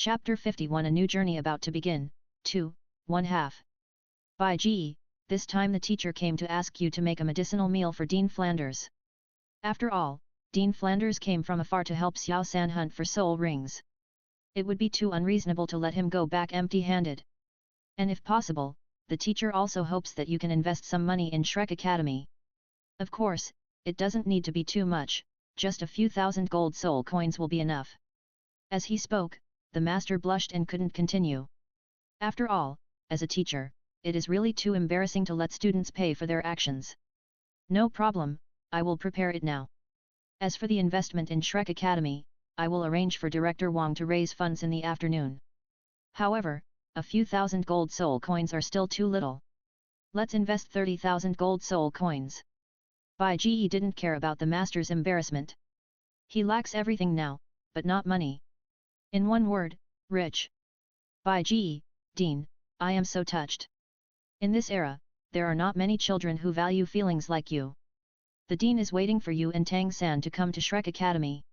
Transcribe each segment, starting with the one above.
Chapter 51 A New Journey About to Begin, 2, 1/2. By G. This time the teacher came to ask you to make a medicinal meal for Dean Flanders. After all, Dean Flanders came from afar to help Xiao San hunt for soul rings. It would be too unreasonable to let him go back empty-handed. And if possible, the teacher also hopes that you can invest some money in Shrek Academy. Of course, it doesn't need to be too much, just a few thousand gold soul coins will be enough. As he spoke, the master blushed and couldn't continue. After all, as a teacher, it is really too embarrassing to let students pay for their actions. No problem, I will prepare it now. As for the investment in Shrek Academy, I will arrange for Director Wang to raise funds in the afternoon. However, a few thousand gold soul coins are still too little. Let's invest 30,000 gold soul coins. Bai Ji didn't care about the master's embarrassment. He lacks everything now, but not money. In one word, rich. Bai Ji, Dean, I am so touched. In this era, there are not many children who value feelings like you. The Dean is waiting for you and Tang San to come to Shrek Academy.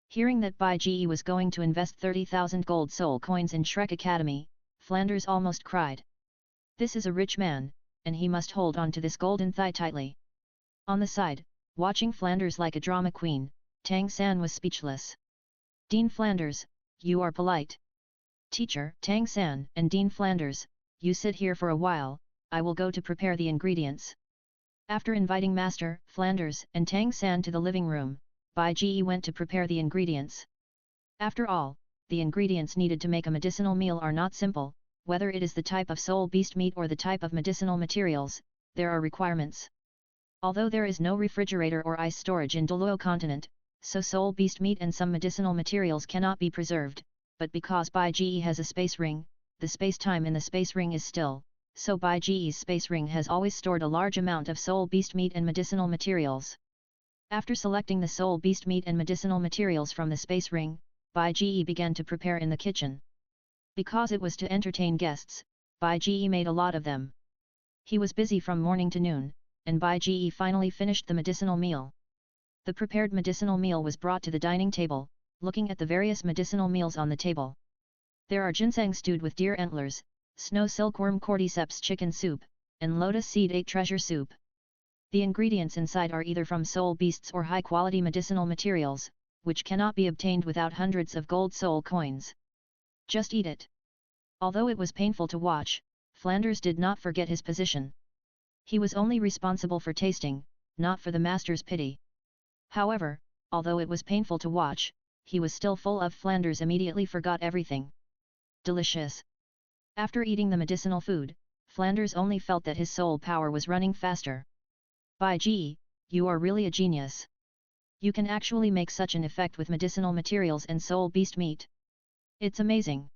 Hearing that Bai Ji was going to invest 30,000 gold soul coins in Shrek Academy, Flanders almost cried. This is a rich man, and he must hold on to this golden thigh tightly. On the side, watching Flanders like a drama queen, Tang San was speechless. Dean Flanders, you are polite. Teacher, Tang San and Dean Flanders, you sit here for a while, I will go to prepare the ingredients. After inviting Master, Flanders and Tang San to the living room, Bai Ji went to prepare the ingredients. After all, the ingredients needed to make a medicinal meal are not simple, whether it is the type of soul beast meat or the type of medicinal materials, there are requirements. Although there is no refrigerator or ice storage in Douluo continent, so soul beast meat and some medicinal materials cannot be preserved, but because Bai Ji has a space ring, the space-time in the space ring is still, so Bai Ji's space ring has always stored a large amount of soul beast meat and medicinal materials. After selecting the soul beast meat and medicinal materials from the space ring, Bai Ji began to prepare in the kitchen. Because it was to entertain guests, Bai Ji made a lot of them. He was busy from morning to noon, and Bai Ji finally finished the medicinal meal. The prepared medicinal meal was brought to the dining table, looking at the various medicinal meals on the table. There are ginseng stewed with deer antlers, snow silkworm cordyceps chicken soup, and lotus seed 8 treasure soup. The ingredients inside are either from soul beasts or high-quality medicinal materials, which cannot be obtained without hundreds of gold soul coins. Just eat it. Although it was painful to watch, Flanders did not forget his position. He was only responsible for tasting, not for the master's pity. However, although it was painful to watch, he was still full of. Flanders immediately forgot everything. Delicious. After eating the medicinal food, Flanders only felt that his soul power was running faster. Bai Ji, you are really a genius. You can actually make such an effect with medicinal materials and soul beast meat. It's amazing.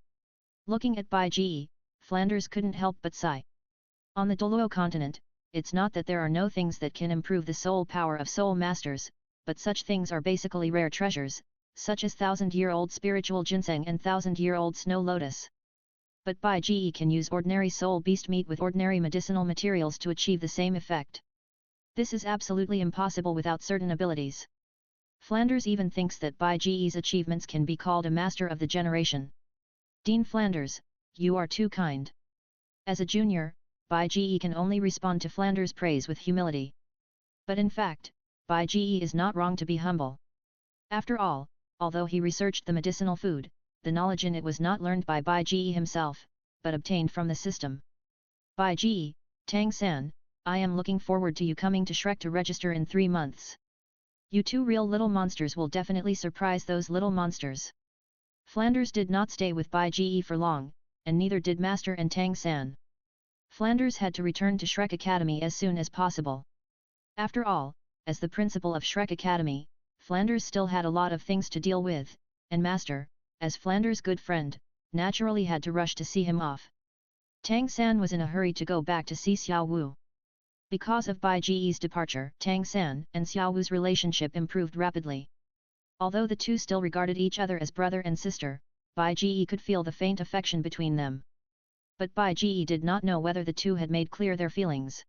Looking at Bai Ji, Flanders couldn't help but sigh. On the Douluo continent, it's not that there are no things that can improve the soul power of soul masters, but such things are basically rare treasures, such as 1000-year-old spiritual ginseng and 1000-year-old snow lotus. But Bai Ji can use ordinary soul beast meat with ordinary medicinal materials to achieve the same effect. This is absolutely impossible without certain abilities. Flanders even thinks that Bai Ji's achievements can be called a master of the generation. Dean Flanders, you are too kind. As a junior, Bai Ji can only respond to Flanders' praise with humility. But in fact, Bai Ji is not wrong to be humble. After all, although he researched the medicinal food, the knowledge in it was not learned by Bai Ji himself, but obtained from the system. Bai Ji, Tang San, I am looking forward to you coming to Shrek to register in 3 months. You two real little monsters will definitely surprise those little monsters. Flanders did not stay with Bai Ji for long, and neither did Master and Tang San. Flanders had to return to Shrek Academy as soon as possible. After all, as the principal of Shrek Academy, Flanders still had a lot of things to deal with, and Master, as Flanders' good friend, naturally had to rush to see him off. Tang San was in a hurry to go back to see Xiao Wu. Because of Bai Ji's departure, Tang San and Xiao Wu's relationship improved rapidly. Although the two still regarded each other as brother and sister, Bai Ji could feel the faint affection between them. But Bai Ji did not know whether the two had made clear their feelings.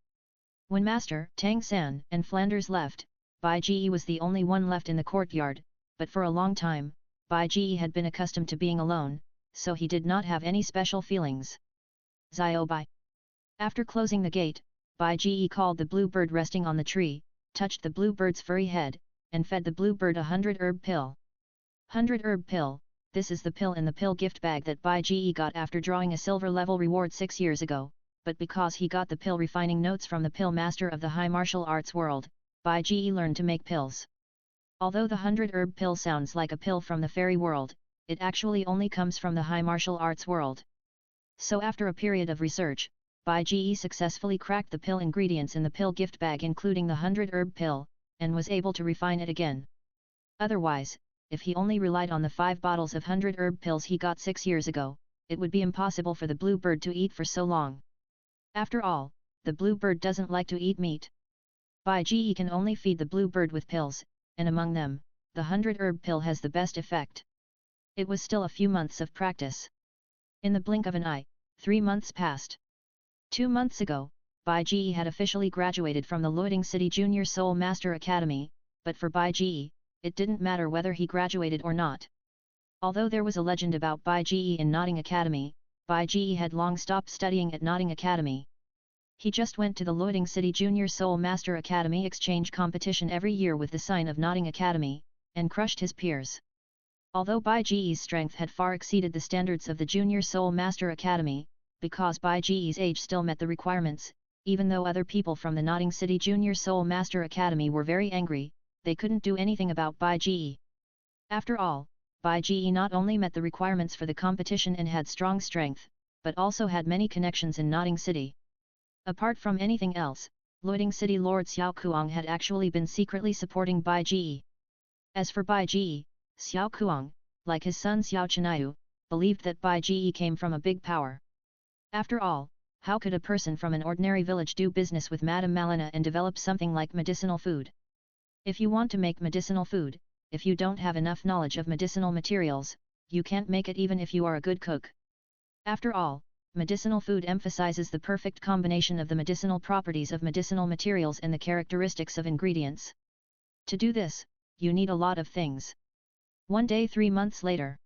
When Master, Tang San and Flanders left, Bai Ji was the only one left in the courtyard, but for a long time, Bai Ji had been accustomed to being alone, so he did not have any special feelings. Zio Bai. After closing the gate, Bai Ji called the blue bird resting on the tree, touched the blue bird's furry head, and fed the blue bird 100 herb pill. 100 herb pill, this is the pill in the pill gift bag that Bai Ji got after drawing a silver level reward 6 years ago, but because he got the pill refining notes from the pill master of the high martial arts world, Bai Ji learned to make pills. Although the 100 herb pill sounds like a pill from the fairy world, it actually only comes from the high martial arts world. So after a period of research, Bai Ji successfully cracked the pill ingredients in the pill gift bag including the 100 herb pill, and was able to refine it again. Otherwise, if he only relied on the 5 bottles of 100 herb pills he got 6 years ago, it would be impossible for the blue bird to eat for so long. After all, the blue bird doesn't like to eat meat. Bai Ji can only feed the blue bird with pills, and among them, the 100 herb pill has the best effect. It was still a few months of practice. In the blink of an eye, 3 months passed. 2 months ago, Bai Ji had officially graduated from the Luoding City Junior Soul Master Academy, but for Bai Ji, it didn't matter whether he graduated or not. Although there was a legend about Bai Ji in Notting Academy, Bai Ji had long stopped studying at Notting Academy. He just went to the Luoding City Junior Soul Master Academy exchange competition every year with the sign of Notting Academy, and crushed his peers. Although Bai Ji's strength had far exceeded the standards of the Junior Soul Master Academy, because Bai Ji's age still met the requirements, even though other people from the Notting City Junior Soul Master Academy were very angry, they couldn't do anything about Bai Ji. After all, Bai Ji not only met the requirements for the competition and had strong strength, but also had many connections in Notting City. Apart from anything else, Luoding City Lord Xiao Kuang had actually been secretly supporting Bai Ji. As for Bai Ji, Xiao Kuang, like his son Xiao Chinayu, believed that Bai Ji came from a big power. After all, how could a person from an ordinary village do business with Madame Malina and develop something like medicinal food? If you want to make medicinal food, if you don't have enough knowledge of medicinal materials, you can't make it even if you are a good cook. After all, medicinal food emphasizes the perfect combination of the medicinal properties of medicinal materials and the characteristics of ingredients. To do this, you need a lot of things. One day 3 months later.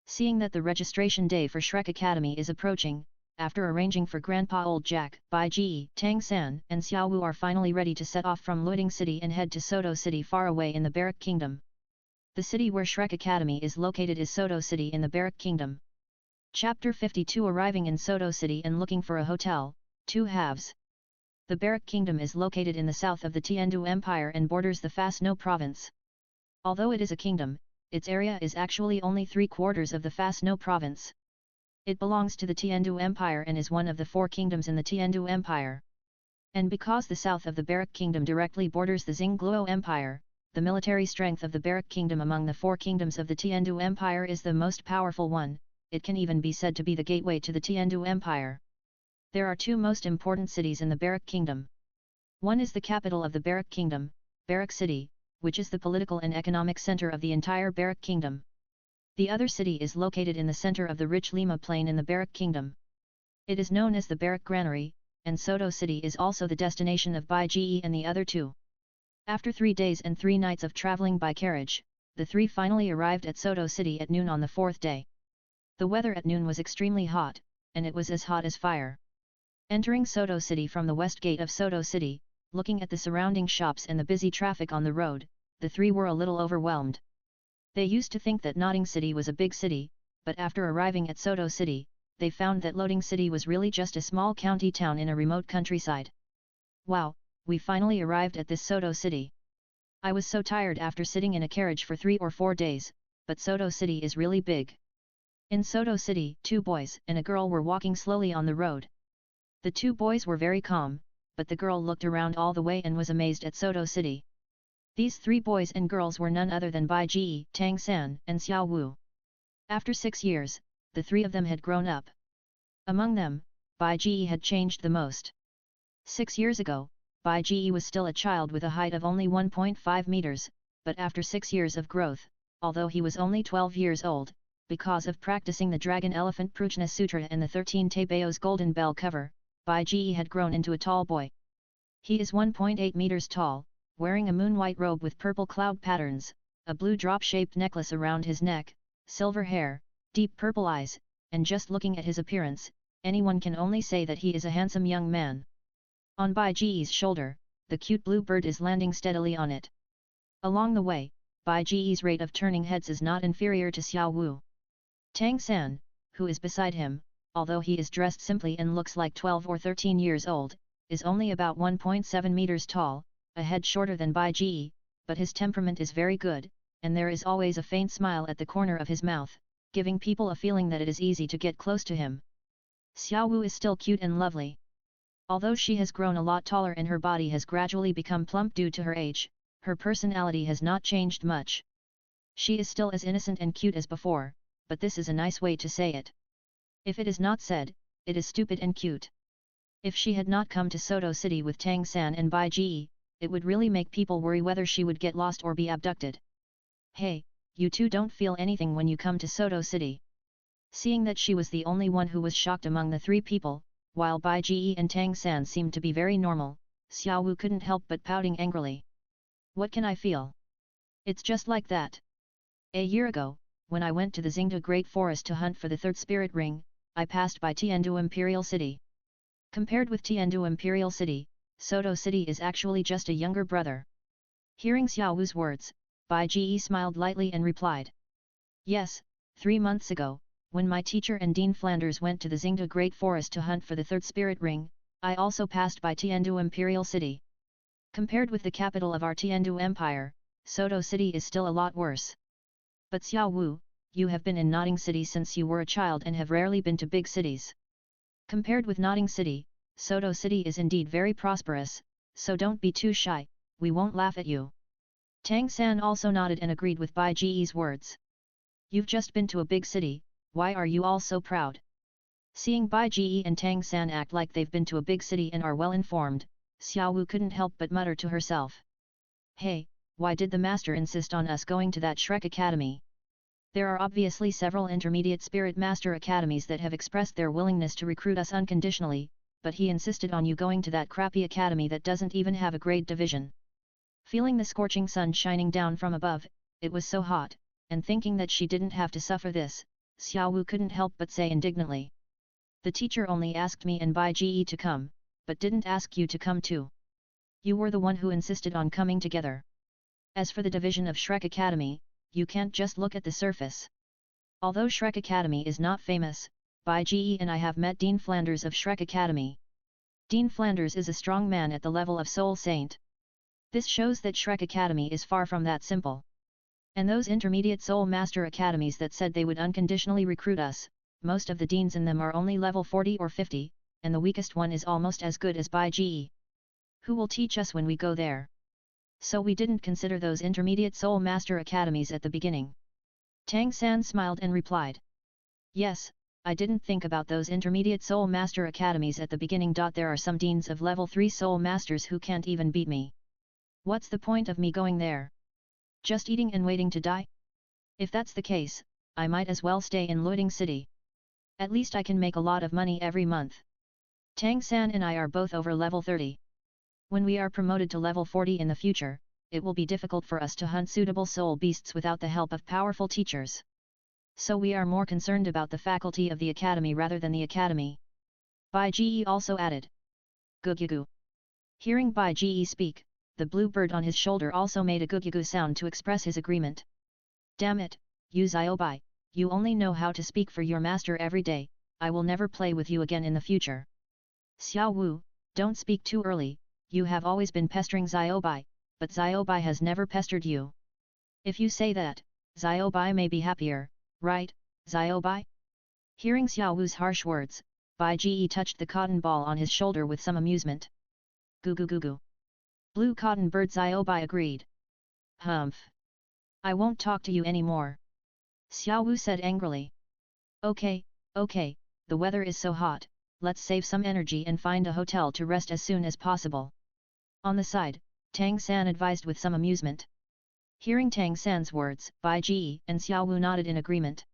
Seeing that the registration day for Shrek Academy is approaching, after arranging for Grandpa Old Jack, Bai Ji, Tang San and Xiao Wu are finally ready to set off from Luoding City and head to Soto City far away in the Barak Kingdom. The city where Shrek Academy is located is Soto City in the Barak Kingdom. Chapter 52 Arriving in Soto City and looking for a hotel, 2 halves. The Barak Kingdom is located in the south of the Tiandu Empire and borders the Fasno province. Although it is a kingdom, its area is actually only 3/4 of the Fasno province. It belongs to the Tiandu Empire and is one of the 4 kingdoms in the Tiandu Empire. And because the south of the Barak Kingdom directly borders the Xingluo Empire, the military strength of the Barak Kingdom among the 4 kingdoms of the Tiandu Empire is the most powerful one. It can even be said to be the gateway to the Tiandu Empire. There are 2 most important cities in the Barak Kingdom. One is the capital of the Barak Kingdom, Barak City, which is the political and economic center of the entire Barak Kingdom. The other city is located in the center of the rich Lima Plain in the Barak Kingdom. It is known as the Barak Granary, and Soto City is also the destination of Bai Ji and the other 2. After 3 days and 3 nights of traveling by carriage, the 3 finally arrived at Soto City at noon on the 4th day. The weather at noon was extremely hot, and it was as hot as fire. Entering Soto City from the west gate of Soto City, looking at the surrounding shops and the busy traffic on the road, the 3 were a little overwhelmed. They used to think that Notting City was a big city, but after arriving at Soto City, they found that Luoding City was really just a small county town in a remote countryside. Wow, we finally arrived at this Soto City. I was so tired after sitting in a carriage for 3 or 4 days, but Soto City is really big. In Soto City, 2 boys and a girl were walking slowly on the road. The 2 boys were very calm, but the girl looked around all the way and was amazed at Soto City. These 3 boys and girls were none other than Bai Ji, Tang San and Xiao Wu. After 6 years, the 3 of them had grown up. Among them, Bai Ji had changed the most. 6 years ago, Bai Ji was still a child with a height of only 1.5 meters, but after 6 years of growth, although he was only 12 years old, because of practicing the Dragon Elephant Prajna Sutra and the 13 Tabeo's golden bell cover, Bai Ji had grown into a tall boy. He is 1.8 meters tall, wearing a moon-white robe with purple cloud patterns, a blue drop-shaped necklace around his neck, silver hair, deep purple eyes, and just looking at his appearance, anyone can only say that he is a handsome young man. On Bai Ji's shoulder, the cute blue bird is landing steadily on it. Along the way, Bai Ji's rate of turning heads is not inferior to Xiao Wu. Tang San, who is beside him, although he is dressed simply and looks like 12 or 13 years old, is only about 1.7 meters tall, a head shorter than Bai Ji, but his temperament is very good, and there is always a faint smile at the corner of his mouth, giving people a feeling that it is easy to get close to him. Xiao Wu is still cute and lovely. Although she has grown a lot taller and her body has gradually become plump due to her age, her personality has not changed much. She is still as innocent and cute as before, but this is a nice way to say it. If it is not said, it is stupid and cute. If she had not come to Soto City with Tang San and Bai Ji, it would really make people worry whether she would get lost or be abducted. Hey, you two don't feel anything when you come to Soto City. Seeing that she was the only one who was shocked among the three people, while Bai Ji and Tang San seemed to be very normal, Xiao Wu couldn't help but pouting angrily. What can I feel? It's just like that. A year ago, when I went to the Xingda Great Forest to hunt for the third spirit ring, I passed by Tiandu Imperial City. Compared with Tiandu Imperial City, Soto City is actually just a younger brother. Hearing Xiao Wu's words, Bai Ji smiled lightly and replied. Yes, 3 months ago, when my teacher and Dean Flanders went to the Xingda Great Forest to hunt for the third spirit ring, I also passed by Tiandu Imperial City. Compared with the capital of our Tiandu Empire, Soto City is still a lot worse. But Xiao Wu, you have been in Notting City since you were a child and have rarely been to big cities. Compared with Notting City, Soto City is indeed very prosperous, so don't be too shy, we won't laugh at you. Tang San also nodded and agreed with Bai Ji's words. You've just been to a big city, why are you all so proud? Seeing Bai Ji and Tang San act like they've been to a big city and are well informed, Xiao Wu couldn't help but mutter to herself. Hey, why did the master insist on us going to that Shrek Academy? There are obviously several intermediate spirit master academies that have expressed their willingness to recruit us unconditionally, but he insisted on you going to that crappy academy that doesn't even have a grade division. Feeling the scorching sun shining down from above, it was so hot, and thinking that she didn't have to suffer this, Xiao Wu couldn't help but say indignantly. The teacher only asked me and Bai Ji to come, but didn't ask you to come too. You were the one who insisted on coming together. As for the division of Shrek Academy, you can't just look at the surface. Although Shrek Academy is not famous, Bai Ji and I have met Dean Flanders of Shrek Academy. Dean Flanders is a strong man at the level of Soul Saint. This shows that Shrek Academy is far from that simple. And those intermediate Soul Master Academies that said they would unconditionally recruit us, most of the deans in them are only level 40 or 50, and the weakest one is almost as good as Bai Ji. Who will teach us when we go there? So we didn't consider those intermediate Soul Master Academies at the beginning. Tang San smiled and replied. Yes, I didn't think about those intermediate Soul Master Academies at the beginning. There are some deans of level 3 Soul Masters who can't even beat me. What's the point of me going there? Just eating and waiting to die? If that's the case, I might as well stay in Loiting City. At least I can make a lot of money every month. Tang San and I are both over level 30. When we are promoted to level 40 in the future, it will be difficult for us to hunt suitable soul beasts without the help of powerful teachers. So we are more concerned about the faculty of the academy rather than the academy. Bai Ji also added. Gugugu. Hearing Bai Ji speak, the blue bird on his shoulder also made a gugugu sound to express his agreement. Damn it, you Xiaobai, you only know how to speak for your master every day, I will never play with you again in the future. Xiao Wu, don't speak too early, you have always been pestering Xiaobai, but Xiaobai has never pestered you. If you say that, Xiaobai may be happier, right, Xiaobai? Hearing Xiao Wu's harsh words, Bai Ji touched the cotton ball on his shoulder with some amusement. Gugu. Blue cotton bird Xiaobai agreed. Humph. I won't talk to you anymore. Xiao Wu said angrily. Okay, the weather is so hot, let's save some energy and find a hotel to rest as soon as possible. On the side, Tang San advised with some amusement. Hearing Tang San's words, Bai Ji and Xiao Wu nodded in agreement.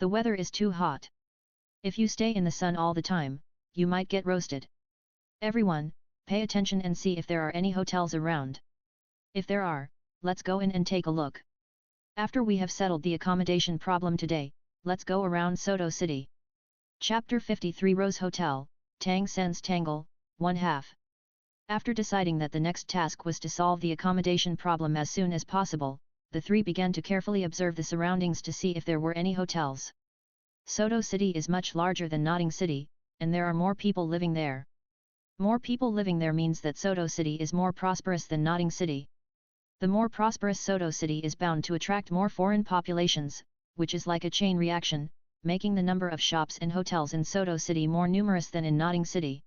The weather is too hot. If you stay in the sun all the time, you might get roasted. Everyone, pay attention and see if there are any hotels around. If there are, let's go in and take a look. After we have settled the accommodation problem today, let's go around Soto City. Chapter 53 Rose Hotel, Tang Sen's Tangle, 1/2. After deciding that the next task was to solve the accommodation problem as soon as possible, the three began to carefully observe the surroundings to see if there were any hotels. Soto City is much larger than Notting City, and there are more people living there. More people living there means that Soto City is more prosperous than Notting City. The more prosperous Soto City is bound to attract more foreign populations, which is like a chain reaction, making the number of shops and hotels in Soto City more numerous than in Notting City.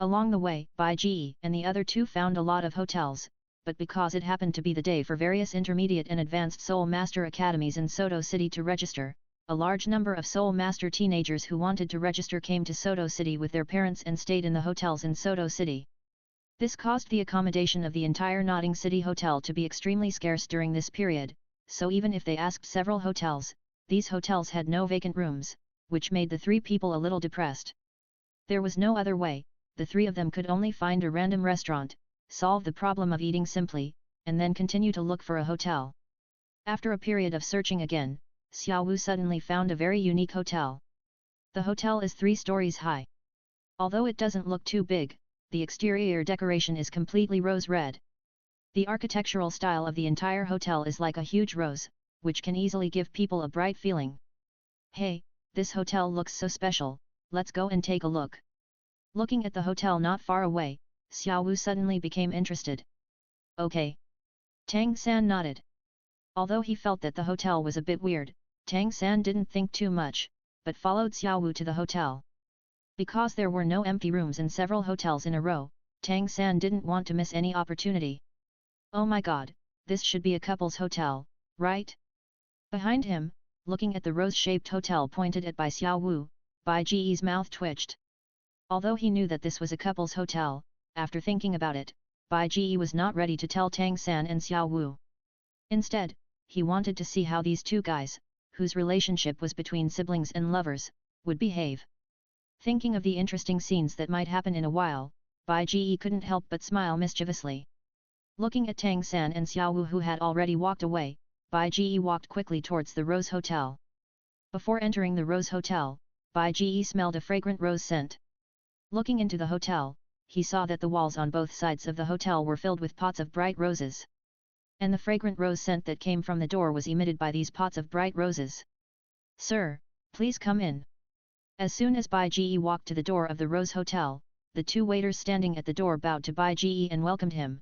Along the way, Bai Ji and the other two found a lot of hotels, but because it happened to be the day for various intermediate and advanced Soul Master academies in Soto City to register, a large number of Soul Master teenagers who wanted to register came to Soto City with their parents and stayed in the hotels in Soto City. This caused the accommodation of the entire Notting City Hotel to be extremely scarce during this period, so even if they asked several hotels, these hotels had no vacant rooms, which made the three people a little depressed. There was no other way, the three of them could only find a random restaurant, solve the problem of eating simply, and then continue to look for a hotel. After a period of searching again, Xiao Wu suddenly found a very unique hotel. The hotel is 3 stories high. Although it doesn't look too big, the exterior decoration is completely rose red. The architectural style of the entire hotel is like a huge rose, which can easily give people a bright feeling. Hey, this hotel looks so special, let's go and take a look. Looking at the hotel not far away, Xiao Wu suddenly became interested. Okay. Tang San nodded. Although he felt that the hotel was a bit weird, Tang San didn't think too much, but followed Xiao Wu to the hotel. Because there were no empty rooms in several hotels in a row, Tang San didn't want to miss any opportunity. Oh my god, this should be a couple's hotel, right? Behind him, looking at the rose-shaped hotel pointed at by Xiao Wu, Bai Ji's mouth twitched. Although he knew that this was a couple's hotel, after thinking about it, Bai Ji was not ready to tell Tang San and Xiao Wu. Instead, he wanted to see how these two guys, whose relationship was between siblings and lovers, would behave. Thinking of the interesting scenes that might happen in a while, Bai Ji couldn't help but smile mischievously. Looking at Tang San and Xiao Wu who had already walked away, Bai Ji walked quickly towards the Rose Hotel. Before entering the Rose Hotel, Bai Ji smelled a fragrant rose scent. Looking into the hotel, he saw that the walls on both sides of the hotel were filled with pots of bright roses. And the fragrant rose scent that came from the door was emitted by these pots of bright roses. Sir, please come in. As soon as Bai Ji walked to the door of the Rose Hotel, the two waiters standing at the door bowed to Bai Ji and welcomed him.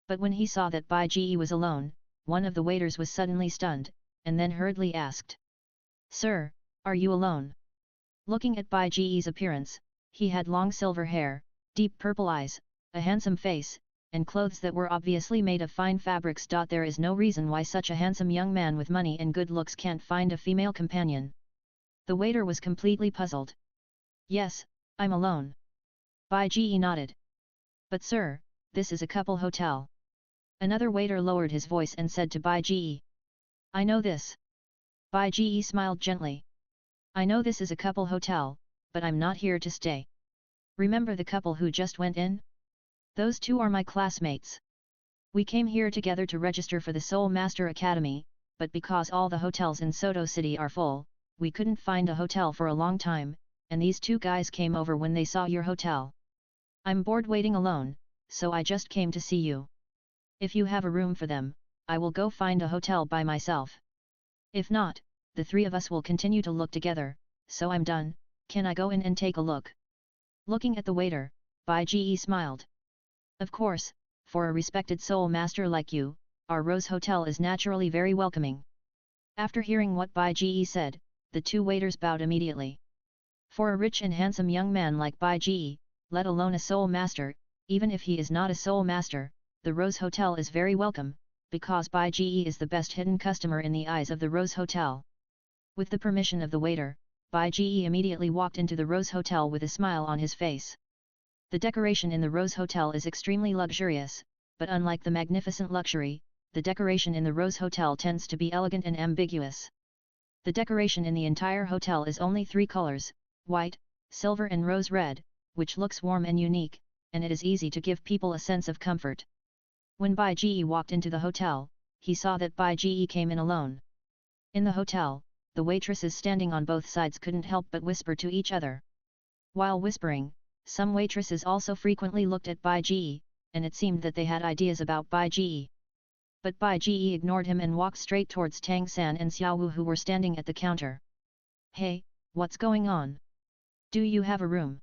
But when he saw that Bai Ji was alone, one of the waiters was suddenly stunned, and then hurriedly asked. Sir, are you alone? Looking at Bai Ji's appearance, he had long silver hair, deep purple eyes, a handsome face, and clothes that were obviously made of fine fabrics. There is no reason why such a handsome young man with money and good looks can't find a female companion. The waiter was completely puzzled. Yes, I'm alone. Bai Ji nodded. But sir, this is a couple hotel. Another waiter lowered his voice and said to Bai Ji. I know this. Bai Ji smiled gently. I know this is a couple hotel, but I'm not here to stay. Remember the couple who just went in? Those two are my classmates. We came here together to register for the Soul Master Academy, but because all the hotels in Soto City are full, we couldn't find a hotel for a long time, and these two guys came over when they saw your hotel. I'm bored waiting alone, so I just came to see you. If you have a room for them, I will go find a hotel by myself. If not, the three of us will continue to look together, so I'm done. Can I go in and take a look? Looking at the waiter, Bai Ji smiled. Of course, for a respected soul master like you, our Rose Hotel is naturally very welcoming. After hearing what Bai Ji said, the two waiters bowed immediately. For a rich and handsome young man like Bai Ji, let alone a soul master, even if he is not a soul master, the Rose Hotel is very welcome, because Bai Ji is the best hidden customer in the eyes of the Rose Hotel. With the permission of the waiter, Bai Ji immediately walked into the Rose Hotel with a smile on his face. The decoration in the Rose Hotel is extremely luxurious, but unlike the magnificent luxury, the decoration in the Rose Hotel tends to be elegant and ambiguous. The decoration in the entire hotel is only 3 colors, white, silver and rose red, which looks warm and unique, and it is easy to give people a sense of comfort. When Bai Ji walked into the hotel, he saw that Bai Ji came in alone. In the hotel, the waitresses standing on both sides couldn't help but whisper to each other. While whispering, some waitresses also frequently looked at Bai Ji, and it seemed that they had ideas about Bai Ji. But Bai Ji ignored him and walked straight towards Tang San and Xiao Wu, who were standing at the counter. "Hey, what's going on? Do you have a room?"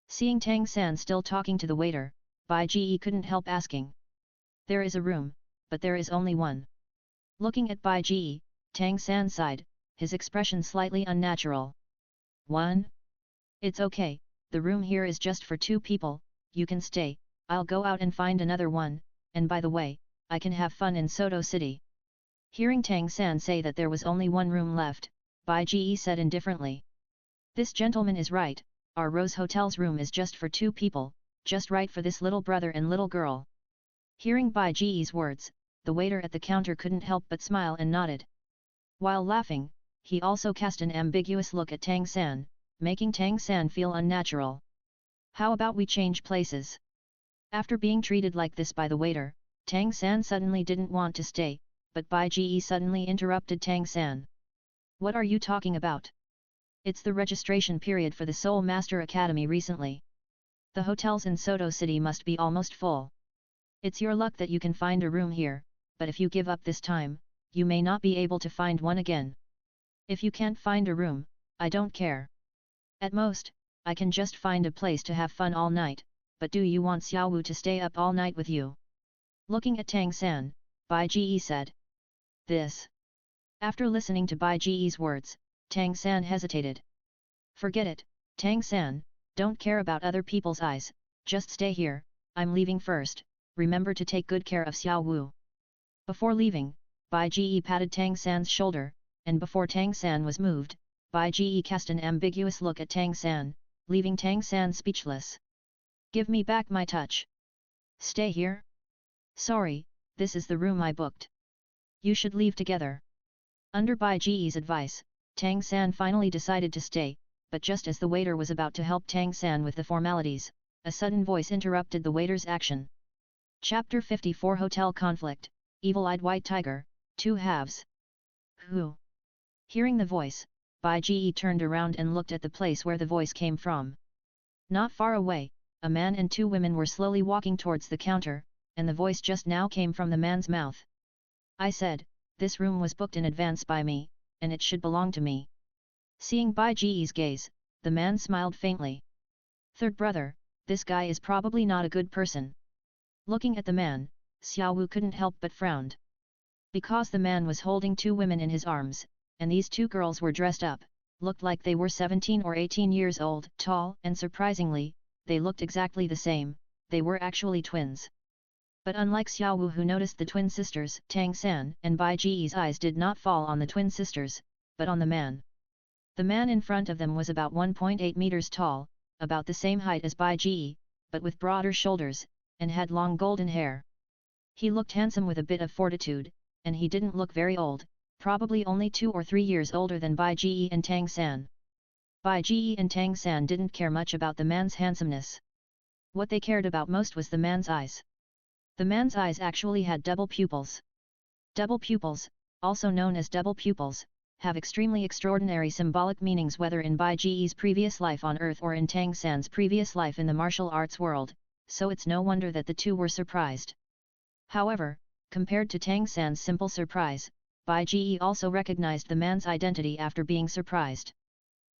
Seeing Tang San still talking to the waiter, Bai Ji couldn't help asking. "There is a room, but there is only one." Looking at Bai Ji, Tang San sighed, his expression slightly unnatural. "One? It's okay, the room here is just for 2 people, you can stay, I'll go out and find another one, and by the way, I can have fun in Soto City." Hearing Tang San say that there was only one room left, Bai Ji said indifferently. "This gentleman is right, our Rose Hotel's room is just for 2 people, just right for this little brother and little girl." Hearing Bai Ji's words, the waiter at the counter couldn't help but smile and nodded. While laughing, he also cast an ambiguous look at Tang San, making Tang San feel unnatural. "How about we change places?" After being treated like this by the waiter, Tang San suddenly didn't want to stay, but Bai Ji suddenly interrupted Tang San. "What are you talking about? It's the registration period for the Soul Master Academy recently. The hotels in Soto City must be almost full. It's your luck that you can find a room here, but if you give up this time, you may not be able to find one again. If you can't find a room, I don't care. At most, I can just find a place to have fun all night, but do you want Xiao Wu to stay up all night with you?" Looking at Tang San, Bai Ji said. "This." After listening to Bai Ji's words, Tang San hesitated. "Forget it, Tang San, don't care about other people's eyes, just stay here, I'm leaving first, remember to take good care of Xiao Wu." Before leaving, Bai Ji patted Tang San's shoulder, and before Tang San was moved, Bai Ji cast an ambiguous look at Tang San, leaving Tang San speechless. "Give me back my touch. Stay here? Sorry, this is the room I booked. You should leave together." Under Bai Ji's advice, Tang San finally decided to stay, but just as the waiter was about to help Tang San with the formalities, a sudden voice interrupted the waiter's action. Chapter 54 Hotel Conflict, Evil-Eyed White Tiger, 2 halves. "Who?" Hearing the voice, Bai Ji turned around and looked at the place where the voice came from. Not far away, a man and 2 women were slowly walking towards the counter, and the voice just now came from the man's mouth. "I said, this room was booked in advance by me, and it should belong to me." Seeing Bai Ji's gaze, the man smiled faintly. "Third brother, this guy is probably not a good person." Looking at the man, Xiao Wu couldn't help but frowned. Because the man was holding 2 women in his arms, and these 2 girls were dressed up, looked like they were 17 or 18 years old, tall, and surprisingly, they looked exactly the same, they were actually twins. But unlike Xiao Wu, who noticed the twin sisters, Tang San and Bai Ji's eyes did not fall on the twin sisters, but on the man. The man in front of them was about 1.8 meters tall, about the same height as Bai Ji, but with broader shoulders, and had long golden hair. He looked handsome with a bit of fortitude, and he didn't look very old, probably only 2 or 3 years older than Bai Ji and Tang San. Bai Ji and Tang San didn't care much about the man's handsomeness. What they cared about most was the man's eyes. The man's eyes actually had double pupils. Double pupils, also known as double pupils, have extremely extraordinary symbolic meanings, whether in Bai Ji's previous life on Earth or in Tang San's previous life in the martial arts world, so it's no wonder that the 2 were surprised. However, compared to Tang San's simple surprise, Bai Ji also recognized the man's identity after being surprised.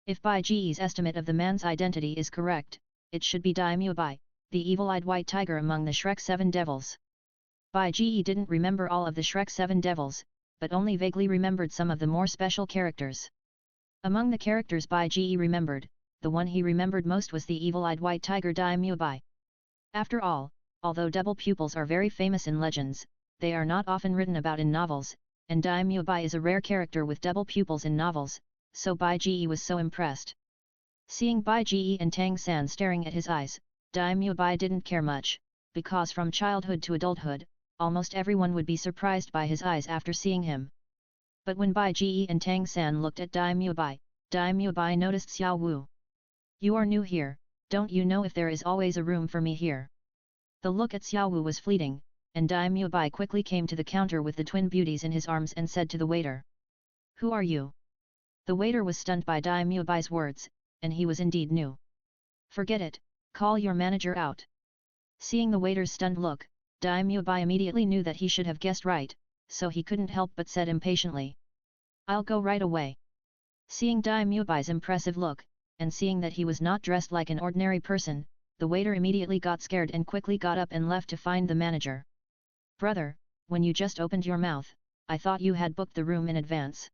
If Bai Ji's estimate of the man's identity is correct, it should be Daimyo Bai, the evil-eyed white tiger among the Shrek 7 devils. Bai Ji didn't remember all of the Shrek 7 devils, but only vaguely remembered some of the more special characters. Among the characters Bai Ji remembered, the one he remembered most was the evil-eyed white tiger Daimyo Bai. After all, although double pupils are very famous in legends, they are not often written about in novels, and Daimyo Bai is a rare character with double pupils in novels, so Bai Ji was so impressed. Seeing Bai Ji and Tang San staring at his eyes, Daimyo Bai didn't care much, because from childhood to adulthood, almost everyone would be surprised by his eyes after seeing him. But when Bai Ji and Tang San looked at Daimyo Bai noticed Xiao Wu. "You are new here, don't you know if there is always a room for me here?" The look at Xiao Wu was fleeting, and Daimyo Bai quickly came to the counter with the twin beauties in his arms and said to the waiter. "Who are you? The waiter was stunned by Dai Muebai's words, and he was indeed new. Forget it, call your manager out. Seeing the waiter's stunned look, Dai Muebai immediately knew that he should have guessed right, so he couldn't help but said impatiently. I'll go right away. Seeing Dai Muebai's impressive look, and seeing that he was not dressed like an ordinary person, the waiter immediately got scared and quickly got up and left to find the manager. Brother, when you just opened your mouth, I thought you had booked the room in advance.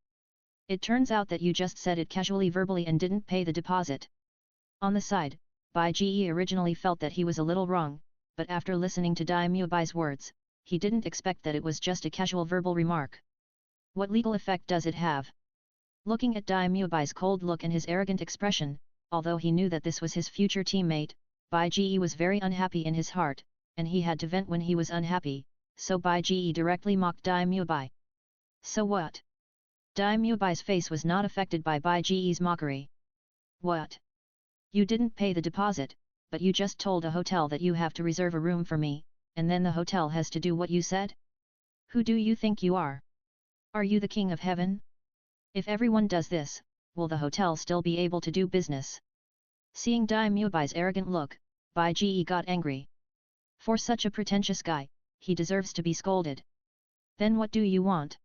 It turns out that you just said it casually verbally and didn't pay the deposit. On the side, Bai Ji originally felt that he was a little wrong, but after listening to Dai Muebai's words, he didn't expect that it was just a casual verbal remark. What legal effect does it have? Looking at Dai Muebai's cold look and his arrogant expression, although he knew that this was his future teammate, Bai Ji was very unhappy in his heart, and he had to vent when he was unhappy, so Bai Ji directly mocked Dai Muebai. So what? Dai Muebai's face was not affected by Bai Ji's mockery. What? You didn't pay the deposit, but you just told a hotel that you have to reserve a room for me, and then the hotel has to do what you said? Who do you think you are? Are you the king of heaven? If everyone does this, will the hotel still be able to do business? Seeing Dai Muebai's arrogant look, Bai Ji got angry. For such a pretentious guy, he deserves to be scolded. Then what do you want?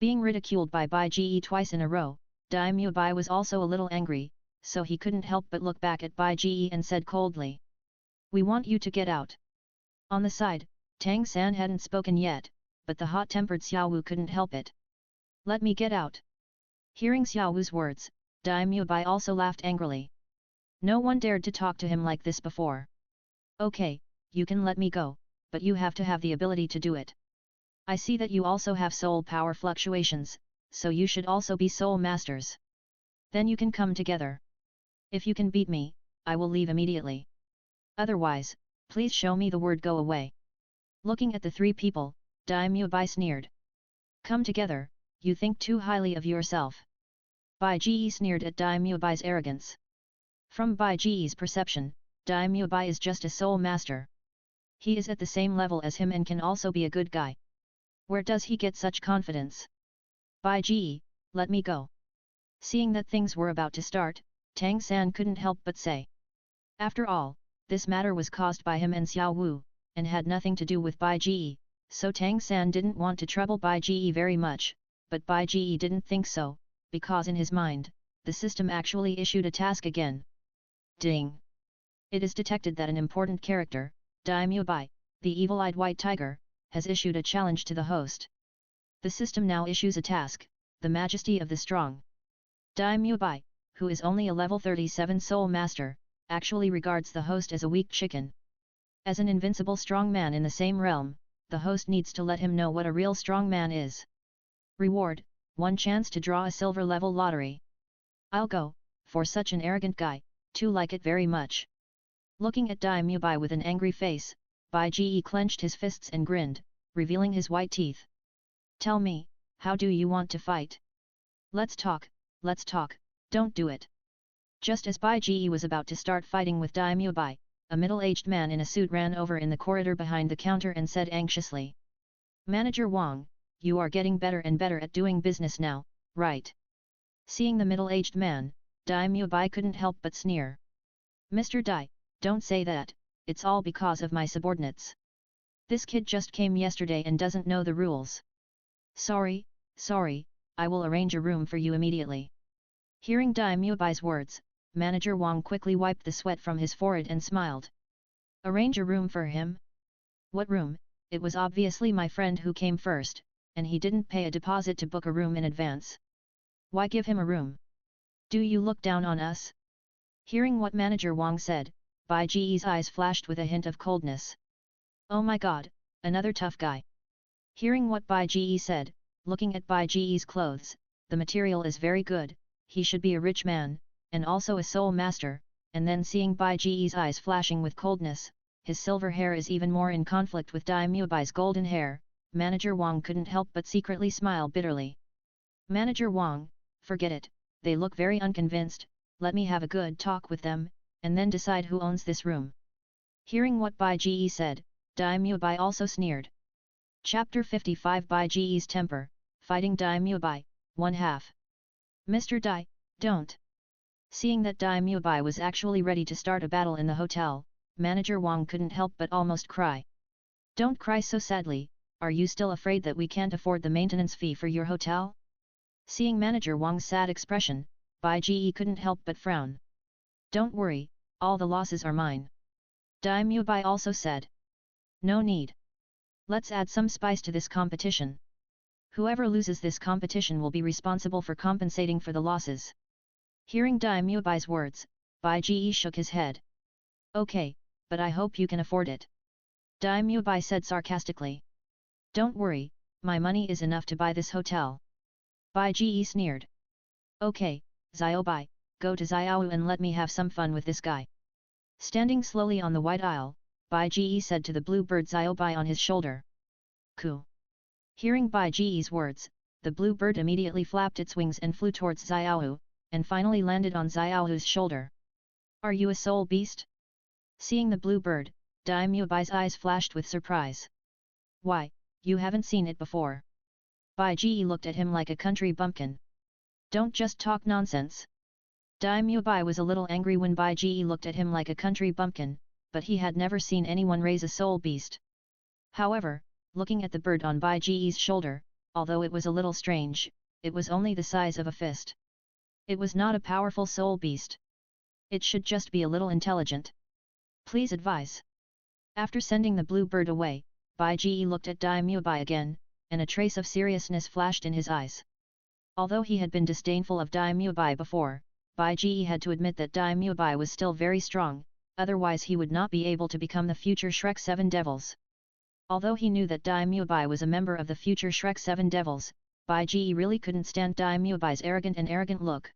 Being ridiculed by Bai Ji twice in a row, Dai Muebai was also a little angry, so he couldn't help but look back at Bai Ji and said coldly. We want you to get out. On the side, Tang San hadn't spoken yet, but the hot-tempered Xiao Wu couldn't help it. Let me get out. Hearing Xiao Wu's words, Dai Muebai also laughed angrily. No one dared to talk to him like this before. Okay, you can let me go, but you have to have the ability to do it. I see that you also have soul power fluctuations, so you should also be soul masters. Then you can come together. If you can beat me, I will leave immediately. Otherwise, please show me the word go away. Looking at the three people, Dai Muebai sneered. Come together, you think too highly of yourself. Bai Ji sneered at Dai Muebai's arrogance. From Bai Ji's perception, Dai Muebai is just a soul master. He is at the same level as him and can also be a good guy. Where does he get such confidence? Bai Ji, let me go. Seeing that things were about to start, Tang San couldn't help but say. After all, this matter was caused by him and Xiao Wu, and had nothing to do with Bai Ji, so Tang San didn't want to trouble Bai Ji very much, but Bai Ji didn't think so, because in his mind, the system actually issued a task again. Ding! It is detected that an important character, Dai Muebai, the evil-eyed white tiger, has issued a challenge to the host. The system now issues a task, the majesty of the strong. Dai Muebai, who is only a level 37 soul master, actually regards the host as a weak chicken. As an invincible strong man in the same realm, the host needs to let him know what a real strong man is. Reward, 1 chance to draw a silver level lottery. I'll go, for such an arrogant guy, too like it very much. Looking at Dai Muebai with an angry face, Bai Ji clenched his fists and grinned, revealing his white teeth. Tell me, how do you want to fight? Let's talk, don't do it. Just as Bai Ji was about to start fighting with Dai Muebai, a middle-aged man in a suit ran over in the corridor behind the counter and said anxiously. Manager Wang, you are getting better and better at doing business now, right? Seeing the middle-aged man, Dai Muebai couldn't help but sneer. Mr. Dai, don't say that, it's all because of my subordinates. This kid just came yesterday and doesn't know the rules. Sorry, I will arrange a room for you immediately. Hearing Dai Muebai's words, Manager Wang quickly wiped the sweat from his forehead and smiled. Arrange a room for him? What room? It was obviously my friend who came first, and he didn't pay a deposit to book a room in advance. Why give him a room? Do you look down on us? Hearing what Manager Wang said, Bai Ji's eyes flashed with a hint of coldness. Oh my god, another tough guy. Hearing what Bai Ji said, looking at Bai Ji's clothes, the material is very good, he should be a rich man, and also a soul master, and then seeing Bai Ji's eyes flashing with coldness, his silver hair is even more in conflict with Dai Muebai's golden hair, Manager Wang couldn't help but secretly smile bitterly. Manager Wang, forget it, they look very unconvinced, let me have a good talk with them, and then decide who owns this room. Hearing what Bai Ji said, Dai Muebai also sneered. Chapter 55 Bai Ji's Temper, Fighting Dai Muebai, 1/2. Mr. Dai, don't. Seeing that Dai Mubai was actually ready to start a battle in the hotel, Manager Wang couldn't help but almost cry. Don't cry so sadly, are you still afraid that we can't afford the maintenance fee for your hotel? Seeing Manager Wang's sad expression, Bai Ji couldn't help but frown. Don't worry, all the losses are mine. Dai Mubai also said. No need. Let's add some spice to this competition. Whoever loses this competition will be responsible for compensating for the losses. Hearing Dai Mubai's words, Bai Ji shook his head. Okay, but I hope you can afford it. Dai Mubai said sarcastically. Don't worry, my money is enough to buy this hotel. Bai Ji sneered. Okay, Xiao Bai, go to Xiao and let me have some fun with this guy. Standing slowly on the white aisle, Bai Ji said to the blue bird Xiao Bai on his shoulder. Coo. Hearing Bai Ji's words, the blue bird immediately flapped its wings and flew towards Xiao, and finally landed on Xiao's shoulder. Are you a soul beast? Seeing the blue bird, Dai Mubai's eyes flashed with surprise. Why, you haven't seen it before. Bai Ji looked at him like a country bumpkin. Don't just talk nonsense. Dai Mubai was a little angry when Bai Ji looked at him like a country bumpkin, but he had never seen anyone raise a soul beast. However, looking at the bird on Bai Ji's shoulder, although it was a little strange, it was only the size of a fist. It was not a powerful soul beast. It should just be a little intelligent. Please advise. After sending the blue bird away, Bai Ji looked at Dai Mubai again, and a trace of seriousness flashed in his eyes. Although he had been disdainful of Dai Mubai before, Bai Ji had to admit that Dai Mubai was still very strong, otherwise he would not be able to become the future Shrek 7 Devils. Although he knew that Dai Mubai was a member of the future Shrek 7 Devils, Bai Ji really couldn't stand Dai Mubai's arrogant look.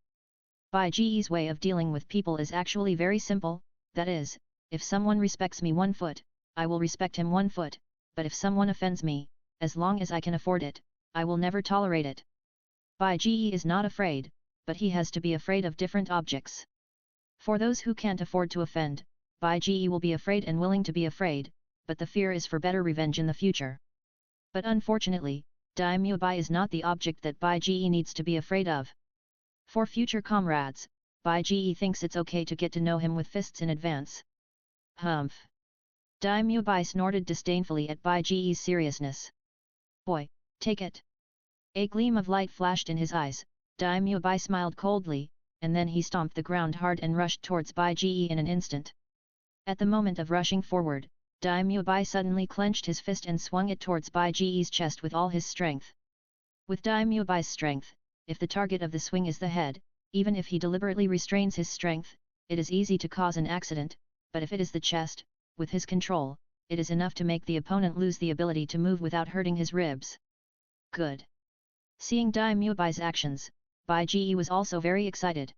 Bai Ji's way of dealing with people is actually very simple, that is, if someone respects me 1 foot, I will respect him 1 foot, but if someone offends me, as long as I can afford it, I will never tolerate it. Bai Ji is not afraid, but he has to be afraid of different objects. For those who can't afford to offend, Bai Ji will be afraid and willing to be afraid, but the fear is for better revenge in the future. But unfortunately, Dai Mubai is not the object that Bai Ji needs to be afraid of. For future comrades, Bai Ji thinks it's okay to get to know him with fists in advance. Humph! Dai Mubai snorted disdainfully at Bai Ji's seriousness. Boy, take it! A gleam of light flashed in his eyes, Dai Mubai smiled coldly, and then he stomped the ground hard and rushed towards Bai Ji in an instant. At the moment of rushing forward, Dai Mubai suddenly clenched his fist and swung it towards Bai Ji's chest with all his strength. With Dai Mubai's strength, if the target of the swing is the head, even if he deliberately restrains his strength, it is easy to cause an accident, but if it is the chest, with his control, it is enough to make the opponent lose the ability to move without hurting his ribs. Good. Seeing Dai Mubai's actions, Bai Ji was also very excited.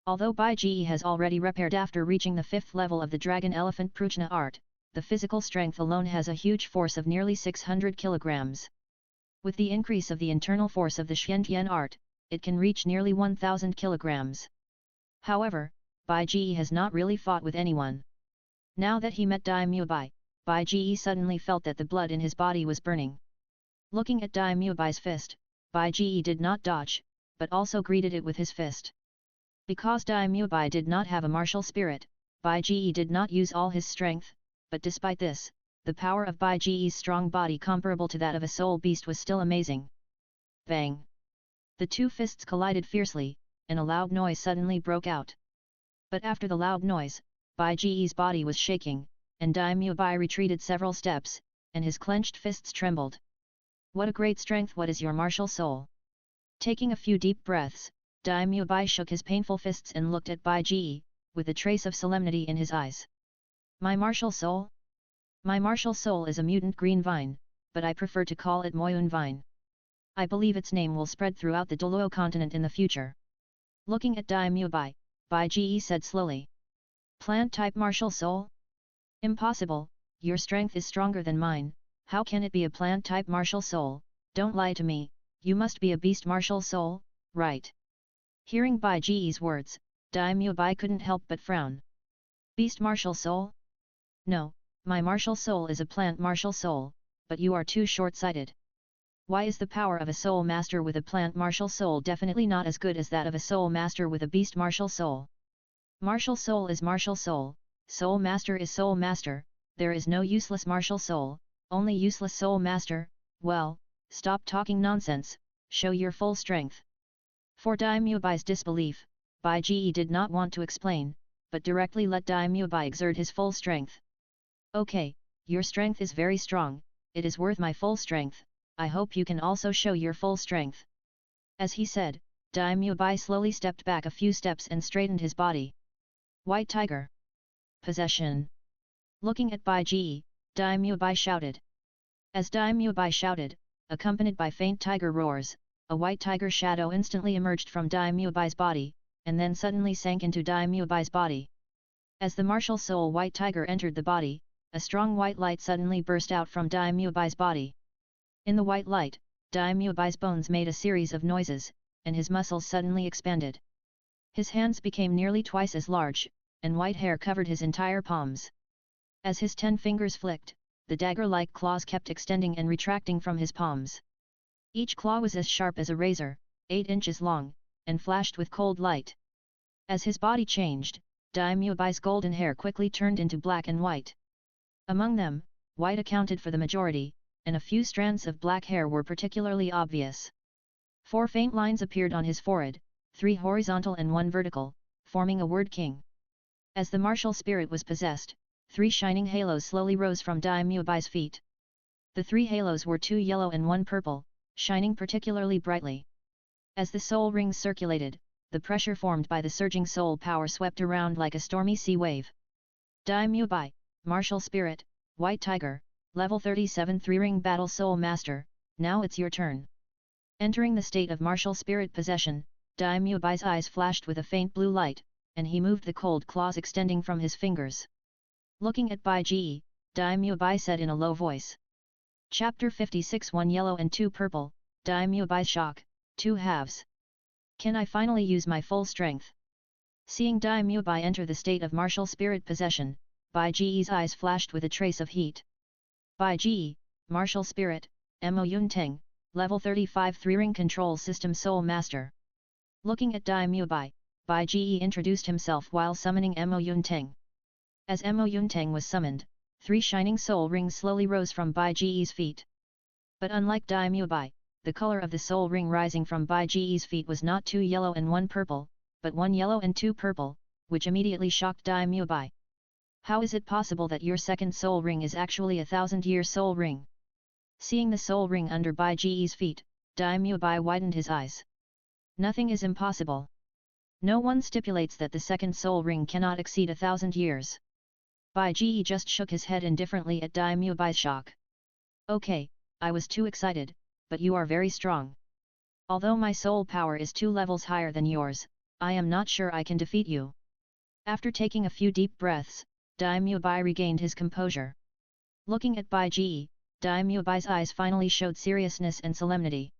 Although Bai Ji has already repaired after reaching the 5th level of the Dragon Elephant Pruchna art, the physical strength alone has a huge force of nearly 600 kilograms. With the increase of the internal force of the Xiantian art, it can reach nearly 1000 kilograms. However, Bai Ji has not really fought with anyone. Now that he met Dai Mubai, Bai Ji suddenly felt that the blood in his body was burning. Looking at Dai Mubai's fist, Bai Ji did not dodge, but also greeted it with his fist. Because Dai Mubai did not have a martial spirit, Bai Ji did not use all his strength, but despite this, the power of Bai Ji's strong body comparable to that of a soul beast was still amazing. Bang! The two fists collided fiercely, and a loud noise suddenly broke out. But after the loud noise, Bai Ji's body was shaking, and Dai Mubai retreated several steps, and his clenched fists trembled. What a great strength! What is your martial soul? Taking a few deep breaths, Dai Mubai shook his painful fists and looked at Bai Ji, with a trace of solemnity in his eyes. My martial soul? My martial soul is a mutant green vine, but I prefer to call it Moyun vine. I believe its name will spread throughout the Douluo continent in the future. Looking at Dai Mubai, Bai Ji said slowly. Plant-type martial soul? Impossible, your strength is stronger than mine, how can it be a plant-type martial soul? Don't lie to me, you must be a beast martial soul, right? Hearing Bai Ji's words, Dai Mubai couldn't help but frown. Beast martial soul? No, my martial soul is a plant martial soul, but you are too short-sighted. Why is the power of a soul master with a plant martial soul definitely not as good as that of a soul master with a beast martial soul? Martial soul is martial soul, soul master is soul master, there is no useless martial soul, only useless soul master. Well, stop talking nonsense, show your full strength. For Daimyo Bai's disbelief, Bai Ji did not want to explain, but directly let Daimyo Bai exert his full strength. Okay, your strength is very strong, it is worth my full strength, I hope you can also show your full strength. As he said, Daimyo Bai slowly stepped back a few steps and straightened his body. White Tiger. Possession. Looking at Bai Ji, Daimyo Bai shouted. As Daimyo Bai shouted, accompanied by faint tiger roars, a white tiger shadow instantly emerged from Daimyo Bai's body, and then suddenly sank into Daimyo Bai's body. As the martial soul white tiger entered the body, a strong white light suddenly burst out from Daimyo Bai's body. In the white light, Daimyo Bai's bones made a series of noises, and his muscles suddenly expanded. His hands became nearly twice as large, and white hair covered his entire palms. As his 10 fingers flicked, the dagger-like claws kept extending and retracting from his palms. Each claw was as sharp as a razor, 8 inches long, and flashed with cold light. As his body changed, Daimyo Bai's golden hair quickly turned into black and white. Among them, white accounted for the majority, and a few strands of black hair were particularly obvious. 4 faint lines appeared on his forehead, 3 horizontal and 1 vertical, forming a word king. As the martial spirit was possessed, 3 shining halos slowly rose from Daimyo Bai's feet. The 3 halos were 2 yellow and 1 purple, shining particularly brightly. As the soul rings circulated, the pressure formed by the surging soul power swept around like a stormy sea wave. Daimyo Bai, martial spirit, white tiger, level 37 3-ring battle soul master, now it's your turn. Entering the state of martial spirit possession, Daimyo Bai's eyes flashed with a faint blue light, and he moved the cold claws extending from his fingers. Looking at Bai Ji, Daimyo Bai said in a low voice. Chapter 56 1 yellow and 2 purple, Daimyo Bai's shock, 2 halves. Can I finally use my full strength? Seeing Daimyo Bai enter the state of martial spirit possession, Bai Ji's eyes flashed with a trace of heat. Bai Ji, martial spirit, Mo Yunteng, level 35 3-ring control system soul master. Looking at Daimyo Bai, Bai Ji introduced himself while summoning Mo Yunteng. As Mo Yunteng was summoned, 3 shining soul rings slowly rose from Bai Ji's feet. But unlike Daimyo Bai, the color of the soul ring rising from Bai Ji's feet was not 2 yellow and 1 purple, but 1 yellow and 2 purple, which immediately shocked Daimyo Bai. How is it possible that your second soul ring is actually a 1000-year soul ring? Seeing the soul ring under Bai Ji's feet, Daimyo Bai widened his eyes. Nothing is impossible. No one stipulates that the second soul ring cannot exceed 1000 years. Bai Ji just shook his head indifferently at Daimyo Bai's shock. Okay, I was too excited, but you are very strong. Although my soul power is 2 levels higher than yours, I am not sure I can defeat you. After taking a few deep breaths, Daimyo Bai regained his composure. Looking at Bai Ji, Daimyo Bai's eyes finally showed seriousness and solemnity.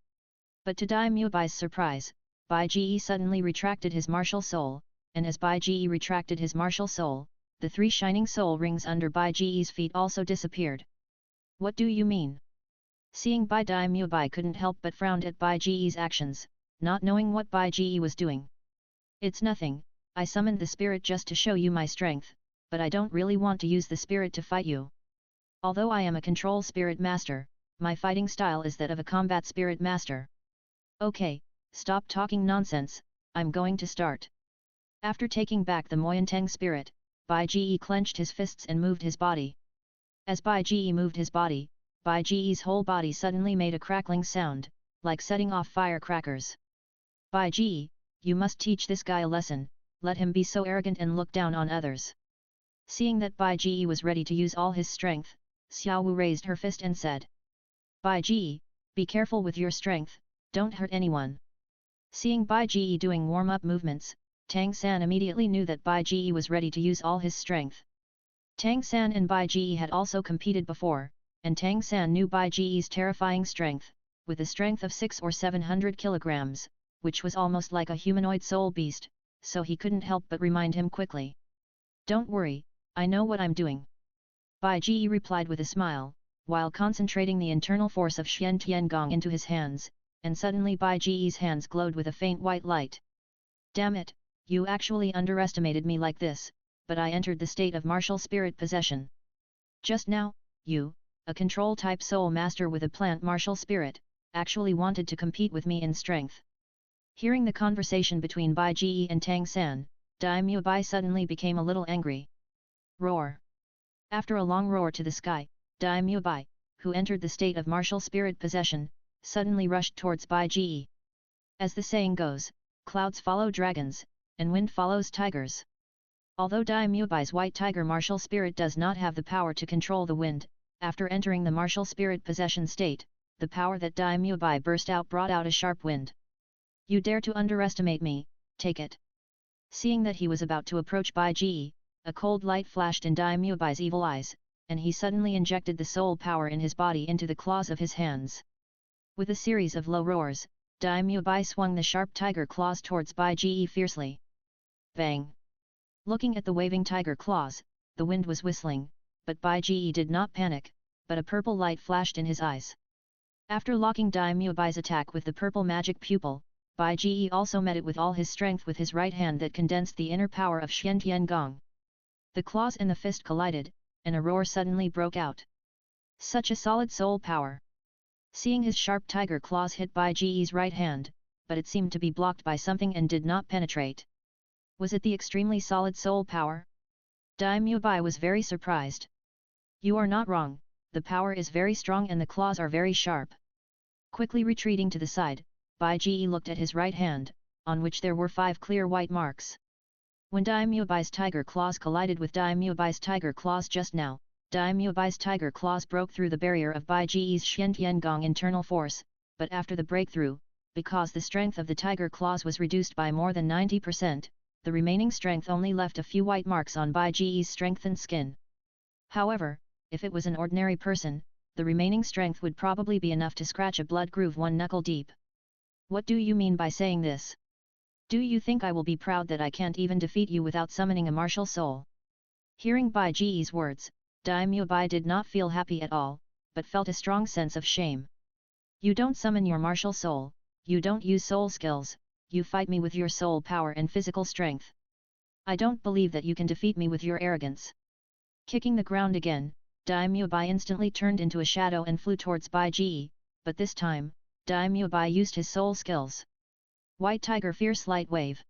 But to Daimyo Bai's surprise, Bai Ji suddenly retracted his martial soul, and as Bai Ji retracted his martial soul, the 3 shining soul rings under Bai Ji's feet also disappeared. What do you mean? Seeing Daimyo Bai couldn't help but frowned at Bai Ji's actions, not knowing what Bai Ji was doing. It's nothing, I summoned the spirit just to show you my strength, but I don't really want to use the spirit to fight you. Although I am a control spirit master, my fighting style is that of a combat spirit master. Okay, stop talking nonsense, I'm going to start. After taking back the Moyanteng spirit, Bai Ji clenched his fists and moved his body. As Bai Ji moved his body, Bai Ji's whole body suddenly made a crackling sound, like setting off firecrackers. Bai Ji, you must teach this guy a lesson, let him be so arrogant and look down on others. Seeing that Bai Ji was ready to use all his strength, Xiao Wu raised her fist and said. Bai Ji, be careful with your strength, don't hurt anyone. Seeing Bai Ji doing warm-up movements, Tang San immediately knew that Bai Ji was ready to use all his strength. Tang San and Bai Ji had also competed before, and Tang San knew Bai Ji's terrifying strength, with a strength of 600 or 700 kilograms, which was almost like a humanoid soul beast, so he couldn't help but remind him quickly. Don't worry, I know what I'm doing. Bai Ji replied with a smile, while concentrating the internal force of Xian Tiangong into his hands, and suddenly Bai Ji's hands glowed with a faint white light. Damn it, you actually underestimated me like this, but I entered the state of martial spirit possession. Just now, you, a control-type soul master with a plant martial spirit, actually wanted to compete with me in strength. Hearing the conversation between Bai Ji and Tang San, Daimyo Bai suddenly became a little angry. Roar! After a long roar to the sky, Daimyo Bai, who entered the state of martial spirit possession, suddenly rushed towards Bai Ji. As the saying goes, clouds follow dragons, and wind follows tigers. Although Daimyo Bai's white tiger martial spirit does not have the power to control the wind, after entering the martial spirit possession state, the power that Daimyo Bai burst out brought out a sharp wind. You dare to underestimate me, take it. Seeing that he was about to approach Bai Ji, a cold light flashed in Daimyo Bai's evil eyes, and he suddenly injected the soul power in his body into the claws of his hands. With a series of low roars, Daimyo Bai swung the sharp tiger claws towards Bai Ji fiercely. Bang! Looking at the waving tiger claws, the wind was whistling, but Bai Ji did not panic, but a purple light flashed in his eyes. After locking Daimyo Bai's attack with the purple magic pupil, Bai Ji also met it with all his strength with his right hand that condensed the inner power of Xian Tiangong. The claws and the fist collided, and a roar suddenly broke out. Such a solid soul power! Seeing his sharp tiger claws hit Bai Ji's right hand, but it seemed to be blocked by something and did not penetrate. Was it the extremely solid soul power? Daimyo Bai was very surprised. You are not wrong, the power is very strong and the claws are very sharp. Quickly retreating to the side, Bai Ji looked at his right hand, on which there were 5 clear white marks. When Daimyo Bai's tiger claws collided with Daimyo Bai's tiger claws just now, Daimyo Bai's tiger claws broke through the barrier of Bai Ji's Xian Tiangong internal force, but after the breakthrough, because the strength of the tiger claws was reduced by more than 90%, the remaining strength only left a few white marks on Bai Ji's strengthened skin. However, if it was an ordinary person, the remaining strength would probably be enough to scratch a blood groove 1 knuckle deep. What do you mean by saying this? Do you think I will be proud that I can't even defeat you without summoning a martial soul? Hearing Bai Ji's words, Daimyo Bai did not feel happy at all, but felt a strong sense of shame. You don't summon your martial soul, you don't use soul skills, you fight me with your soul power and physical strength. I don't believe that you can defeat me with your arrogance. Kicking the ground again, Daimyo Bai instantly turned into a shadow and flew towards Bai Ji, but this time, Daimyo Bai used his soul skills. White Tiger Fierce Light Wave.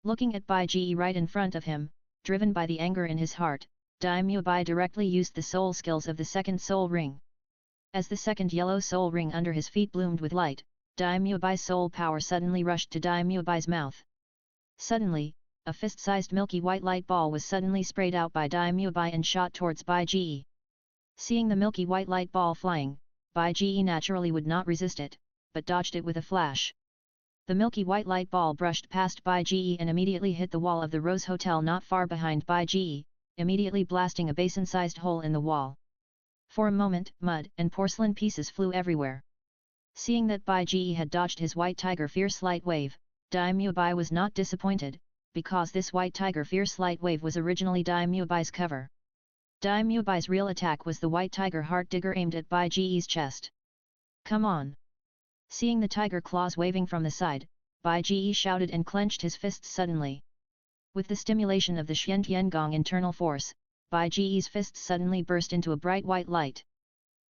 Looking at Bai Ji right in front of him, driven by the anger in his heart, Daimyo Bai directly used the soul skills of the second soul ring. As the second yellow soul ring under his feet bloomed with light, Daimyo Bai's soul power suddenly rushed to Daimyo Bai's mouth. Suddenly, a fist-sized milky white light ball was suddenly sprayed out by Daimyo Bai and shot towards Bai Ji. Seeing the milky white light ball flying, Bai Ji naturally would not resist it, but dodged it with a flash. The milky white light ball brushed past Bai Ji and immediately hit the wall of the Rose Hotel not far behind Bai Ji, immediately blasting a basin-sized hole in the wall. For a moment, mud and porcelain pieces flew everywhere. Seeing that Bai Ji had dodged his White Tiger Fierce Light Wave, Daimyo Bai was not disappointed, because this White Tiger Fierce Light Wave was originally Daimyo Bai's cover. Daimyo Bai's real attack was the White Tiger Heart Digger aimed at Bai Ji's chest. Come on! Seeing the tiger claws waving from the side, Bai Ji shouted and clenched his fists suddenly. With the stimulation of the Xian Tiangong internal force, Bai Ji's fists suddenly burst into a bright white light.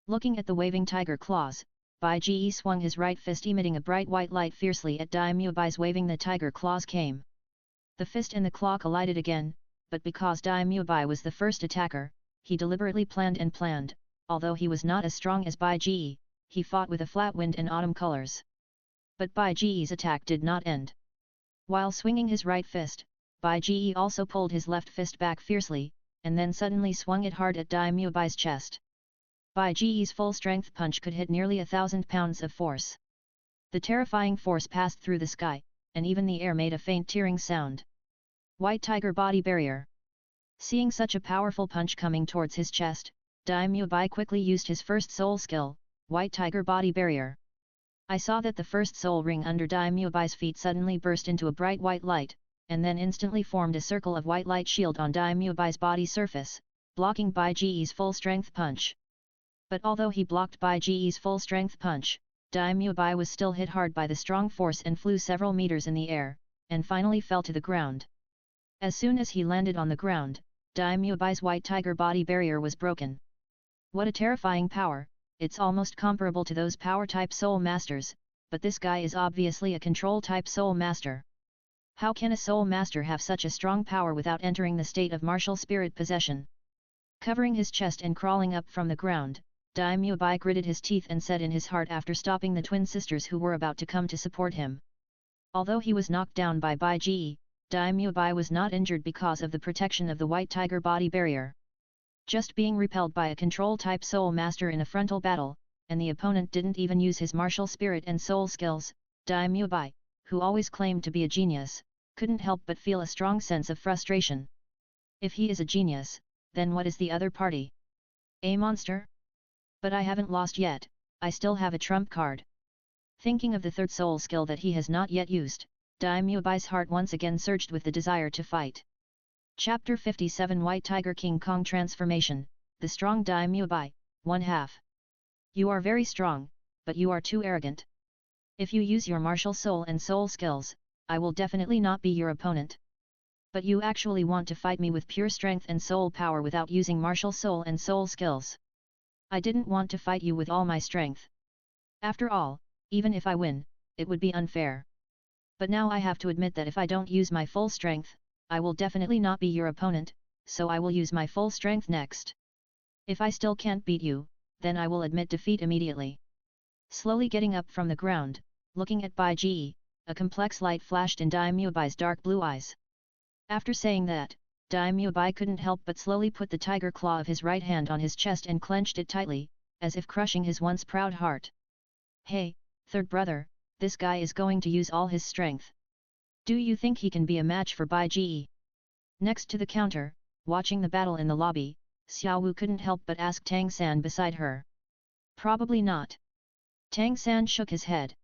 Looking at the waving tiger claws, Bai Ji swung his right fist emitting a bright white light fiercely at Daimyo Bai's waving the tiger claws came. The fist and the claw collided again, but because Daimyo Bai was the first attacker, he deliberately planned, although he was not as strong as Bai Ji, he fought with a flat wind and autumn colors. But Bai Ji's attack did not end. While swinging his right fist, Bai Ji also pulled his left fist back fiercely, and then suddenly swung it hard at Daimyo Bai's chest. Bai Ji's full-strength punch could hit nearly 1,000 pounds of force. The terrifying force passed through the sky, and even the air made a faint tearing sound. White Tiger Body Barrier. Seeing such a powerful punch coming towards his chest, Daimyo Bai quickly used his first soul skill, White Tiger Body Barrier. I saw that the first soul ring under Daimyo Bai's feet suddenly burst into a bright white light, and then instantly formed a circle of white light shield on Daimyo Bai's body surface, blocking Bai Ji's full-strength punch. But although he blocked Bai Ji's full-strength punch, Daimyo Bai was still hit hard by the strong force and flew several meters in the air, and finally fell to the ground. As soon as he landed on the ground, Daimyo Bai's white tiger body barrier was broken. What a terrifying power! It's almost comparable to those power-type soul masters, but this guy is obviously a control-type soul master. How can a soul master have such a strong power without entering the state of martial spirit possession? Covering his chest and crawling up from the ground, Daimyo Bai gritted his teeth and said in his heart after stopping the twin sisters who were about to come to support him. Although he was knocked down by Bai Ji, Daimyo Bai was not injured because of the protection of the white tiger body barrier. Just being repelled by a control-type soul master in a frontal battle, and the opponent didn't even use his martial spirit and soul skills, Daimyo Bai, who always claimed to be a genius, couldn't help but feel a strong sense of frustration. If he is a genius, then what is the other party? A monster? But I haven't lost yet, I still have a trump card. Thinking of the third soul skill that he has not yet used, Daimyo Bai's heart once again surged with the desire to fight. Chapter 57 White Tiger King Kong Transformation, The Strong Daimyo Bai, 1/2. You are very strong, but you are too arrogant. If you use your martial soul and soul skills, I will definitely not be your opponent. But you actually want to fight me with pure strength and soul power without using martial soul and soul skills. I didn't want to fight you with all my strength. After all, even if I win, it would be unfair. But now I have to admit that if I don't use my full strength, I will definitely not be your opponent, so I will use my full strength next. If I still can't beat you, then I will admit defeat immediately. Slowly getting up from the ground, looking at Bai Ji, a complex light flashed in Daimyo Bai's dark blue eyes. After saying that, Daimyo Bai couldn't help but slowly put the tiger claw of his right hand on his chest and clenched it tightly, as if crushing his once proud heart. Hey, third brother, this guy is going to use all his strength. Do you think he can be a match for Bai Ji? Next to the counter, watching the battle in the lobby, Xiao Wu couldn't help but ask Tang San beside her. Probably not. Tang San shook his head.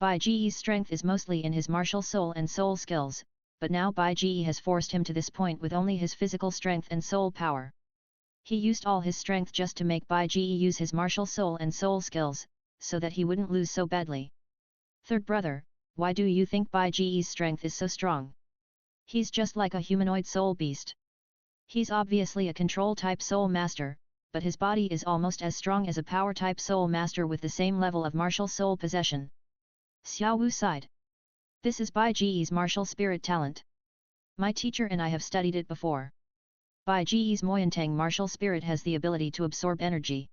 Bai Ji's strength is mostly in his martial soul and soul skills, but now Bai Ji has forced him to this point with only his physical strength and soul power. He used all his strength just to make Bai Ji use his martial soul and soul skills, so that he wouldn't lose so badly. Third brother, why do you think Bai Ji's strength is so strong? He's just like a humanoid soul beast. He's obviously a control-type soul master, but his body is almost as strong as a power-type soul master with the same level of martial soul possession. Xiao Wu sighed. This is Bai Ji's martial spirit talent. My teacher and I have studied it before. Bai Ji's Moyantang martial spirit has the ability to absorb energy.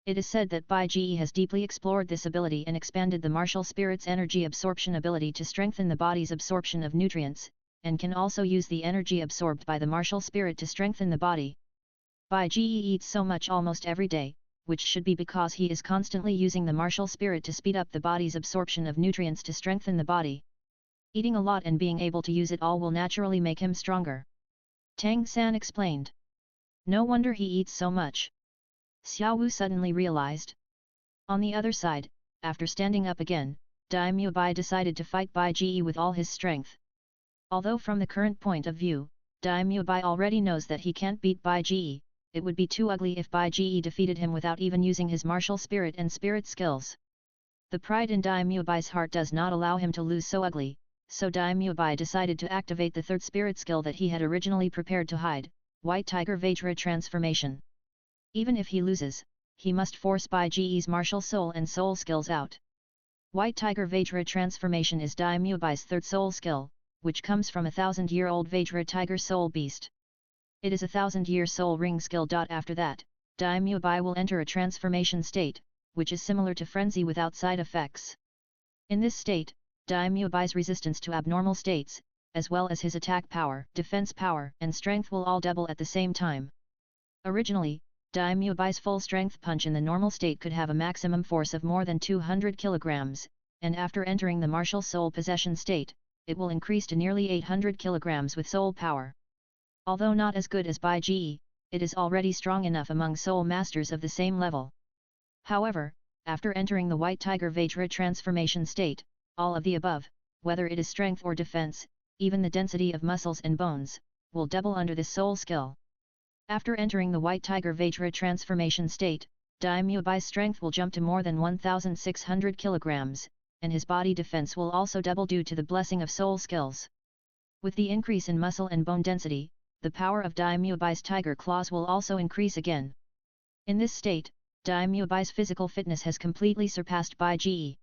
It is said that Bai Ji has deeply explored this ability and expanded the martial spirit's energy absorption ability to strengthen the body's absorption of nutrients, and can also use the energy absorbed by the martial spirit to strengthen the body. Bai Ji eats so much almost every day, which should be because he is constantly using the martial spirit to speed up the body's absorption of nutrients to strengthen the body. Eating a lot and being able to use it all will naturally make him stronger. Tang San explained. No wonder he eats so much. Xiao Wu suddenly realized. On the other side, after standing up again, Daimyo Bai decided to fight Bai Ji with all his strength. Although from the current point of view, Daimyo Bai already knows that he can't beat Bai Ji, it would be too ugly if Bai Ji defeated him without even using his martial spirit and spirit skills. The pride in Daimyo Bai's heart does not allow him to lose so ugly, so Daimyo Bai decided to activate the third spirit skill that he had originally prepared to hide, White Tiger Vajra Transformation. Even if he loses, he must force Bai Ji's martial soul and soul skills out. White Tiger Vajra Transformation is Daimyo Bai's third soul skill, which comes from a 1000-year-old Vajra Tiger soul beast. It is a 1000-year soul ring skill. After that, Daimyo Bai will enter a transformation state, which is similar to frenzy without side effects. In this state, Daimyo Bai's resistance to abnormal states, as well as his attack power, defense power, and strength will all double at the same time. Originally, Daimyo Bai's full strength punch in the normal state could have a maximum force of more than 200 kilograms, and after entering the martial soul possession state, it will increase to nearly 800 kilograms with soul power. Although not as good as Bai Ji, it is already strong enough among soul masters of the same level. However, after entering the White Tiger Vajra transformation state, all of the above, whether it is strength or defense, even the density of muscles and bones, will double under this soul skill. After entering the White Tiger Vajra transformation state, Dai Muebai's strength will jump to more than 1,600 kilograms, and his body defense will also double due to the blessing of soul skills. With the increase in muscle and bone density, the power of Dai Muebai's tiger claws will also increase again. In this state, Dai Muebai's physical fitness has completely surpassed Bai Ji.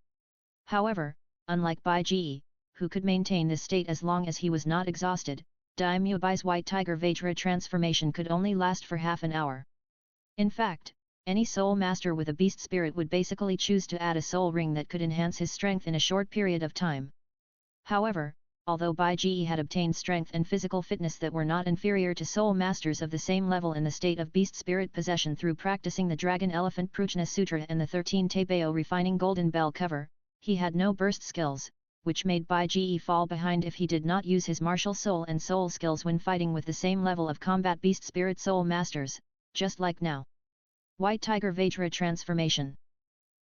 However, unlike Bai Ji, who could maintain this state as long as he was not exhausted, Dai Muebai's white tiger Vajra transformation could only last for half an hour. In fact, any soul master with a beast spirit would basically choose to add a soul ring that could enhance his strength in a short period of time. However, although Bai Ji had obtained strength and physical fitness that were not inferior to soul masters of the same level in the state of beast spirit possession through practicing the Dragon Elephant Prajna Sutra and the 13 Taibao refining golden bell cover, he had no burst skills, which made Bai Ji fall behind if he did not use his martial soul and soul skills when fighting with the same level of combat beast spirit soul masters, just like now. White Tiger Vajra Transformation.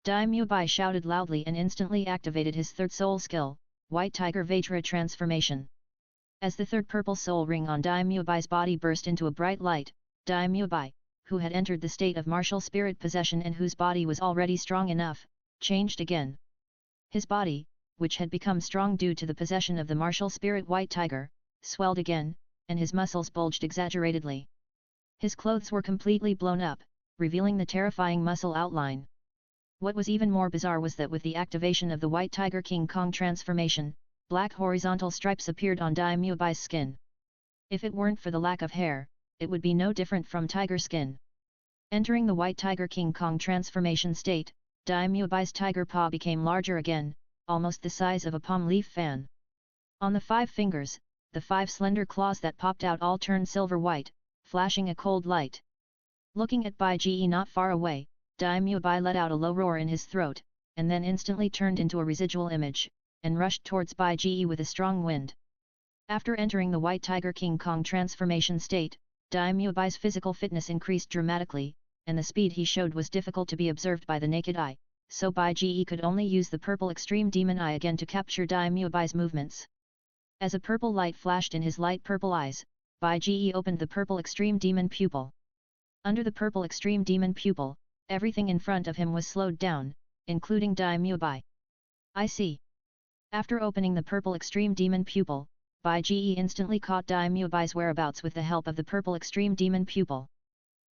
Dai Muebai shouted loudly and instantly activated his third soul skill, White Tiger Vajra Transformation. As the third purple soul ring on Dai Muebai's body burst into a bright light, Dai Muebai, who had entered the state of martial spirit possession and whose body was already strong enough, changed again. His body, which had become strong due to the possession of the martial spirit White Tiger, swelled again, and his muscles bulged exaggeratedly. His clothes were completely blown up, revealing the terrifying muscle outline. What was even more bizarre was that with the activation of the White Tiger King Kong transformation, black horizontal stripes appeared on Dai Muebai's skin. If it weren't for the lack of hair, it would be no different from tiger skin. Entering the White Tiger King Kong transformation state, Dai Muebai's tiger paw became larger again, almost the size of a palm leaf fan. On the 5 fingers, the 5 slender claws that popped out all turned silver-white, flashing a cold light. Looking at Bai Ji not far away, Dai Muebai let out a low roar in his throat, and then instantly turned into a residual image, and rushed towards Bai Ji with a strong wind. After entering the White Tiger King Kong transformation state, Dai Muebai's physical fitness increased dramatically, and the speed he showed was difficult to be observed by the naked eye, so Bai Ji could only use the purple extreme demon eye again to capture Dai Muebai's movements. As a purple light flashed in his light purple eyes, Bai Ji opened the purple extreme demon pupil. Under the purple extreme demon pupil, everything in front of him was slowed down, including Dai Muebai. I see. After opening the purple extreme demon pupil, Bai Ji instantly caught Dai Muebai's whereabouts with the help of the purple extreme demon pupil.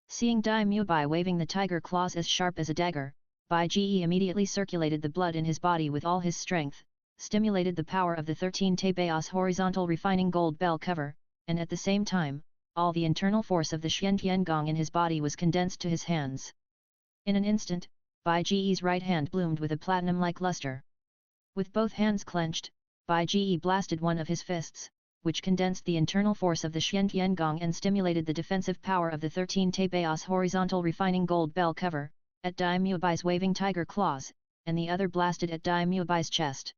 Seeing Dai Muebai waving the tiger claws as sharp as a dagger, Bai Ji immediately circulated the blood in his body with all his strength, stimulated the power of the 13 Taibao horizontal refining gold bell cover, and at the same time, all the internal force of the Xiantian Gong in his body was condensed to his hands. In an instant, Bai Ji's right hand bloomed with a platinum-like luster. With both hands clenched, Bai Ji blasted one of his fists, which condensed the internal force of the Xiantian Gong and stimulated the defensive power of the 13 Taibao horizontal refining gold bell cover, at Dai Muebai's waving tiger claws, and the other blasted at Dai Muebai's chest.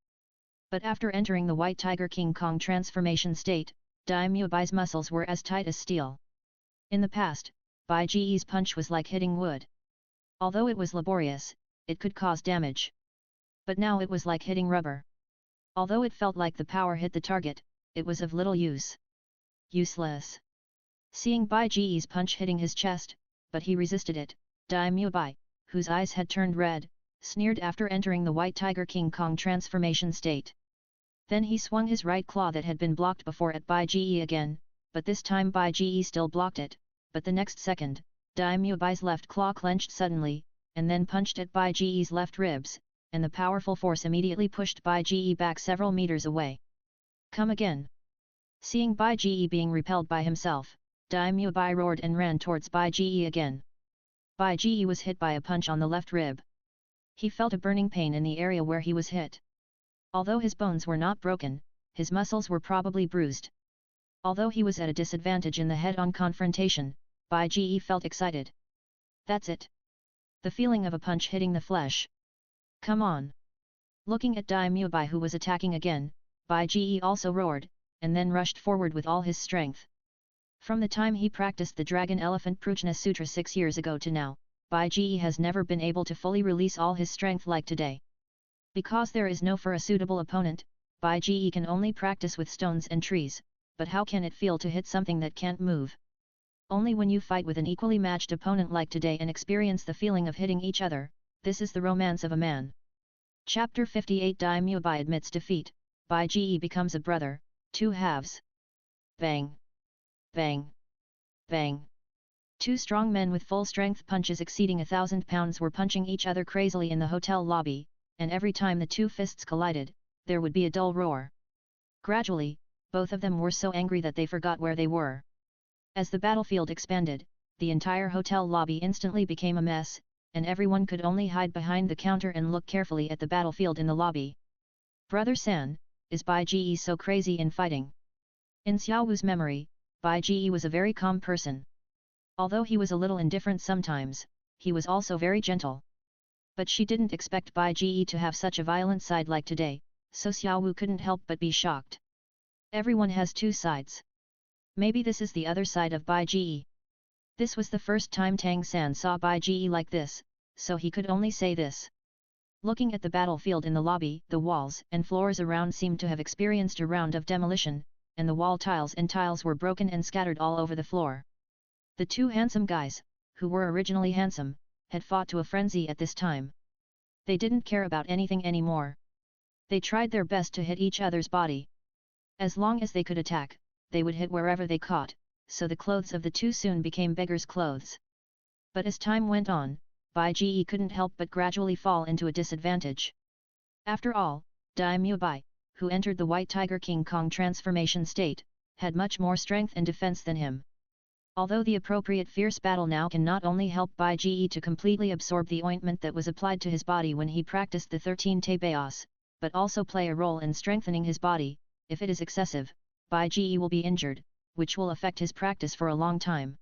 But after entering the White Tiger King Kong transformation state, Dai Muebai's muscles were as tight as steel. In the past, Bai Ji's punch was like hitting wood. Although it was laborious, it could cause damage. But now it was like hitting rubber. Although it felt like the power hit the target, it was of little use. Useless. Seeing Bai Ji's punch hitting his chest, but he resisted it, Dai Muebai, whose eyes had turned red, sneered after entering the White Tiger King Kong transformation state. Then he swung his right claw that had been blocked before at Bai Ji again, but this time Bai Ji still blocked it, but the next second, Dai Muebai's left claw clenched suddenly, and then punched at Bai Ji's left ribs, and the powerful force immediately pushed Bai Ji back several meters away. Come again. Seeing Bai Ji being repelled by himself, Dai Muebai roared and ran towards Bai Ji again. Bai Ji was hit by a punch on the left rib. He felt a burning pain in the area where he was hit. Although his bones were not broken, his muscles were probably bruised. Although he was at a disadvantage in the head-on confrontation, Bai Ji felt excited. That's it. The feeling of a punch hitting the flesh. Come on. Looking at Dai Muebai who was attacking again, Bai Ji also roared, and then rushed forward with all his strength. From the time he practiced the Dragon Elephant Prajna Sutra 6 years ago to now, Bai Ji has never been able to fully release all his strength like today. Because there is no for a suitable opponent, Bai Ji can only practice with stones and trees, but how can it feel to hit something that can't move? Only when you fight with an equally matched opponent like today and experience the feeling of hitting each other, this is the romance of a man. Chapter 58 Daimyo Bai admits defeat, Bai Ge becomes a brother, 2 halves. Bang! Bang! Bang! Two strong men with full-strength punches exceeding 1,000 pounds were punching each other crazily in the hotel lobby, and every time the two fists collided, there would be a dull roar. Gradually, both of them were so angry that they forgot where they were. As the battlefield expanded, the entire hotel lobby instantly became a mess, and everyone could only hide behind the counter and look carefully at the battlefield in the lobby. Brother San, is Bai Ge so crazy in fighting? In Xiaowu's memory, Bai Ge was a very calm person. Although he was a little indifferent sometimes, he was also very gentle. But she didn't expect Bai Ge to have such a violent side like today, so Xiaowu couldn't help but be shocked. Everyone has two sides. Maybe this is the other side of Bai Ge. This was the first time Tang San saw Bai Ge like this, so he could only say this. Looking at the battlefield in the lobby, the walls and floors around seemed to have experienced a round of demolition, and the wall tiles and tiles were broken and scattered all over the floor. The two handsome guys, who were originally handsome, had fought to a frenzy at this time. They didn't care about anything anymore. They tried their best to hit each other's body. As long as they could attack, they would hit wherever they caught, so the clothes of the two soon became beggars' clothes. But as time went on, Bai Ge couldn't help but gradually fall into a disadvantage. After all, Daimyo Bai, who entered the White Tiger King Kong transformation state, had much more strength and defense than him. Although the appropriate fierce battle now can not only help Bai Ge to completely absorb the ointment that was applied to his body when he practiced the 13 Tebeos, but also play a role in strengthening his body. If it is excessive, Bai Ge will be injured, which will affect his practice for a long time.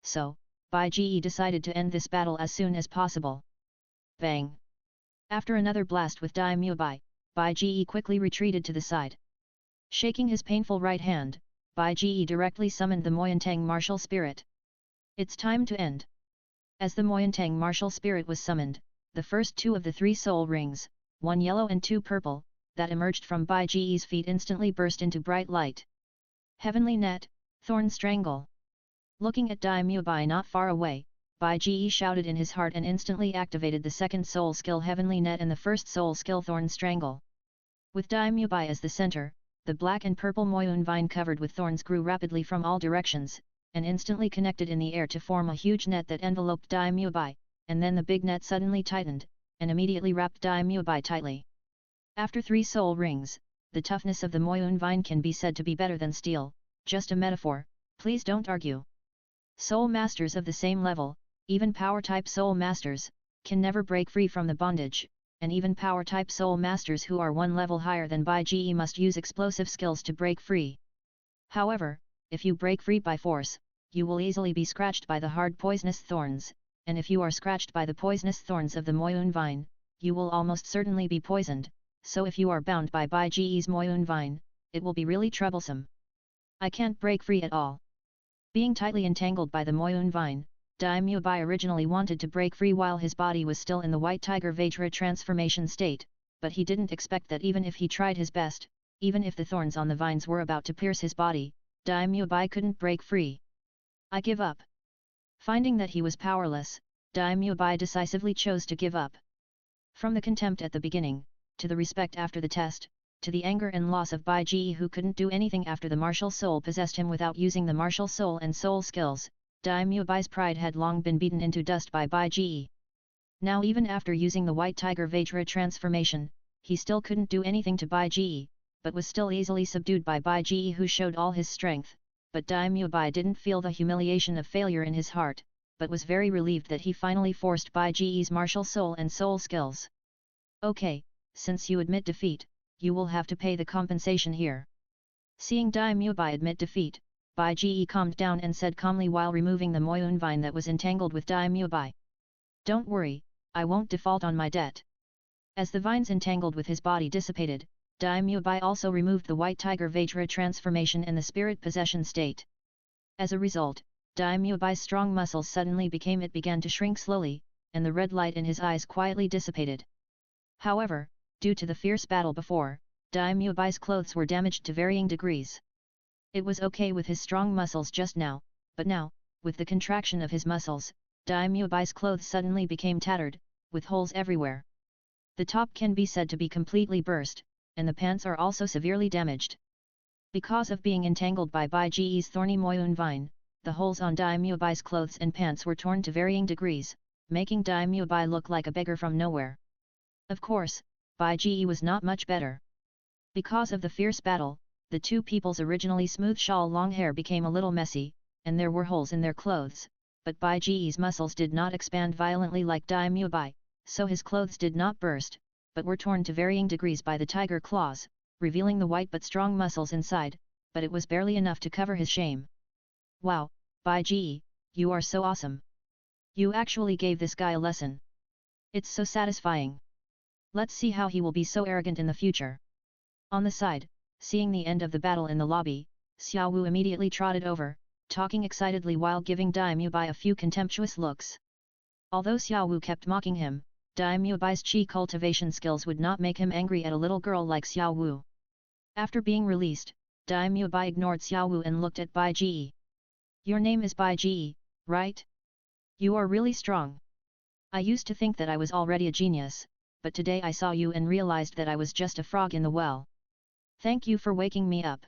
So, Bai Ge decided to end this battle as soon as possible. Bang! After another blast with Daimyo Bai, Bai Ge quickly retreated to the side. Shaking his painful right hand, Bai Ge directly summoned the Moyantang martial spirit. It's time to end. As the Moyantang martial spirit was summoned, the first two of the 3 soul rings, 1 yellow and 2 purple, that emerged from Bai Ge's feet instantly burst into bright light. Heavenly Net, Thorn Strangle. Looking at Daimyo Bai not far away, Bai Ge shouted in his heart and instantly activated the second soul skill Heavenly Net and the first soul skill Thorn Strangle. With Daimyo Bai as the center, the black and purple Moyun vine covered with thorns grew rapidly from all directions, and instantly connected in the air to form a huge net that enveloped Daimyo Bai, and then the big net suddenly tightened, and immediately wrapped Daimyo Bai tightly. After 3 soul rings, the toughness of the Moyun vine can be said to be better than steel, just a metaphor, please don't argue. Soul masters of the same level, even power-type soul masters, can never break free from the bondage, and even power-type soul masters who are 1 level higher than Bai Ge must use explosive skills to break free. However, if you break free by force, you will easily be scratched by the hard poisonous thorns, and if you are scratched by the poisonous thorns of the Moyun vine, you will almost certainly be poisoned, so if you are bound by Bai Ge's Moyun vine, it will be really troublesome. I can't break free at all. Being tightly entangled by the Moyun vine, Daimyo Bai originally wanted to break free while his body was still in the White Tiger Vajra transformation state, but he didn't expect that even if he tried his best, even if the thorns on the vines were about to pierce his body, Daimyo Bai couldn't break free. I give up. Finding that he was powerless, Daimyo Bai decisively chose to give up. From the contempt at the beginning, to the respect after the test, to the anger and loss of Bai Ge who couldn't do anything after the martial soul possessed him without using the martial soul and soul skills, Daimyo Bai's pride had long been beaten into dust by Bai Ge. Now even after using the White Tiger Vajra transformation, he still couldn't do anything to Bai Ge, but was still easily subdued by Bai Ge who showed all his strength, but Daimyo Bai didn't feel the humiliation of failure in his heart, but was very relieved that he finally forced Bai Ge's martial soul and soul skills. Okay, since you admit defeat, you will have to pay the compensation here. Seeing Daimyo Bai admit defeat, Bai Ge calmed down and said calmly while removing the Moyun vine that was entangled with Daimyo Bai. Don't worry, I won't default on my debt. As the vines entangled with his body dissipated, Daimyo Bai also removed the White Tiger Vajra transformation and the spirit possession state. As a result, Daimyo Bai's strong muscles suddenly began to shrink slowly, and the red light in his eyes quietly dissipated. However, due to the fierce battle before, Daimyo Bai's clothes were damaged to varying degrees. It was okay with his strong muscles just now, but now, with the contraction of his muscles, Dai Muebai's clothes suddenly became tattered, with holes everywhere. The top can be said to be completely burst, and the pants are also severely damaged. Because of being entangled by Bai Ji's thorny Moyun vine, the holes on Dai Muebai's clothes and pants were torn to varying degrees, making Dai Muebai look like a beggar from nowhere. Of course, Bai Ji was not much better. Because of the fierce battle, the two people's originally smooth shawl long hair became a little messy, and there were holes in their clothes, but Bai Ji's muscles did not expand violently like Dai Muebai, so his clothes did not burst, but were torn to varying degrees by the tiger claws, revealing the white but strong muscles inside, but it was barely enough to cover his shame. Wow, Bai Ji, you are so awesome. You actually gave this guy a lesson. It's so satisfying. Let's see how he will be so arrogant in the future. On the side, seeing the end of the battle in the lobby, Xiao Wu immediately trotted over, talking excitedly while giving Dai Muebai a few contemptuous looks. Although Xiao Wu kept mocking him, Dai Muebai's chi cultivation skills would not make him angry at a little girl like Xiao Wu. After being released, Dai Muebai ignored Xiao Wu and looked at Bai Ji. Your name is Bai Ji, right? You are really strong. I used to think that I was already a genius, but today I saw you and realized that I was just a frog in the well. Thank you for waking me up.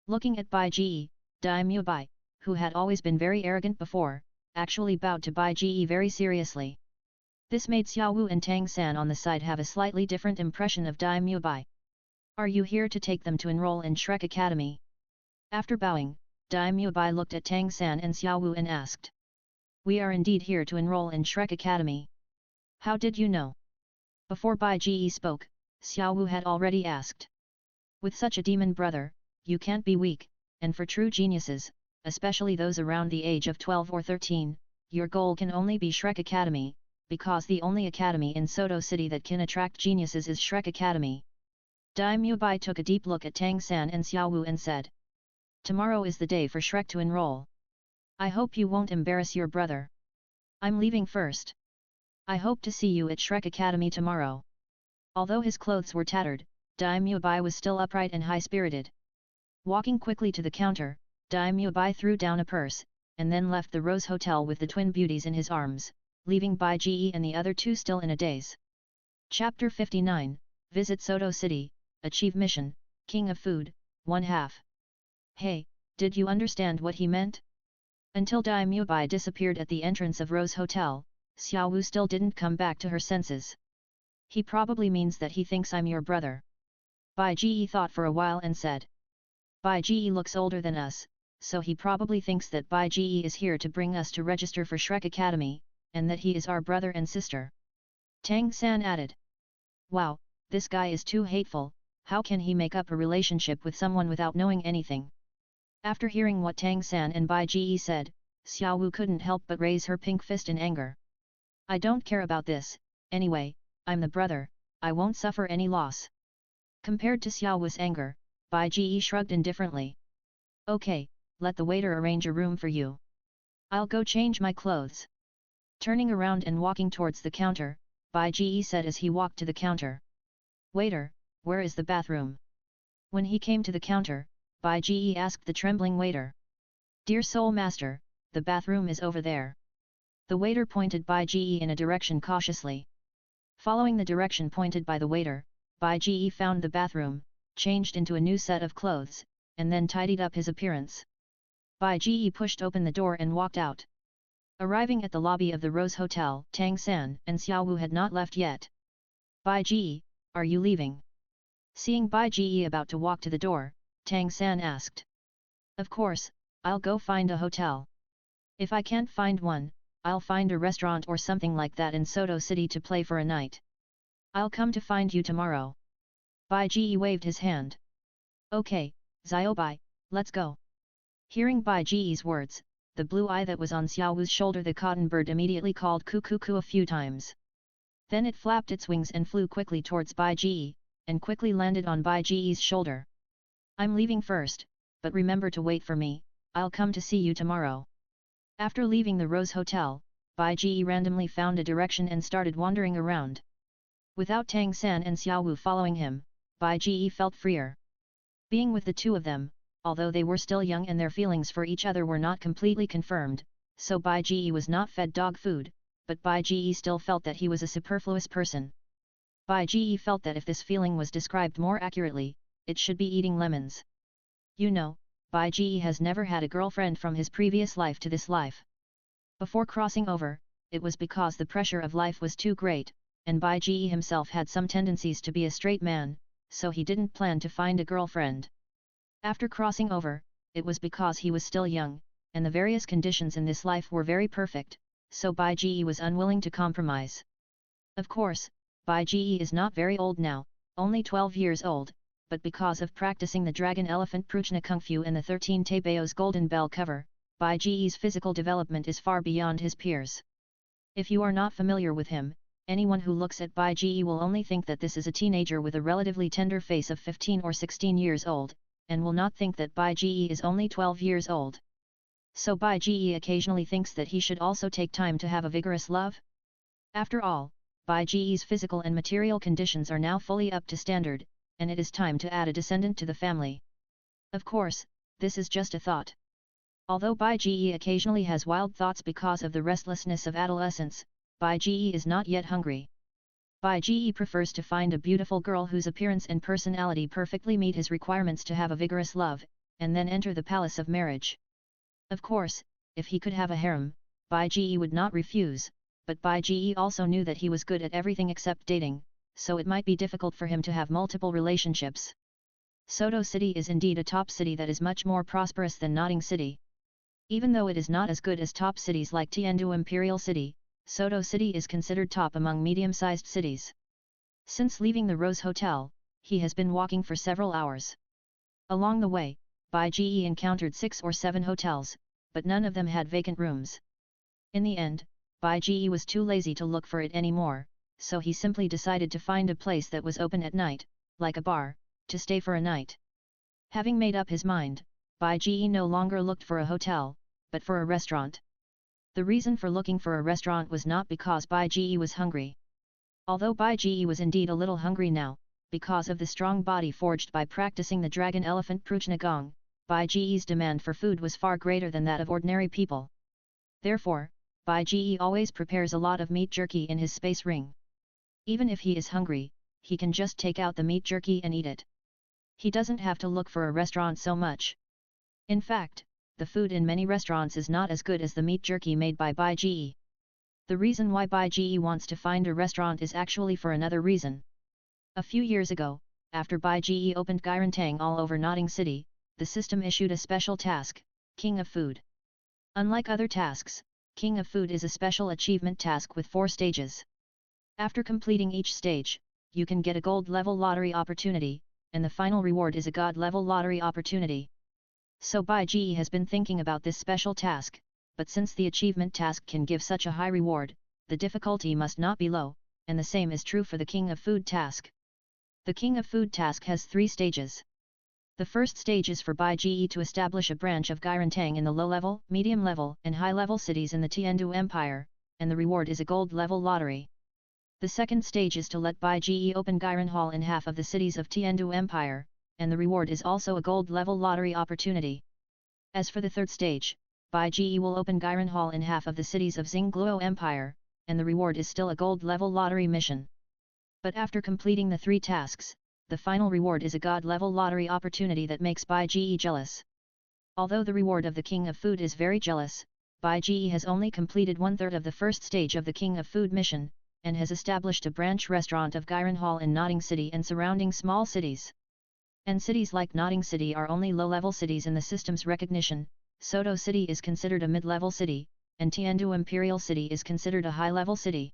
Looking at Bai Ji, Dai Muebai, who had always been very arrogant before, actually bowed to Bai Ji very seriously. This made Xiao Wu and Tang San on the side have a slightly different impression of Dai Muebai. Are you here to take them to enroll in Shrek Academy? After bowing, Dai Muebai looked at Tang San and Xiao Wu and asked. We are indeed here to enroll in Shrek Academy. How did you know? Before Bai Ji spoke, Xiao Wu had already asked. With such a demon brother, you can't be weak, and for true geniuses, especially those around the age of 12 or 13, your goal can only be Shrek Academy, because the only academy in Soto City that can attract geniuses is Shrek Academy. Dai Muebai took a deep look at Tang San and Xiao Wu and said. Tomorrow is the day for Shrek to enroll. I hope you won't embarrass your brother. I'm leaving first. I hope to see you at Shrek Academy tomorrow. Although his clothes were tattered, Dai Muebai was still upright and high-spirited. Walking quickly to the counter, Dai Muebai threw down a purse, and then left the Rose Hotel with the twin beauties in his arms, leaving Bai Ji and the other two still in a daze. Chapter 59, Visit Soto City, Achieve Mission, King of Food, 1/2. Hey, did you understand what he meant? Until Dai Muebai disappeared at the entrance of Rose Hotel, Xiao Wu still didn't come back to her senses. He probably means that he thinks I'm your brother. Bai Ji thought for a while and said. Bai Ji looks older than us, so he probably thinks that Bai Ji is here to bring us to register for Shrek Academy, and that he is our brother and sister. Tang San added. Wow, this guy is too hateful, how can he make up a relationship with someone without knowing anything? After hearing what Tang San and Bai Ji said, Xiao Wu couldn't help but raise her pink fist in anger. I don't care about this, anyway, I'm the brother, I won't suffer any loss. Compared to Xiao Wu's anger, Bai Ji shrugged indifferently. Okay, let the waiter arrange a room for you. I'll go change my clothes. Turning around and walking towards the counter, Bai Ji said as he walked to the counter. Waiter, where is the bathroom? When he came to the counter, Bai Ji asked the trembling waiter. Dear Soul Master, the bathroom is over there. The waiter pointed Bai Ji in a direction cautiously. Following the direction pointed by the waiter, Bai Ji found the bathroom, changed into a new set of clothes, and then tidied up his appearance. Bai Ji pushed open the door and walked out. Arriving at the lobby of the Rose Hotel, Tang San and Xiao Wu had not left yet. Bai Ji, are you leaving? Seeing Bai Ji about to walk to the door, Tang San asked. Of course, I'll go find a hotel. If I can't find one, I'll find a restaurant or something like that in Soto City to play for a night. I'll come to find you tomorrow. Bai Ji waved his hand. Okay, Xiaobai, let's go. Hearing Bai Ji's words, the blue eye that was on Xiao Wu's shoulder, the cotton bird, immediately called coo-coo-coo a few times. Then it flapped its wings and flew quickly towards Bai Ji, and quickly landed on Bai Ji's shoulder. I'm leaving first, but remember to wait for me, I'll come to see you tomorrow. After leaving the Rose Hotel, Bai Ji randomly found a direction and started wandering around. Without Tang San and Xiao Wu following him, Bai Ji felt freer. Being with the two of them, although they were still young and their feelings for each other were not completely confirmed, so Bai Ji was not fed dog food, but Bai Ji still felt that he was a superfluous person. Bai Ji felt that if this feeling was described more accurately, it should be eating lemons. You know, Bai Ji has never had a girlfriend from his previous life to this life. Before crossing over, it was because the pressure of life was too great, and Bai Ji himself had some tendencies to be a straight man, so he didn't plan to find a girlfriend. After crossing over, it was because he was still young, and the various conditions in this life were very perfect, so Bai Ji was unwilling to compromise. Of course, Bai Ji is not very old now, only 12 years old, but because of practicing the Dragon Elephant Prujna Kung Fu and the 13 Taebao's Golden Bell cover, Bai Ji's physical development is far beyond his peers. If you are not familiar with him, anyone who looks at Bai Ji will only think that this is a teenager with a relatively tender face of 15 or 16 years old, and will not think that Bai Ji is only 12 years old. So Bai Ji occasionally thinks that he should also take time to have a vigorous love? After all, Bai Ji's physical and material conditions are now fully up to standard, and it is time to add a descendant to the family. Of course, this is just a thought. Although Bai Ji occasionally has wild thoughts because of the restlessness of adolescence, Bai Ji is not yet hungry. Bai Ji prefers to find a beautiful girl whose appearance and personality perfectly meet his requirements to have a vigorous love, and then enter the palace of marriage. Of course, if he could have a harem, Bai Ji would not refuse, but Bai Ji also knew that he was good at everything except dating, so it might be difficult for him to have multiple relationships. Soto City is indeed a top city that is much more prosperous than Notting City. Even though it is not as good as top cities like Tiandu Imperial City, Soto City is considered top among medium-sized cities. Since leaving the Rose Hotel, he has been walking for several hours. Along the way, Bai Ji encountered 6 or 7 hotels, but none of them had vacant rooms. In the end, Bai Ji was too lazy to look for it anymore, so he simply decided to find a place that was open at night, like a bar, to stay for a night. Having made up his mind, Bai Ji no longer looked for a hotel, but for a restaurant. The reason for looking for a restaurant was not because Bai Ji was hungry. Although Bai Ji was indeed a little hungry now, because of the strong body forged by practicing the Dragon Elephant Prujna Gong, Bai Ji's demand for food was far greater than that of ordinary people. Therefore, Bai Ji always prepares a lot of meat jerky in his space ring. Even if he is hungry, he can just take out the meat jerky and eat it. He doesn't have to look for a restaurant so much. In fact, the food in many restaurants is not as good as the meat jerky made by Bai Ji. The reason why Bai Ji wants to find a restaurant is actually for another reason. A few years ago, after Bai Ji opened Gairantang all over Notting City, the system issued a special task, King of Food. Unlike other tasks, King of Food is a special achievement task with 4 stages. After completing each stage, you can get a gold level lottery opportunity, and the final reward is a god level lottery opportunity. So Bai Ji has been thinking about this special task, but since the achievement task can give such a high reward, the difficulty must not be low, and the same is true for the King of Food task. The King of Food task has 3 stages. The first stage is for Bai Ji to establish a branch of Gairantang in the low-level, medium-level, and high-level cities in the Tiandu Empire, and the reward is a gold-level lottery. The second stage is to let Bai Ji open Gairan Hall in half of the cities of Tiandu Empire, and the reward is also a gold-level lottery opportunity. As for the third stage, Bai Ji will open Gairan Hall in half of the cities of Douluo Empire, and the reward is still a gold-level lottery mission. But after completing the 3 tasks, the final reward is a god-level lottery opportunity that makes Bai Ji jealous. Although the reward of the King of Food is very jealous, Bai Ji has only completed 1/3 of the first stage of the King of Food mission, and has established a branch restaurant of Gairan Hall in Notting City and surrounding small cities. And cities like Notting City are only low-level cities in the system's recognition. Soto City is considered a mid-level city, and Tiandu Imperial City is considered a high-level city.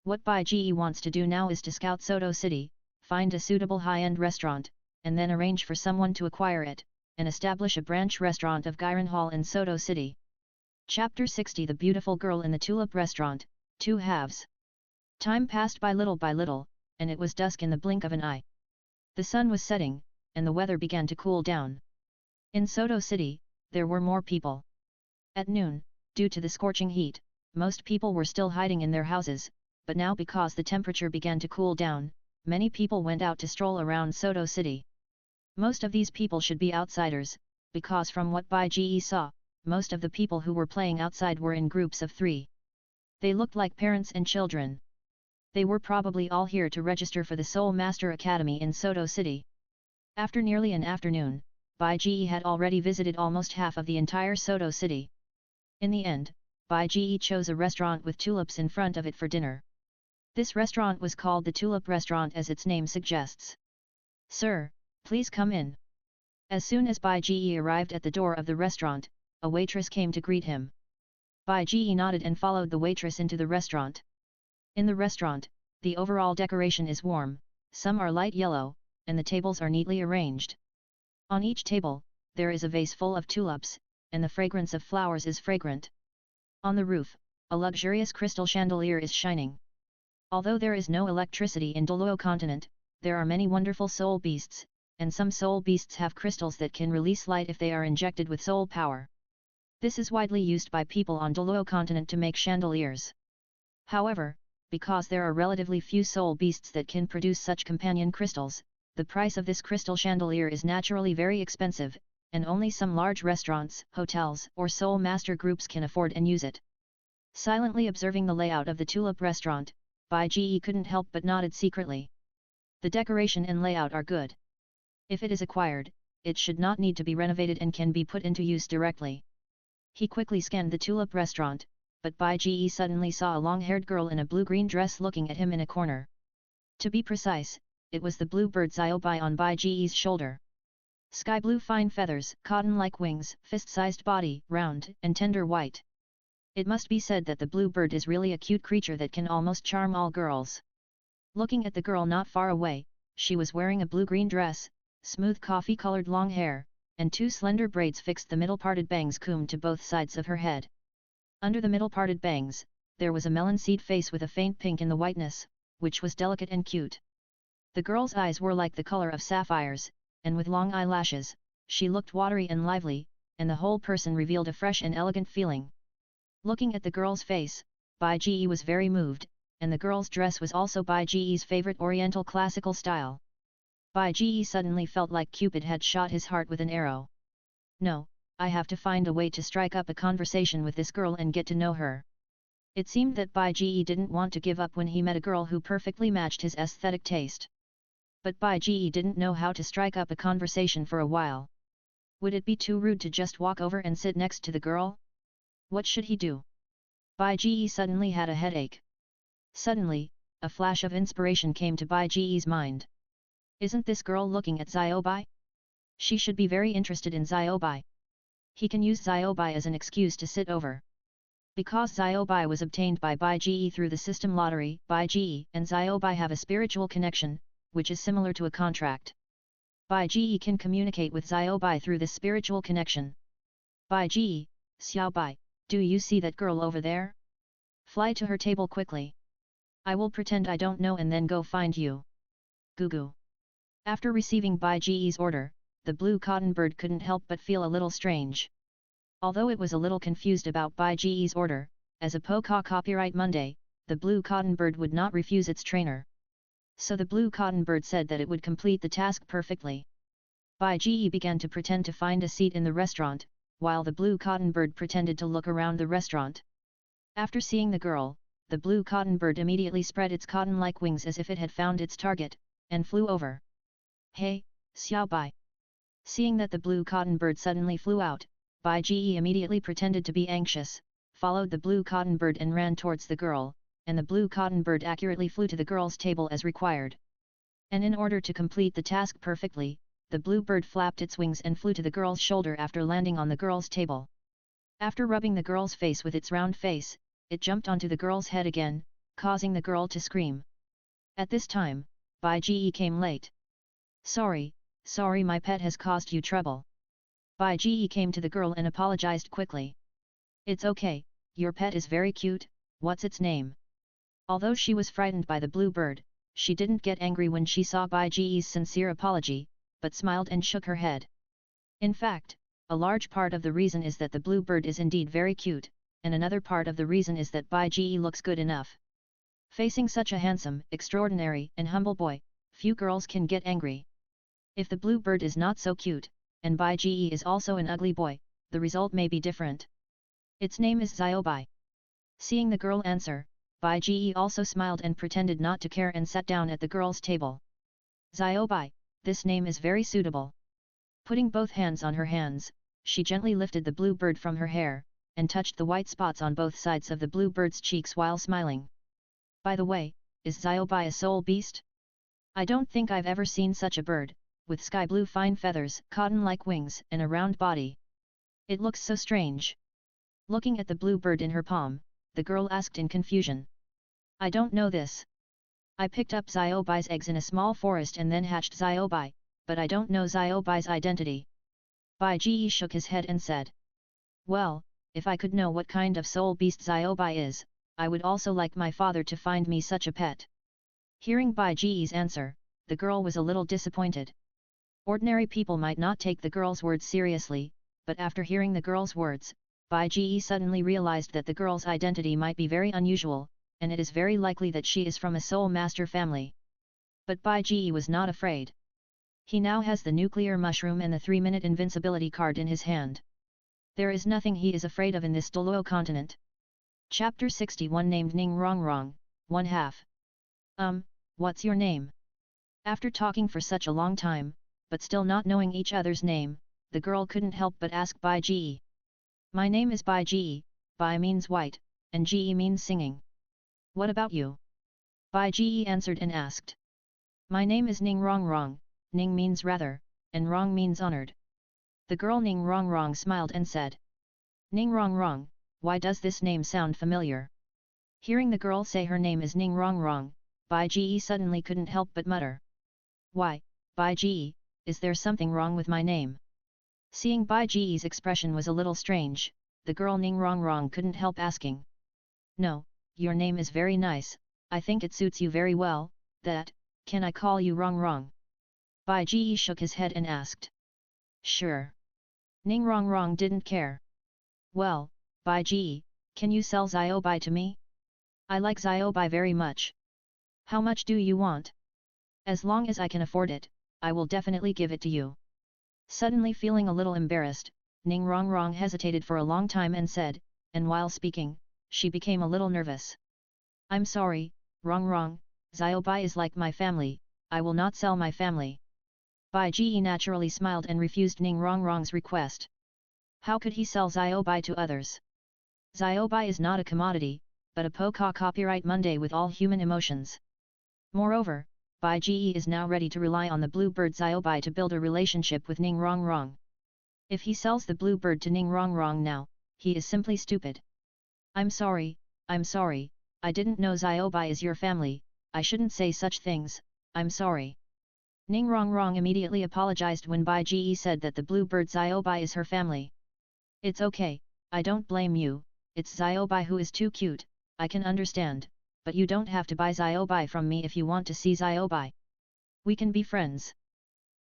What Bai Ji wants to do now is to scout Soto City, find a suitable high-end restaurant, and then arrange for someone to acquire it, and establish a branch restaurant of Gairan Hall in Soto City. Chapter 60 The Beautiful Girl in the Tulip Restaurant, 2 halves. Time passed by little, and it was dusk in the blink of an eye. The sun was setting, and the weather began to cool down. In Soto City, there were more people. At noon, due to the scorching heat, most people were still hiding in their houses, but now because the temperature began to cool down, many people went out to stroll around Soto City. Most of these people should be outsiders, because from what Bai Ji saw, most of the people who were playing outside were in groups of 3. They looked like parents and children. They were probably all here to register for the Soul Master Academy in Soto City. After nearly an afternoon, Bai Ji had already visited almost half of the entire Soto City. In the end, Bai Ji chose a restaurant with tulips in front of it for dinner. This restaurant was called the Tulip Restaurant as its name suggests. "Sir, please come in." As soon as Bai Ji arrived at the door of the restaurant, a waitress came to greet him. Bai Ji nodded and followed the waitress into the restaurant. In the restaurant, the overall decoration is warm, some are light yellow, and the tables are neatly arranged. On each table, there is a vase full of tulips, and the fragrance of flowers is fragrant. On the roof, a luxurious crystal chandelier is shining. Although there is no electricity in Douluo continent, there are many wonderful soul beasts, and some soul beasts have crystals that can release light if they are injected with soul power. This is widely used by people on Douluo continent to make chandeliers. However, because there are relatively few soul beasts that can produce such companion crystals, the price of this crystal chandelier is naturally very expensive, and only some large restaurants, hotels, or soul master groups can afford and use it. Silently observing the layout of the Tulip restaurant, Bai Ji couldn't help but nodded secretly. The decoration and layout are good. If it is acquired, it should not need to be renovated and can be put into use directly. He quickly scanned the Tulip restaurant, but Bai Ji suddenly saw a long-haired girl in a blue-green dress looking at him in a corner. To be precise, it was the blue bird Bai on Bai Ji's shoulder. Sky blue fine feathers, cotton-like wings, fist-sized body, round and tender white. It must be said that the blue bird is really a cute creature that can almost charm all girls. Looking at the girl not far away, she was wearing a blue-green dress, smooth coffee-colored long hair, and 2 slender braids fixed the middle-parted bangs combed to both sides of her head. Under the middle-parted bangs, there was a melon seed face with a faint pink in the whiteness, which was delicate and cute. The girl's eyes were like the color of sapphires, and with long eyelashes, she looked watery and lively, and the whole person revealed a fresh and elegant feeling. Looking at the girl's face, Bai Ji was very moved, and the girl's dress was also Bai Ji's favorite Oriental classical style. Bai Ji suddenly felt like Cupid had shot his heart with an arrow. No, I have to find a way to strike up a conversation with this girl and get to know her. It seemed that Bai Ji didn't want to give up when he met a girl who perfectly matched his aesthetic taste. But Bai Ji didn't know how to strike up a conversation for a while. Would it be too rude to just walk over and sit next to the girl? What should he do? Bai Ji suddenly had a headache. Suddenly, a flash of inspiration came to Bai Ji's mind. Isn't this girl looking at Bai? She should be very interested in Bai. He can use Bai as an excuse to sit over. Because Bai was obtained by Bai Ji through the system lottery, Bai Ji and Bai have a spiritual connection, which is similar to a contract. Bai Ji can communicate with Bai through this spiritual connection. Bai Ji, Xiao Bai, do you see that girl over there? Fly to her table quickly. I will pretend I don't know and then go find you. Gugu. After receiving Bai Ji's order, the blue cotton bird couldn't help but feel a little strange. Although it was a little confused about Bai Ji's order, as a Poka copyright Monday, the blue cotton bird would not refuse its trainer. So the blue cotton bird said that it would complete the task perfectly. Bai Ji began to pretend to find a seat in the restaurant, while the blue cotton bird pretended to look around the restaurant. After seeing the girl, the blue cotton bird immediately spread its cotton-like wings as if it had found its target, and flew over. Hey, Xiao Bai! Seeing that the blue cotton bird suddenly flew out, Bai Ji immediately pretended to be anxious, followed the blue cotton bird and ran towards the girl, and the blue cotton bird accurately flew to the girl's table as required. And in order to complete the task perfectly, the blue bird flapped its wings and flew to the girl's shoulder after landing on the girl's table. After rubbing the girl's face with its round face, it jumped onto the girl's head again, causing the girl to scream. At this time, Bai Ji came late. Sorry, my pet has caused you trouble. Bai Ji came to the girl and apologized quickly. It's okay, your pet is very cute, what's its name? Although she was frightened by the blue bird, she didn't get angry when she saw Bai Ji's sincere apology, but smiled and shook her head. In fact, a large part of the reason is that the blue bird is indeed very cute, and another part of the reason is that Bai Ji looks good enough. Facing such a handsome, extraordinary, and humble boy, few girls can get angry. If the blue bird is not so cute, and Bai Ji is also an ugly boy, the result may be different. Its name is Xiaobai. Seeing the girl answer, Bai Ji also smiled and pretended not to care and sat down at the girl's table. Xiaobai, this name is very suitable. Putting both hands on her hands, she gently lifted the blue bird from her hair, and touched the white spots on both sides of the blue bird's cheeks while smiling. By the way, is Xiaobai a soul beast? I don't think I've ever seen such a bird, with sky blue fine feathers, cotton-like wings, and a round body. It looks so strange. Looking at the blue bird in her palm, the girl asked in confusion. I don't know this. I picked up Xiaobai's eggs in a small forest and then hatched Xiaobai, but I don't know Xiaobai's identity. Bai Ji shook his head and said. Well, if I could know what kind of soul beast Xiaobai is, I would also like my father to find me such a pet. Hearing Bai Ji's answer, the girl was a little disappointed. Ordinary people might not take the girl's words seriously, but after hearing the girl's words, Bai Ji suddenly realized that the girl's identity might be very unusual, and it is very likely that she is from a soul master family. But Bai Ji was not afraid. He now has the nuclear mushroom and the 3-minute invincibility card in his hand. There is nothing he is afraid of in this Douluo continent. Chapter 61 named Ning Rongrong, 1/2. What's your name? After talking for such a long time, but still not knowing each other's name, the girl couldn't help but ask Bai Ji. My name is Bai Ji, Bai means white, and Ji means singing. What about you? Bai Ji answered and asked. My name is Ning Rongrong, Ning means rather, and Rong means honored. The girl Ning Rongrong smiled and said. Ning Rongrong, why does this name sound familiar? Hearing the girl say her name is Ning Rongrong, Bai Ji suddenly couldn't help but mutter. Why, Bai Ji, is there something wrong with my name? Seeing Bai Ji's expression was a little strange, the girl Ning Rongrong couldn't help asking. No, your name is very nice, I think it suits you very well, can I call you Rongrong? Bai Ji shook his head and asked. Sure. Ning Rongrong didn't care. Well, Bai Ji, can you sell Xiaobai to me? I like Xiaobai very much. How much do you want? As long as I can afford it, I will definitely give it to you. Suddenly feeling a little embarrassed, Ning Rongrong hesitated for a long time and said, and while speaking, she became a little nervous. I'm sorry, Rongrong, Xiaobai is like my family, I will not sell my family. Bai Ji naturally smiled and refused Ning Rongrong's request. How could he sell Xiaobai to others? Xiaobai is not a commodity, but a copyright Monday with all human emotions. Moreover, Bai Ji is now ready to rely on the blue bird Xiaobai to build a relationship with Ning Rongrong. If he sells the blue bird to Ning Rongrong now, he is simply stupid. I'm sorry, I didn't know Xiaobai is your family, I shouldn't say such things, I'm sorry. Ning Rongrong immediately apologized when Bai Ji said that the blue bird Xiaobai is her family. It's okay, I don't blame you, it's Xiaobai who is too cute, I can understand, but you don't have to buy Xiaobai from me if you want to see Xiaobai. We can be friends.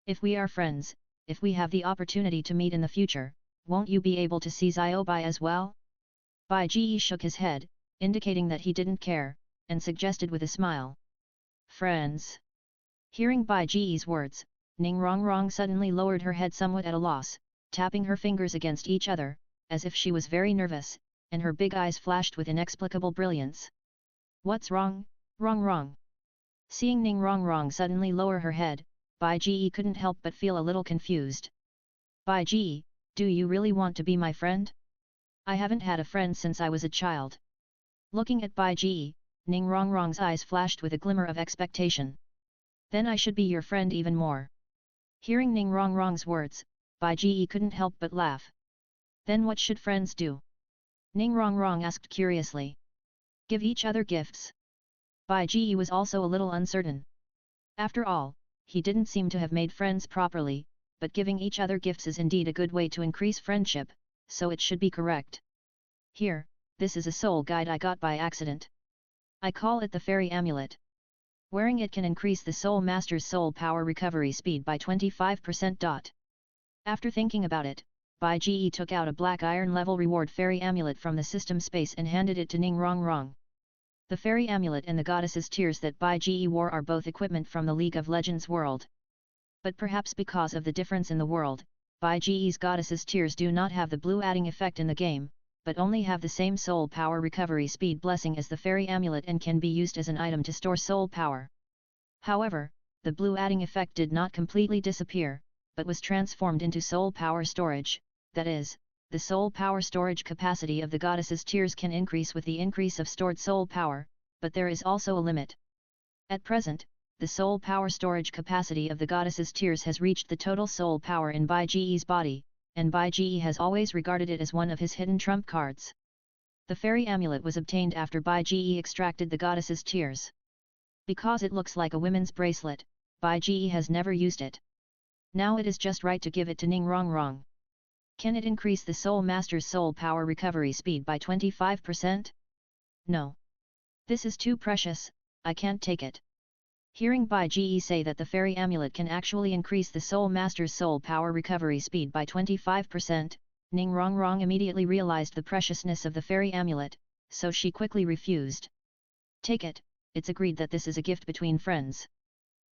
If we are friends, if we have the opportunity to meet in the future, won't you be able to see Xiaobai as well? Bai Ji shook his head, indicating that he didn't care, and suggested with a smile. Friends. Hearing Bai Ji's words, Ning Rongrong suddenly lowered her head somewhat at a loss, tapping her fingers against each other, as if she was very nervous, and her big eyes flashed with inexplicable brilliance. What's wrong, Rongrong? Seeing Ning Rongrong suddenly lower her head, Bai Ji couldn't help but feel a little confused. Bai Ji, do you really want to be my friend? I haven't had a friend since I was a child. Looking at Bai Ji, Ning Rongrong's eyes flashed with a glimmer of expectation. Then I should be your friend even more. Hearing Ning Rongrong's words, Bai Ji couldn't help but laugh. Then what should friends do? Ning Rongrong asked curiously. Give each other gifts. Bai Ji was also a little uncertain. After all, he didn't seem to have made friends properly, but giving each other gifts is indeed a good way to increase friendship, so it should be correct. Here, this is a soul guide I got by accident. I call it the fairy amulet. Wearing it can increase the soul master's soul power recovery speed by 25%. After thinking about it, Bai Ji took out a black iron level reward fairy amulet from the system space and handed it to Ning Rongrong. The fairy amulet and the goddess's tears that Bai Ji wore are both equipment from the League of Legends world. But perhaps because of the difference in the world, Bai Ji's goddess's tears do not have the blue adding effect in the game, but only have the same soul power recovery speed blessing as the fairy amulet and can be used as an item to store soul power. However, the blue adding effect did not completely disappear, but was transformed into soul power storage, that is, the soul power storage capacity of the goddess's tears can increase with the increase of stored soul power, but there is also a limit. At present, the soul power storage capacity of the goddess's tears has reached the total soul power in Bai Ji's body, and Bai Ji has always regarded it as one of his hidden trump cards. The fairy amulet was obtained after Bai Ji extracted the goddess's tears. Because it looks like a women's bracelet, Bai Ji has never used it. Now it is just right to give it to Ning Rongrong. Can it increase the Soul Master's soul power recovery speed by 25%? No. This is too precious, I can't take it. Hearing Bai Ji say that the fairy amulet can actually increase the Soul Master's soul power recovery speed by 25%, Ning Rongrong immediately realized the preciousness of the fairy amulet, so she quickly refused. Take it, it's agreed that this is a gift between friends.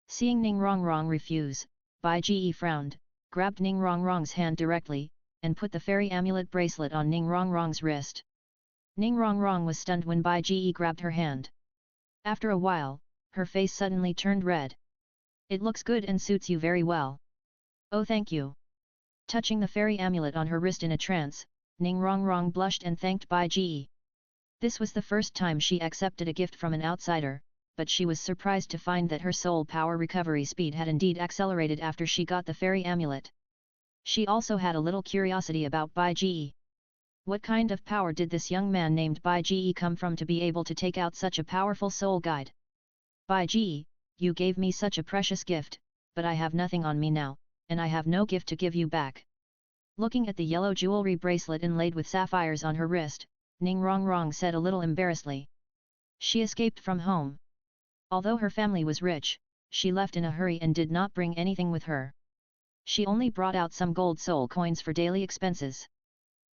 Seeing Ning Rongrong refuse, Bai Ji frowned, grabbed Ning Rongrong's hand directly, and put the fairy amulet bracelet on Ning Rongrong's wrist. Ning Rongrong was stunned when Bai Ji grabbed her hand. After a while, her face suddenly turned red. It looks good and suits you very well. Oh, thank you. Touching the fairy amulet on her wrist in a trance, Ning Rongrong blushed and thanked Bai Ji. This was the first time she accepted a gift from an outsider, but she was surprised to find that her soul power recovery speed had indeed accelerated after she got the fairy amulet. She also had a little curiosity about Bai Ji. What kind of power did this young man named Bai Ji come from to be able to take out such a powerful soul guide? Bai Ji, you gave me such a precious gift, but I have nothing on me now, and I have no gift to give you back. Looking at the yellow jewelry bracelet inlaid with sapphires on her wrist, Ning Rongrong said a little embarrassedly. She escaped from home. Although her family was rich, she left in a hurry and did not bring anything with her. She only brought out some gold soul coins for daily expenses.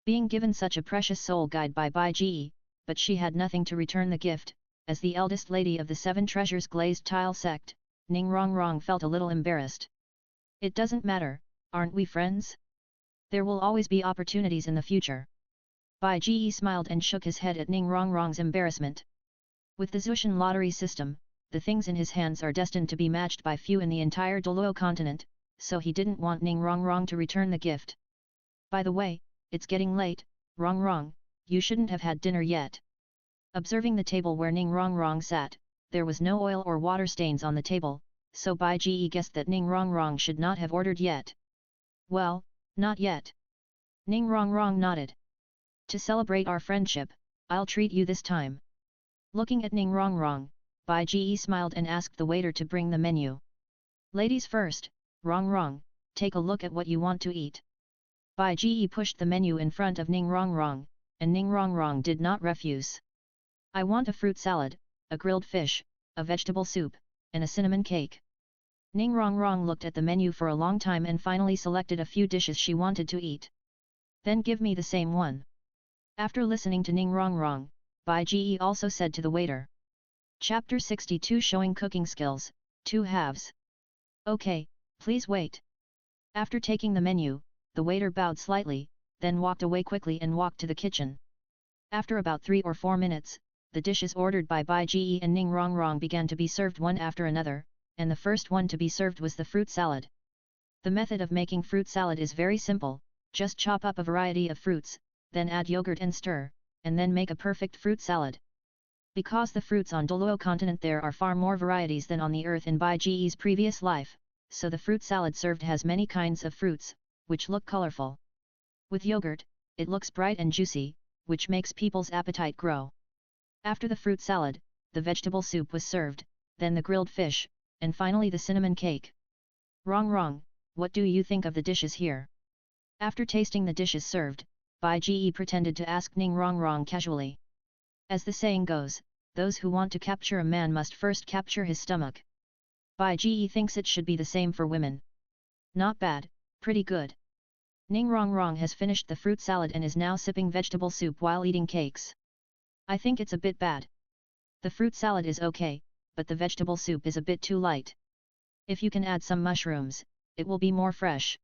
Being given such a precious soul guide by Bai Ji, but she had nothing to return the gift, as the eldest lady of the Seven Treasures Glazed Tile sect, Ning Rongrong felt a little embarrassed. It doesn't matter, aren't we friends? There will always be opportunities in the future. Bai Ji smiled and shook his head at Ning Rongrong's embarrassment. With the Zushan lottery system, the things in his hands are destined to be matched by few in the entire Douluo continent, so he didn't want Ning Rongrong to return the gift. By the way, it's getting late, Rongrong, you shouldn't have had dinner yet. Observing the table where Ning Rongrong sat, there was no oil or water stains on the table, so Bai Ji guessed that Ning Rongrong should not have ordered yet. Well, not yet. Ning Rongrong nodded. To celebrate our friendship, I'll treat you this time. Looking at Ning Rongrong, Bai Ji smiled and asked the waiter to bring the menu. Ladies first, Rongrong, take a look at what you want to eat. Bai Ji pushed the menu in front of Ning Rongrong, and Ning Rongrong did not refuse. I want a fruit salad, a grilled fish, a vegetable soup, and a cinnamon cake. Ning Rongrong looked at the menu for a long time and finally selected a few dishes she wanted to eat. Then give me the same one. After listening to Ning Rongrong, Bai Ji also said to the waiter. Chapter 62 Showing Cooking Skills, 2 halves. Okay, please wait. After taking the menu, the waiter bowed slightly, then walked away quickly and walked to the kitchen. After about 3 or 4 minutes, the dishes ordered by Bai Ji and Ning Rongrong began to be served one after another, and the first one to be served was the fruit salad. The method of making fruit salad is very simple, just chop up a variety of fruits, then add yogurt and stir, and then make a perfect fruit salad. Because the fruits on Douluo continent there are far more varieties than on the earth in Bai Ji's previous life, so the fruit salad served has many kinds of fruits, which look colorful. With yogurt, it looks bright and juicy, which makes people's appetite grow. After the fruit salad, the vegetable soup was served, then the grilled fish, and finally the cinnamon cake. Rongrong, what do you think of the dishes here? After tasting the dishes served, Bai Ji pretended to ask Ning Rongrong casually. As the saying goes, those who want to capture a man must first capture his stomach. Bai Ji thinks it should be the same for women. Not bad, pretty good. Ning Rongrong has finished the fruit salad and is now sipping vegetable soup while eating cakes. I think it's a bit bad. The fruit salad is okay, but the vegetable soup is a bit too light. If you can add some mushrooms, it will be more fresh.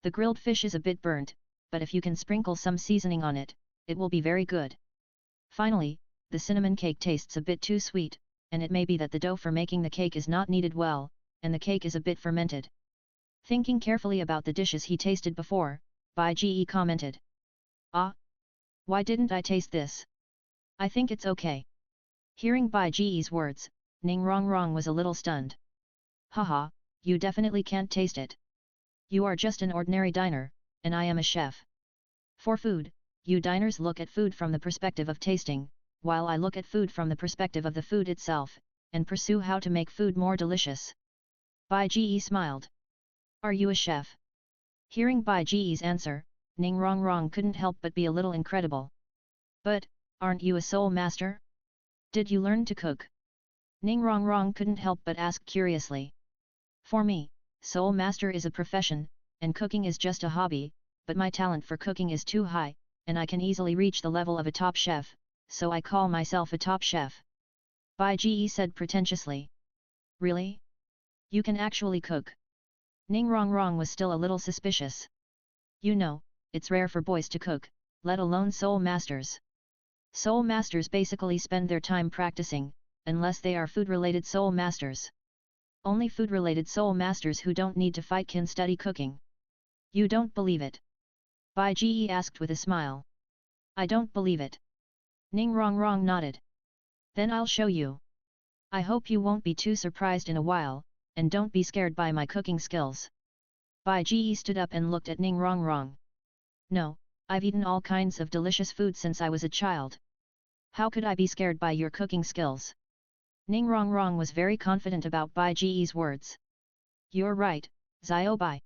The grilled fish is a bit burnt, but if you can sprinkle some seasoning on it, it will be very good. Finally, the cinnamon cake tastes a bit too sweet, and it may be that the dough for making the cake is not kneaded well, and the cake is a bit fermented. Thinking carefully about the dishes he tasted before, Bai Ge commented. Ah! Why didn't I taste this? I think it's okay. Hearing Bai Ge's words, Ning Rongrong was a little stunned. Haha, you definitely can't taste it. You are just an ordinary diner, and I am a chef. For food, you diners look at food from the perspective of tasting, while I look at food from the perspective of the food itself, and pursue how to make food more delicious. Bai Ge smiled. Are you a chef? Hearing Bai Ge's answer, Ning Rongrong couldn't help but be a little incredible. But, aren't you a soul master? Did you learn to cook? Ning Rongrong couldn't help but ask curiously. For me, soul master is a profession, and cooking is just a hobby, but my talent for cooking is too high, and I can easily reach the level of a top chef, so I call myself a top chef. Bai Ge said pretentiously. Really? You can actually cook? Ning Rongrong was still a little suspicious. You know, it's rare for boys to cook, let alone soul masters. Soul masters basically spend their time practicing, unless they are food-related soul masters. Only food-related soul masters who don't need to fight can study cooking. You don't believe it? Bai Ge asked with a smile. I don't believe it. Ning Rongrong nodded. Then I'll show you. I hope you won't be too surprised in a while, and don't be scared by my cooking skills. Bai Ge stood up and looked at Ning Rongrong. No, I've eaten all kinds of delicious food since I was a child. How could I be scared by your cooking skills? Ning Rongrong was very confident about Bai Ge's words. You're right, Xiao Bai.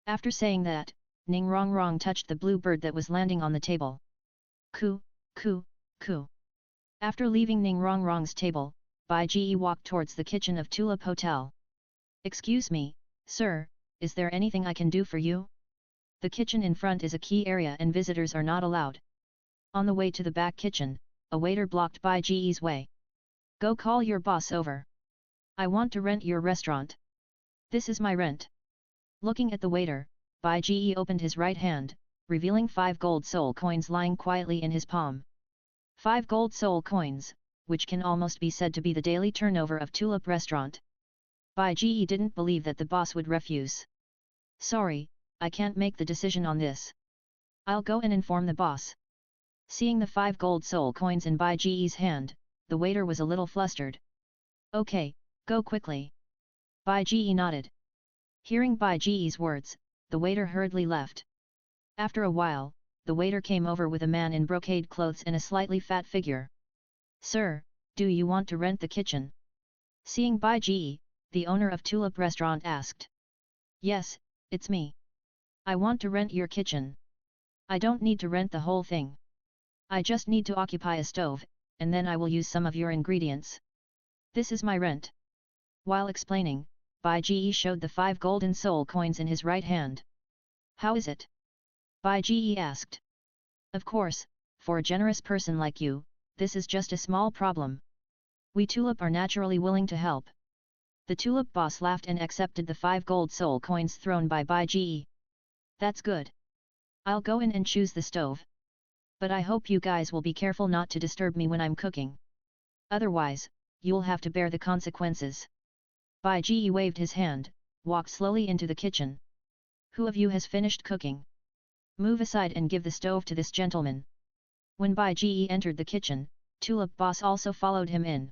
After saying that, Ning Rongrong touched the blue bird that was landing on the table. Coo, coo, coo. After leaving Ning Rongrong's table, Bai Ge walked towards the kitchen of Tulip Hotel. Excuse me, sir, is there anything I can do for you? The kitchen in front is a key area and visitors are not allowed. On the way to the back kitchen, a waiter blocked Bai Ge's way. Go call your boss over. I want to rent your restaurant. This is my rent. Looking at the waiter, Bai Ge opened his right hand, revealing 5 gold soul coins lying quietly in his palm. 5 gold soul coins, which can almost be said to be the daily turnover of Tulip Restaurant. Bai Ge didn't believe that the boss would refuse. Sorry, I can't make the decision on this. I'll go and inform the boss. Seeing the 5 gold soul coins in Bai Ge's hand, the waiter was a little flustered. Okay, go quickly. Bai Ge nodded. Hearing Bai Ge's words, the waiter hurriedly left. After a while, the waiter came over with a man in brocade clothes and a slightly fat figure. Sir, do you want to rent the kitchen? Seeing Bai Ge, the owner of Tulip Restaurant asked. Yes, it's me. I want to rent your kitchen. I don't need to rent the whole thing. I just need to occupy a stove, and then I will use some of your ingredients. This is my rent. While explaining, Bai Ge showed the 5 golden soul coins in his right hand. How is it? Bai Ge asked. Of course, for a generous person like you, this is just a small problem. We Tulip are naturally willing to help. The Tulip boss laughed and accepted the 5 gold soul coins thrown by Bai Ge. That's good. I'll go in and choose the stove. But I hope you guys will be careful not to disturb me when I'm cooking. Otherwise, you'll have to bear the consequences. Bai Ge waved his hand, walked slowly into the kitchen. Who of you has finished cooking? Move aside and give the stove to this gentleman. When Bai Ge entered the kitchen, Tulip boss also followed him in.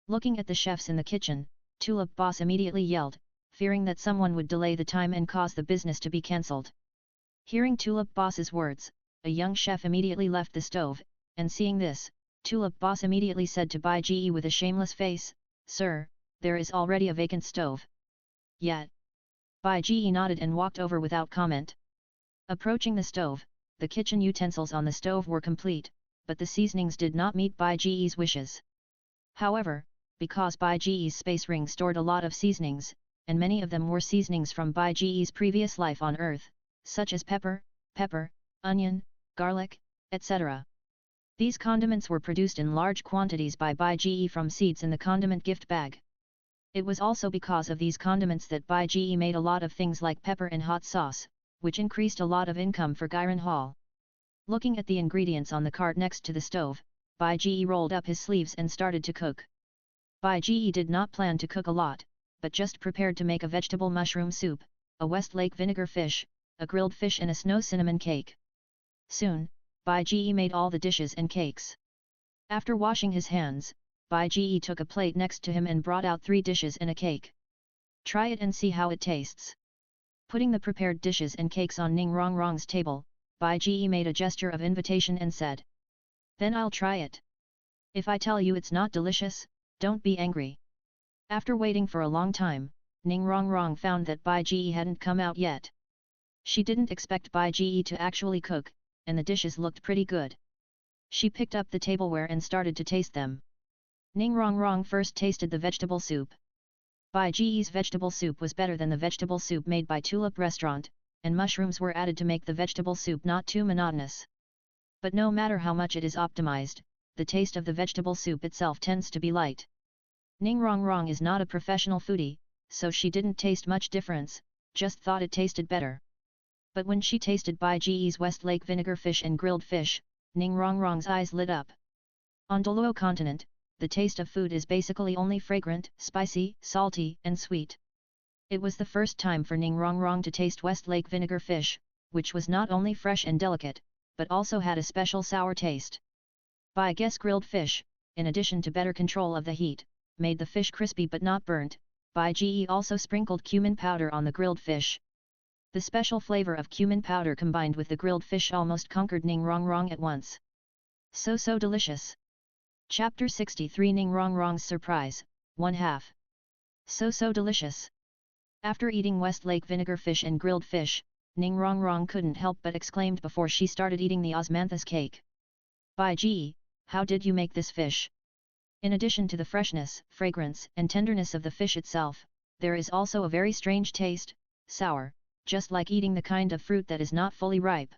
Looking at the chefs in the kitchen, Tulip boss immediately yelled, fearing that someone would delay the time and cause the business to be cancelled. Hearing Tulip boss's words, a young chef immediately left the stove, and seeing this, Tulip boss immediately said to Bai Ge with a shameless face, Sir, there is already a vacant stove. Yet. Bai Ge nodded and walked over without comment. Approaching the stove, the kitchen utensils on the stove were complete, but the seasonings did not meet Bai Ge's wishes. However, because Bai Ge's space ring stored a lot of seasonings, and many of them were seasonings from Bai Ge's previous life on Earth, such as pepper, onion, garlic, etc. These condiments were produced in large quantities by Bai Ge from seeds in the condiment gift bag. It was also because of these condiments that Bai Ge made a lot of things like pepper and hot sauce, which increased a lot of income for Gyron Hall. Looking at the ingredients on the cart next to the stove, Bai Ji rolled up his sleeves and started to cook. Bai Ji did not plan to cook a lot, but just prepared to make a vegetable mushroom soup, a Westlake vinegar fish, a grilled fish and a snow cinnamon cake. Soon, Bai Ji made all the dishes and cakes. After washing his hands, Bai Ji took a plate next to him and brought out 3 dishes and a cake. Try it and see how it tastes. Putting the prepared dishes and cakes on Ning Rongrong's table, Bai Ji made a gesture of invitation and said, "Then I'll try it. If I tell you it's not delicious, don't be angry." After waiting for a long time, Ning Rongrong found that Bai Ji hadn't come out yet. She didn't expect Bai Ji to actually cook, and the dishes looked pretty good. She picked up the tableware and started to taste them. Ning Rongrong first tasted the vegetable soup. Bai Ji's vegetable soup was better than the vegetable soup made by Tulip Restaurant, and mushrooms were added to make the vegetable soup not too monotonous. But no matter how much it is optimized, the taste of the vegetable soup itself tends to be light. Ning Rongrong is not a professional foodie, so she didn't taste much difference, just thought it tasted better. But when she tasted Bai Ji's Westlake vinegar fish and grilled fish, Ning Rongrong's eyes lit up. On Douluo continent, the taste of food is basically only fragrant, spicy, salty, and sweet. It was the first time for Ning Rongrong to taste Westlake vinegar fish, which was not only fresh and delicate, but also had a special sour taste. Bai Ji's grilled fish, in addition to better control of the heat, made the fish crispy but not burnt. Bai Ji also sprinkled cumin powder on the grilled fish. The special flavor of cumin powder combined with the grilled fish almost conquered Ning Rongrong at once. So delicious. Chapter 63 Ning Rongrong's Surprise, 1/2. So delicious. After eating Westlake vinegar fish and grilled fish, Ning Rongrong couldn't help but exclaimed before she started eating the osmanthus cake. "Bai Ji, how did you make this fish?" In addition to the freshness, fragrance, and tenderness of the fish itself, there is also a very strange taste, sour, just like eating the kind of fruit that is not fully ripe.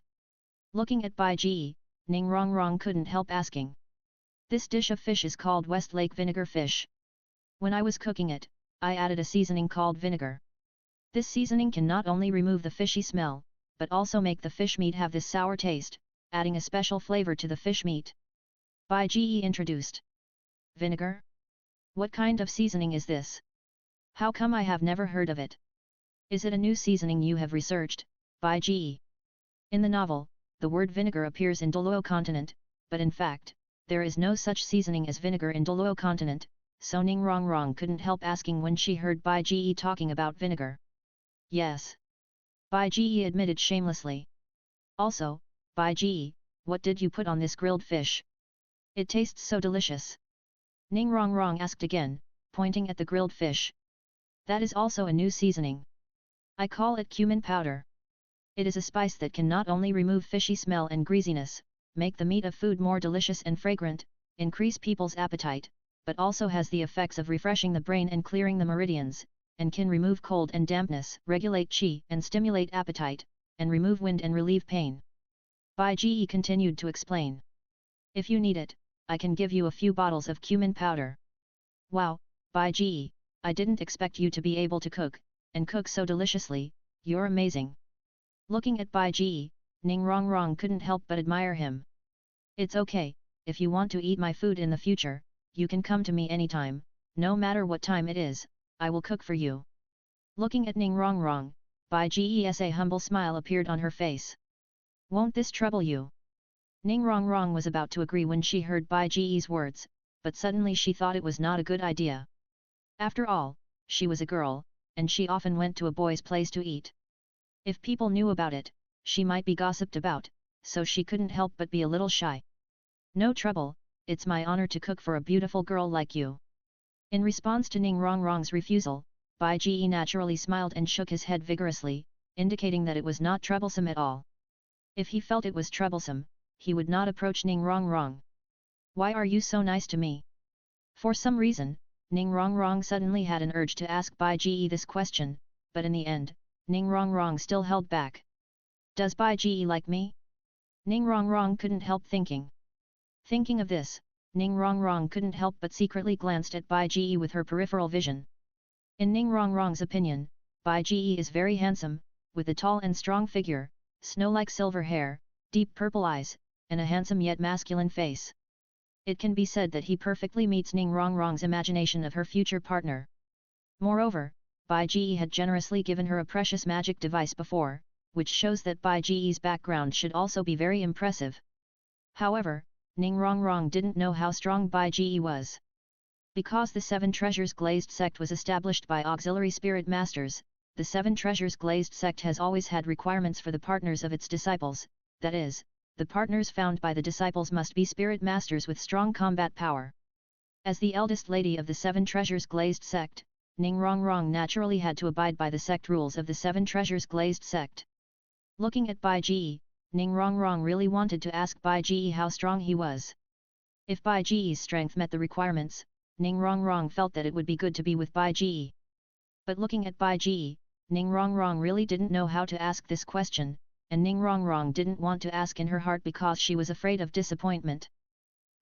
Looking at Bai Ji, Ning Rongrong couldn't help asking. "This dish of fish is called Westlake vinegar fish. When I was cooking it, I added a seasoning called vinegar. This seasoning can not only remove the fishy smell, but also make the fish meat have this sour taste, adding a special flavor to the fish meat." Bai Ji introduced. "Vinegar? What kind of seasoning is this? How come I have never heard of it? Is it a new seasoning you have researched, Bai Ji?" In the novel, the word vinegar appears in Douluo continent, but in fact, there is no such seasoning as vinegar in Douluo continent, so Ning Rongrong couldn't help asking when she heard Bai Ji talking about vinegar. "Yes." Bai Ji admitted shamelessly. "Also, Bai Ji, what did you put on this grilled fish? It tastes so delicious." Ning Rongrong asked again, pointing at the grilled fish. "That is also a new seasoning. I call it cumin powder. It is a spice that can not only remove fishy smell and greasiness, make the meat of food more delicious and fragrant, increase people's appetite, but also has the effects of refreshing the brain and clearing the meridians, and can remove cold and dampness, regulate qi and stimulate appetite, and remove wind and relieve pain." Bai Ji continued to explain. "If you need it, I can give you a few bottles of cumin powder." "Wow, Bai Ji, I didn't expect you to be able to cook, and cook so deliciously, you're amazing." Looking at Bai Ji, Ning Rongrong couldn't help but admire him. "It's okay, if you want to eat my food in the future, you can come to me anytime, no matter what time it is, I will cook for you." Looking at Ning Rongrong, Bai Ji's a humble smile appeared on her face. "Won't this trouble you?" Ning Rongrong was about to agree when she heard Bai Ji's words, but suddenly she thought it was not a good idea. After all, she was a girl, and she often went to a boy's place to eat. If people knew about it, she might be gossiped about, so she couldn't help but be a little shy. "No trouble, it's my honor to cook for a beautiful girl like you." In response to Ning Rongrong's refusal, Bai Ji naturally smiled and shook his head vigorously, indicating that it was not troublesome at all. If he felt it was troublesome, he would not approach Ning Rongrong. "Why are you so nice to me?" For some reason, Ning Rongrong suddenly had an urge to ask Bai Ji this question, but in the end, Ning Rongrong still held back. "Does Bai Ji like me?" Ning Rongrong couldn't help thinking. Thinking of this, Ning Rongrong couldn't help but secretly glanced at Bai Ji with her peripheral vision. In Ning Rongrong's opinion, Bai Ji is very handsome, with a tall and strong figure, snow-like silver hair, deep purple eyes, and a handsome yet masculine face. It can be said that he perfectly meets Ning Rongrong's imagination of her future partner. Moreover, Bai Ji had generously given her a precious magic device before, which shows that Bai Ji's background should also be very impressive. However, Ning Rongrong didn't know how strong Bai Ji was. Because the Seven Treasures Glazed sect was established by auxiliary spirit masters, the Seven Treasures Glazed sect has always had requirements for the partners of its disciples, that is, the partners found by the disciples must be spirit masters with strong combat power. As the eldest lady of the Seven Treasures Glazed sect, Ning Rongrong naturally had to abide by the sect rules of the Seven Treasures Glazed sect. Looking at Bai Ji, Ning Rongrong really wanted to ask Bai Ji how strong he was. If Bai Ji's strength met the requirements, Ning Rongrong felt that it would be good to be with Bai Ji. But looking at Bai Ji, Ning Rongrong really didn't know how to ask this question, and Ning Rongrong didn't want to ask in her heart because she was afraid of disappointment.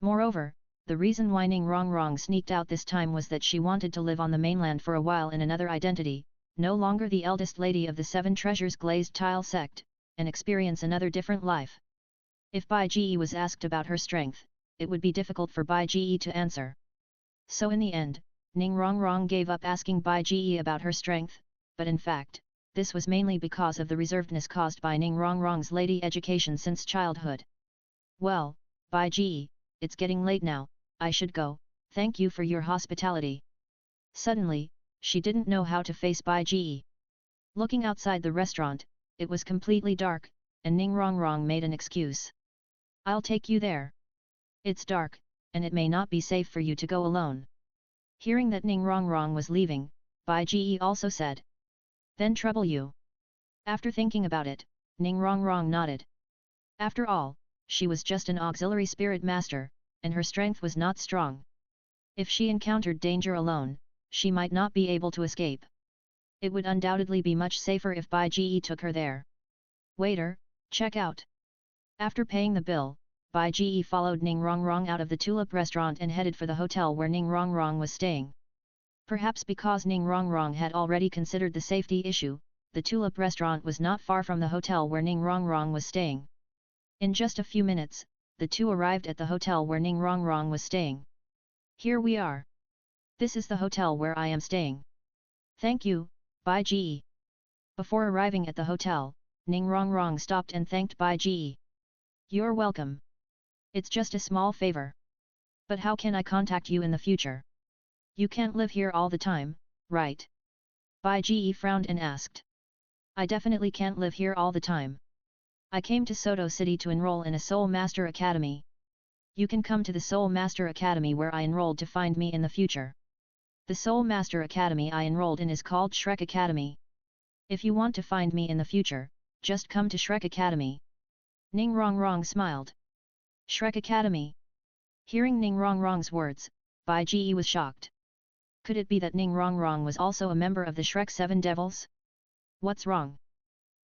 Moreover, the reason why Ning Rongrong sneaked out this time was that she wanted to live on the mainland for a while in another identity, no longer the eldest lady of the Seven Treasures Glazed Tile sect, and experience another different life. If Bai Ji was asked about her strength, it would be difficult for Bai Ji to answer. So in the end, Ning Rongrong gave up asking Bai Ji about her strength, but in fact, this was mainly because of the reservedness caused by Ning Rongrong's lady education since childhood. Well, Bai Ji, it's getting late now, I should go, thank you for your hospitality. Suddenly, she didn't know how to face Bai Ji. Looking outside the restaurant, it was completely dark, and Ning Rongrong made an excuse. I'll take you there. It's dark, and it may not be safe for you to go alone. Hearing that Ning Rongrong was leaving, Bai Ji also said. Then trouble you. After thinking about it, Ning Rongrong nodded. After all, she was just an auxiliary spirit master, and her strength was not strong. If she encountered danger alone, she might not be able to escape. It would undoubtedly be much safer if Bai Ji took her there. Waiter, check out. After paying the bill, Bai Ji followed Ning Rongrong out of the Tulip restaurant and headed for the hotel where Ning Rongrong was staying. Perhaps because Ning Rongrong had already considered the safety issue, the Tulip restaurant was not far from the hotel where Ning Rongrong was staying. In just a few minutes, the two arrived at the hotel where Ning Rongrong was staying. Here we are. This is the hotel where I am staying. Thank you, Bai Ji. Before arriving at the hotel, Ning Rongrong stopped and thanked Bai Ji. You're welcome. It's just a small favor. But how can I contact you in the future? You can't live here all the time, right? Bai Ji frowned and asked. I definitely can't live here all the time. I came to Soto City to enroll in a Soul Master Academy. You can come to the Soul Master Academy where I enrolled to find me in the future. The Soul Master Academy I enrolled in is called Shrek Academy. If you want to find me in the future, just come to Shrek Academy. Ning Rongrong smiled. Shrek Academy. Hearing Ning Rongrong's words, Bai Ji was shocked. Could it be that Ning Rongrong was also a member of the Shrek Seven Devils? What's wrong?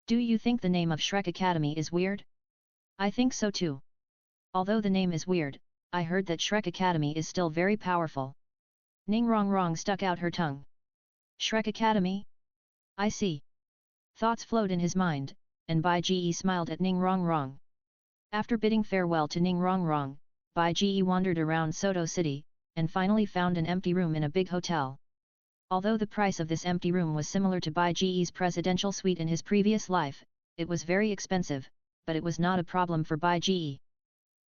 Do you think the name of Shrek Academy is weird? I think so too. Although the name is weird, I heard that Shrek Academy is still very powerful. Ning Rongrong stuck out her tongue. Shrek Academy? I see. Thoughts flowed in his mind, and Bai Ji smiled at Ning Rongrong. After bidding farewell to Ning Rongrong, Bai Ji wandered around Soto City, and finally found an empty room in a big hotel. Although the price of this empty room was similar to Bai Ji's presidential suite in his previous life, it was very expensive, but it was not a problem for Bai Ji.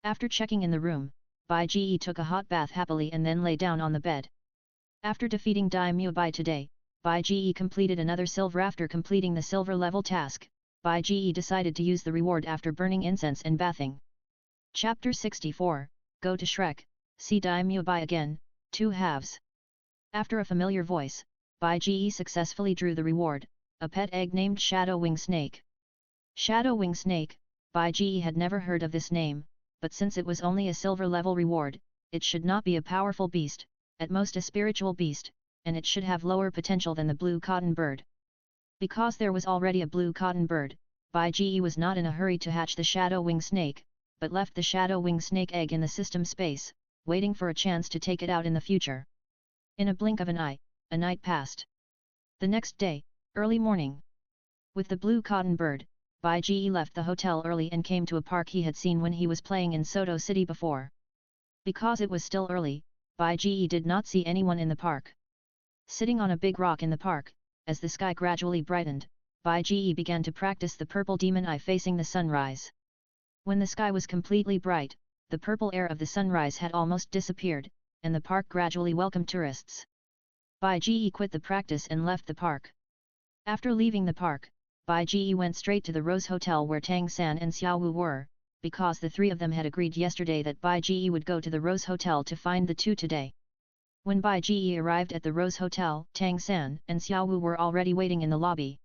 After checking in the room, Bai Ji took a hot bath happily and then lay down on the bed. After defeating Daimyo Bai today, Bai Ji completed another silver. After completing the silver level task, Bai Ji decided to use the reward after burning incense and bathing. Chapter 64, Go to Shrek, see Daimyo Bai again, 2 halves. After a familiar voice, Bai Ji successfully drew the reward, a pet egg named Shadow Wing Snake. Shadow Wing Snake, Bai Ji had never heard of this name, but since it was only a silver level reward, it should not be a powerful beast, at most a spiritual beast, and it should have lower potential than the blue cotton bird. Because there was already a blue cotton bird, Bai Ji was not in a hurry to hatch the Shadow Wing Snake, but left the Shadow Wing Snake egg in the system space, waiting for a chance to take it out in the future. In a blink of an eye, a night passed. The next day, early morning. With the blue cotton bird, Bai Ji left the hotel early and came to a park he had seen when he was playing in Soto City before. Because it was still early, Bai Ji did not see anyone in the park. Sitting on a big rock in the park, as the sky gradually brightened, Bai Ji began to practice the purple demon eye facing the sunrise. When the sky was completely bright, the purple air of the sunrise had almost disappeared, and the park gradually welcomed tourists. Bai Ji quit the practice and left the park. After leaving the park, Bai Ji went straight to the Rose Hotel where Tang San and Xiao Wu were, because the three of them had agreed yesterday that Bai Ji would go to the Rose Hotel to find the two today. When Bai Ji arrived at the Rose Hotel, Tang San and Xiao Wu were already waiting in the lobby.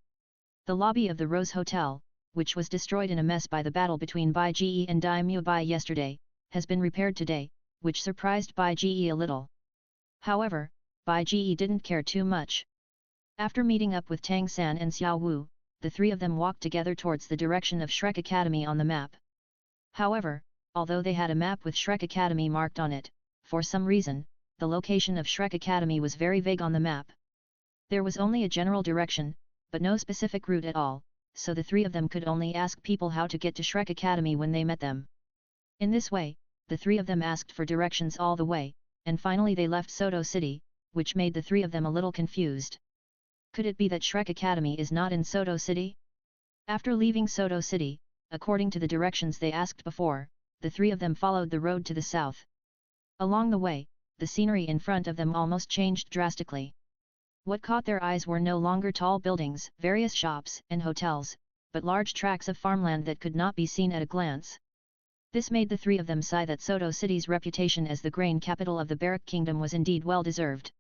The lobby of the Rose Hotel, which was destroyed in a mess by the battle between Bai Ji and Daimyo Bai yesterday, has been repaired today, which surprised Bai Ji a little. However, Bai Ji didn't care too much. After meeting up with Tang San and Xiao Wu, the three of them walked together towards the direction of Shrek Academy on the map. However, although they had a map with Shrek Academy marked on it, for some reason, the location of Shrek Academy was very vague on the map. There was only a general direction, but no specific route at all, so the three of them could only ask people how to get to Shrek Academy when they met them. In this way, the three of them asked for directions all the way, and finally they left Soto City, which made the three of them a little confused. Could it be that Shrek Academy is not in Soto City? After leaving Soto City, according to the directions they asked before, the three of them followed the road to the south. Along the way, the scenery in front of them almost changed drastically. What caught their eyes were no longer tall buildings, various shops and hotels, but large tracts of farmland that could not be seen at a glance. This made the three of them sigh that Soto City's reputation as the grain capital of the Barak Kingdom was indeed well deserved.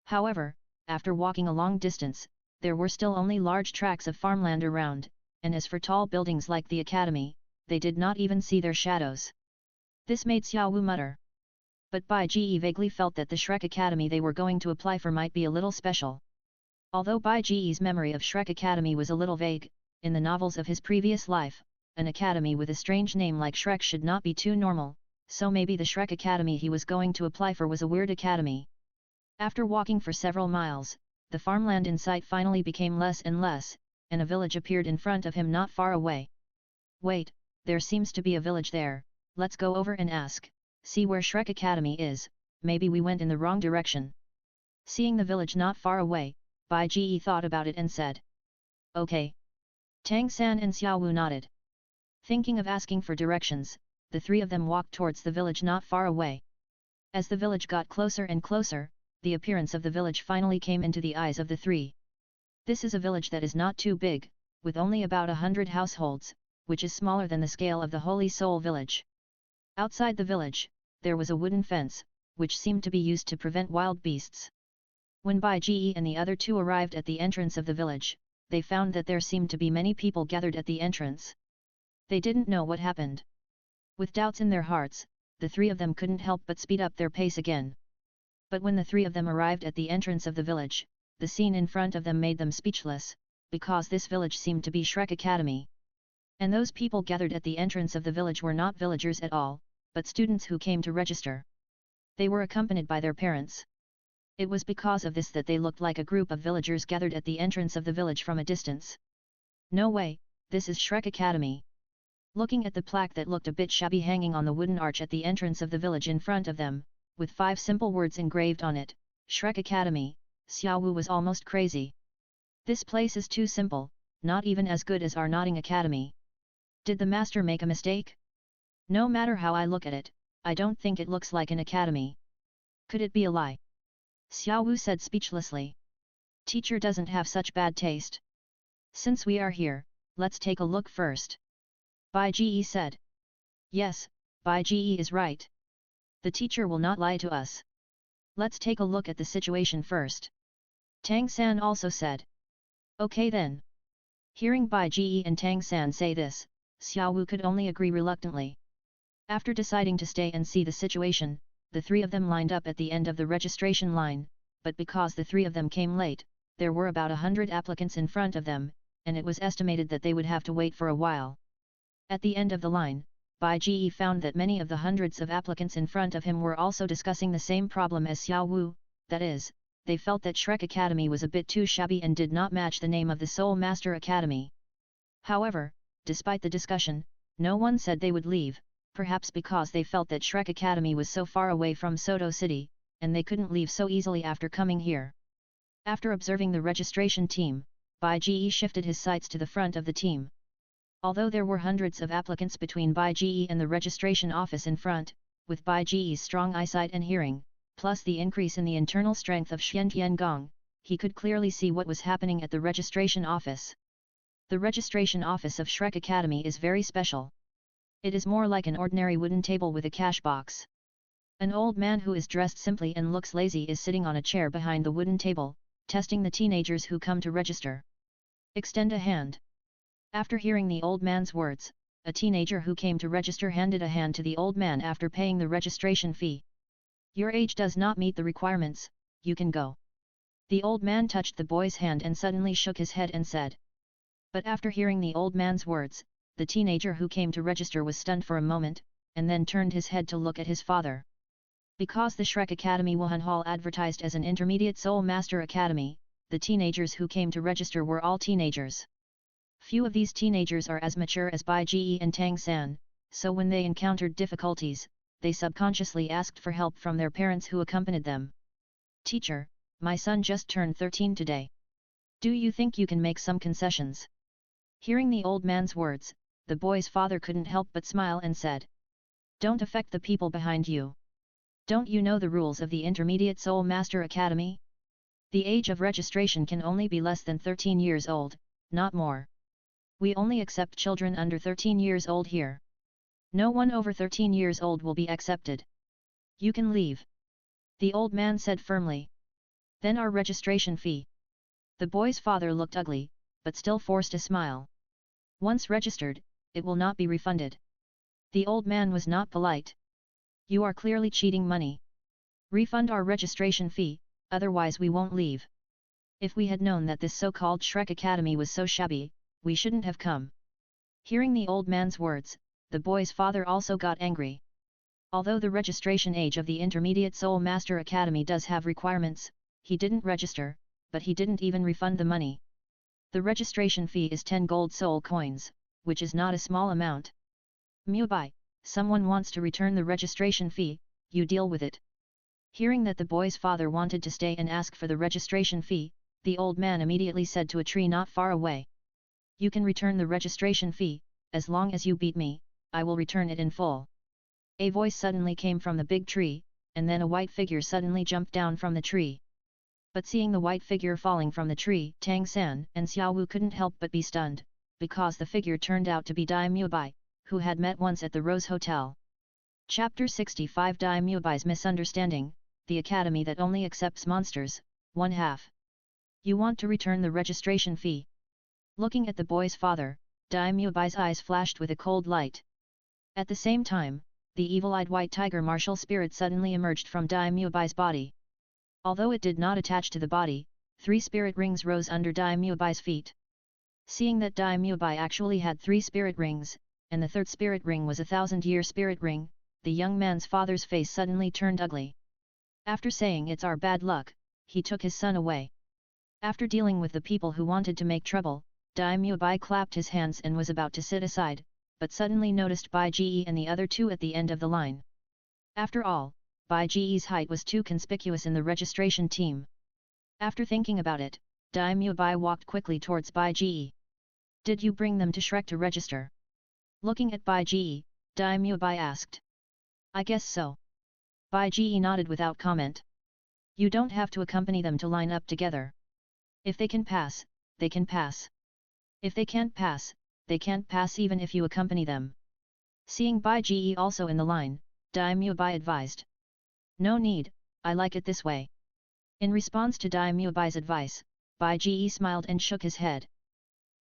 However, after walking a long distance, there were still only large tracts of farmland around, and as for tall buildings like the academy, they did not even see their shadows. This made Xiao Wu mutter. But Bai Ji vaguely felt that the Shrek Academy they were going to apply for might be a little special. Although Bai Ji's memory of Shrek Academy was a little vague, in the novels of his previous life, an academy with a strange name like Shrek should not be too normal, so maybe the Shrek Academy he was going to apply for was a weird academy. After walking for several miles, the farmland in sight finally became less and less, and a village appeared in front of him not far away. Wait, there seems to be a village there, let's go over and ask, see where Shrek Academy is, maybe we went in the wrong direction. Seeing the village not far away, Bai Ji thought about it and said. Okay. Tang San and Xiao Wu nodded. Thinking of asking for directions, the three of them walked towards the village not far away. As the village got closer and closer, the appearance of the village finally came into the eyes of the three. This is a village that is not too big, with only about 100 households, which is smaller than the scale of the Holy Soul village. Outside the village, there was a wooden fence, which seemed to be used to prevent wild beasts. When Bai Ji and the other two arrived at the entrance of the village, they found that there seemed to be many people gathered at the entrance. They didn't know what happened. With doubts in their hearts, the three of them couldn't help but speed up their pace again. But when the three of them arrived at the entrance of the village, the scene in front of them made them speechless, because this village seemed to be Shrek Academy. And those people gathered at the entrance of the village were not villagers at all, but students who came to register. They were accompanied by their parents. It was because of this that they looked like a group of villagers gathered at the entrance of the village from a distance. No way, this is Shrek Academy. Looking at the plaque that looked a bit shabby hanging on the wooden arch at the entrance of the village in front of them, with 5 simple words engraved on it, Shrek Academy, Xiao Wu was almost crazy. This place is too simple, not even as good as our Nodding Academy. Did the master make a mistake? No matter how I look at it, I don't think it looks like an academy. Could it be a lie? Xiao Wu said speechlessly. Teacher doesn't have such bad taste. Since we are here, let's take a look first. Bai Ji said. Yes, Bai Ji is right. The teacher will not lie to us. Let's take a look at the situation first. Tang San also said. Okay then. Hearing Bai Ji and Tang San say this, Xiao Wu could only agree reluctantly. After deciding to stay and see the situation, the three of them lined up at the end of the registration line, but because the three of them came late, there were about 100 applicants in front of them, and it was estimated that they would have to wait for a while. At the end of the line, Bai Ji found that many of the hundreds of applicants in front of him were also discussing the same problem as Xiao Wu, that is, they felt that Shrek Academy was a bit too shabby and did not match the name of the Soul Master Academy. However, despite the discussion, no one said they would leave, perhaps because they felt that Shrek Academy was so far away from Soto City, and they couldn't leave so easily after coming here. After observing the registration team, Bai Ge shifted his sights to the front of the team. Although there were hundreds of applicants between Bai Ge and the registration office in front, with Bai Ge's strong eyesight and hearing, plus the increase in the internal strength of Xian Tiangong, he could clearly see what was happening at the registration office. The registration office of Shrek Academy is very special. It is more like an ordinary wooden table with a cash box. An old man who is dressed simply and looks lazy is sitting on a chair behind the wooden table, testing the teenagers who come to register. Extend a hand. After hearing the old man's words, a teenager who came to register handed a hand to the old man after paying the registration fee. Your age does not meet the requirements, you can go. The old man touched the boy's hand and suddenly shook his head and said. But after hearing the old man's words, the teenager who came to register was stunned for a moment, and then turned his head to look at his father. Because the Shrek Academy Wuhan Hall advertised as an intermediate Soul Master Academy, the teenagers who came to register were all teenagers. Few of these teenagers are as mature as Bai Ge and Tang San, so when they encountered difficulties, they subconsciously asked for help from their parents who accompanied them. Teacher, my son just turned 13 today. Do you think you can make some concessions? Hearing the old man's words, the boy's father couldn't help but smile and said. Don't affect the people behind you. Don't you know the rules of the Intermediate Soul Master Academy? The age of registration can only be less than 13 years old, not more. We only accept children under 13 years old here. No one over 13 years old will be accepted. You can leave. The old man said firmly. Then our registration fee. The boy's father looked ugly, but still forced a smile. Once registered, it will not be refunded. The old man was not polite. You are clearly cheating money. Refund our registration fee, otherwise we won't leave. If we had known that this so-called Shrek Academy was so shabby, we shouldn't have come. Hearing the old man's words, the boy's father also got angry. Although the registration age of the Intermediate Soul Master Academy does have requirements, he didn't register, but he didn't even refund the money. The registration fee is 10 gold soul coins, which is not a small amount. Mubai, someone wants to return the registration fee, you deal with it. Hearing that the boy's father wanted to stay and ask for the registration fee, the old man immediately said to a tree not far away. You can return the registration fee, as long as you beat me, I will return it in full. A voice suddenly came from the big tree, and then a white figure suddenly jumped down from the tree. But seeing the white figure falling from the tree, Tang San and Xiao Wu couldn't help but be stunned, because the figure turned out to be Dai Mubai, who had met once at the Rose Hotel. Chapter 65 Dai Mubai's Misunderstanding, the Academy that only accepts monsters, 1/2. You want to return the registration fee? Looking at the boy's father, Dai Mubai's eyes flashed with a cold light. At the same time, the evil-eyed white tiger martial spirit suddenly emerged from Dai Mubai's body. Although it did not attach to the body, 3 spirit rings rose under Dai Mubai's feet. Seeing that Dai Mubai actually had 3 spirit rings, and the 3rd spirit ring was a 1000-year spirit ring, the young man's father's face suddenly turned ugly. After saying it's our bad luck, he took his son away. After dealing with the people who wanted to make trouble, Dai Mubai clapped his hands and was about to sit aside, but suddenly noticed Bai Ge and the other 2 at the end of the line. After all, Bai Ge's height was too conspicuous in the registration team. After thinking about it, Dai Mubai walked quickly towards Bai Ge. Did you bring them to Shrek to register? Looking at Bai Ge, Dai Mubai asked. I guess so. Bai Ge nodded without comment. You don't have to accompany them to line up together. If they can pass, they can pass. If they can't pass, they can't pass even if you accompany them. Seeing Bai Ge also in the line, Dai Mubai advised. No need, I like it this way. In response to Dai Mubai's advice, Bai Ge smiled and shook his head.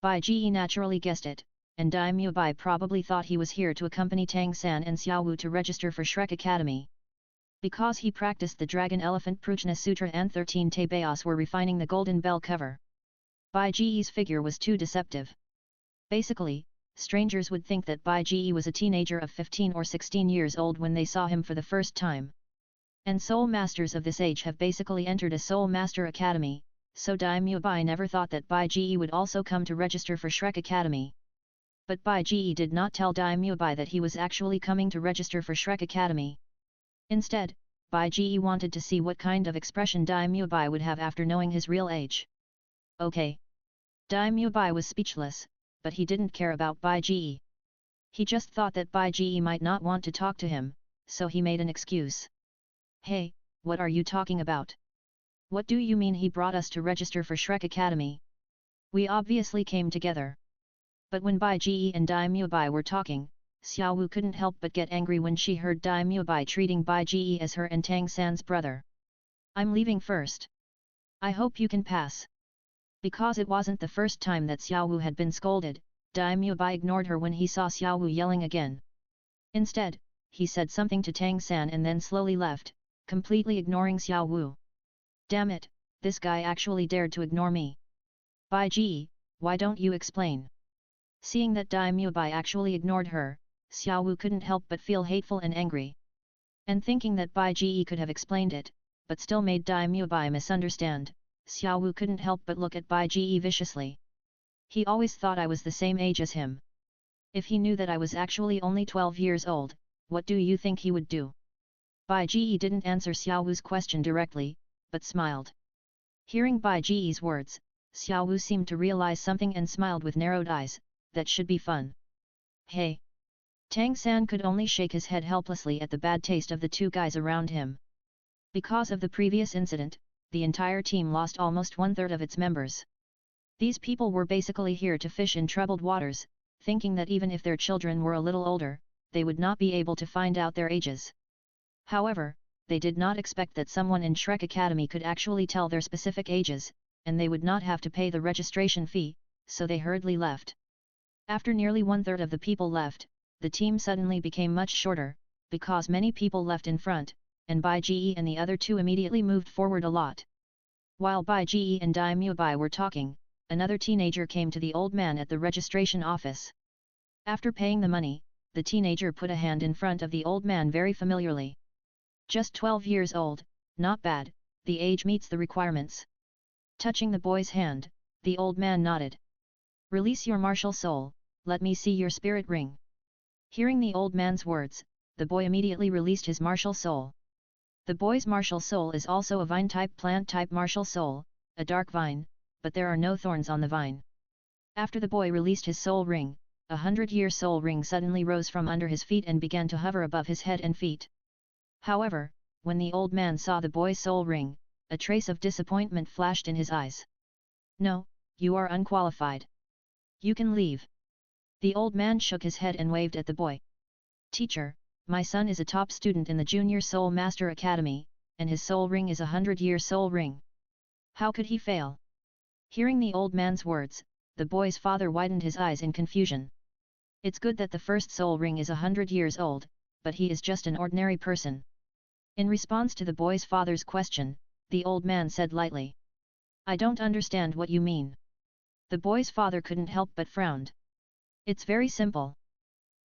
Bai Ge naturally guessed it, and Dai Mubai probably thought he was here to accompany Tang San and Xiao Wu to register for Shrek Academy. Because he practiced the Dragon Elephant Prajna Sutra and 13 Tabayas were refining the golden bell cover. Bai Ge's figure was too deceptive. Basically, strangers would think that Bai Ge was a teenager of 15 or 16 years old when they saw him for the first time. And soul masters of this age have basically entered a soul master academy, so Daimyo Bai never thought that Bai Ge would also come to register for Shrek Academy. But Bai Ge did not tell Daimyo Bai that he was actually coming to register for Shrek Academy. Instead, Bai Ge wanted to see what kind of expression Daimyo Bai would have after knowing his real age. Okay. Daimyo Bai was speechless, but he didn't care about Bai Ge. He just thought that Bai Ge might not want to talk to him, so he made an excuse. Hey, what are you talking about? What do you mean he brought us to register for Shrek Academy? We obviously came together. But when Bai Ge and Daimyo Bai were talking, Xiao Wu couldn't help but get angry when she heard Daimyo Bai treating Bai Ge as her and Tang San's brother. I'm leaving first. I hope you can pass. Because it wasn't the first time that Xiao Wu had been scolded, Daimyo Bai ignored her when he saw Xiao Wu yelling again. Instead, he said something to Tang San and then slowly left, completely ignoring Xiao Wu. Damn it, this guy actually dared to ignore me. Bai Ge, why don't you explain? Seeing that Daimyo Bai actually ignored her, Xiao Wu couldn't help but feel hateful and angry. And thinking that Bai Ge could have explained it, but still made Daimyo Bai misunderstand, Xiao Wu couldn't help but look at Bai Ge viciously. He always thought I was the same age as him. If he knew that I was actually only 12 years old, what do you think he would do? Bai Ge didn't answer Xiao Wu's question directly, but smiled. Hearing Bai Ge's words, Xiao Wu seemed to realize something and smiled with narrowed eyes. That should be fun. Hey! Tang San could only shake his head helplessly at the bad taste of the two guys around him. Because of the previous incident, the entire team lost almost 1/3 of its members. These people were basically here to fish in troubled waters, thinking that even if their children were a little older, they would not be able to find out their ages. However, they did not expect that someone in Shrek Academy could actually tell their specific ages, and they would not have to pay the registration fee, so they hurriedly left. After nearly 1/3 of the people left, the team suddenly became much shorter, because many people left in front, and Bai Ge and the other two immediately moved forward a lot. While Bai Ge and Daimyo Bai were talking, another teenager came to the old man at the registration office. After paying the money, the teenager put a hand in front of the old man very familiarly. Just 12 years old, not bad, the age meets the requirements. Touching the boy's hand, the old man nodded. Release your martial soul, let me see your spirit ring. Hearing the old man's words, the boy immediately released his martial soul. The boy's martial soul is also a vine-type plant-type martial soul, a dark vine, but there are no thorns on the vine. After the boy released his soul ring, a 100-year soul ring suddenly rose from under his feet and began to hover above his head and feet. However, when the old man saw the boy's soul ring, a trace of disappointment flashed in his eyes. No, you are unqualified. You can leave. The old man shook his head and waved at the boy. Teacher, my son is a top student in the Junior Soul Master Academy, and his soul ring is a 100-year soul ring. How could he fail? Hearing the old man's words, the boy's father widened his eyes in confusion. It's good that the first soul ring is 100 years old, but he is just an ordinary person. In response to the boy's father's question, the old man said lightly. I don't understand what you mean. The boy's father couldn't help but frowned. It's very simple.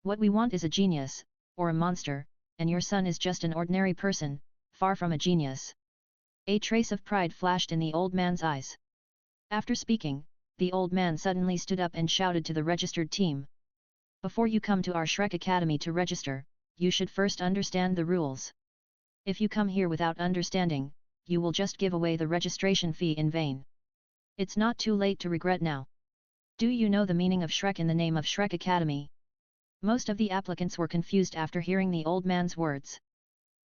What we want is a genius, or a monster, and your son is just an ordinary person, far from a genius. A trace of pride flashed in the old man's eyes. After speaking, the old man suddenly stood up and shouted to the registered team. Before you come to our Shrek Academy to register, you should first understand the rules. If you come here without understanding, you will just give away the registration fee in vain. It's not too late to regret now. Do you know the meaning of Shrek in the name of Shrek Academy? Most of the applicants were confused after hearing the old man's words.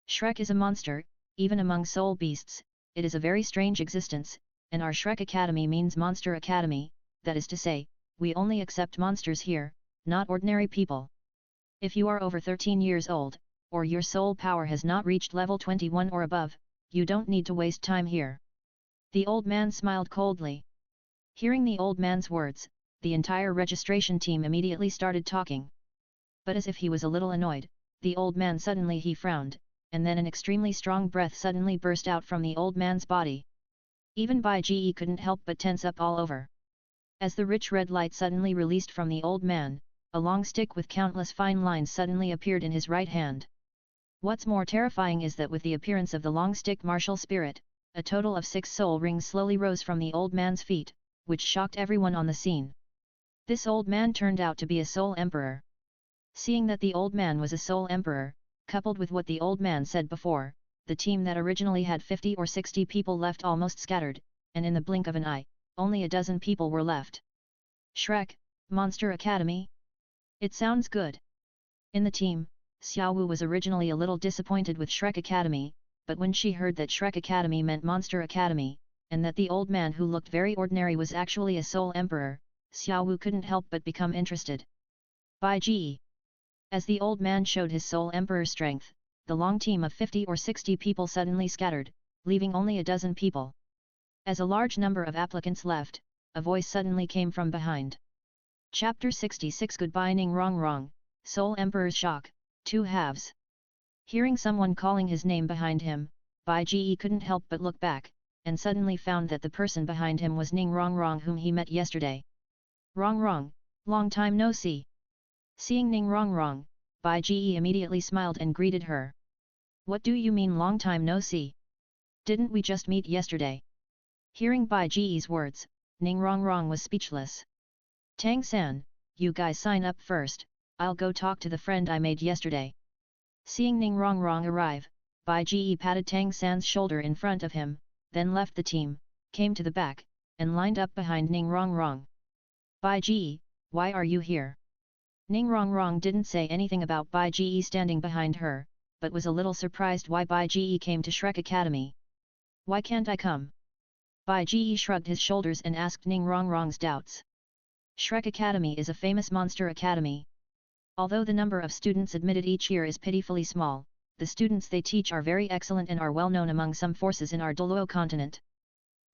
Shrek is a monster, even among soul beasts, it is a very strange existence, and our Shrek Academy means Monster Academy, that is to say, we only accept monsters here, not ordinary people. If you are over 13 years old, or your soul power has not reached level 21 or above, you don't need to waste time here. The old man smiled coldly. Hearing the old man's words, the entire registration team immediately started talking. But as if he was a little annoyed, the old man suddenly he frowned, and then an extremely strong breath suddenly burst out from the old man's body. Even Bai Ge couldn't help but tense up all over. As the rich red light suddenly released from the old man, a long stick with countless fine lines suddenly appeared in his right hand. What's more terrifying is that with the appearance of the long-stick martial spirit, a total of 6 soul rings slowly rose from the old man's feet, which shocked everyone on the scene. This old man turned out to be a soul emperor. Seeing that the old man was a soul emperor, coupled with what the old man said before, the team that originally had 50 or 60 people left almost scattered, and in the blink of an eye, only a dozen people were left. Shrek, Monster Academy? It sounds good. In the team, Xiaowu was originally a little disappointed with Shrek Academy, but when she heard that Shrek Academy meant Monster Academy, and that the old man who looked very ordinary was actually a soul emperor, Xiaowu couldn't help but become interested. By Ge. As the old man showed his soul emperor strength, the long team of 50 or 60 people suddenly scattered, leaving only a dozen people. As a large number of applicants left, a voice suddenly came from behind. Chapter 66 Goodbye Ning Rong Rong, Soul Emperor's Shock, 2 halves. Hearing someone calling his name behind him, Bai Ge couldn't help but look back, and suddenly found that the person behind him was Ning Rong Rong whom he met yesterday. Rong Rong, long time no see. Seeing Ning Rong Rong, Bai Ge immediately smiled and greeted her. What do you mean long time no see? Didn't we just meet yesterday? Hearing Bai Ge's words, Ning Rong Rong was speechless. Tang San, you guys sign up first, I'll go talk to the friend I made yesterday. Seeing Ning Rong Rong arrive, Bai Ge patted Tang San's shoulder in front of him, then left the team, came to the back, and lined up behind Ning Rong Rong. Bai Ge, why are you here? Ning Rong Rong didn't say anything about Bai Ge standing behind her, but was a little surprised why Bai Ge came to Shrek Academy. Why can't I come? Bai Ge shrugged his shoulders and asked Ning Rong Rong's doubts. Shrek Academy is a famous monster academy. Although the number of students admitted each year is pitifully small, the students they teach are very excellent and are well known among some forces in our Douluo continent.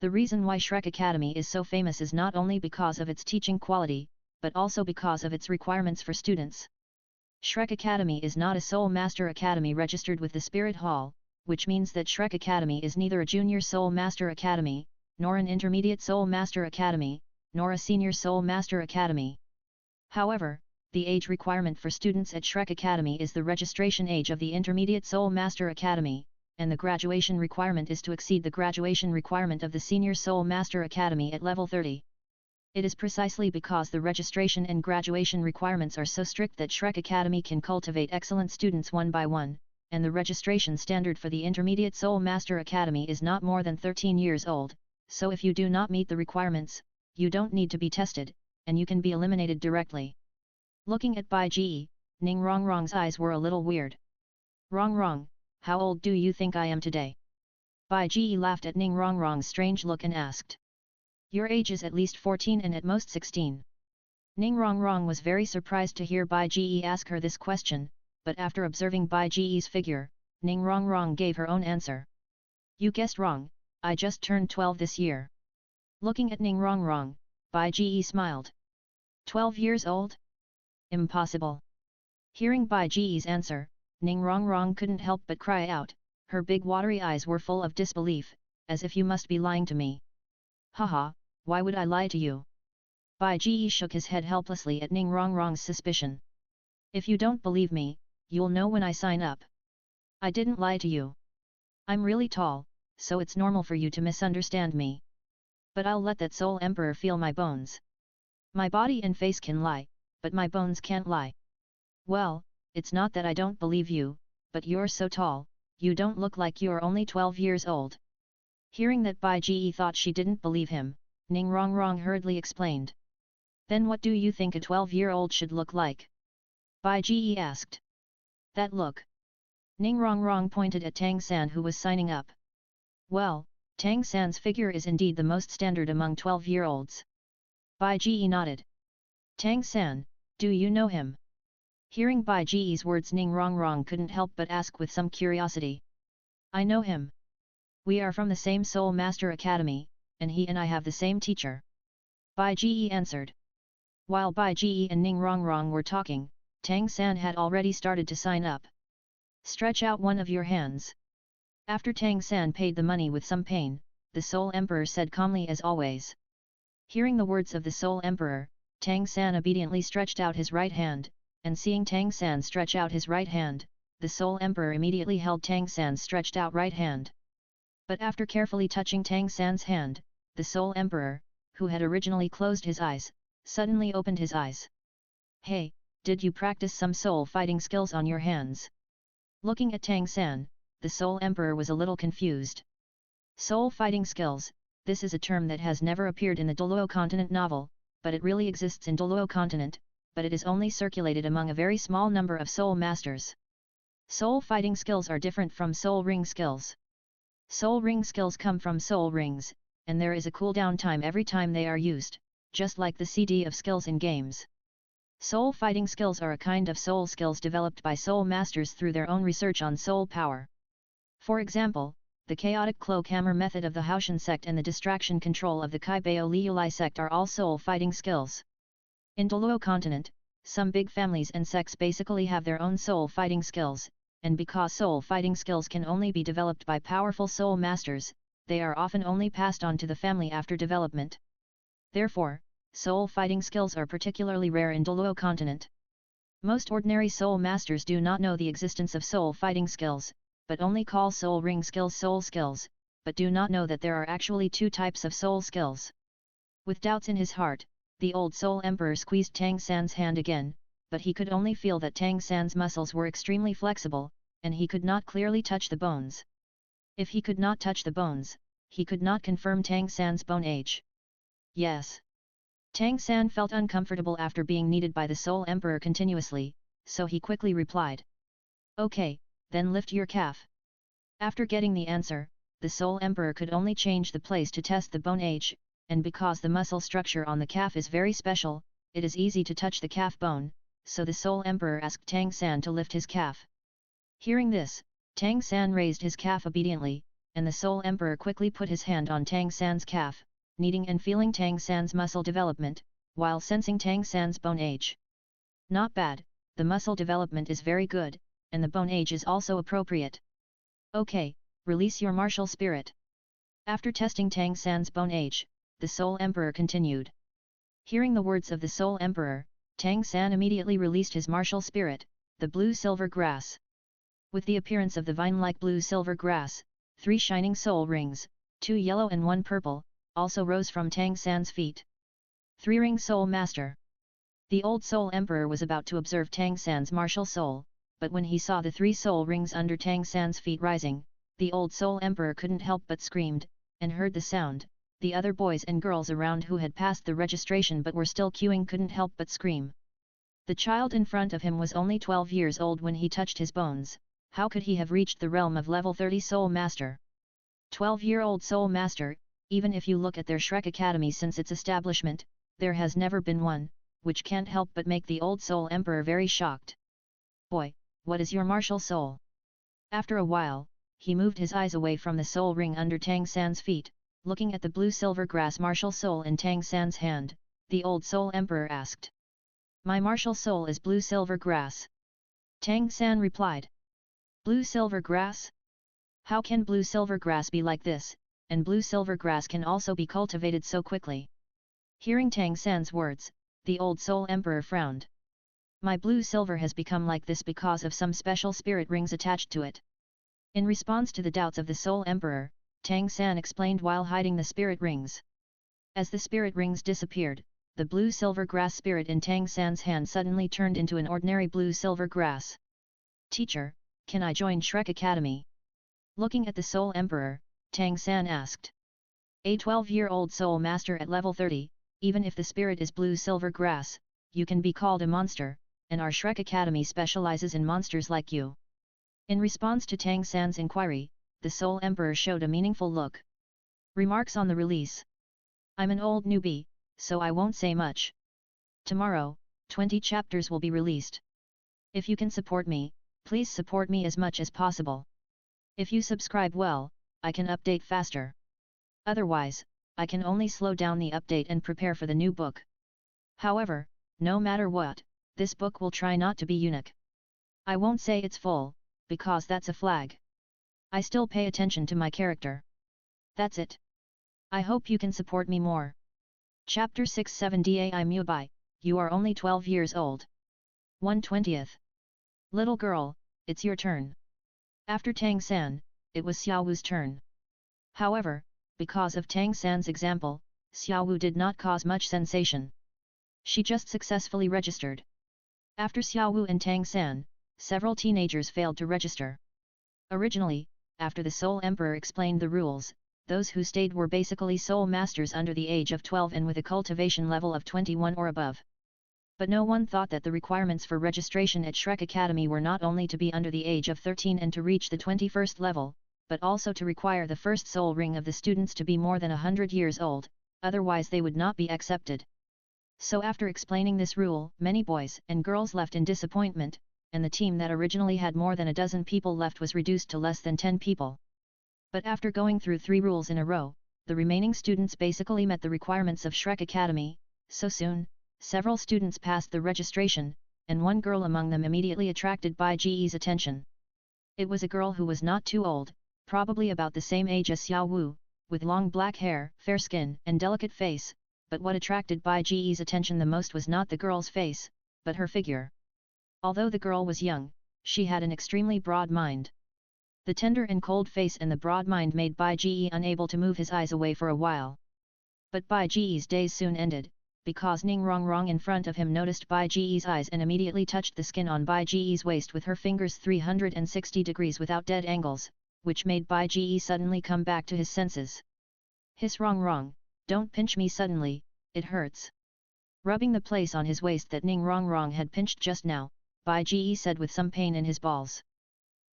The reason why Shrek Academy is so famous is not only because of its teaching quality, but also because of its requirements for students. Shrek Academy is not a Soul Master Academy registered with the Spirit Hall, which means that Shrek Academy is neither a Junior Soul Master Academy, nor an Intermediate Soul Master Academy, nor a Senior Soul Master Academy. However, the age requirement for students at Shrek Academy is the registration age of the Intermediate Soul Master Academy, and the graduation requirement is to exceed the graduation requirement of the Senior Soul Master Academy at level 30. It is precisely because the registration and graduation requirements are so strict that Shrek Academy can cultivate excellent students one by one, and the registration standard for the Intermediate Soul Master Academy is not more than 13 years old, so if you do not meet the requirements, you don't need to be tested, and you can be eliminated directly. Looking at Bai Ge, Ning Rong Rong's eyes were a little weird. Rong Rong, how old do you think I am today? Bai Ge laughed at Ning Rong Rong's strange look and asked. Your age is at least 14 and at most 16. Ning Rong Rong was very surprised to hear Bai Ge ask her this question, but after observing Bai Ge's figure, Ning Rong Rong gave her own answer. You guessed wrong, I just turned 12 this year. Looking at Ning Rong Rong, Bai Ge smiled. 12 years old? Impossible. Hearing Bai Ge's answer, Ning Rong Rong couldn't help but cry out, her big watery eyes were full of disbelief, as if you must be lying to me. Haha, why would I lie to you? Bai Ge shook his head helplessly at Ning Rong Rong's suspicion. If you don't believe me, you'll know when I sign up. I didn't lie to you. I'm really tall, so it's normal for you to misunderstand me. But I'll let that Soul Emperor feel my bones. My body and face can lie, but my bones can't lie. Well, it's not that I don't believe you, but you're so tall, you don't look like you're only 12 years old. Hearing that Bai Ge thought she didn't believe him, Ning Rong Rong hurriedly explained. Then what do you think a 12-year-old should look like? Bai Ge asked. That look. Ning Rong Rong pointed at Tang San who was signing up. Well, Tang San's figure is indeed the most standard among 12-year-olds. Bai Ge nodded. Tang San, do you know him? Hearing Bai Ge's words, Ning Rong Rong couldn't help but ask with some curiosity. I know him. We are from the same Soul Master Academy, and he and I have the same teacher. Bai Ge answered. While Bai Ge and Ning Rong Rong were talking, Tang San had already started to sign up. Stretch out one of your hands. After Tang San paid the money with some pain, the Soul Emperor said calmly as always. Hearing the words of the Soul Emperor, Tang San obediently stretched out his right hand, and seeing Tang San stretch out his right hand, the Soul Emperor immediately held Tang San's stretched out right hand. But after carefully touching Tang San's hand, the Soul Emperor, who had originally closed his eyes, suddenly opened his eyes. Hey, did you practice some soul fighting skills on your hands? Looking at Tang San, the Soul Emperor was a little confused. Soul fighting skills, this is a term that has never appeared in the Douluo continent novel, but it really exists in Douluo continent, but it is only circulated among a very small number of soul masters. Soul fighting skills are different from soul ring skills. Soul ring skills come from soul rings, and there is a cooldown time every time they are used, just like the CD of skills in games. Soul fighting skills are a kind of soul skills developed by soul masters through their own research on soul power. For example, the chaotic cloak hammer method of the Haoshan sect and the distraction control of the Kaibao Liulai sect are all soul fighting skills. In Douluo continent, some big families and sects basically have their own soul fighting skills, and because soul fighting skills can only be developed by powerful soul masters, they are often only passed on to the family after development. Therefore, soul fighting skills are particularly rare in Douluo continent. Most ordinary soul masters do not know the existence of soul fighting skills, but only call soul ring skills soul skills, but do not know that there are actually two types of soul skills. With doubts in his heart, the old Soul Emperor squeezed Tang San's hand again, but he could only feel that Tang San's muscles were extremely flexible, and he could not clearly touch the bones. If he could not touch the bones, he could not confirm Tang San's bone age. Yes. Tang San felt uncomfortable after being kneaded by the Soul Emperor continuously, so he quickly replied. Okay, then lift your calf. After getting the answer, the Soul Emperor could only change the place to test the bone age, and because the muscle structure on the calf is very special, it is easy to touch the calf bone, so the Soul Emperor asked Tang San to lift his calf. Hearing this, Tang San raised his calf obediently, and the Soul Emperor quickly put his hand on Tang San's calf, kneading and feeling Tang San's muscle development, while sensing Tang San's bone age. Not bad, the muscle development is very good, and the bone age is also appropriate. Okay, release your martial spirit. After testing Tang San's bone age, the Soul Emperor continued. Hearing the words of the Soul Emperor, Tang San immediately released his martial spirit, the blue-silver grass. With the appearance of the vine-like blue-silver grass, 3 shining soul rings, 2 yellow and 1 purple, also rose from Tang San's feet. 3-ring soul master. The old Soul Emperor was about to observe Tang San's martial soul, but when he saw the 3 soul rings under Tang San's feet rising, the old Soul Emperor couldn't help but screamed, and heard the sound. The other boys and girls around who had passed the registration but were still queuing couldn't help but scream. The child in front of him was only 12 years old when he touched his bones. How could he have reached the realm of level 30 Soul Master? 12-year-old Soul Master, even if you look at their Shrek Academy since its establishment, there has never been one, which can't help but make the old Soul Emperor very shocked. Boy, what is your martial soul? After a while, he moved his eyes away from the soul ring under Tang San's feet, looking at the blue-silver grass martial soul in Tang San's hand, the old Soul Emperor asked. My martial soul is blue-silver grass. Tang San replied. Blue-silver grass? How can blue-silver grass be like this, and blue-silver grass can also be cultivated so quickly? Hearing Tang San's words, the old Soul Emperor frowned. My blue-silver has become like this because of some special spirit rings attached to it. In response to the doubts of the Soul Emperor, Tang San explained while hiding the spirit rings. As the spirit rings disappeared, the blue-silver grass spirit in Tang San's hand suddenly turned into an ordinary blue-silver grass. Teacher, can I join Shrek Academy? Looking at the Soul Emperor, Tang San asked. A 12-year-old Soul Master at level 30, even if the spirit is blue-silver grass, you can be called a monster, and our Shrek Academy specializes in monsters like you. In response to Tang San's inquiry, the Soul Emperor showed a meaningful look. Remarks on the release. I'm an old newbie, so I won't say much. Tomorrow, 20 chapters will be released. If you can support me, please support me as much as possible. If you subscribe well, I can update faster. Otherwise, I can only slow down the update and prepare for the new book. However, no matter what, this book will try not to be unique. I won't say it's full, because that's a flag. I still pay attention to my character. That's it. I hope you can support me more. Chapter 6-7 Dai Mubai, you are only 12 years old. 1/20. Little girl, it's your turn. After Tang San, it was Xiao Wu's turn. However, because of Tang San's example, Xiao Wu did not cause much sensation. She just successfully registered. After Xiao Wu and Tang San, several teenagers failed to register. Originally, after the Soul Emperor explained the rules, those who stayed were basically soul masters under the age of 12 and with a cultivation level of 21 or above. But no one thought that the requirements for registration at Shrek Academy were not only to be under the age of 13 and to reach the 21st level, but also to require the first soul ring of the students to be more than 100 years old, otherwise they would not be accepted. So after explaining this rule, many boys and girls left in disappointment, and the team that originally had more than a dozen people left was reduced to less than 10 people. But after going through 3 rules in a row, the remaining students basically met the requirements of Shrek Academy. So soon, several students passed the registration, and one girl among them immediately attracted Bai Ji's attention. It was a girl who was not too old, probably about the same age as Xiao Wu, with long black hair, fair skin and delicate face, but what attracted Bai Ji's attention the most was not the girl's face, but her figure. Although the girl was young, she had an extremely broad mind. The tender and cold face and the broad mind made Bai Ji unable to move his eyes away for a while. But Bai Ji's days soon ended, because Ning Rongrong in front of him noticed Bai Ji's eyes and immediately touched the skin on Bai Ji's waist with her fingers 360 degrees without dead angles, which made Bai Ji suddenly come back to his senses. Hiss Rongrong, don't pinch me suddenly, it hurts. Rubbing the place on his waist that Ning Rongrong had pinched just now, Bai Ji said with some pain in his balls.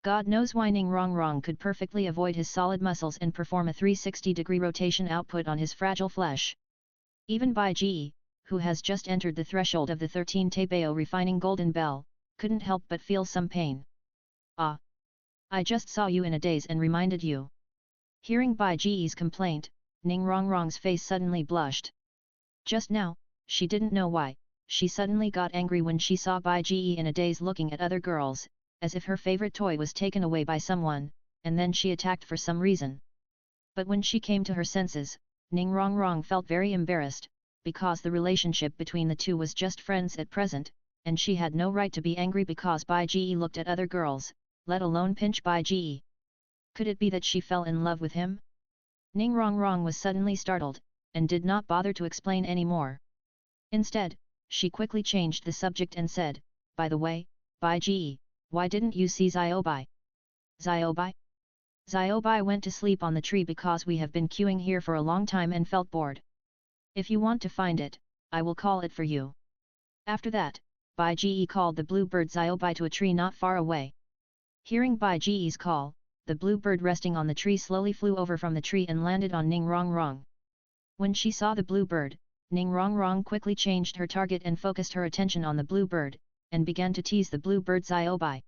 God knows why Ning Rongrong could perfectly avoid his solid muscles and perform a 360-degree rotation output on his fragile flesh. Even Bai Ji, who has just entered the threshold of the 13 Taibao refining golden bell, couldn't help but feel some pain. Ah! I just saw you in a daze and reminded you. Hearing Bai Ji's complaint, Ning Rongrong's face suddenly blushed. Just now, she didn't know why, she suddenly got angry when she saw Bai Ji in a daze looking at other girls, as if her favorite toy was taken away by someone, and then she attacked for some reason. But when she came to her senses, Ning Rongrong felt very embarrassed, because the relationship between the two was just friends at present, and she had no right to be angry because Bai Ji looked at other girls, let alone pinch Bai Ji. Could it be that she fell in love with him? Ning Rongrong was suddenly startled, and did not bother to explain any more. Instead, she quickly changed the subject and said, by the way, Bai Ji, why didn't you see Xiaobai? Xiaobai? Xiaobai went to sleep on the tree because we have been queuing here for a long time and felt bored. If you want to find it, I will call it for you. After that, Bai Ji called the blue bird Xiaobai to a tree not far away. Hearing Bai Ji's call, the blue bird resting on the tree slowly flew over from the tree and landed on Ning Rongrong. When she saw the blue bird, Ning Rongrong quickly changed her target and focused her attention on the blue bird, and began to tease the blue bird Xiaobai.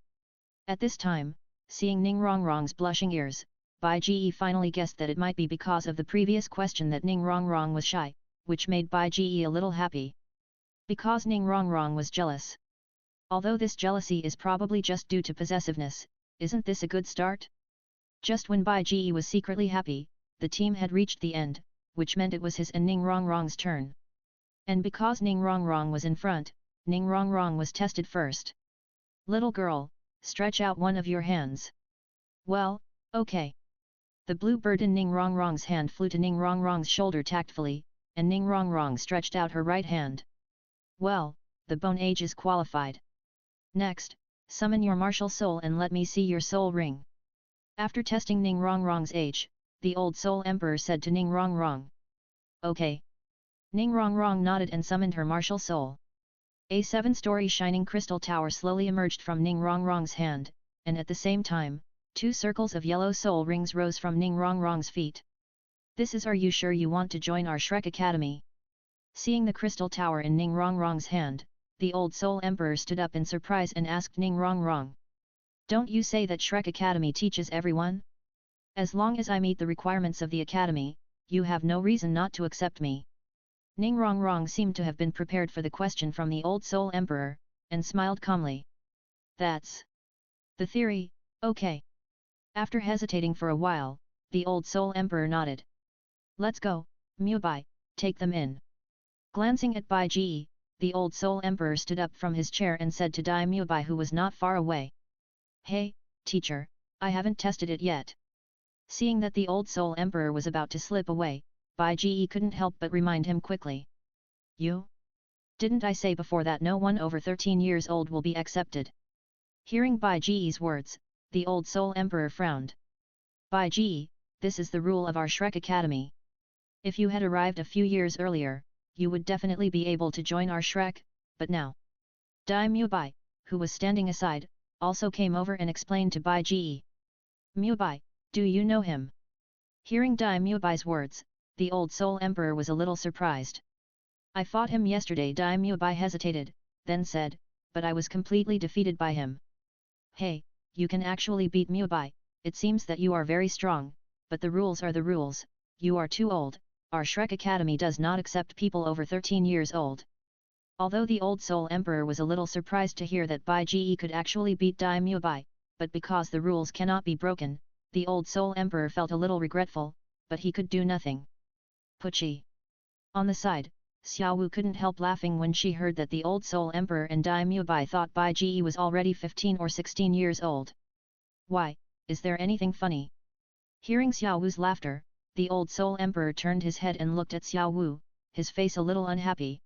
At this time, seeing Ning Rongrong's blushing ears, Bai Ji finally guessed that it might be because of the previous question that Ning Rongrong was shy, which made Bai Ji a little happy. Because Ning Rongrong was jealous. Although this jealousy is probably just due to possessiveness, isn't this a good start? Just when Bai Ji was secretly happy, the team had reached the end, which meant it was his and Ning Rongrong's turn. And because Ning Rongrong was in front, Ning Rongrong was tested first. Little girl, stretch out one of your hands. Well, okay. The blue bird in Ning Rongrong's hand flew to Ning Rongrong's shoulder tactfully, and Ning Rongrong stretched out her right hand. Well, the bone age is qualified. Next, summon your martial soul and let me see your soul ring. After testing Ning Rongrong's age, the old soul emperor said to Ning Rongrong. Okay. Ning Rongrong nodded and summoned her martial soul. A 7-story shining crystal tower slowly emerged from Ning Rongrong's hand, and at the same time, 2 circles of yellow soul rings rose from Ning Rongrong's feet. This is, are you sure you want to join our Shrek Academy? Seeing the crystal tower in Ning Rongrong's hand, the old soul emperor stood up in surprise and asked Ning Rongrong. Don't you say that Shrek Academy teaches everyone? As long as I meet the requirements of the academy, you have no reason not to accept me. Ning Rongrong seemed to have been prepared for the question from the old soul emperor, and smiled calmly. That's the theory, okay. After hesitating for a while, the old soul emperor nodded. Let's go, Mubai, take them in. Glancing at Bai Ji, the old soul emperor stood up from his chair and said to Dai Mubai, who was not far away. Hey, teacher, I haven't tested it yet. Seeing that the old Soul Emperor was about to slip away, Bai Ji couldn't help but remind him quickly. You? Didn't I say before that no one over 13 years old will be accepted? Hearing Bai Ji's words, the old Soul Emperor frowned. Bai Ji, this is the rule of our Shrek Academy. If you had arrived a few years earlier, you would definitely be able to join our Shrek, but now. Daimyo Bai, who was standing aside, also came over and explained to Bai Ji. Mubai, do you know him? Hearing Daimyo Bai's words, the old Soul Emperor was a little surprised. I fought him yesterday. Daimyo Bai hesitated, then said, but I was completely defeated by him. Hey, you can actually beat Mubai, it seems that you are very strong, but the rules are the rules, you are too old, our Shrek Academy does not accept people over 13 years old. Although the old Soul Emperor was a little surprised to hear that Bai Ji could actually beat Daimyo Bai, but because the rules cannot be broken, the old Soul Emperor felt a little regretful, but he could do nothing. Puchi. On the side, Xiao Wu couldn't help laughing when she heard that the old Soul Emperor and Daimyo Bai thought Bai Ji was already 15 or 16 years old. Why, is there anything funny? Hearing Xiao Wu's laughter, the old Soul Emperor turned his head and looked at Xiao Wu, his face a little unhappy.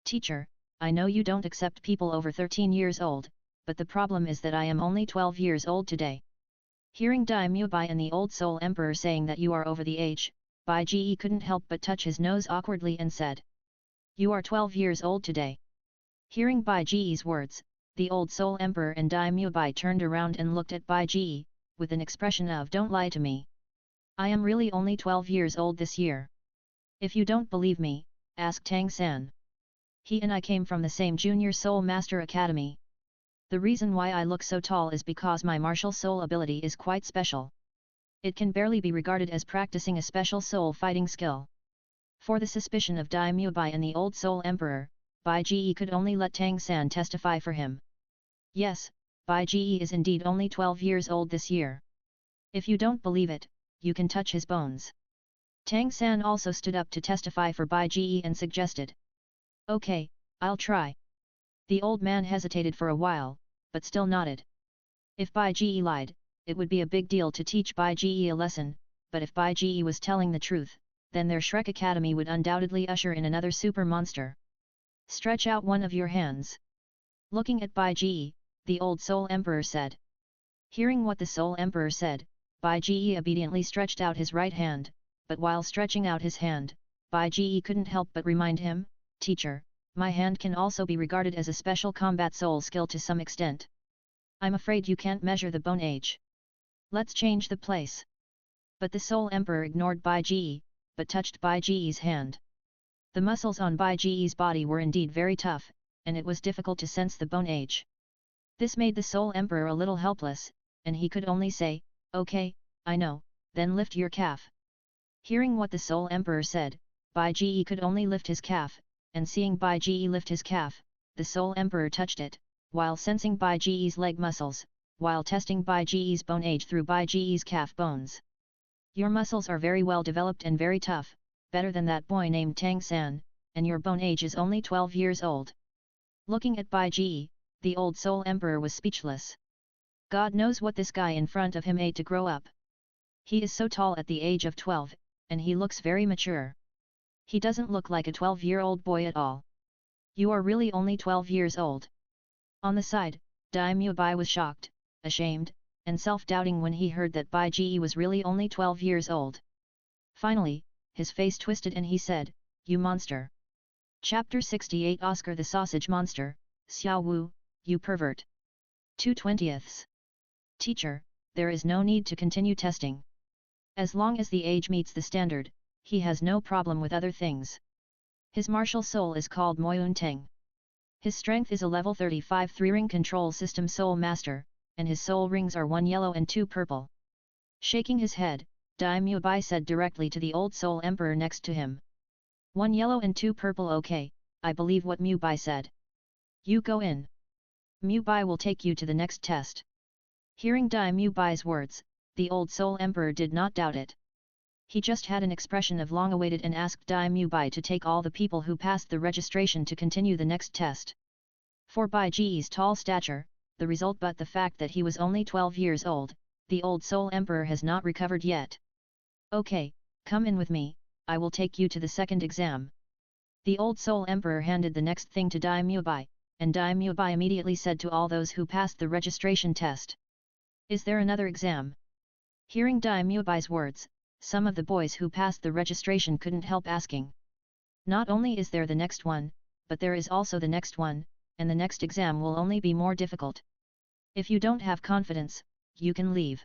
Teacher, I know you don't accept people over 13 years old, but the problem is that I am only 12 years old today. Hearing Daimyo Bai and the old Soul Emperor saying that you are over the age, Bai Ji couldn't help but touch his nose awkwardly and said. You are 12 years old today. Hearing Bai Ji's words, the old Soul Emperor and Daimyo Bai turned around and looked at Bai Ji, with an expression of don't lie to me. I am really only 12 years old this year. If you don't believe me, ask Tang San. He and I came from the same Junior Soul Master Academy. The reason why I look so tall is because my martial soul ability is quite special. It can barely be regarded as practicing a special soul fighting skill. For the suspicion of Daimyo Bai and the old Soul Emperor, Bai Ji could only let Tang San testify for him. Yes, Bai Ji is indeed only 12 years old this year. If you don't believe it, you can touch his bones. Tang San also stood up to testify for Bai Ji and suggested. Okay, I'll try. The old man hesitated for a while, but still nodded. If Bai Ji lied, it would be a big deal to teach Bai Ji a lesson, but if Bai Ji was telling the truth, then their Shrek Academy would undoubtedly usher in another super monster. Stretch out one of your hands. Looking at Bai Ji, the old Soul Emperor said. Hearing what the Soul Emperor said, Bai Ji obediently stretched out his right hand, but while stretching out his hand, Bai Ji couldn't help but remind him, Teacher, my hand can also be regarded as a special combat soul skill to some extent. I'm afraid you can't measure the bone age. Let's change the place. But the Soul Emperor ignored Bai Ji, but touched Bai Ji's hand. The muscles on Bai Ji's body were indeed very tough, and it was difficult to sense the bone age. This made the Soul Emperor a little helpless, and he could only say, okay, I know, then lift your calf. Hearing what the Soul Emperor said, Bai Ji could only lift his calf, and seeing Bai Ji lift his calf, the Soul Emperor touched it, while sensing Bai Ji's leg muscles, while testing Bai Ji's bone age through Bai Ji's calf bones. Your muscles are very well developed and very tough, better than that boy named Tang San, and your bone age is only 12 years old. Looking at Bai Ji, the old Soul Emperor was speechless. God knows what this guy in front of him ate to grow up. He is so tall at the age of 12, and he looks very mature. He doesn't look like a 12-year-old boy at all. You are really only 12 years old. On the side, Daimyo Bai was shocked, ashamed, and self-doubting when he heard that Bai Ji was really only 12 years old. Finally, his face twisted and he said, You monster! Chapter 68 Oscar the Sausage Monster, Xiao Wu, you pervert! 2/20. Teacher, there is no need to continue testing. As long as the age meets the standard, he has no problem with other things. His martial soul is called Moyun Teng. His strength is a level 35 3-ring control system soul master, and his soul rings are 1 yellow and 2 purple. Shaking his head, Daimyo Bai said directly to the old Soul Emperor next to him. 1 yellow and 2 purple. Okay, I believe what Mu Bai said. You go in. Mu Bai will take you to the next test. Hearing Daimyo Bai's words, the old Soul Emperor did not doubt it. He just had an expression of long awaited and asked Daimyo Bai to take all the people who passed the registration to continue the next test. For Bai Ji's tall stature, the result but the fact that he was only 12 years old, the old Soul Emperor has not recovered yet. Okay, come in with me, I will take you to the second exam. The old Soul Emperor handed the next thing to Daimyo Bai, and Daimyo Bai immediately said to all those who passed the registration test. Is there another exam? Hearing Daimyo Bai's words, some of the boys who passed the registration couldn't help asking. Not only is there the next one, but there is also the next one, and the next exam will only be more difficult. If you don't have confidence, you can leave.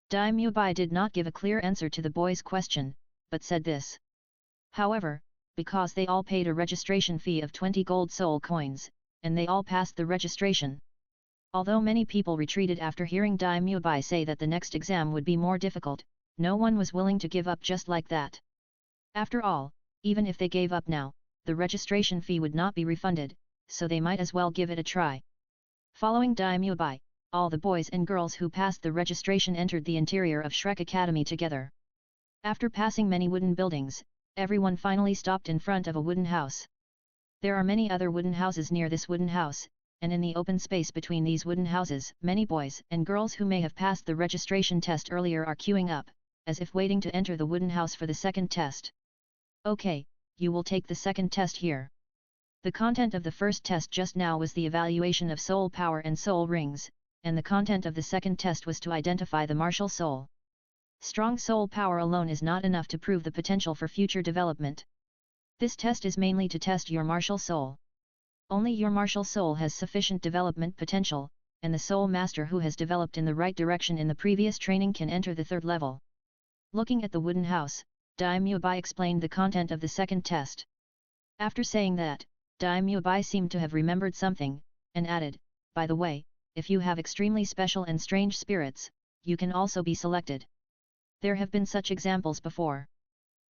Daimyo Bai did not give a clear answer to the boys' question, but said this. However, because they all paid a registration fee of 20 gold soul coins, and they all passed the registration. Although many people retreated after hearing Daimyo Bai say that the next exam would be more difficult, no one was willing to give up just like that. After all, even if they gave up now, the registration fee would not be refunded, so they might as well give it a try. Following Daimyo Bai, all the boys and girls who passed the registration entered the interior of Shrek Academy together. After passing many wooden buildings, everyone finally stopped in front of a wooden house. There are many other wooden houses near this wooden house, and in the open space between these wooden houses, many boys and girls who may have passed the registration test earlier are queuing up, as if waiting to enter the wooden house for the second test. Okay, you will take the second test here. The content of the first test just now was the evaluation of soul power and soul rings, and the content of the second test was to identify the martial soul. Strong soul power alone is not enough to prove the potential for future development. This test is mainly to test your martial soul. Only your martial soul has sufficient development potential, and the soul master who has developed in the right direction in the previous training can enter the third level. Looking at the wooden house, Daimyo Bai explained the content of the second test. After saying that, Daimyo Bai seemed to have remembered something, and added, by the way, if you have extremely special and strange spirits, you can also be selected. There have been such examples before.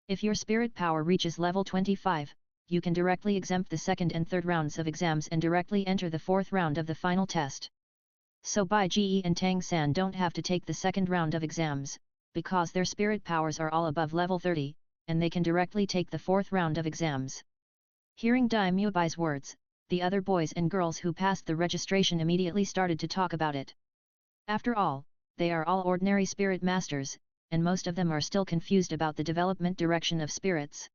If your spirit power reaches level 25, you can directly exempt the second and third rounds of exams and directly enter the fourth round of the final test. So Bai Ji and Tang San don't have to take the second round of exams, because their spirit powers are all above level 30, and they can directly take the fourth round of exams. Hearing Daimyo Bai's words, the other boys and girls who passed the registration immediately started to talk about it. After all, they are all ordinary spirit masters, and most of them are still confused about the development direction of spirits.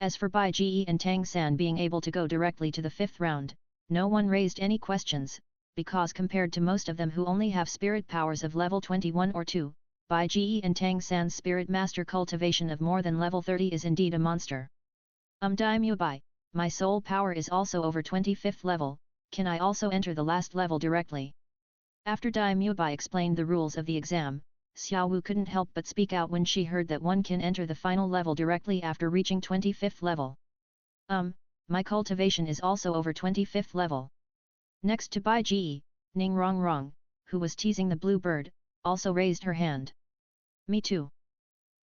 As for Bai Ji and Tang San being able to go directly to the fifth round, no one raised any questions, because compared to most of them who only have spirit powers of level 21 or 2, Bai Ji and Tang San's spirit master cultivation of more than level 30 is indeed a monster. Daimyo Bai, my soul power is also over 25th level, can I also enter the last level directly? After Daimyo Bai explained the rules of the exam, Xiaowu couldn't help but speak out when she heard that one can enter the final level directly after reaching 25th level. My cultivation is also over 25th level. Next to Bai Ji, Ning Rongrong, who was teasing the blue bird, also raised her hand. Me too.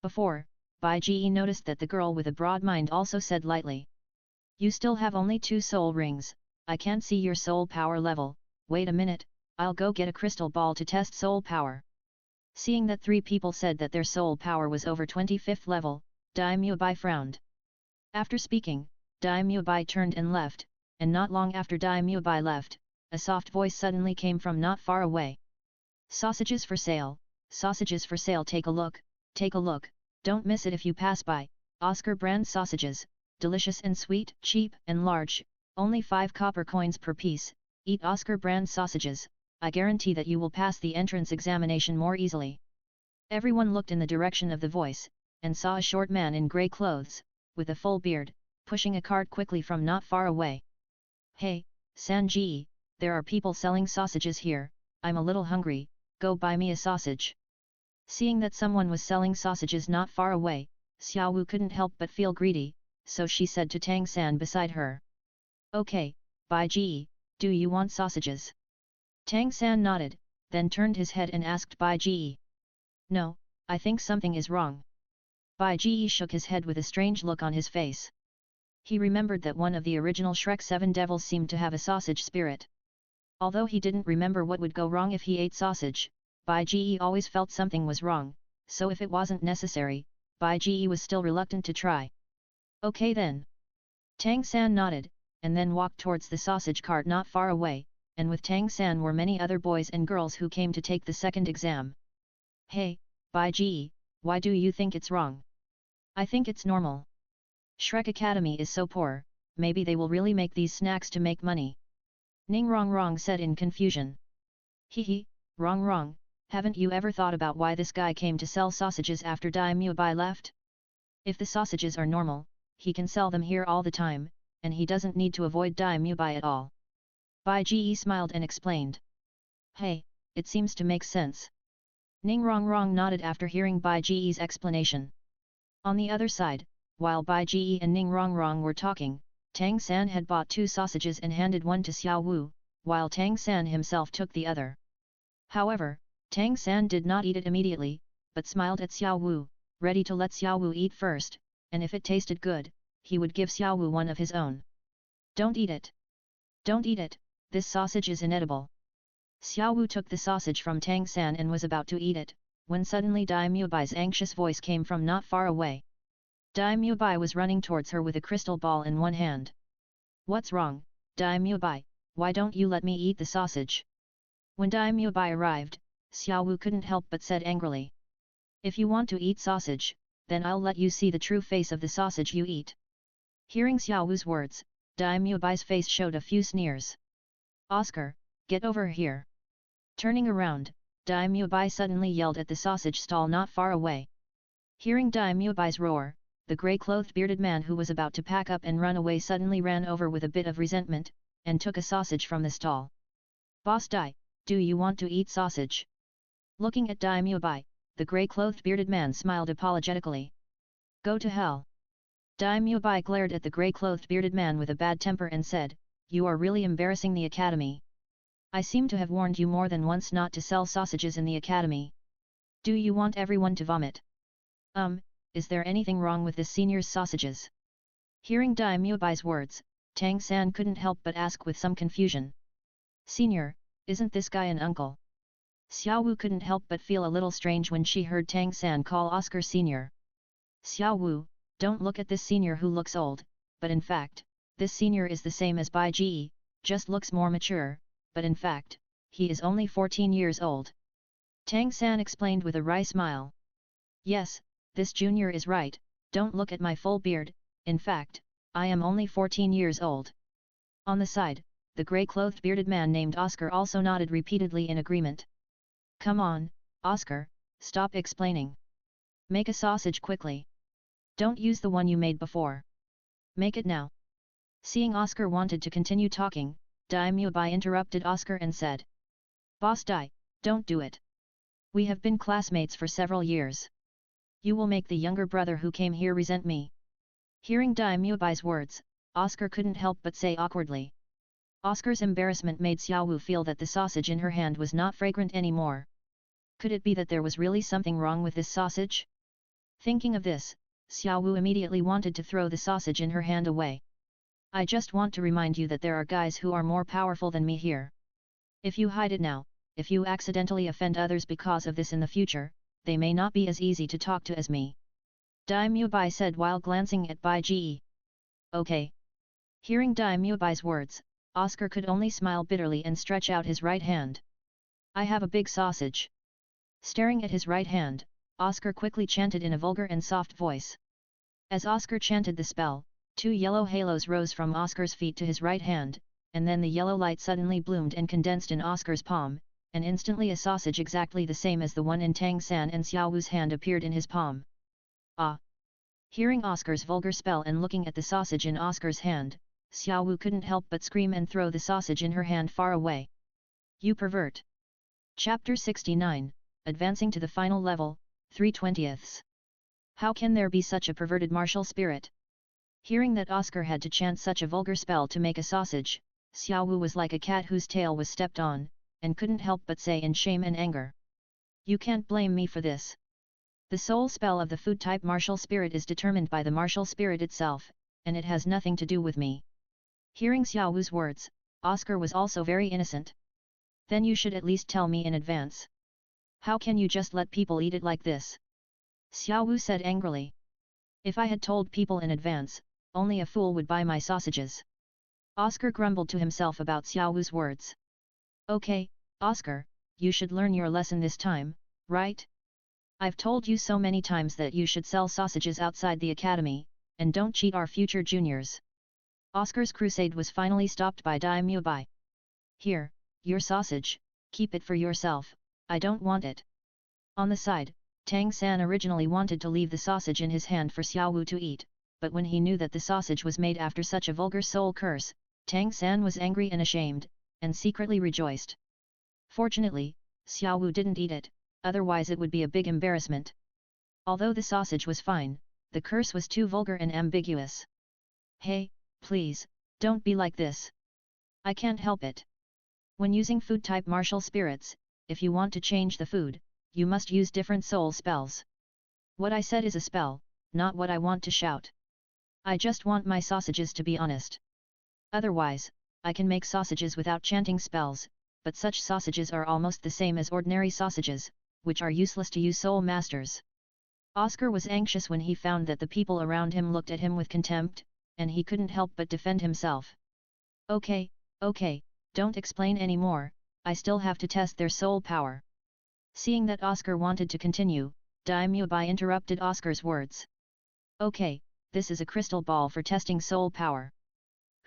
Before, Bai Ji noticed that the girl with a broad mind also said lightly. You still have only 2 soul rings, I can't see your soul power level, wait a minute, I'll go get a crystal ball to test soul power. Seeing that 3 people said that their soul power was over 25th level, Daimyo Bai frowned. After speaking, Daimyo Bai turned and left, and not long after Daimyo Bai left, a soft voice suddenly came from not far away. Sausages for sale, take a look, don't miss it if you pass by, Oscar brand sausages, delicious and sweet, cheap and large, only 5 copper coins per piece, eat Oscar brand sausages, I guarantee that you will pass the entrance examination more easily. Everyone looked in the direction of the voice, and saw a short man in grey clothes, with a full beard, pushing a cart quickly from not far away. Hey, Sanji, there are people selling sausages here, I'm a little hungry, go buy me a sausage. Seeing that someone was selling sausages not far away, Xiaowu couldn't help but feel greedy, so she said to Tang San beside her. Okay, Bai Ji, do you want sausages? Tang San nodded, then turned his head and asked Bai Ji. No, I think something is wrong. Bai Ji shook his head with a strange look on his face. He remembered that one of the original Shrek 7 devils seemed to have a sausage spirit. Although he didn't remember what would go wrong if he ate sausage, Bai Ji always felt something was wrong, so if it wasn't necessary, Bai Ji was still reluctant to try. Okay then. Tang San nodded, and then walked towards the sausage cart not far away, and with Tang San were many other boys and girls who came to take the second exam. Hey, Bai Ji, why do you think it's wrong? I think it's normal. Shrek Academy is so poor, maybe they will really make these snacks to make money. Ning Rong said in confusion. Hehe, Rong, haven't you ever thought about why this guy came to sell sausages after Dai Mubai left? If the sausages are normal, he can sell them here all the time, and he doesn't need to avoid Dai Mubai at all. Bai Ji smiled and explained. Hey, it seems to make sense. Ning Rong nodded after hearing Bai Ji's explanation. On the other side, while Bai Ji and Ning Rong were talking, Tang San had bought 2 sausages and handed one to Xiao Wu, while Tang San himself took the other. However, Tang San did not eat it immediately, but smiled at Xiao Wu, ready to let Xiao Wu eat first, and if it tasted good, he would give Xiao Wu one of his own. Don't eat it. Don't eat it, this sausage is inedible. Xiao Wu took the sausage from Tang San and was about to eat it, when suddenly Dai Mubai's anxious voice came from not far away. Dai Mubai was running towards her with a crystal ball in one hand. What's wrong, Dai Mubai, why don't you let me eat the sausage? When Dai Mubai arrived, Xiao Wu couldn't help but said angrily. If you want to eat sausage, then I'll let you see the true face of the sausage you eat. Hearing Xiao Wu's words, Dai Mubai's face showed a few sneers. Oscar, get over here. Turning around, Dai Mubai suddenly yelled at the sausage stall not far away. Hearing Dai Mubai's roar, the grey-clothed bearded man who was about to pack up and run away suddenly ran over with a bit of resentment, and took a sausage from the stall. Boss Dai, do you want to eat sausage? Looking at Dai Mubai, the grey-clothed bearded man smiled apologetically. Go to hell. Dai Mubai glared at the grey-clothed bearded man with a bad temper and said, you are really embarrassing the academy. I seem to have warned you more than once not to sell sausages in the academy. Do you want everyone to vomit? Is there anything wrong with this senior's sausages? Hearing Dai Mubai's words, Tang San couldn't help but ask with some confusion. Senior, isn't this guy an uncle? Xiao Wu couldn't help but feel a little strange when she heard Tang San call Oscar senior. Xiao Wu, don't look at this senior who looks old, but in fact, this senior is the same as Bai Ji, just looks more mature, but in fact, he is only 14 years old. Tang San explained with a wry smile. Yes, this junior is right, don't look at my full beard, in fact, I am only 14 years old. On the side, the grey-clothed bearded man named Oscar also nodded repeatedly in agreement. Come on, Oscar, stop explaining. Make a sausage quickly. Don't use the one you made before. Make it now. Seeing Oscar wanted to continue talking, Dai Mubai interrupted Oscar and said. Boss Dai, don't do it. We have been classmates for several years. You will make the younger brother who came here resent me. Hearing Dai Mubai's words, Oscar couldn't help but say awkwardly. Oscar's embarrassment made Xiao Wu feel that the sausage in her hand was not fragrant anymore. Could it be that there was really something wrong with this sausage? Thinking of this, Xiao Wu immediately wanted to throw the sausage in her hand away. I just want to remind you that there are guys who are more powerful than me here. If you hide it now, if you accidentally offend others because of this in the future, they may not be as easy to talk to as me. Dai Mubai said while glancing at Bai Ji. Okay. Hearing Dai Mubai's words, Oscar could only smile bitterly and stretch out his right hand. I have a big sausage. Staring at his right hand, Oscar quickly chanted in a vulgar and soft voice. As Oscar chanted the spell, 2 yellow halos rose from Oscar's feet to his right hand, and then the yellow light suddenly bloomed and condensed in Oscar's palm, and instantly a sausage exactly the same as the one in Tang San and Xiao Wu's hand appeared in his palm. Ah! Hearing Oscar's vulgar spell and looking at the sausage in Oscar's hand, Xiao Wu couldn't help but scream and throw the sausage in her hand far away. You pervert! Chapter 69, Advancing to the Final Level, 3/20. How can there be such a perverted martial spirit? Hearing that Oscar had to chant such a vulgar spell to make a sausage, Xiao Wu was like a cat whose tail was stepped on, and couldn't help but say in shame and anger. You can't blame me for this. The soul spell of the food-type martial spirit is determined by the martial spirit itself, and it has nothing to do with me. Hearing Xiao Wu's words, Oscar was also very innocent. Then you should at least tell me in advance. How can you just let people eat it like this? Xiao Wu said angrily. If I had told people in advance, only a fool would buy my sausages. Oscar grumbled to himself about Xiao Wu's words. Okay, Oscar, you should learn your lesson this time, right? I've told you so many times that you should sell sausages outside the academy, and don't cheat our future juniors. Oscar's crusade was finally stopped by Daimyo Bai. Here, your sausage, keep it for yourself, I don't want it. On the side, Tang San originally wanted to leave the sausage in his hand for Xiao Wu to eat, but when he knew that the sausage was made after such a vulgar soul curse, Tang San was angry and ashamed, and secretly rejoiced. Fortunately, Xiao Wu didn't eat it, otherwise it would be a big embarrassment. Although the sausage was fine, the curse was too vulgar and ambiguous. Hey, please, don't be like this. I can't help it. When using food-type martial spirits, if you want to change the food, you must use different soul spells. What I said is a spell, not what I want to shout. I just want my sausages to be honest. Otherwise, I can make sausages without chanting spells, but such sausages are almost the same as ordinary sausages, which are useless to use soul masters. Oscar was anxious when he found that the people around him looked at him with contempt, and he couldn't help but defend himself. Okay, don't explain any more, I still have to test their soul power. Seeing that Oscar wanted to continue, Daimyo Bai interrupted Oscar's words. Okay, this is a crystal ball for testing soul power.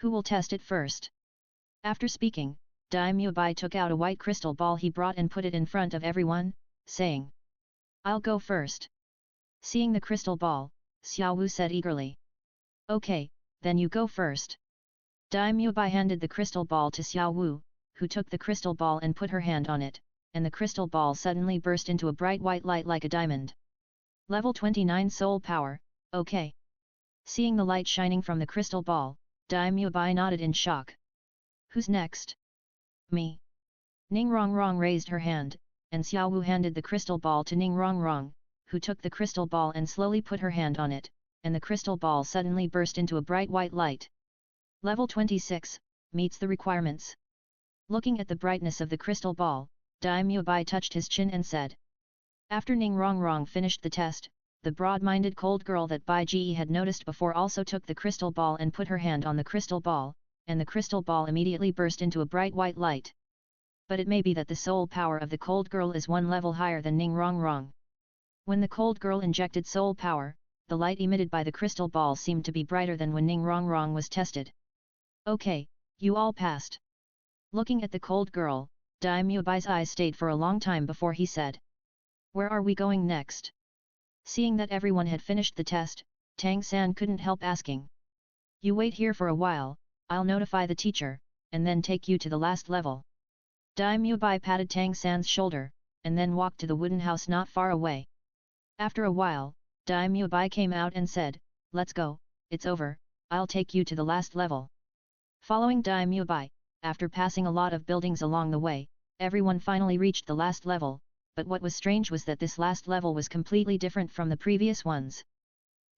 Who will test it first? After speaking, Daimyo Bai took out a white crystal ball he brought and put it in front of everyone, saying, I'll go first. Seeing the crystal ball, Xiao Wu said eagerly. Okay, then you go first. Daimyo Bai handed the crystal ball to Xiao Wu, who took the crystal ball and put her hand on it, and the crystal ball suddenly burst into a bright white light like a diamond. Level 29 Soul Power, okay. Seeing the light shining from the crystal ball, Daimyo Bai nodded in shock. Who's next? Me. Ning Rongrong raised her hand, and Xiao Wu handed the crystal ball to Ning Rongrong, who took the crystal ball and slowly put her hand on it, and the crystal ball suddenly burst into a bright white light. Level 26, meets the requirements. Looking at the brightness of the crystal ball, Daimyo Bai touched his chin and said. After Ning Rongrong finished the test, the broad-minded cold girl that Bai Ji had noticed before also took the crystal ball and put her hand on the crystal ball, and the crystal ball immediately burst into a bright white light. But it may be that the soul power of the cold girl is one level higher than Ning Rongrong. When the cold girl injected soul power, the light emitted by the crystal ball seemed to be brighter than when Ning Rongrong was tested. Okay, you all passed. Looking at the cold girl, Daimyo Bai's eyes stayed for a long time before he said. Where are we going next? Seeing that everyone had finished the test, Tang San couldn't help asking. You wait here for a while, I'll notify the teacher, and then take you to the last level. Daimyo Bai patted Tang San's shoulder, and then walked to the wooden house not far away. After a while, Daimyo Bai came out and said, Let's go, it's over, I'll take you to the last level. Following Daimyo Bai, after passing a lot of buildings along the way, everyone finally reached the last level, but what was strange was that this last level was completely different from the previous ones.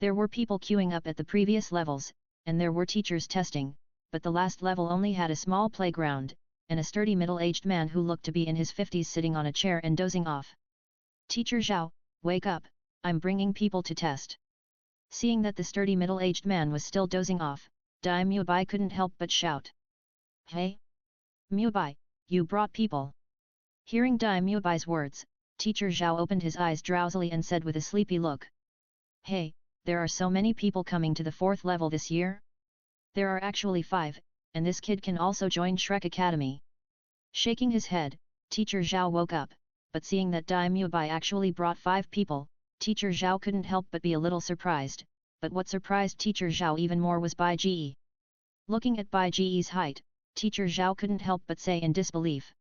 There were people queuing up at the previous levels, and there were teachers testing, but the last level only had a small playground, and a sturdy middle-aged man who looked to be in his 50s sitting on a chair and dozing off. Teacher Zhao, wake up, I'm bringing people to test. Seeing that the sturdy middle-aged man was still dozing off, Daimyo Bai couldn't help but shout. Hey! Myo Bai, you brought people. Hearing Daimyo Bai's words, Teacher Zhao opened his eyes drowsily and said with a sleepy look. Hey, there are so many people coming to the 4th level this year? There are actually 5, and this kid can also join Shrek Academy. Shaking his head, Teacher Zhao woke up, but seeing that Daimyo Bai actually brought 5 people, Teacher Zhao couldn't help but be a little surprised, but what surprised Teacher Zhao even more was Bai Ji. Looking at Bai Ji's height, Teacher Zhao couldn't help but say in disbelief.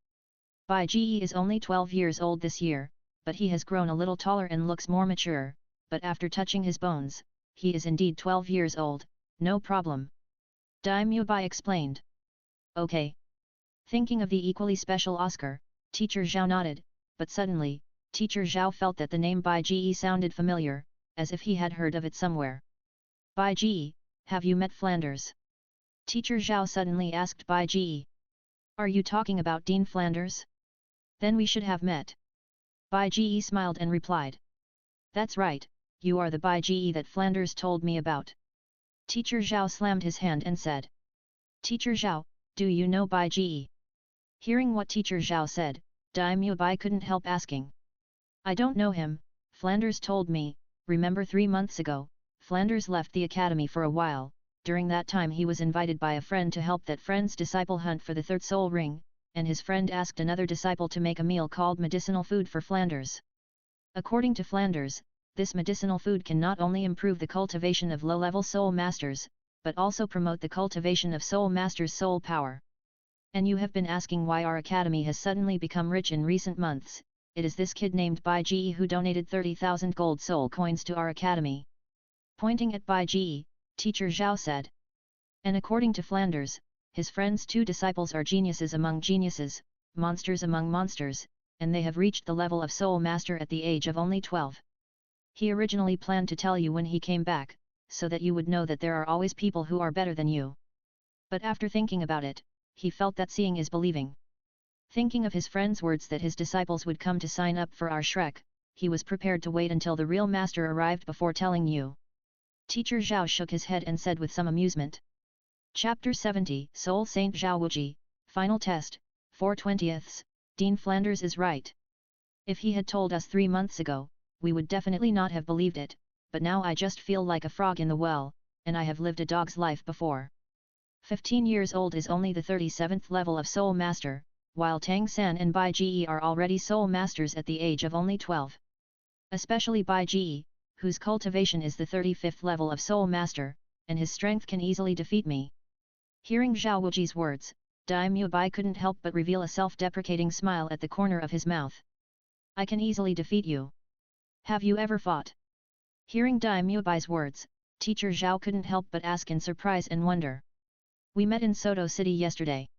Bai Ji is only 12 years old this year, but he has grown a little taller and looks more mature, but after touching his bones, he is indeed 12 years old, no problem. Daimyo Bai explained. Okay. Thinking of the equally special Oscar, Teacher Zhao nodded, but suddenly, Teacher Zhao felt that the name Bai Ji sounded familiar, as if he had heard of it somewhere. Bai Ji, have you met Flanders? Teacher Zhao suddenly asked Bai Ji. Are you talking about Dean Flanders? Then we should have met. Bai Ji smiled and replied. That's right, you are the Bai Ji that Flanders told me about. Teacher Zhao slammed his hand and said. Teacher Zhao, do you know Bai Ji? Hearing what teacher Zhao said, Daimyo Bai couldn't help asking. I don't know him, Flanders told me. Remember 3 months ago, Flanders left the academy for a while. During that time he was invited by a friend to help that friend's disciple hunt for the third soul ring, and his friend asked another disciple to make a meal called medicinal food for Flanders. According to Flanders, this medicinal food can not only improve the cultivation of low-level soul masters, but also promote the cultivation of soul masters' soul power. And you have been asking why our academy has suddenly become rich in recent months. It is this kid named Bai Ji who donated 30,000 gold soul coins to our academy. Pointing at Bai Ji, teacher Zhao said. And according to Flanders, his friend's 2 disciples are geniuses among geniuses, monsters among monsters, and they have reached the level of soul master at the age of only 12. He originally planned to tell you when he came back, so that you would know that there are always people who are better than you. But after thinking about it, he felt that seeing is believing. Thinking of his friend's words that his disciples would come to sign up for our Shrek, he was prepared to wait until the real master arrived before telling you. Teacher Zhao shook his head and said with some amusement. Chapter 70, Soul Saint Zhao Wuji, Final Test, 4/20. Dean Flanders is right. If he had told us 3 months ago, we would definitely not have believed it, but now I just feel like a frog in the well, and I have lived a dog's life before. 15 years old is only the 37th level of Soul Master, while Tang San and Bai Ji are already Soul Masters at the age of only 12. Especially Bai Ji, whose cultivation is the 35th level of Soul Master, and his strength can easily defeat me. Hearing Zhao Wuji's words, Daimyo Bai couldn't help but reveal a self-deprecating smile at the corner of his mouth. I can easily defeat you. Have you ever fought? Hearing Daimyo Bai's words, teacher Zhao couldn't help but ask in surprise and wonder. We met in Soto City yesterday.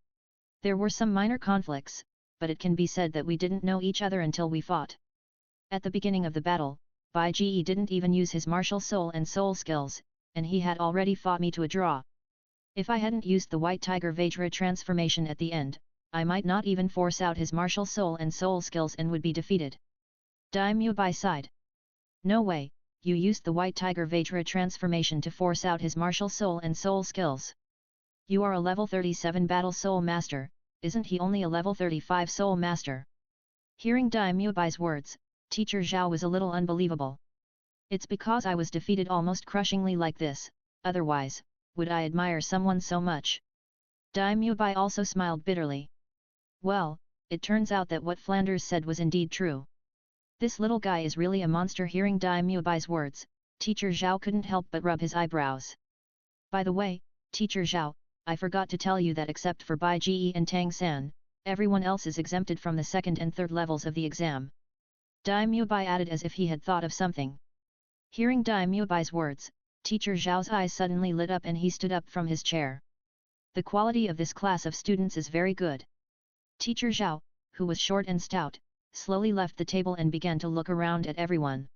There were some minor conflicts, but it can be said that we didn't know each other until we fought. At the beginning of the battle, Bai Ji didn't even use his martial soul and soul skills, and he had already fought me to a draw. If I hadn't used the White Tiger Vajra transformation at the end, I might not even force out his martial soul and soul skills and would be defeated. Daimyo Bai sighed. No way, you used the White Tiger Vajra transformation to force out his martial soul and soul skills. You are a level 37 battle soul master, isn't he only a level 35 soul master? Hearing Daimyo Bai's words, teacher Zhao was a little unbelievable. It's because I was defeated almost crushingly like this, otherwise, would I admire someone so much? Daimyo Bai also smiled bitterly. Well, it turns out that what Flanders said was indeed true. This little guy is really a monster. Hearing Daimyo Bai's words, teacher Zhao couldn't help but rub his eyebrows. By the way, teacher Zhao, I forgot to tell you that except for Bai Ji and Tang San, everyone else is exempted from the 2nd and 3rd levels of the exam. Daimyo Bai added as if he had thought of something. Hearing Daimyo Bai's words, teacher Zhao's eyes suddenly lit up and he stood up from his chair. The quality of this class of students is very good. Teacher Zhao, who was short and stout, slowly left the table and began to look around at everyone.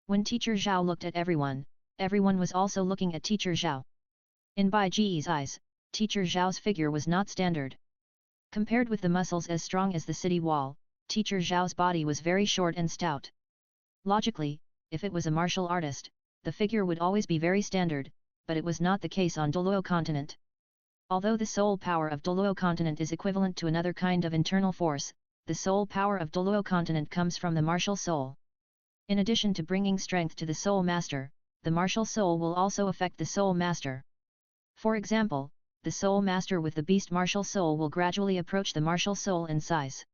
When teacher Zhao looked at everyone, everyone was also looking at teacher Zhao. In Bai Ji's eyes, teacher Zhao's figure was not standard. Compared with the muscles as strong as the city wall, teacher Zhao's body was very short and stout. Logically, if it was a martial artist, the figure would always be very standard, but it was not the case on Douluo continent. Although the soul power of Douluo continent is equivalent to another kind of internal force, the soul power of Douluo continent comes from the martial soul. In addition to bringing strength to the soul master, the martial soul will also affect the soul master. For example, the soul master with the beast martial soul will gradually approach the martial soul in size.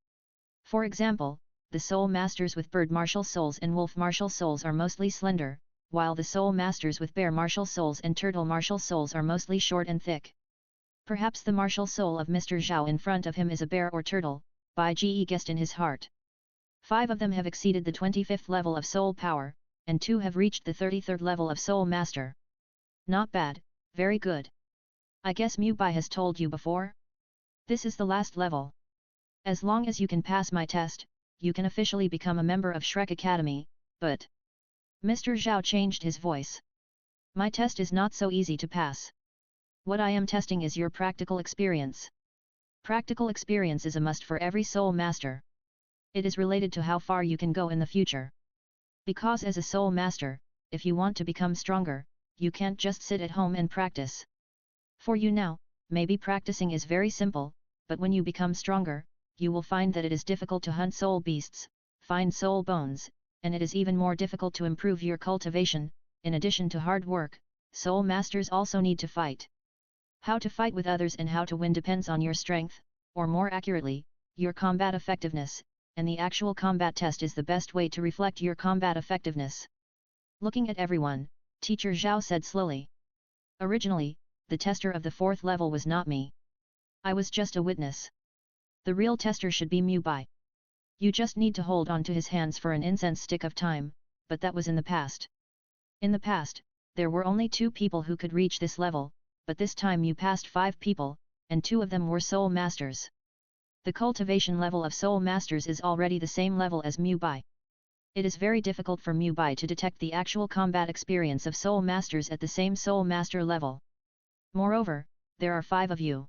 For example, the soul masters with bird martial souls and wolf martial souls are mostly slender, while the soul masters with bear martial souls and turtle martial souls are mostly short and thick. Perhaps the martial soul of Mr. Zhao in front of him is a bear or turtle, Bai Ji guessed in his heart. 5 of them have exceeded the 25th level of soul power, and 2 have reached the 33rd level of soul master. Not bad, very good. I guess Mu Bai has told you before? This is the last level. As long as you can pass my test, you can officially become a member of Shrek Academy, but... Mr. Zhao changed his voice. My test is not so easy to pass. What I am testing is your practical experience. Practical experience is a must for every soul master. It is related to how far you can go in the future. Because as a soul master, if you want to become stronger, you can't just sit at home and practice. For you now, maybe practicing is very simple, but when you become stronger, you will find that it is difficult to hunt soul beasts, find soul bones, and it is even more difficult to improve your cultivation. In addition to hard work, soul masters also need to fight. How to fight with others and how to win depends on your strength, or more accurately, your combat effectiveness, and the actual combat test is the best way to reflect your combat effectiveness. Looking at everyone, Teacher Zhao said slowly. Originally, the tester of the 4th level was not me. I was just a witness. The real tester should be Mu Bai. You just need to hold on to his hands for an incense stick of time, but that was in the past. In the past, there were only 2 people who could reach this level, but this time you passed 5 people, and 2 of them were soul masters. The cultivation level of soul masters is already the same level as Mu Bai. It is very difficult for Mu Bai to detect the actual combat experience of soul masters at the same soul master level. Moreover, there are 5 of you.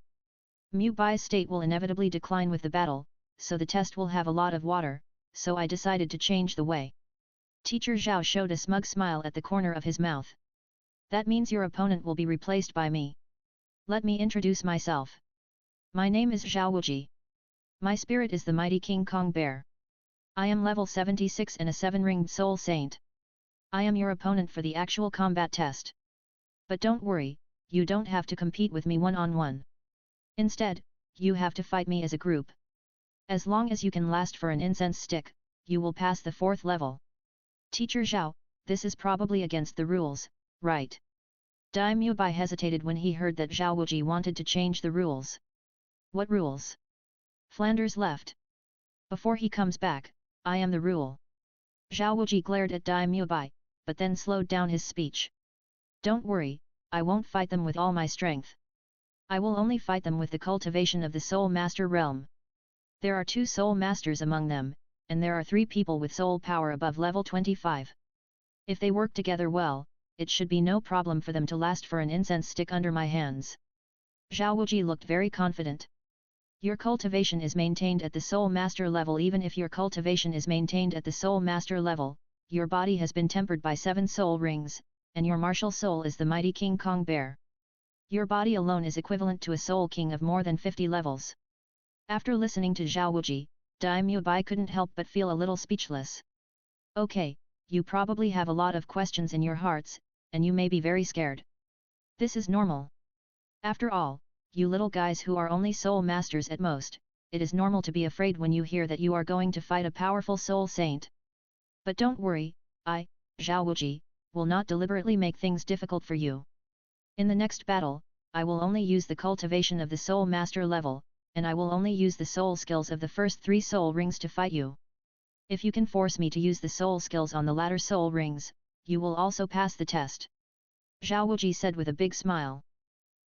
Mu Bai's state will inevitably decline with the battle, so the test will have a lot of water, so I decided to change the way. Teacher Zhao showed a smug smile at the corner of his mouth. That means your opponent will be replaced by me. Let me introduce myself. My name is Zhao Wuji. My spirit is the mighty King Kong Bear. I am level 76 and a 7-ringed soul saint. I am your opponent for the actual combat test. But don't worry, you don't have to compete with me one-on-one. Instead, you have to fight me as a group. As long as you can last for an incense stick, you will pass the 4th level. Teacher Zhao, this is probably against the rules, right? Dai Mu Bai hesitated when he heard that Zhao Wuji wanted to change the rules. What rules? Flanders left. Before he comes back, I am the rule. Zhao Wuji glared at Dai Mu Bai, but then slowed down his speech. Don't worry, I won't fight them with all my strength. I will only fight them with the cultivation of the Soul Master realm. There are 2 Soul Masters among them, and there are 3 people with soul power above level 25. If they work together well, it should be no problem for them to last for an incense stick under my hands. Zhao Wuji looked very confident. Your cultivation is maintained at the Soul Master level. Even if your cultivation is maintained at the Soul Master level, your body has been tempered by 7 soul rings, and your martial soul is the mighty King Kong Bear. Your body alone is equivalent to a soul king of more than 50 levels. After listening to Zhao Wuji, Dai Mu Bai couldn't help but feel a little speechless. Okay, you probably have a lot of questions in your hearts, and you may be very scared. This is normal. After all, you little guys who are only soul masters at most, it is normal to be afraid when you hear that you are going to fight a powerful soul saint. But don't worry, I, Zhao Wuji, will not deliberately make things difficult for you. In the next battle, I will only use the cultivation of the soul master level, and I will only use the soul skills of the first 3 soul rings to fight you. If you can force me to use the soul skills on the latter soul rings, you will also pass the test. Zhao Wuji said with a big smile.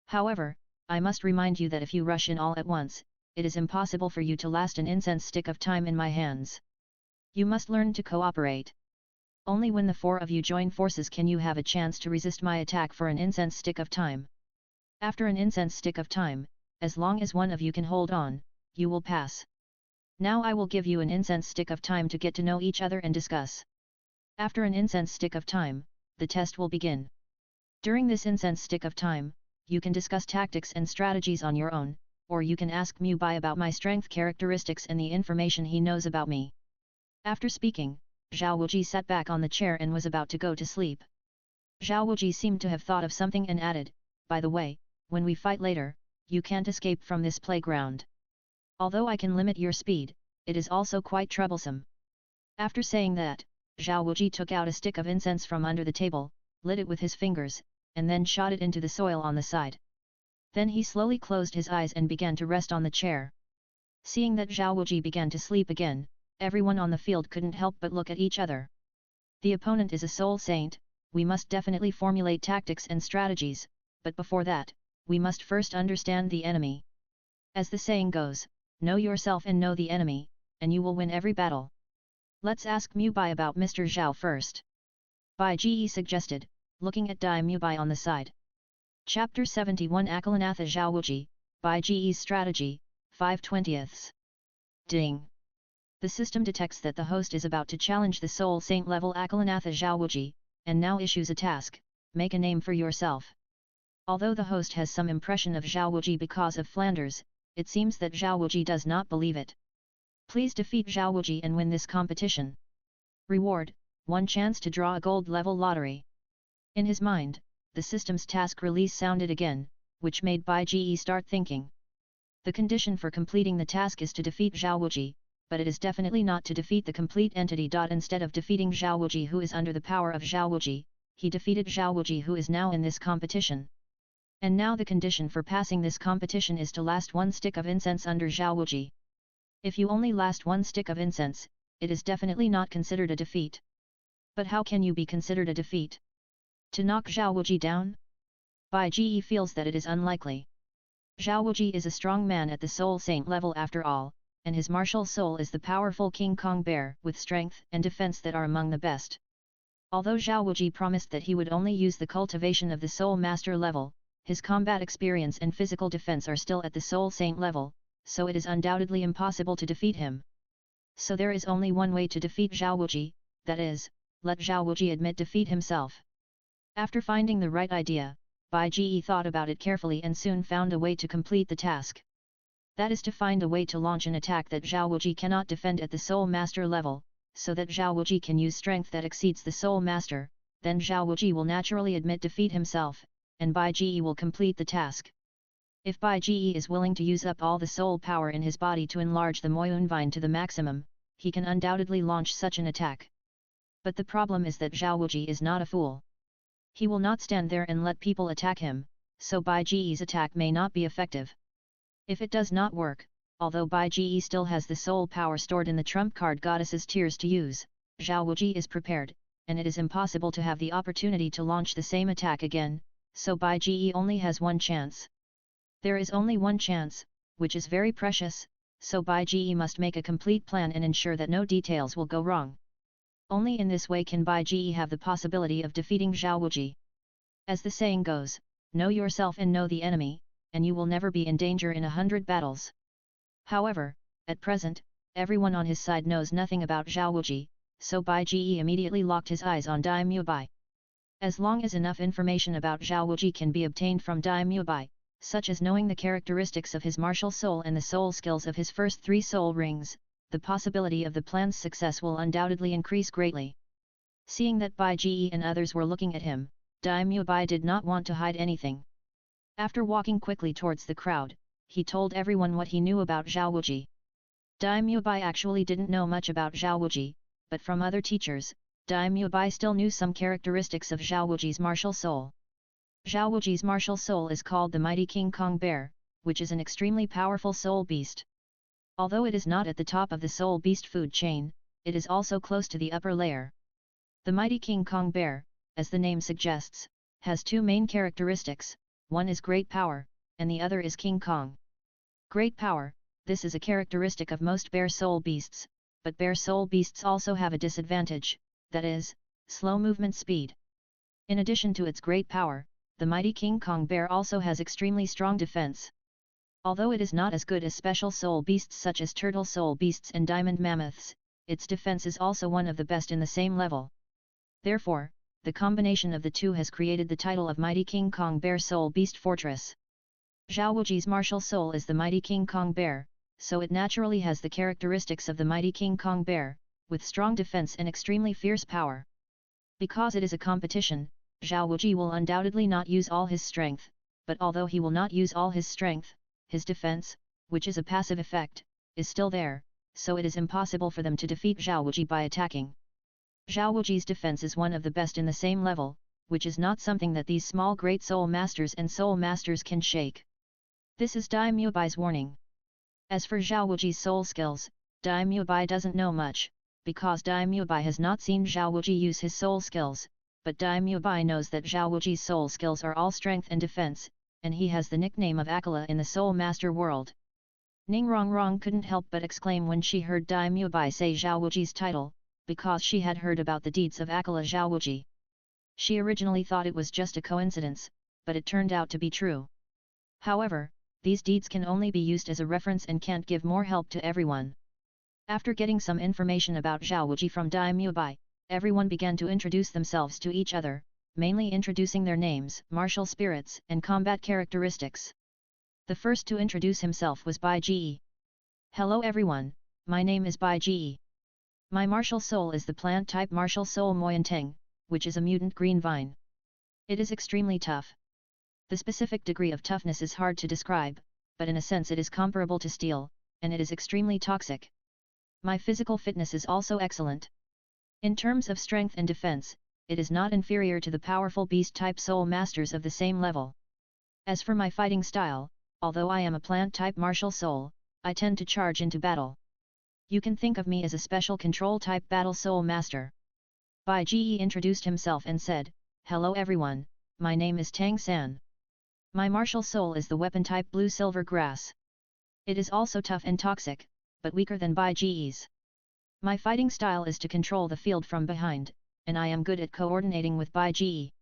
However, I must remind you that if you rush in all at once, it is impossible for you to last an incense stick of time in my hands. You must learn to cooperate. Only when the 4 of you join forces can you have a chance to resist my attack for an incense stick of time. After an incense stick of time, as long as one of you can hold on, you will pass. Now I will give you an incense stick of time to get to know each other and discuss. After an incense stick of time, the test will begin. During this incense stick of time, you can discuss tactics and strategies on your own, or you can ask Mu Bai about my strength characteristics and the information he knows about me. After speaking, Zhao Wuji sat back on the chair and was about to go to sleep. Zhao Wuji seemed to have thought of something and added, by the way, when we fight later, you can't escape from this playground. Although I can limit your speed, it is also quite troublesome. After saying that, Zhao Wuji took out a stick of incense from under the table, lit it with his fingers, and then shot it into the soil on the side. Then he slowly closed his eyes and began to rest on the chair. Seeing that Zhao Wuji began to sleep again, everyone on the field couldn't help but look at each other. The opponent is a soul saint, we must definitely formulate tactics and strategies, but before that, we must first understand the enemy. As the saying goes, know yourself and know the enemy, and you will win every battle. Let's ask Mu Bai about Mr. Zhao first. Bai Ji suggested, looking at Dai Mu Bai on the side. Chapter 71 Akalanatha Zhao Wuji, Bai Ji's Strategy, 5/20. Ding! The system detects that the host is about to challenge the Soul Saint level Akalanatha Zhao Wuji, and now issues a task, make a name for yourself. Although the host has some impression of Zhao Wuji because of Flanders, it seems that Zhao Wuji does not believe it. Please defeat Zhao Wuji and win this competition. Reward, 1 chance to draw a gold level lottery. In his mind, the system's task release sounded again, which made Bai Ji start thinking. The condition for completing the task is to defeat Zhao Wuji, but it is definitely not to defeat the complete entity. Instead of defeating Zhao Wuji, who is under the power of Zhao Wuji, he defeated Zhao Wuji, who is now in this competition. And now the condition for passing this competition is to last 1 stick of incense under Zhao Wuji. If you only last 1 stick of incense, it is definitely not considered a defeat. But how can you be considered a defeat? To knock Zhao Wuji down? Bai Ji feels that it is unlikely. Zhao Wuji is a strong man at the Soul Saint level after all, and his martial soul is the powerful King Kong bear with strength and defense that are among the best. Although Zhao Wuji promised that he would only use the cultivation of the Soul Master level, his combat experience and physical defense are still at the Soul Saint level, so it is undoubtedly impossible to defeat him. So there is only one way to defeat Zhao Wuji, that is, let Zhao Wuji admit defeat himself. After finding the right idea, Bai Ji thought about it carefully and soon found a way to complete the task. That is to find a way to launch an attack that Zhao Wuji cannot defend at the Soul Master level, so that Zhao Wuji can use strength that exceeds the Soul Master, then Zhao Wuji will naturally admit defeat himself, and Bai Ji will complete the task. If Bai Ji is willing to use up all the soul power in his body to enlarge the Moyun Vine to the maximum, he can undoubtedly launch such an attack. But the problem is that Zhao Wuji is not a fool. He will not stand there and let people attack him, so Bai Ji's attack may not be effective. If it does not work, although Bai Ji still has the soul power stored in the trump card Goddess's Tears to use, Zhao Wuji is prepared, and it is impossible to have the opportunity to launch the same attack again, so Bai Ji only has 1 chance. There is only 1 chance, which is very precious, so Bai Ji must make a complete plan and ensure that no details will go wrong. Only in this way can Bai Ji have the possibility of defeating Zhao Wuji. As the saying goes, know yourself and know the enemy, and you will never be in danger in 100 battles. However, at present, everyone on his side knows nothing about Zhao Wuji, so Bai Ji immediately locked his eyes on Daimyo Bai. As long as enough information about Zhao Wuji can be obtained from Daimyo Bai, such as knowing the characteristics of his martial soul and the soul skills of his first 3 soul rings, the possibility of the plan's success will undoubtedly increase greatly. Seeing that Bai Ji and others were looking at him, Daimyo Bai did not want to hide anything. After walking quickly towards the crowd, he told everyone what he knew about Zhao Wuji. Daimyo Bai actually didn't know much about Zhao Wuji, but from other teachers, Daimyo Bai still knew some characteristics of Zhao Wuji's martial soul. Zhao Wuji's martial soul is called the mighty King Kong bear, which is an extremely powerful soul beast. Although it is not at the top of the soul beast food chain, it is also close to the upper layer. The mighty King Kong bear, as the name suggests, has 2 main characteristics, one is great power, and the other is King Kong. Great power, this is a characteristic of most bear soul beasts, but bear soul beasts also have a disadvantage, that is, slow movement speed. In addition to its great power, the mighty King Kong bear also has extremely strong defense. Although it is not as good as special soul beasts such as turtle soul beasts and diamond mammoths, its defense is also one of the best in the same level. Therefore, the combination of the 2 has created the title of Mighty King Kong Bear Soul Beast Fortress. Zhao Wuji's martial soul is the Mighty King Kong Bear, so it naturally has the characteristics of the Mighty King Kong Bear, with strong defense and extremely fierce power. Because it is a competition, Zhao Wuji will undoubtedly not use all his strength, but although he will not use all his strength, his defense, which is a passive effect, is still there, so it is impossible for them to defeat Zhao Wuji by attacking. Zhao Wuji's defense is one of the best in the same level, which is not something that these small great soul masters and soul masters can shake. This is Daimyo Bai's warning. As for Zhao Wuji's soul skills, Daimyo Bai doesn't know much, because Daimyo Bai has not seen Zhao Wuji use his soul skills, but Daimyo Bai knows that Zhao Wuji's soul skills are all strength and defense, and he has the nickname of Akala in the Soul Master world. Ning Rongrong couldn't help but exclaim when she heard Daimyo Bai say Zhao Wuji's title, because she had heard about the deeds of Akala Zhao Wuji. She originally thought it was just a coincidence, but it turned out to be true. However, these deeds can only be used as a reference and can't give more help to everyone. After getting some information about Zhao Wuji from Daimyo Bai, everyone began to introduce themselves to each other, mainly introducing their names, martial spirits, and combat characteristics. The first to introduce himself was Bai Ji. Hello everyone, my name is Bai Ji. My martial soul is the plant type martial soul Moyanteng, which is a mutant green vine. It is extremely tough. The specific degree of toughness is hard to describe, but in a sense it is comparable to steel, and it is extremely toxic. My physical fitness is also excellent. In terms of strength and defense, it is not inferior to the powerful beast-type soul masters of the same level. As for my fighting style, although I am a plant-type martial soul, I tend to charge into battle. You can think of me as a special control-type battle soul master. Bai Ji introduced himself and said, "Hello everyone, my name is Tang San. My martial soul is the weapon-type blue-silver grass. It is also tough and toxic, but weaker than Bai Ji's. My fighting style is to control the field from behind, and I am good at coordinating with Bai Ji."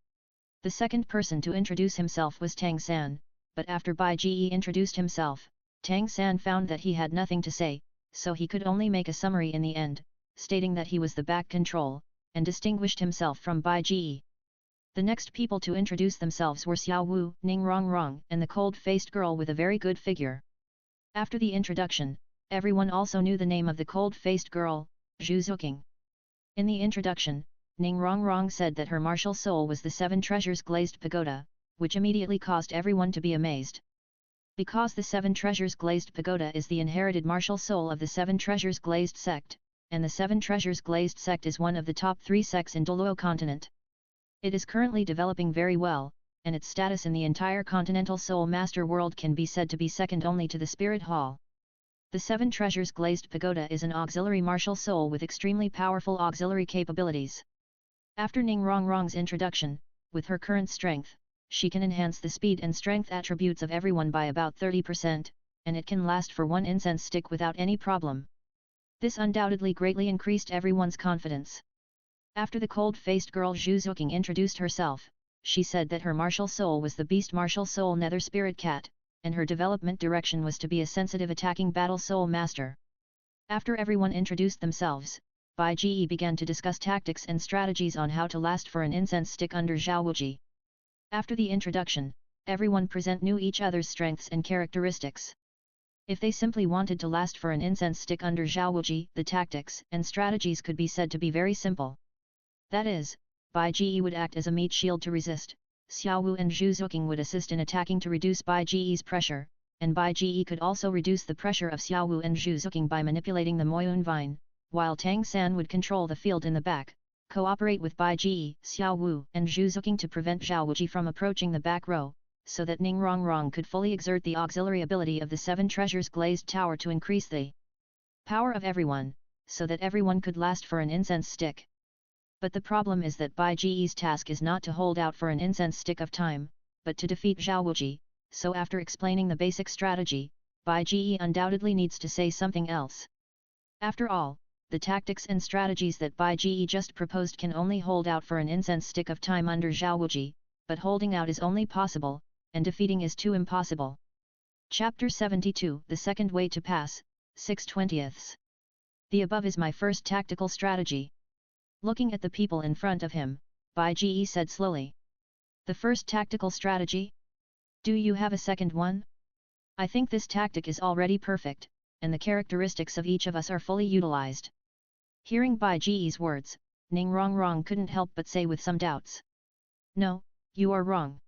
The second person to introduce himself was Tang San, but after Bai Ji introduced himself, Tang San found that he had nothing to say, so he could only make a summary in the end, stating that he was the back control, and distinguished himself from Bai Ji. The next people to introduce themselves were Xiao Wu, Ning Rongrong, and the cold-faced girl with a very good figure. After the introduction, everyone also knew the name of the cold-faced girl, Zhu Zuqing. In the introduction, Ning Rongrong said that her martial soul was the 7 treasures glazed pagoda, which immediately caused everyone to be amazed. Because the 7 treasures glazed pagoda is the inherited martial soul of the 7 treasures glazed sect, and the 7 treasures glazed sect is one of the top 3 sects in Douluo continent. It is currently developing very well, and its status in the entire continental soul master world can be said to be second only to the Spirit Hall. The 7 treasures glazed pagoda is an auxiliary martial soul with extremely powerful auxiliary capabilities. After Ning Rongrong's introduction, with her current strength, she can enhance the speed and strength attributes of everyone by about 30%, and it can last for 1 incense stick without any problem. This undoubtedly greatly increased everyone's confidence. After the cold-faced girl Zhu Zuqing introduced herself, she said that her martial soul was the beast martial soul Nether Spirit Cat, and her development direction was to be a sensitive attacking battle soul master. After everyone introduced themselves, Bai Ji began to discuss tactics and strategies on how to last for an incense stick under Zhao Wuji. After the introduction, everyone knew each other's strengths and characteristics. If they simply wanted to last for an incense stick under Zhao Wuji, the tactics and strategies could be said to be very simple. That is, Bai Ji would act as a meat shield to resist, Xiao Wu and Zhu Zuqing would assist in attacking to reduce Bai Ji's pressure, and Bai Ji could also reduce the pressure of Xiao Wu and Zhu Zuqing by manipulating the Moyun vine, while Tang San would control the field in the back, cooperate with Bai Ji, Xiao Wu and Zhu Zuqing to prevent Zhao Wuji from approaching the back row, so that Ning Rongrong could fully exert the auxiliary ability of the 7 treasures glazed tower to increase the power of everyone, so that everyone could last for an incense stick. But the problem is that Bai Ji's task is not to hold out for an incense stick of time, but to defeat Zhao Wuji, so after explaining the basic strategy, Bai Ji undoubtedly needs to say something else. After all, the tactics and strategies that Bai Ji just proposed can only hold out for an incense stick of time under Zhao Wuji, but holding out is only possible, and defeating is too impossible. Chapter 72, The Second Way to Pass, 6/20. The above is my first tactical strategy. Looking at the people in front of him, Bai Ji said slowly. The first tactical strategy? Do you have a second one? I think this tactic is already perfect, and the characteristics of each of us are fully utilized. Hearing Bai Ji's words, Ning Rongrong couldn't help but say with some doubts. No, you are wrong.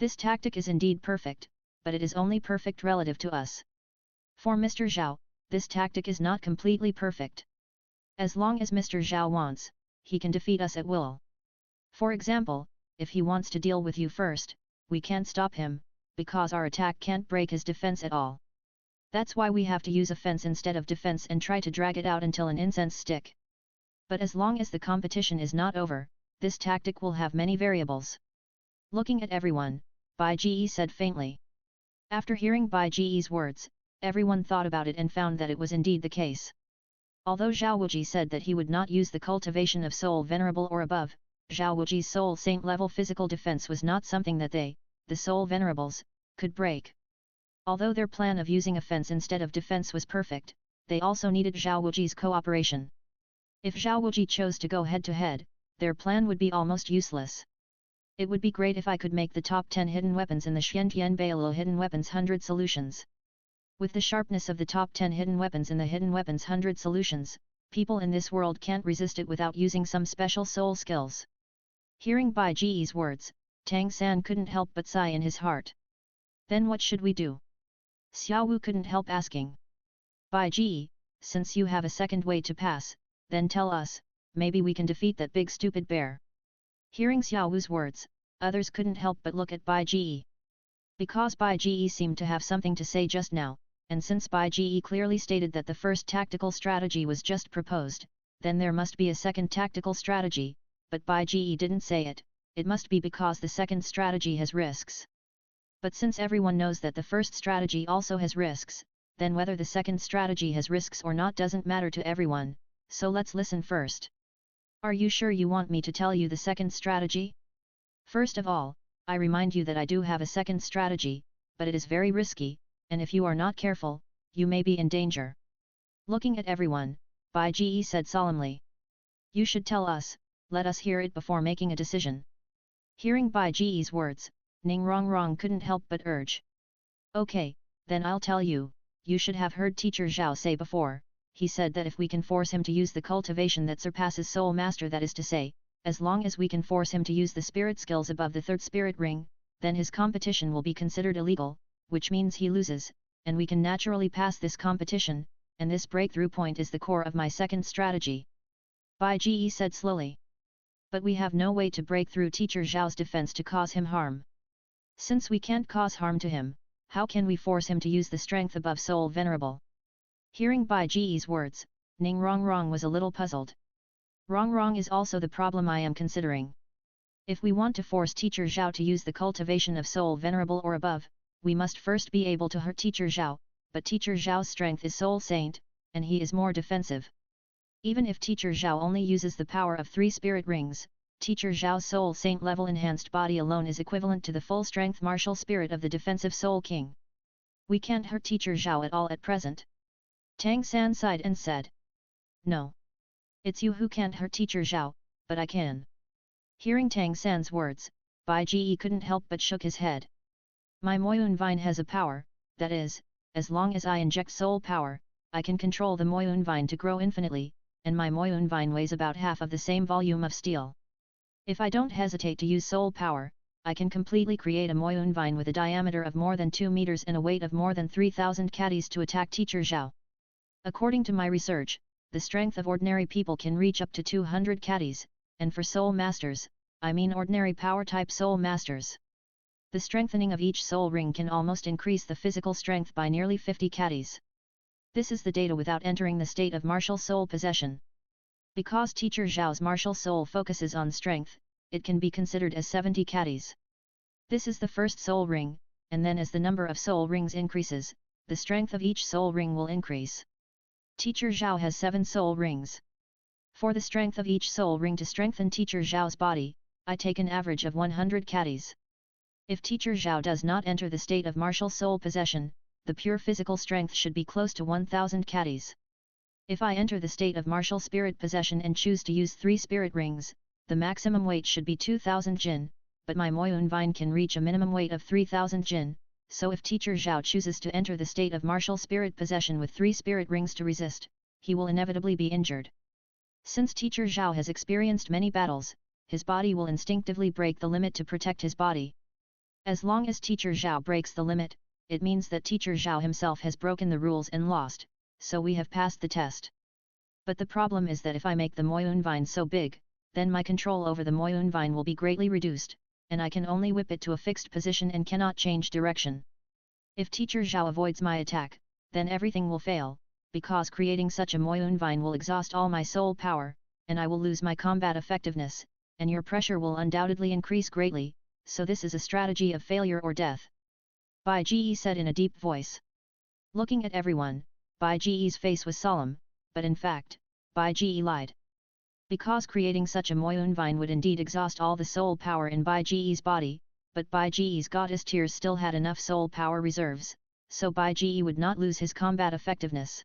This tactic is indeed perfect, but it is only perfect relative to us. For Mr. Zhao, this tactic is not completely perfect. As long as Mr. Zhao wants, he can defeat us at will. For example, if he wants to deal with you first, we can't stop him, because our attack can't break his defense at all. That's why we have to use offense instead of defense and try to drag it out until an incense stick. But as long as the competition is not over, this tactic will have many variables. Looking at everyone, Bai Ji said faintly. After hearing Bai Ji's words, everyone thought about it and found that it was indeed the case. Although Zhao Wuji said that he would not use the cultivation of soul venerable or above, Zhao Wuji's soul saint level physical defense was not something that they, the soul venerables, could break. Although their plan of using offense instead of defense was perfect, they also needed Zhao Wuji's cooperation. If Zhao Wuji chose to go head-to-head, their plan would be almost useless. It would be great if I could make the top 10 hidden weapons in the Xiantian Bailo Hidden Weapons 100 Solutions. With the sharpness of the top 10 hidden weapons in the Hidden Weapons 100 Solutions, people in this world can't resist it without using some special soul skills. Hearing Bai Ji's words, Tang San couldn't help but sigh in his heart. Then what should we do? Xiao Wu couldn't help asking. Bai Ji, since you have a second way to pass, then tell us, maybe we can defeat that big stupid bear. Hearing Xiao Wu's words, others couldn't help but look at Bai Ji. Because Bai Ji seemed to have something to say just now, and since Bai Ji clearly stated that the first tactical strategy was just proposed, then there must be a second tactical strategy, but Bai Ji didn't say it. It must be because the second strategy has risks. But since everyone knows that the first strategy also has risks, then whether the second strategy has risks or not doesn't matter to everyone, so let's listen first. Are you sure you want me to tell you the second strategy? First of all, I remind you that I do have a second strategy, but it is very risky, and if you are not careful, you may be in danger. Looking at everyone, Bai Ji said solemnly. You should tell us, let us hear it before making a decision. Hearing Bai Ji's words, Ning Rongrong couldn't help but urge. Okay, then I'll tell you, you should have heard Teacher Zhao say before, he said that if we can force him to use the cultivation that surpasses Soul Master, that is to say, as long as we can force him to use the spirit skills above the third spirit ring, then his competition will be considered illegal, which means he loses, and we can naturally pass this competition, and this breakthrough point is the core of my second strategy. Bai Ji said slowly. But we have no way to break through Teacher Zhao's defense to cause him harm. Since we can't cause harm to him, how can we force him to use the strength above Soul Venerable? Hearing Bai Ji's words, Ning Rongrong was a little puzzled. Rongrong is also the problem I am considering. If we want to force Teacher Zhao to use the cultivation of Soul Venerable or above, we must first be able to hurt Teacher Zhao, but Teacher Zhao's strength is Soul Saint, and he is more defensive. Even if Teacher Zhao only uses the power of 3 spirit rings, Teacher Zhao's Soul Saint level enhanced body alone is equivalent to the full strength martial spirit of the defensive Soul King. We can't hurt Teacher Zhao at all at present. Tang San sighed and said. No. It's you who can't hurt Teacher Zhao, but I can. Hearing Tang San's words, Bai Ji couldn't help but shook his head. My Moyun Vine has a power, that is, as long as I inject soul power, I can control the Moyun Vine to grow infinitely, and my Moyun Vine weighs about half of the same volume of steel. If I don't hesitate to use soul power, I can completely create a Moyun Vine with a diameter of more than 2 meters and a weight of more than 3,000 catties to attack Teacher Zhao. According to my research, the strength of ordinary people can reach up to 200 catties, and for soul masters, I mean ordinary power-type soul masters. The strengthening of each soul ring can almost increase the physical strength by nearly 50 catties. This is the data without entering the state of martial soul possession. Because Teacher Zhao's martial soul focuses on strength, it can be considered as 70 catties. This is the first soul ring, and then as the number of soul rings increases, the strength of each soul ring will increase. Teacher Zhao has 7 soul rings. For the strength of each soul ring to strengthen Teacher Zhao's body, I take an average of 100 catties. If Teacher Zhao does not enter the state of martial soul possession, the pure physical strength should be close to 1000 catties. If I enter the state of martial spirit possession and choose to use 3 spirit rings, the maximum weight should be 2000 jin, but my Moyun Vine can reach a minimum weight of 3000 jin, so if Teacher Zhao chooses to enter the state of martial spirit possession with 3 spirit rings to resist, he will inevitably be injured. Since Teacher Zhao has experienced many battles, his body will instinctively break the limit to protect his body. As long as Teacher Zhao breaks the limit, it means that Teacher Zhao himself has broken the rules and lost, so we have passed the test. But the problem is that if I make the Moyun Vine so big, then my control over the Moyun Vine will be greatly reduced, and I can only whip it to a fixed position and cannot change direction. If Teacher Zhao avoids my attack, then everything will fail, because creating such a Moyun Vine will exhaust all my soul power, and I will lose my combat effectiveness, and your pressure will undoubtedly increase greatly, so this is a strategy of failure or death. Bai Ji said in a deep voice. Looking at everyone, Bai Ji's face was solemn, but in fact, Bai Ji lied. Because creating such a Moyun Vine would indeed exhaust all the soul power in Bai Ji's body, but Bai Ji's goddess tears still had enough soul power reserves, so Bai Ji would not lose his combat effectiveness.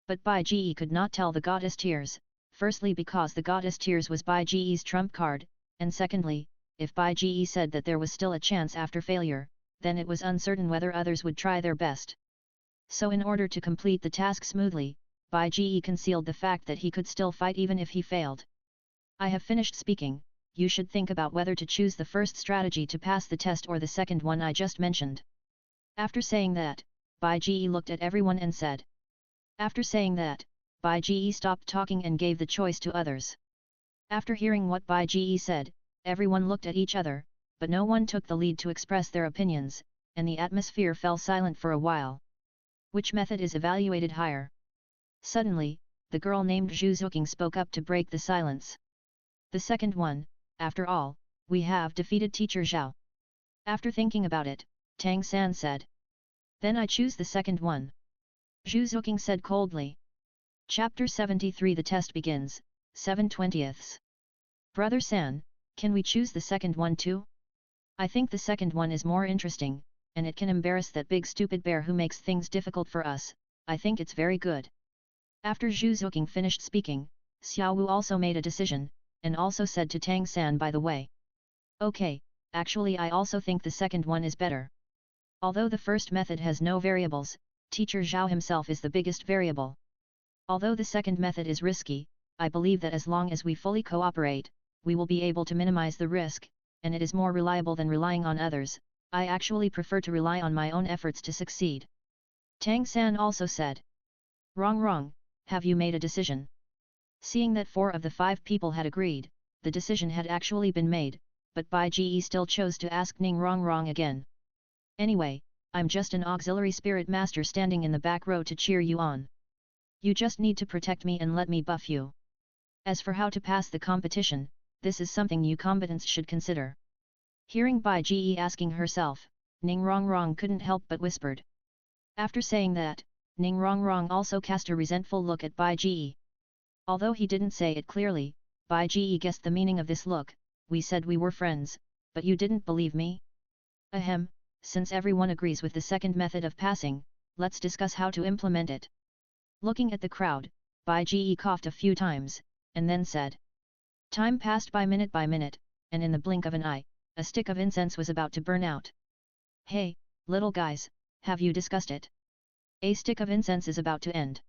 But Bai Ji could not tell the goddess tears, firstly because the goddess tears was Bai Ji's trump card, and secondly, if Bai Ge said that there was still a chance after failure, then it was uncertain whether others would try their best. So in order to complete the task smoothly, Bai Ge concealed the fact that he could still fight even if he failed. I have finished speaking, you should think about whether to choose the first strategy to pass the test or the second one I just mentioned. After saying that, Bai Ge looked at everyone and said. After saying that, Bai Ge stopped talking and gave the choice to others. After hearing what Bai Ge said, everyone looked at each other, but no one took the lead to express their opinions, and the atmosphere fell silent for a while. Which method is evaluated higher? Suddenly, the girl named Zhu Zuqing spoke up to break the silence. The second one, after all, we have defeated Teacher Zhao. After thinking about it, Tang San said. Then I choose the second one. Zhu Zuqing said coldly. Chapter 73 The test begins, 7/20. Brother San, can we choose the second one too? I think the second one is more interesting, and it can embarrass that big stupid bear who makes things difficult for us. I think it's very good. After Zhu Zuqing finished speaking, Xiao Wu also made a decision, and also said to Tang San by the way. Okay, actually I also think the second one is better. Although the first method has no variables, Teacher Zhao himself is the biggest variable. Although the second method is risky, I believe that as long as we fully cooperate, we will be able to minimize the risk, and it is more reliable than relying on others. I actually prefer to rely on my own efforts to succeed. Tang San also said. Wrong, have you made a decision? Seeing that 4 of the 5 people had agreed, the decision had actually been made, but Bai Ge still chose to ask Ning Wrong again. Anyway, I'm just an auxiliary spirit master standing in the back row to cheer you on. You just need to protect me and let me buff you. As for how to pass the competition, this is something you combatants should consider. Hearing Bai Ge asking herself, Ning Wrong couldn't help but whispered. After saying that, Ning Wrong also cast a resentful look at Bai Ge. Although he didn't say it clearly, Bai Ge guessed the meaning of this look. We said we were friends, but you didn't believe me? Ahem, since everyone agrees with the second method of passing, let's discuss how to implement it. Looking at the crowd, Bai Ge coughed a few times, and then said. Time passed by minute, and in the blink of an eye, a stick of incense was about to burn out. Hey, little guys, have you discussed it? A stick of incense is about to end.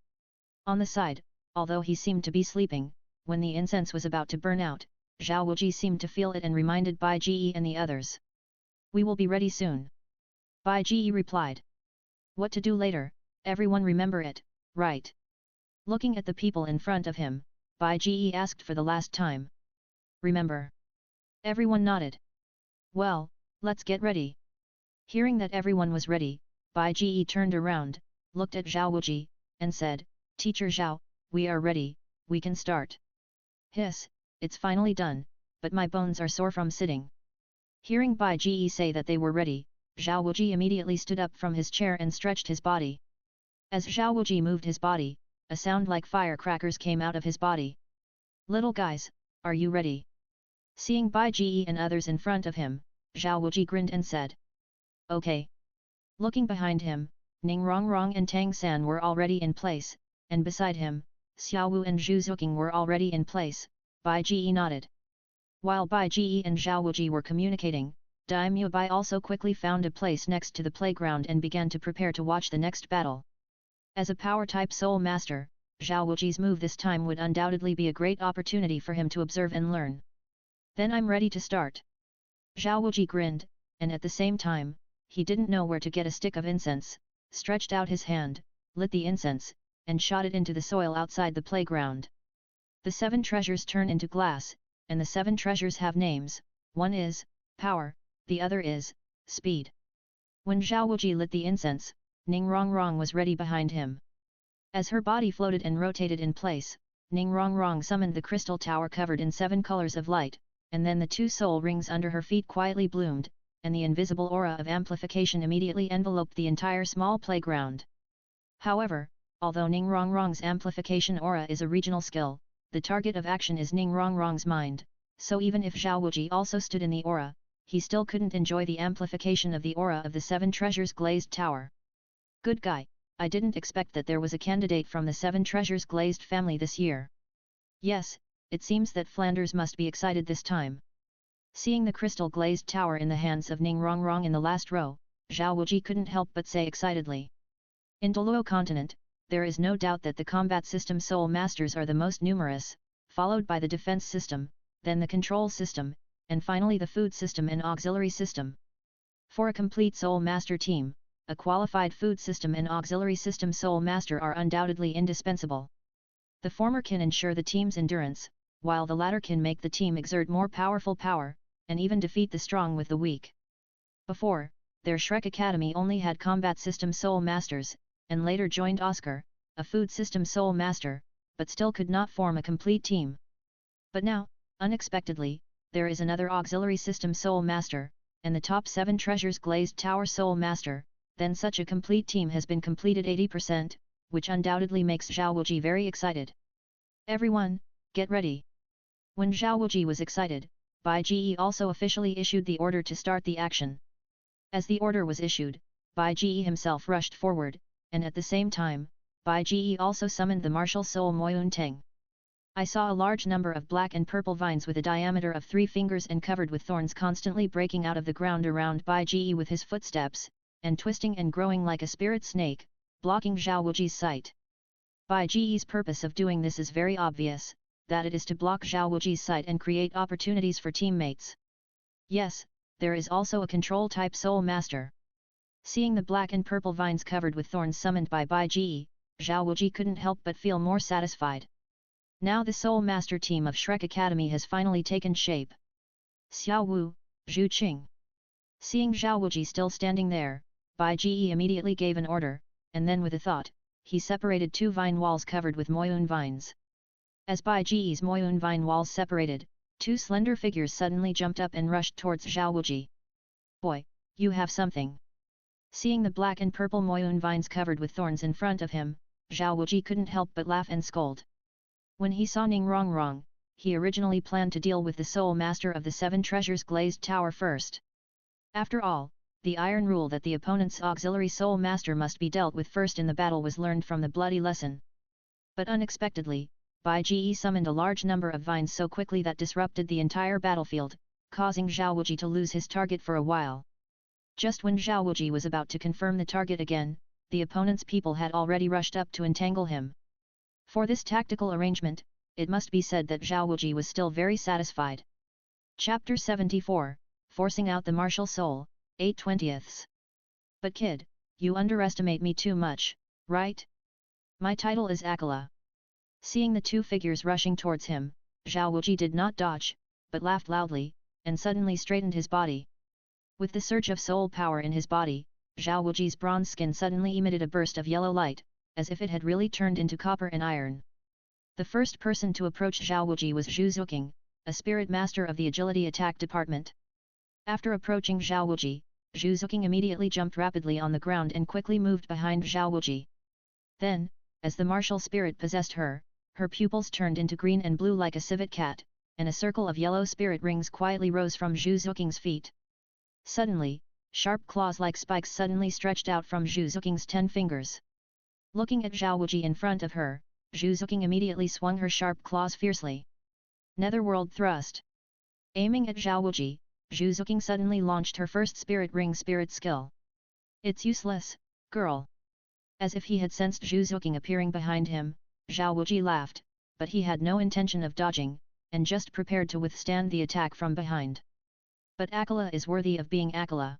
On the side, although he seemed to be sleeping, when the incense was about to burn out, Zhao Wuji seemed to feel it and reminded Bai Ge and the others. We will be ready soon. Bai Ge replied. What to do later, everyone remember it, right? Looking at the people in front of him, Bai Ge asked for the last time. Remember. Everyone nodded. Well, let's get ready. Hearing that everyone was ready, Bai Ge turned around, looked at Zhao Wuji, and said, Teacher Zhao, we are ready, we can start. Hiss, it's finally done, but my bones are sore from sitting. Hearing Bai Ge say that they were ready, Zhao Wuji immediately stood up from his chair and stretched his body. As Zhao Wuji moved his body, a sound like firecrackers came out of his body. Little guys, are you ready? Seeing Bai Ge and others in front of him, Zhao Wuji grinned and said. Okay. Looking behind him, Ning Wrong and Tang San were already in place, and beside him, Xiao Wu and Zhu Zuqing were already in place. Bai Ge nodded. While Bai Ge and Zhao Wuji were communicating, Daimyo Bai also quickly found a place next to the playground and began to prepare to watch the next battle. As a power-type soul master, Zhao Wuji's move this time would undoubtedly be a great opportunity for him to observe and learn. Then I'm ready to start. Zhao Wuji grinned, and at the same time, he didn't know where to get a stick of incense, stretched out his hand, lit the incense, and shot it into the soil outside the playground. The 7 treasures turn into glass, and the 7 treasures have names, one is, power, the other is, speed. When Zhao Wuji lit the incense, Ning Wrong was ready behind him. As her body floated and rotated in place, Ning Wrong summoned the crystal tower covered in 7 colors of light, and then the 2 soul rings under her feet quietly bloomed, and the invisible aura of amplification immediately enveloped the entire small playground. However, although Ning Wrong's amplification aura is a regional skill, the target of action is Ning Wrong's mind, so even if Zhao Wuji also stood in the aura, he still couldn't enjoy the amplification of the aura of the 7 treasures glazed tower. Good guy, I didn't expect that there was a candidate from the 7 treasures glazed family this year. Yes, it seems that Flanders must be excited this time. Seeing the crystal-glazed tower in the hands of Ning Rongrong in the last row, Zhao Wuji couldn't help but say excitedly. In Douluo continent, there is no doubt that the combat system Soul Masters are the most numerous, followed by the defense system, then the control system, and finally the food system and auxiliary system. For a complete Soul Master team, a qualified food system and auxiliary system Soul Master are undoubtedly indispensable. The former can ensure the team's endurance, while the latter can make the team exert more powerful power, and even defeat the strong with the weak. Before, their Shrek Academy only had combat system Soul Masters, and later joined Oscar, a food system Soul Master, but still could not form a complete team. But now, unexpectedly, there is another auxiliary system Soul Master, and the top 7 treasures Glazed Tower Soul Master, then such a complete team has been completed 80%, which undoubtedly makes Zhao Wuji very excited. Everyone, get ready. When Zhao Wuji was excited, Bai Ji also officially issued the order to start the action. As the order was issued, Bai Ji himself rushed forward, and at the same time, Bai Ji also summoned the martial soul Moyun Teng. I saw a large number of black and purple vines with a diameter of 3 fingers and covered with thorns constantly breaking out of the ground around Bai Ji with his footsteps, and twisting and growing like a spirit snake, blocking Zhao Wuji's sight. Bai Ji's purpose of doing this is very obvious, that it is to block Zhao Wuji's sight and create opportunities for teammates. Yes, there is also a control-type Soul Master. Seeing the black and purple vines covered with thorns summoned by Bai Ji, Zhao Wuji couldn't help but feel more satisfied. Now the Soul Master team of Shrek Academy has finally taken shape. Xiao Wu, Zhu Qing. Seeing Zhao Wuji still standing there, Bai Ji immediately gave an order, and then with a thought, he separated 2 vine walls covered with Moyun vines. As Bai Ji's Moyun vine walls separated, 2 slender figures suddenly jumped up and rushed towards Zhao Wuji. Boy, you have something. Seeing the black and purple Moyun vines covered with thorns in front of him, Zhao Wuji couldn't help but laugh and scold. When he saw Ning Rongrong, he originally planned to deal with the Soul Master of the 7 Treasures Glazed Tower first. After all, the iron rule that the opponent's auxiliary Soul Master must be dealt with first in the battle was learned from the bloody lesson. But unexpectedly, Bai Ji summoned a large number of vines so quickly that disrupted the entire battlefield, causing Zhao Wuji to lose his target for a while. Just when Zhao Wuji was about to confirm the target again, the opponent's people had already rushed up to entangle him. For this tactical arrangement, it must be said that Zhao Wuji was still very satisfied. Chapter 74, Forcing Out the Martial Soul, 8/20. But kid, you underestimate me too much, right? My title is Akala. Seeing the 2 figures rushing towards him, Zhao Wuji did not dodge, but laughed loudly, and suddenly straightened his body. With the surge of soul power in his body, Zhao Wuji's bronze skin suddenly emitted a burst of yellow light, as if it had really turned into copper and iron. The first person to approach Zhao Wuji was Zhu Zuqing, a spirit master of the agility attack department. After approaching Zhao Wuji, Zhu Zuqing immediately jumped rapidly on the ground and quickly moved behind Zhao Wuji. Then, as the martial spirit possessed her, her pupils turned into green and blue like a civet cat, and a circle of yellow spirit rings quietly rose from Zhu Zuqing's feet. Suddenly, sharp claws like spikes suddenly stretched out from Zhu Zuqing's 10 fingers. Looking at Zhao Wuji in front of her, Zhu Zuqing immediately swung her sharp claws fiercely. Netherworld Thrust. Aiming at Zhao Wuji, Zhu Zuqing suddenly launched her first spirit ring spirit skill. It's useless, girl. As if he had sensed Zhu Zuqing appearing behind him, Zhao Wuji laughed, but he had no intention of dodging, and just prepared to withstand the attack from behind. But Akala is worthy of being Akala.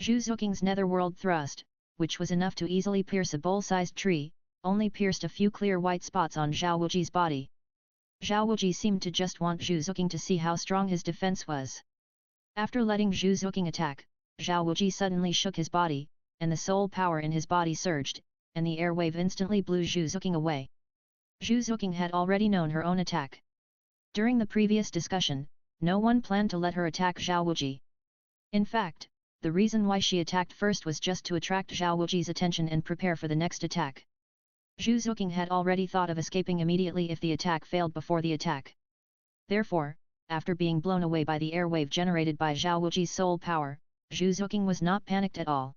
Zhu Zuqing's netherworld thrust, which was enough to easily pierce a bowl-sized tree, only pierced a few clear white spots on Zhao Wuji's body. Zhao Wuji seemed to just want Zhu Zuqing to see how strong his defense was. After letting Zhu Zuqing attack, Zhao Wuji suddenly shook his body, and the soul power in his body surged, and the air wave instantly blew Zhu Zuqing away. Zhu Zuqing had already known her own attack. During the previous discussion, no one planned to let her attack Zhao Wuji. In fact, the reason why she attacked first was just to attract Zhao Wuji's attention and prepare for the next attack. Zhu Zuqing had already thought of escaping immediately if the attack failed before the attack. Therefore, after being blown away by the air wave generated by Zhao Wuji's soul power, Zhu Zuqing was not panicked at all.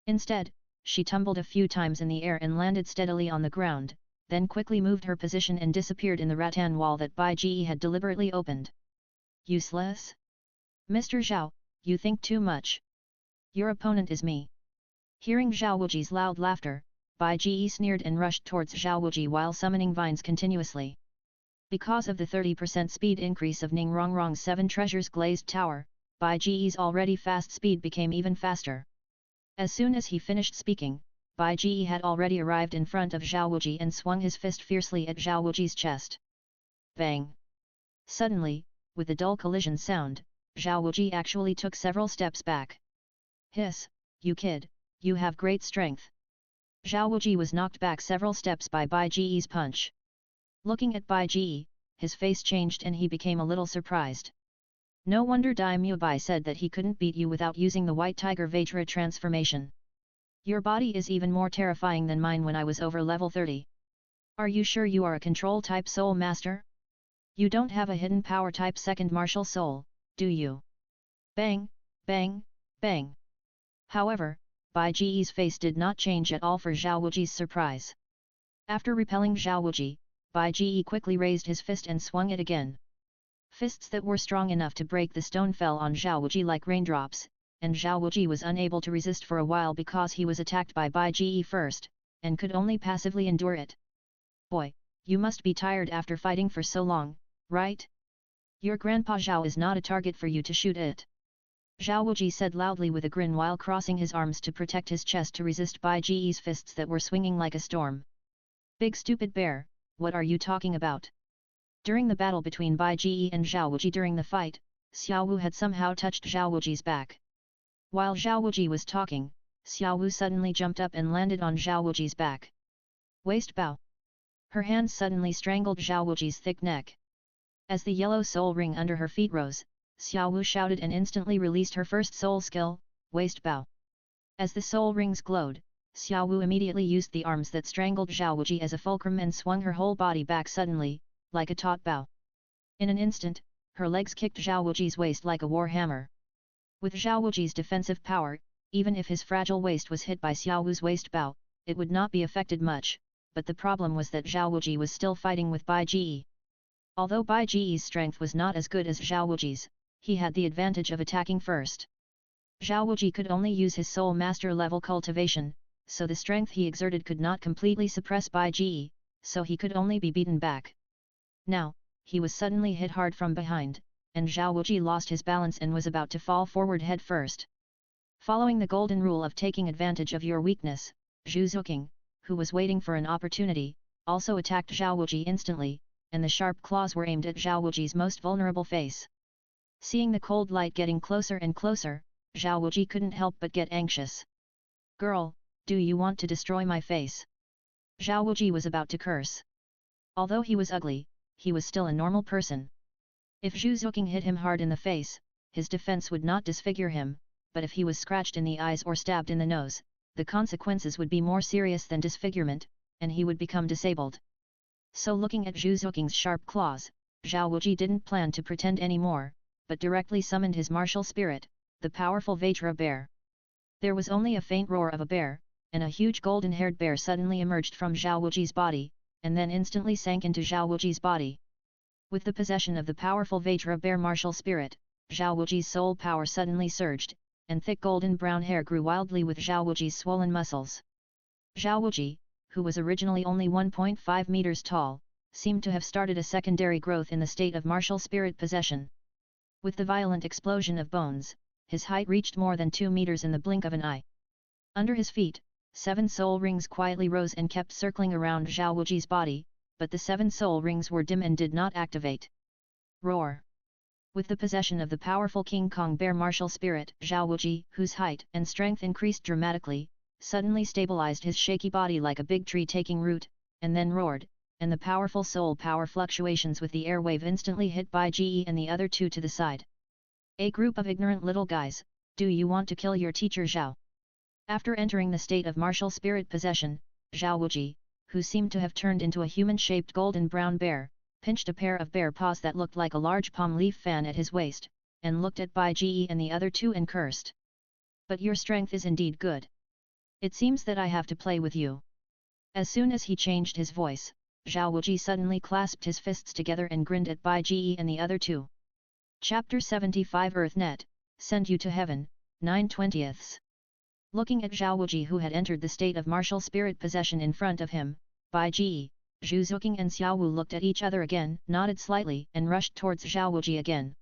Instead, she tumbled a few times in the air and landed steadily on the ground, then quickly moved her position and disappeared in the rattan wall that Bai Ji had deliberately opened. Useless? Mr. Zhao, you think too much. Your opponent is me. Hearing Zhao Wuji's loud laughter, Bai Ji sneered and rushed towards Zhao Wuji while summoning vines continuously. Because of the 30% speed increase of Ning Rongrong's 7 Treasures Glazed Tower, Bai Ji's already fast speed became even faster. As soon as he finished speaking, Bai Ji had already arrived in front of Zhao Wuji and swung his fist fiercely at Zhao Wuji's chest. Bang! Suddenly, with a dull collision sound, Zhao Wuji actually took several steps back. Hiss, you kid, you have great strength. Zhao Wuji was knocked back several steps by Bai Ji's punch. Looking at Bai Ji, his face changed and he became a little surprised. No wonder Dai Mubai said that he couldn't beat you without using the White Tiger Vajra transformation. Your body is even more terrifying than mine when I was over level 30. Are you sure you are a control type soul master? You don't have a hidden power type second martial soul, do you? Bang, bang, bang. However, Bai Ji's face did not change at all for Zhao Wuji's surprise. After repelling Zhao Wuji, Bai Ji quickly raised his fist and swung it again. Fists that were strong enough to break the stone fell on Zhao Wuji like raindrops, and Zhao Wuji was unable to resist for a while because he was attacked by Bai Ji first, and could only passively endure it. Boy, you must be tired after fighting for so long, right? Your grandpa Zhao is not a target for you to shoot at. Zhao Wuji said loudly with a grin while crossing his arms to protect his chest to resist Bai Ji's fists that were swinging like a storm. Big stupid bear, what are you talking about? During the battle between Bai Ji and Zhao Wuji during the fight, Xiao Wu had somehow touched Zhao Wuji's back. While Zhao Wuji was talking, Xiao Wu suddenly jumped up and landed on Zhao Wuji's back. Waist bow. Her hands suddenly strangled Zhao Wuji's thick neck. As the yellow soul ring under her feet rose, Xiao Wu shouted and instantly released her first soul skill, Waist Bow. As the soul rings glowed, Xiao Wu immediately used the arms that strangled Zhao Wuji as a fulcrum and swung her whole body back suddenly, like a taut bow. In an instant, her legs kicked Zhao Wuji's waist like a war hammer. With Zhao Wuji's defensive power, even if his fragile waist was hit by Xiao Wu's waist bow, it would not be affected much, but the problem was that Zhao Wuji was still fighting with Bai Ji. Although Bai Ji's strength was not as good as Zhao Wuji's, he had the advantage of attacking first. Zhao Wuji could only use his soul master level cultivation, so the strength he exerted could not completely suppress Bai Ji, so he could only be beaten back. Now, he was suddenly hit hard from behind, and Zhao Wuji lost his balance and was about to fall forward head first. Following the golden rule of taking advantage of your weakness, Zhu Zuqing, who was waiting for an opportunity, also attacked Zhao Wuji instantly, and the sharp claws were aimed at Zhao Wuji's most vulnerable face. Seeing the cold light getting closer and closer, Zhao Wuji couldn't help but get anxious. Girl, do you want to destroy my face? Zhao Wuji was about to curse. Although he was ugly, he was still a normal person. If Zhu Zuqing hit him hard in the face, his defense would not disfigure him, but if he was scratched in the eyes or stabbed in the nose, the consequences would be more serious than disfigurement, and he would become disabled. So looking at Zhu Zuqing's sharp claws, Zhao Wuji didn't plan to pretend anymore, but directly summoned his martial spirit, the powerful Vajra bear. There was only a faint roar of a bear, and a huge golden-haired bear suddenly emerged from Zhao Wuji's body, and then instantly sank into Zhao Wuji's body. With the possession of the powerful Vajra bear martial spirit, Zhao Wuji's soul power suddenly surged, and thick golden brown hair grew wildly with Zhao Wuji's swollen muscles. Zhao Wuji, who was originally only 1.5 meters tall, seemed to have started a secondary growth in the state of martial spirit possession. With the violent explosion of bones, his height reached more than 2 meters in the blink of an eye. Under his feet, 7 soul rings quietly rose and kept circling around Zhao Wuji's body, but the 7 soul rings were dim and did not activate. Roar! With the possession of the powerful King Kong bear martial spirit, Zhao Wuji, whose height and strength increased dramatically, suddenly stabilized his shaky body like a big tree taking root, and then roared, and the powerful soul power fluctuations with the airwave instantly hit Bai Ji and the other two to the side. A group of ignorant little guys, do you want to kill your teacher Zhao? After entering the state of martial spirit possession, Zhao Wuji, who seemed to have turned into a human-shaped golden brown bear, pinched a pair of bear paws that looked like a large palm leaf fan at his waist, and looked at Bai Ji and the other two and cursed. But your strength is indeed good. It seems that I have to play with you. As soon as he changed his voice, Zhao Wuji suddenly clasped his fists together and grinned at Bai Ji and the other two. Chapter 75 EarthNet, Send You to Heaven, 9/20. Looking at Zhao Wuji, who had entered the state of martial spirit possession in front of him, Bai Ji, Zhu Zuqing and Xiao Wu looked at each other again, nodded slightly and rushed towards Zhao Wuji again.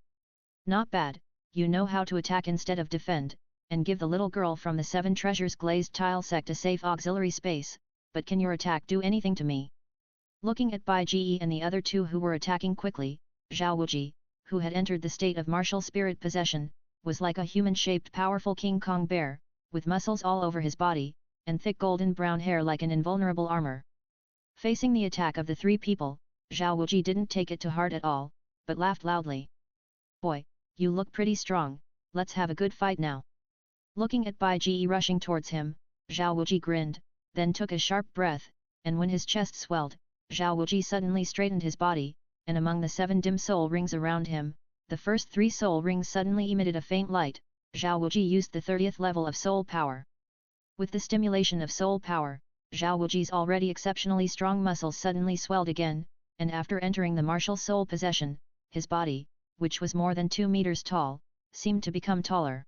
Not bad, you know how to attack instead of defend, and give the little girl from the 7 treasures glazed tile sect a safe auxiliary space, but can your attack do anything to me? Looking at Bai Ji and the other two who were attacking quickly, Zhao Wuji, who had entered the state of martial spirit possession, was like a human-shaped powerful King Kong bear, with muscles all over his body, and thick golden brown hair like an invulnerable armor. Facing the attack of the 3 people, Zhao Wuji didn't take it to heart at all, but laughed loudly. Boy, you look pretty strong, let's have a good fight now. Looking at Bai Ji rushing towards him, Zhao Wuji grinned, then took a sharp breath, and when his chest swelled, Zhao Wuji suddenly straightened his body, and among the 7 dim soul rings around him, the first 3 soul rings suddenly emitted a faint light. Zhao Wuji used the 30th level of soul power. With the stimulation of soul power, Zhao Wuji's already exceptionally strong muscles suddenly swelled again, and after entering the martial soul possession, his body, which was more than 2 meters tall, seemed to become taller.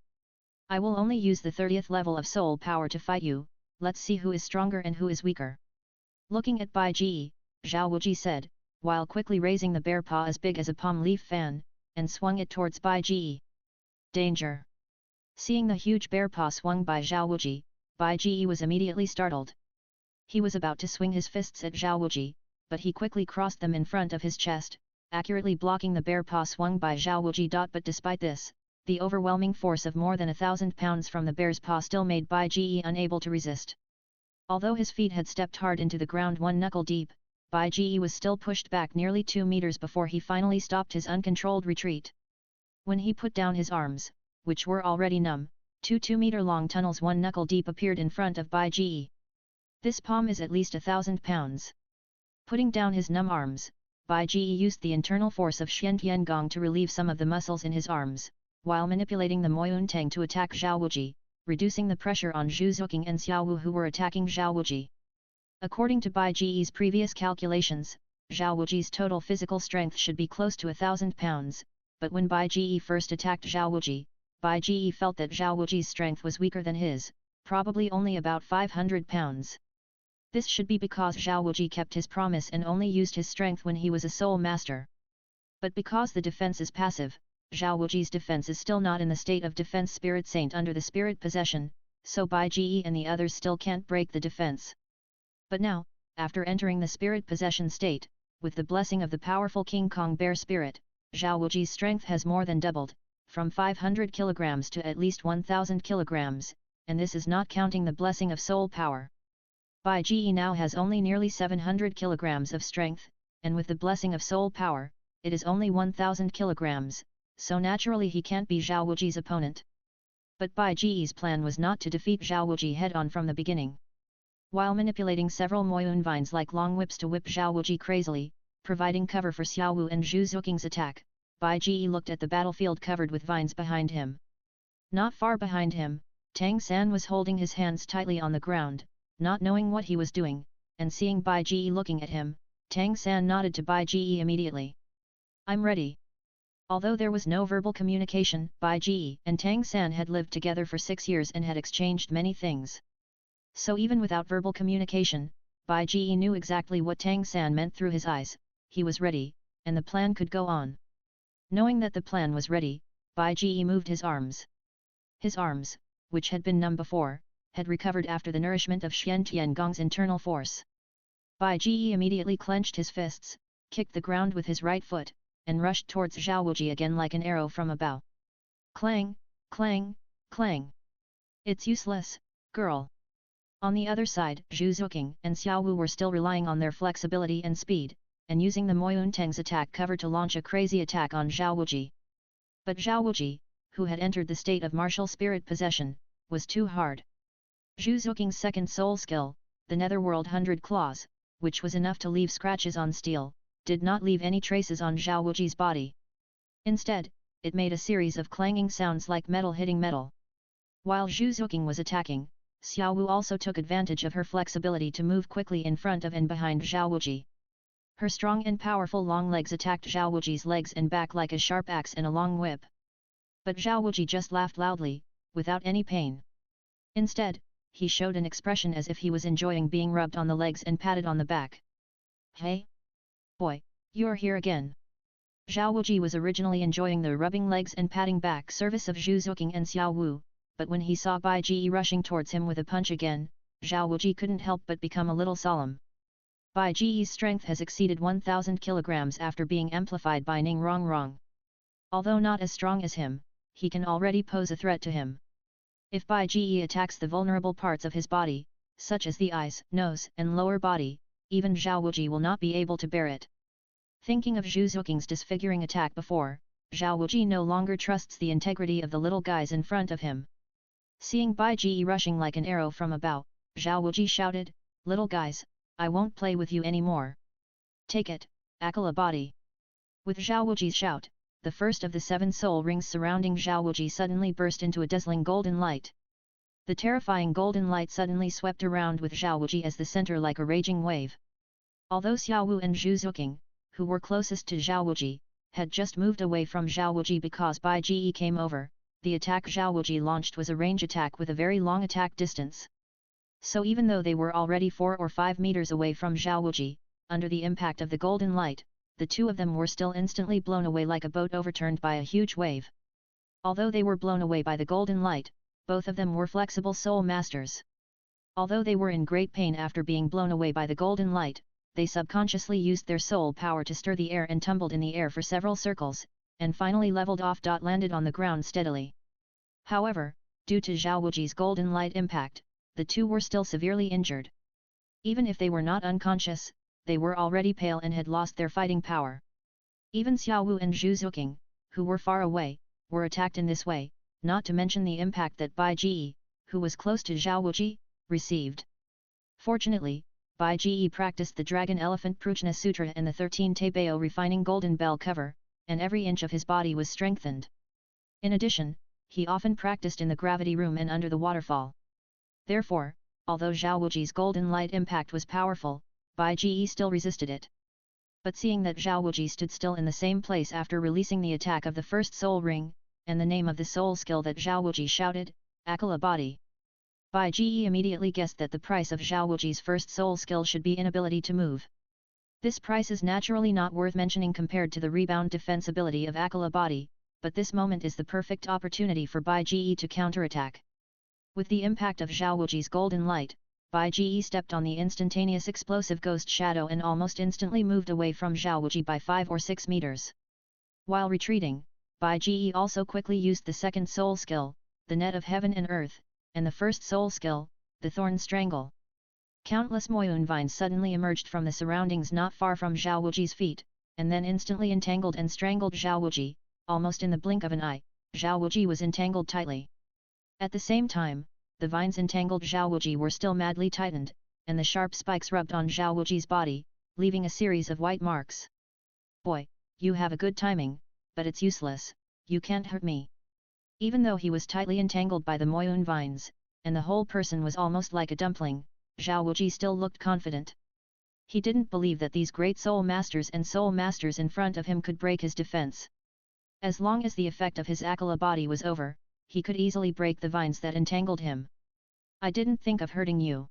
I will only use the 30th level of soul power to fight you, let's see who is stronger and who is weaker. Looking at Bai Ji, Zhao Wuji said, while quickly raising the bear paw as big as a palm leaf fan, and swung it towards Bai Ji. Danger! Seeing the huge bear paw swung by Zhao Wuji, Bai Ji was immediately startled. He was about to swing his fists at Zhao Wuji, but he quickly crossed them in front of his chest, accurately blocking the bear paw swung by Zhao Wuji. But despite this, the overwhelming force of more than 1,000 pounds from the bear's paw still made Bai Ji unable to resist. Although his feet had stepped hard into the ground 1 knuckle deep, Bai Ji was still pushed back nearly 2 meters before he finally stopped his uncontrolled retreat. When he put down his arms, which were already numb, 2 2-meter-long tunnels 1 knuckle deep appeared in front of Bai Ji. This palm is at least 1,000 pounds. Putting down his numb arms, Bai Ji used the internal force of Xian Tiangong to relieve some of the muscles in his arms, while manipulating the Moyun Tang to attack Zhao Wuji, reducing the pressure on Zhu Zuqing and Xiao Wu who were attacking Zhao Wuji. According to Bai Ji's previous calculations, Zhao Wuji's total physical strength should be close to 1,000 pounds, but when Bai Ji first attacked Zhao Wuji, Bai Ji felt that Zhao Wuji's strength was weaker than his, probably only about 500 pounds. This should be because Zhao Wuji kept his promise and only used his strength when he was a soul master. But because the defense is passive, Zhao Wuji's defense is still not in the state of defense spirit saint under the spirit possession, so Bai Ji and the others still can't break the defense. But now, after entering the spirit possession state, with the blessing of the powerful King Kong bear spirit, Zhao Wuji's strength has more than doubled, from 500 kilograms to at least 1,000 kilograms, and this is not counting the blessing of soul power. Bai Ji now has only nearly 700 kilograms of strength, and with the blessing of soul power, it is only 1,000 kilograms, so naturally he can't be Zhao Wuji's opponent. But Bai Ji's plan was not to defeat Zhao Wuji head-on from the beginning. While manipulating several Moyun vines like long whips to whip Zhao Wuji crazily, providing cover for Xiao Wu and Zhu Zuqing's attack, Bai Ji looked at the battlefield covered with vines behind him. Not far behind him, Tang San was holding his hands tightly on the ground, not knowing what he was doing, and seeing Bai Ji looking at him, Tang San nodded to Bai Ji immediately. I'm ready. Although there was no verbal communication, Bai Ji and Tang San had lived together for 6 years and had exchanged many things. So even without verbal communication, Bai Ji knew exactly what Tang San meant through his eyes. He was ready, and the plan could go on. Knowing that the plan was ready, Bai Ji moved his arms. His arms, which had been numb before, had recovered after the nourishment of Xian Tiangong's internal force. Bai Ji immediately clenched his fists, kicked the ground with his right foot, and rushed towards Zhao Wuji again like an arrow from a bow. Clang, clang, clang. It's useless, girl. On the other side, Zhu Zuqing and Xiao Wu were still relying on their flexibility and speed, and using the Moyun Tang's attack cover to launch a crazy attack on Zhao Wuji. But Zhao Wuji, who had entered the state of martial spirit possession, was too hard. Zhu Zuqing's second soul skill, the Netherworld 100 Claws, which was enough to leave scratches on steel, did not leave any traces on Zhao Wuji's body. Instead, it made a series of clanging sounds like metal hitting metal. While Zhu Zuqing was attacking, Xiao Wu also took advantage of her flexibility to move quickly in front of and behind Zhao Wuji. Her strong and powerful long legs attacked Zhao Wuji's legs and back like a sharp axe and a long whip. But Zhao Wuji just laughed loudly, without any pain. Instead, he showed an expression as if he was enjoying being rubbed on the legs and patted on the back. Hey? Boy, you're here again. Zhao Wuji was originally enjoying the rubbing legs and patting back service of Zhu Zuqing and Xiao Wu, but when he saw Bai Ji rushing towards him with a punch again, Zhao Wuji couldn't help but become a little solemn. Bai Ji's strength has exceeded 1,000 kilograms after being amplified by Ning Rongrong. Although not as strong as him, he can already pose a threat to him. If Bai Ji attacks the vulnerable parts of his body, such as the eyes, nose, and lower body, even Zhao Wuji will not be able to bear it. Thinking of Zhu Zuqing's disfiguring attack before, Zhao Wuji no longer trusts the integrity of the little guys in front of him. Seeing Bai Ji rushing like an arrow from a bow, Zhao Wuji shouted, "Little guys, I won't play with you anymore. Take it, Akala body." With Zhao Wuji's shout, the first of the 7 soul rings surrounding Zhao Wuji suddenly burst into a dazzling golden light. The terrifying golden light suddenly swept around with Zhao Wuji as the center like a raging wave. Although Xiao Wu and Zhu Zuqing, who were closest to Zhao Wuji, had just moved away from Zhao Wuji because Bai Ji came over, the attack Zhao Wuji launched was a range attack with a very long attack distance. So even though they were already 4 or 5 meters away from Zhao Wuji, under the impact of the golden light, the two of them were still instantly blown away like a boat overturned by a huge wave. Although they were blown away by the golden light, both of them were flexible soul masters. Although they were in great pain after being blown away by the golden light, they subconsciously used their soul power to stir the air and tumbled in the air for several circles, and finally leveled off. Landed on the ground steadily. However, due to Zhao Wuji's golden light impact, the two were still severely injured. Even if they were not unconscious, they were already pale and had lost their fighting power. Even Xiao Wu and Zhu Zuqing, who were far away, were attacked in this way, not to mention the impact that Bai Ji, who was close to Zhao Wuji, received. Fortunately, Bai Ji practiced the Dragon Elephant Prajna Sutra and the 13 Taibao refining golden bell cover, and every inch of his body was strengthened. In addition, he often practiced in the gravity room and under the waterfall. Therefore, although Zhao Wuji's golden light impact was powerful, Bai Ji still resisted it. But seeing that Zhao Wuji stood still in the same place after releasing the attack of the first soul ring, and the name of the soul skill that Zhao Wuji shouted, Akala body, Bai Ji immediately guessed that the price of Zhao Wuji's first soul skill should be inability to move. This price is naturally not worth mentioning compared to the rebound defense ability of Akala body, but this moment is the perfect opportunity for Bai Ji to counterattack. With the impact of Zhao Wuji's golden light, Bai Ji stepped on the instantaneous explosive ghost shadow and almost instantly moved away from Zhao Wuji by 5 or 6 meters. While retreating, Bai Ji also quickly used the second soul skill, the net of heaven and earth, and the first soul skill, the thorn strangle. Countless moyun vines suddenly emerged from the surroundings not far from Zhao Wuji's feet, and then instantly entangled and strangled Zhao Wuji. Almost in the blink of an eye, Zhao Wuji was entangled tightly. At the same time, the vines entangled Zhao Wuji were still madly tightened, and the sharp spikes rubbed on Zhao Wuji's body, leaving a series of white marks. "Boy, you have a good timing, but it's useless, you can't hurt me." Even though he was tightly entangled by the moyun vines, and the whole person was almost like a dumpling, Zhao Wuji still looked confident. He didn't believe that these great soul masters and soul masters in front of him could break his defense. As long as the effect of his Akala body was over, he could easily break the vines that entangled him. "I didn't think of hurting you."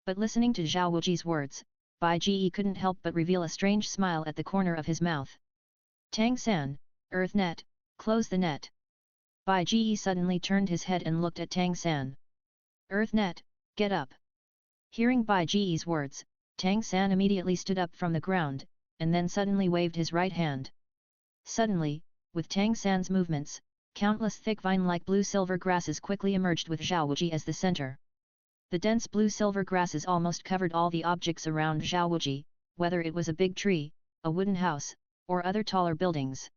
But listening to Zhao Wuji's words, Bai Ji couldn't help but reveal a strange smile at the corner of his mouth. "Tang San, Earth Net, close the net." Bai Ji suddenly turned his head and looked at Tang San. "Earth Net, get up." Hearing Bai Ji's words, Tang San immediately stood up from the ground, and then suddenly waved his right hand. Suddenly, with Tang San's movements, countless thick vine-like blue-silver grasses quickly emerged with Zhao Wuji as the center. The dense blue-silver grasses almost covered all the objects around Zhao Wuji, whether it was a big tree, a wooden house, or other taller buildings.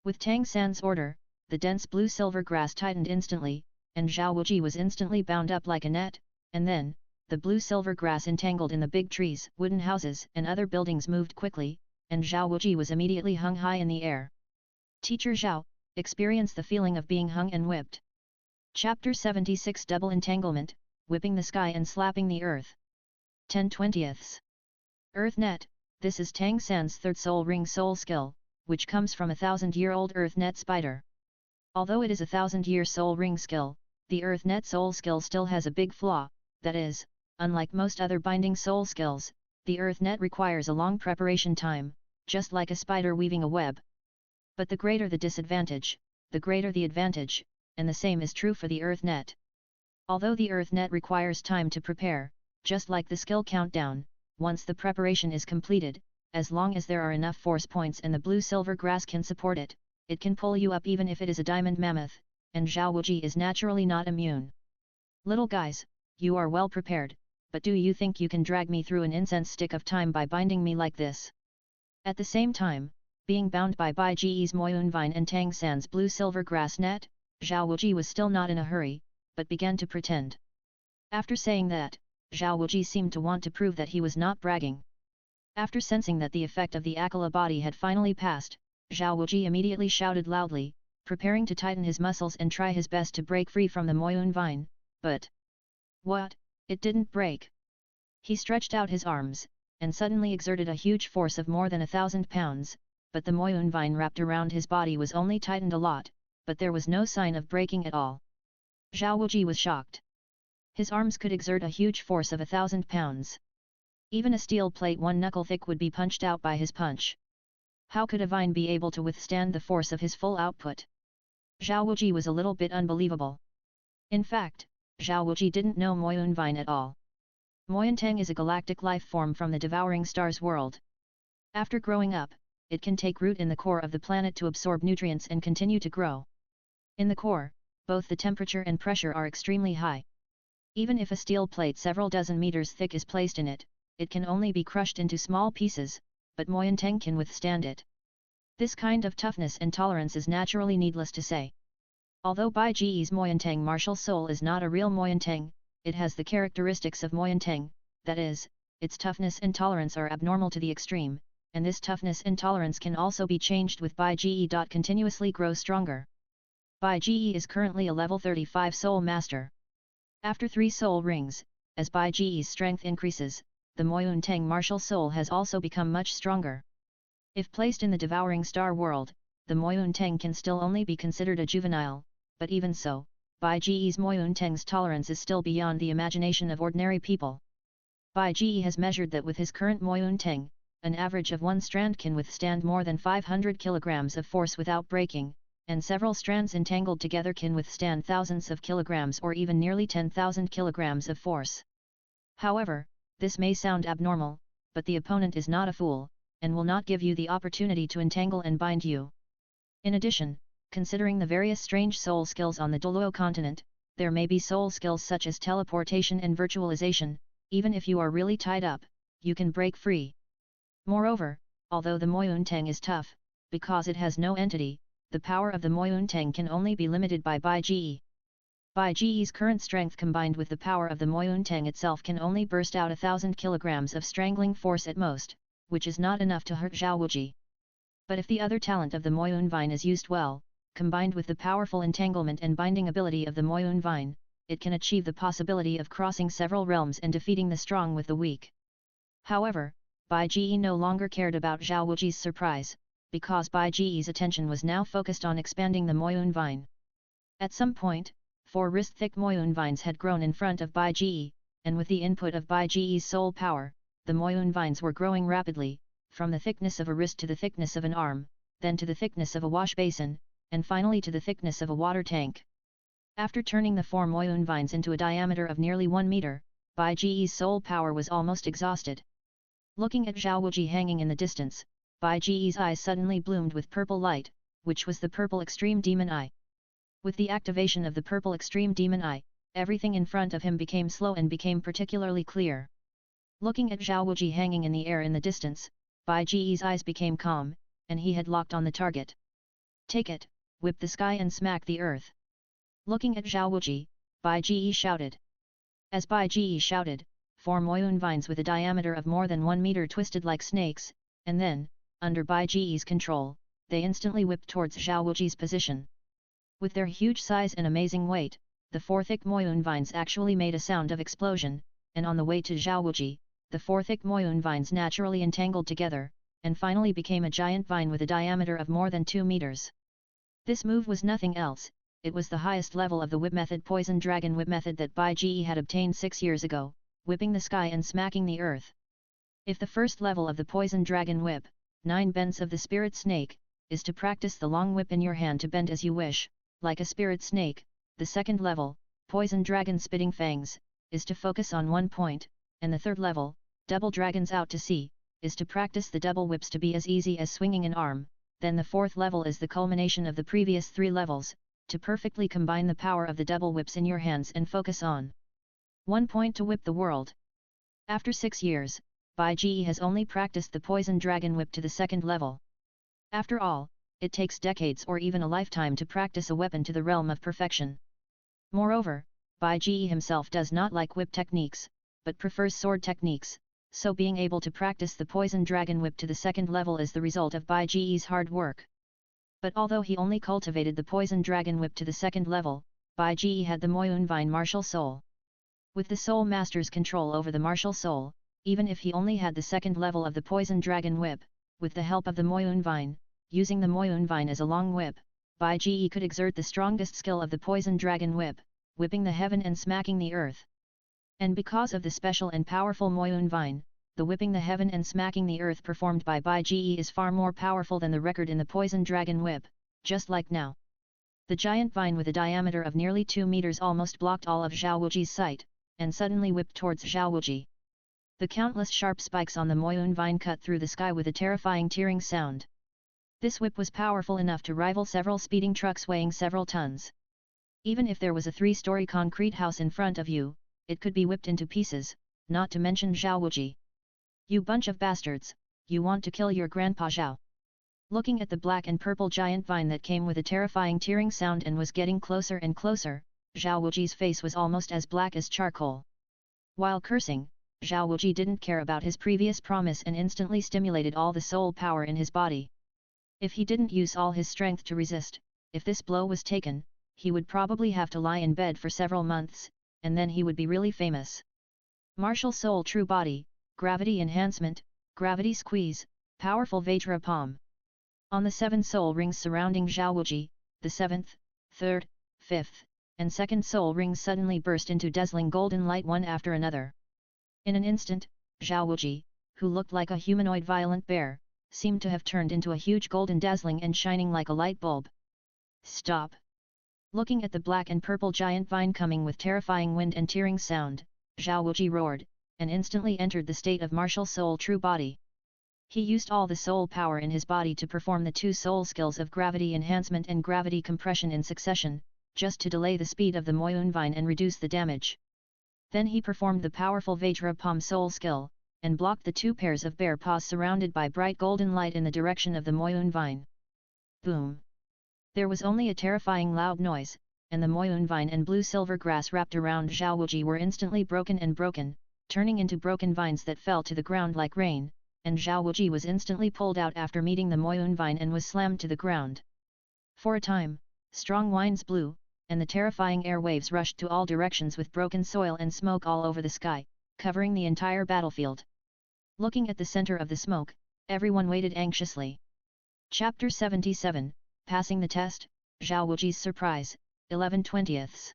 With Tang San's order, the dense blue-silver grass tightened instantly, and Zhao Wuji was instantly bound up like a net, and then, the blue-silver grass entangled in the big trees, wooden houses and other buildings moved quickly, and Zhao Wuji was immediately hung high in the air. Teacher Zhao, experience the feeling of being hung and whipped. Chapter 76 Double Entanglement, Whipping the Sky and Slapping the Earth. 10/20. Earth Net, This is Tang San's third soul ring soul skill, which comes from a 1,000-year-old earth net spider. Although it is a 1,000-year soul ring skill, the earth net soul skill still has a big flaw, that is, unlike most other binding soul skills, the earth net requires a long preparation time, just like a spider weaving a web. But the greater the disadvantage, the greater the advantage, and the same is true for the earth net. Although the earth net requires time to prepare, just like the skill countdown, once the preparation is completed, as long as there are enough force points and the blue-silver grass can support it, it can pull you up even if it is a diamond mammoth, and Zhao Wuji is naturally not immune. Little guys, you are well prepared, but do you think you can drag me through an incense stick of time by binding me like this? At the same time, being bound by Bai Ji's Moyun Vine and Tang San's blue-silver grass net, Zhao Wuji was still not in a hurry, but began to pretend. After saying that, Zhao Wuji seemed to want to prove that he was not bragging. After sensing that the effect of the Akala body had finally passed, Zhao Wuji immediately shouted loudly, preparing to tighten his muscles and try his best to break free from the Moyun Vine, but... what? It didn't break. He stretched out his arms, and suddenly exerted a huge force of more than 1,000 pounds, but the Moyun Vine wrapped around his body was only tightened a lot, but there was no sign of breaking at all. Zhao Wuji was shocked. His arms could exert a huge force of 1,000 pounds. Even a steel plate 1 knuckle thick would be punched out by his punch. How could a vine be able to withstand the force of his full output? Zhao Wuji was a little bit unbelievable. In fact, Zhao Wuji didn't know Moyun Vine at all. Moyun Tang is a galactic life form from the devouring stars world. After growing up, it can take root in the core of the planet to absorb nutrients and continue to grow. In the core, both the temperature and pressure are extremely high. Even if a steel plate several dozen meters thick is placed in it, it can only be crushed into small pieces, but Moyun Tang can withstand it. This kind of toughness and tolerance is naturally needless to say. Although Bai Ji's Moyun Tang martial soul is not a real Moyun Tang, it has the characteristics of Moyun Tang, that is, its toughness and tolerance are abnormal to the extreme, and this toughness and tolerance can also be changed with Bai Ji. Continuously grow stronger. Bai Ji is currently a level 35 soul master. After 3 soul rings, as Bai Ji's strength increases, the Moyun Tang martial soul has also become much stronger. If placed in the devouring star world, the Moyun Tang can still only be considered a juvenile, but even so, Bai Ji's Moyun Tang's tolerance is still beyond the imagination of ordinary people. Bai Ji has measured that with his current Moyun Tang, an average of 1 strand can withstand more than 500 kilograms of force without breaking, and several strands entangled together can withstand thousands of kilograms or even nearly 10,000 kilograms of force. However, this may sound abnormal, but the opponent is not a fool, and will not give you the opportunity to entangle and bind you. In addition, considering the various strange soul skills on the Douluo continent, there may be soul skills such as teleportation and virtualization. Even if you are really tied up, you can break free. Moreover, although the Moyun Tang is tough, because it has no entity, the power of the Moyun Tang can only be limited by Bai Ji. Bai Ji's current strength combined with the power of the Moyun Tang itself can only burst out 1,000 kilograms of strangling force at most, which is not enough to hurt Zhao Wuji. But if the other talent of the Moyun Vine is used well, combined with the powerful entanglement and binding ability of the Moyun Vine, it can achieve the possibility of crossing several realms and defeating the strong with the weak. However, Bai Ji no longer cared about Zhao Wuji's surprise, because Bai Ji's attention was now focused on expanding the Moyun Vine. At some point, 4 wrist-thick Moyun Vines had grown in front of Bai Ji, and with the input of Bai Ji's soul power, the Moyun Vines were growing rapidly, from the thickness of a wrist to the thickness of an arm, then to the thickness of a wash basin, and finally to the thickness of a water tank. After turning the 4 Moyun Vines into a diameter of nearly 1 meter, Bai Ji's soul power was almost exhausted. Looking at Zhao Wuji hanging in the distance, Bai Ji's eyes suddenly bloomed with purple light, which was the purple extreme demon eye. With the activation of the purple extreme demon eye, everything in front of him became slow and became particularly clear. Looking at Zhao Wuji hanging in the air in the distance, Bai Ji's eyes became calm, and he had locked on the target. Take it, whip the sky and smack the earth. Looking at Zhao Wuji, Bai Ji shouted. As Bai Ji shouted, 4 Moyun Vines with a diameter of more than 1 meter twisted like snakes, and then, under Bai Ji's control, they instantly whipped towards Zhao Wuji's position. With their huge size and amazing weight, the 4 thick Moyun Vines actually made a sound of explosion, and on the way to Zhao Wuji, the four thick moyun vines naturally entangled together, and finally became a giant vine with a diameter of more than 2 meters. This move was nothing else, it was the highest level of the whip method, poison dragon whip method, that Bai Ji had obtained 6 years ago, whipping the sky and smacking the earth. If the first level of the poison dragon whip, 9 bends of the spirit snake, is to practice the long whip in your hand to bend as you wish, like a spirit snake, the second level, poison dragon spitting fangs, is to focus on one point, and the third level, double dragons out to sea, is to practice the double whips to be as easy as swinging an arm. Then the fourth level is the culmination of the previous 3 levels, to perfectly combine the power of the double whips in your hands and focus on one point to whip the world. After 6 years, Bai Ji has only practiced the poison dragon whip to the second level. After all, it takes decades or even a lifetime to practice a weapon to the realm of perfection. Moreover, Bai Ji himself does not like whip techniques, but prefers sword techniques, so being able to practice the poison dragon whip to the second level is the result of Bai Ji's hard work. But although he only cultivated the poison dragon whip to the second level, Bai Ji had the Moyun Vine martial soul. With the soul master's control over the martial soul, even if he only had the second level of the poison dragon whip, with the help of the Moyun Vine, using the Moyun Vine as a long whip, Bai Ji could exert the strongest skill of the poison dragon whip, whipping the heaven and smacking the earth. And because of the special and powerful Moyun Vine, the whipping the heaven and smacking the earth performed by Bai Ji is far more powerful than the record in the poison dragon whip, just like now. The giant vine with a diameter of nearly 2 meters almost blocked all of Zhao Wuji's sight, and suddenly whipped towards Zhao Wuji. The countless sharp spikes on the Moyun Vine cut through the sky with a terrifying tearing sound. This whip was powerful enough to rival several speeding trucks weighing several tons. Even if there was a 3-story concrete house in front of you, it could be whipped into pieces, not to mention Zhao Wuji. You bunch of bastards, you want to kill your grandpa Zhao. Looking at the black and purple giant vine that came with a terrifying tearing sound and was getting closer and closer, Zhao Wuji's face was almost as black as charcoal. While cursing, Zhao Wuji didn't care about his previous promise and instantly stimulated all the soul power in his body. If he didn't use all his strength to resist, if this blow was taken, he would probably have to lie in bed for several months, and then he would be really famous. Martial soul true body, gravity enhancement, gravity squeeze, powerful Vajra palm. On the 7 soul rings surrounding Zhao Wuji, the 7th, 3rd, 5th, and 2nd soul rings suddenly burst into dazzling golden light one after another. In an instant, Zhao Wuji, who looked like a humanoid violent bear, seemed to have turned into a huge golden dazzling and shining like a light bulb. Stop! Looking at the black and purple giant vine coming with terrifying wind and tearing sound, Zhao Wuji roared, and instantly entered the state of martial soul true body. He used all the soul power in his body to perform the 2 soul skills of gravity enhancement and gravity compression in succession, just to delay the speed of the Moyun Vine and reduce the damage. Then he performed the powerful Vajra Palm soul skill, and blocked the 2 pairs of bear paws surrounded by bright golden light in the direction of the Moyun Vine. Boom! There was only a terrifying loud noise, and the Moyun Vine and blue-silver grass wrapped around Zhao Wuji were instantly broken, turning into broken vines that fell to the ground like rain, and Zhao Wuji was instantly pulled out after meeting the Moyun Vine and was slammed to the ground. For a time, strong winds blew, and the terrifying air waves rushed to all directions with broken soil and smoke all over the sky, covering the entire battlefield. Looking at the center of the smoke, everyone waited anxiously. Chapter 77, Passing the Test, Zhao Wuji's Surprise, 11/20.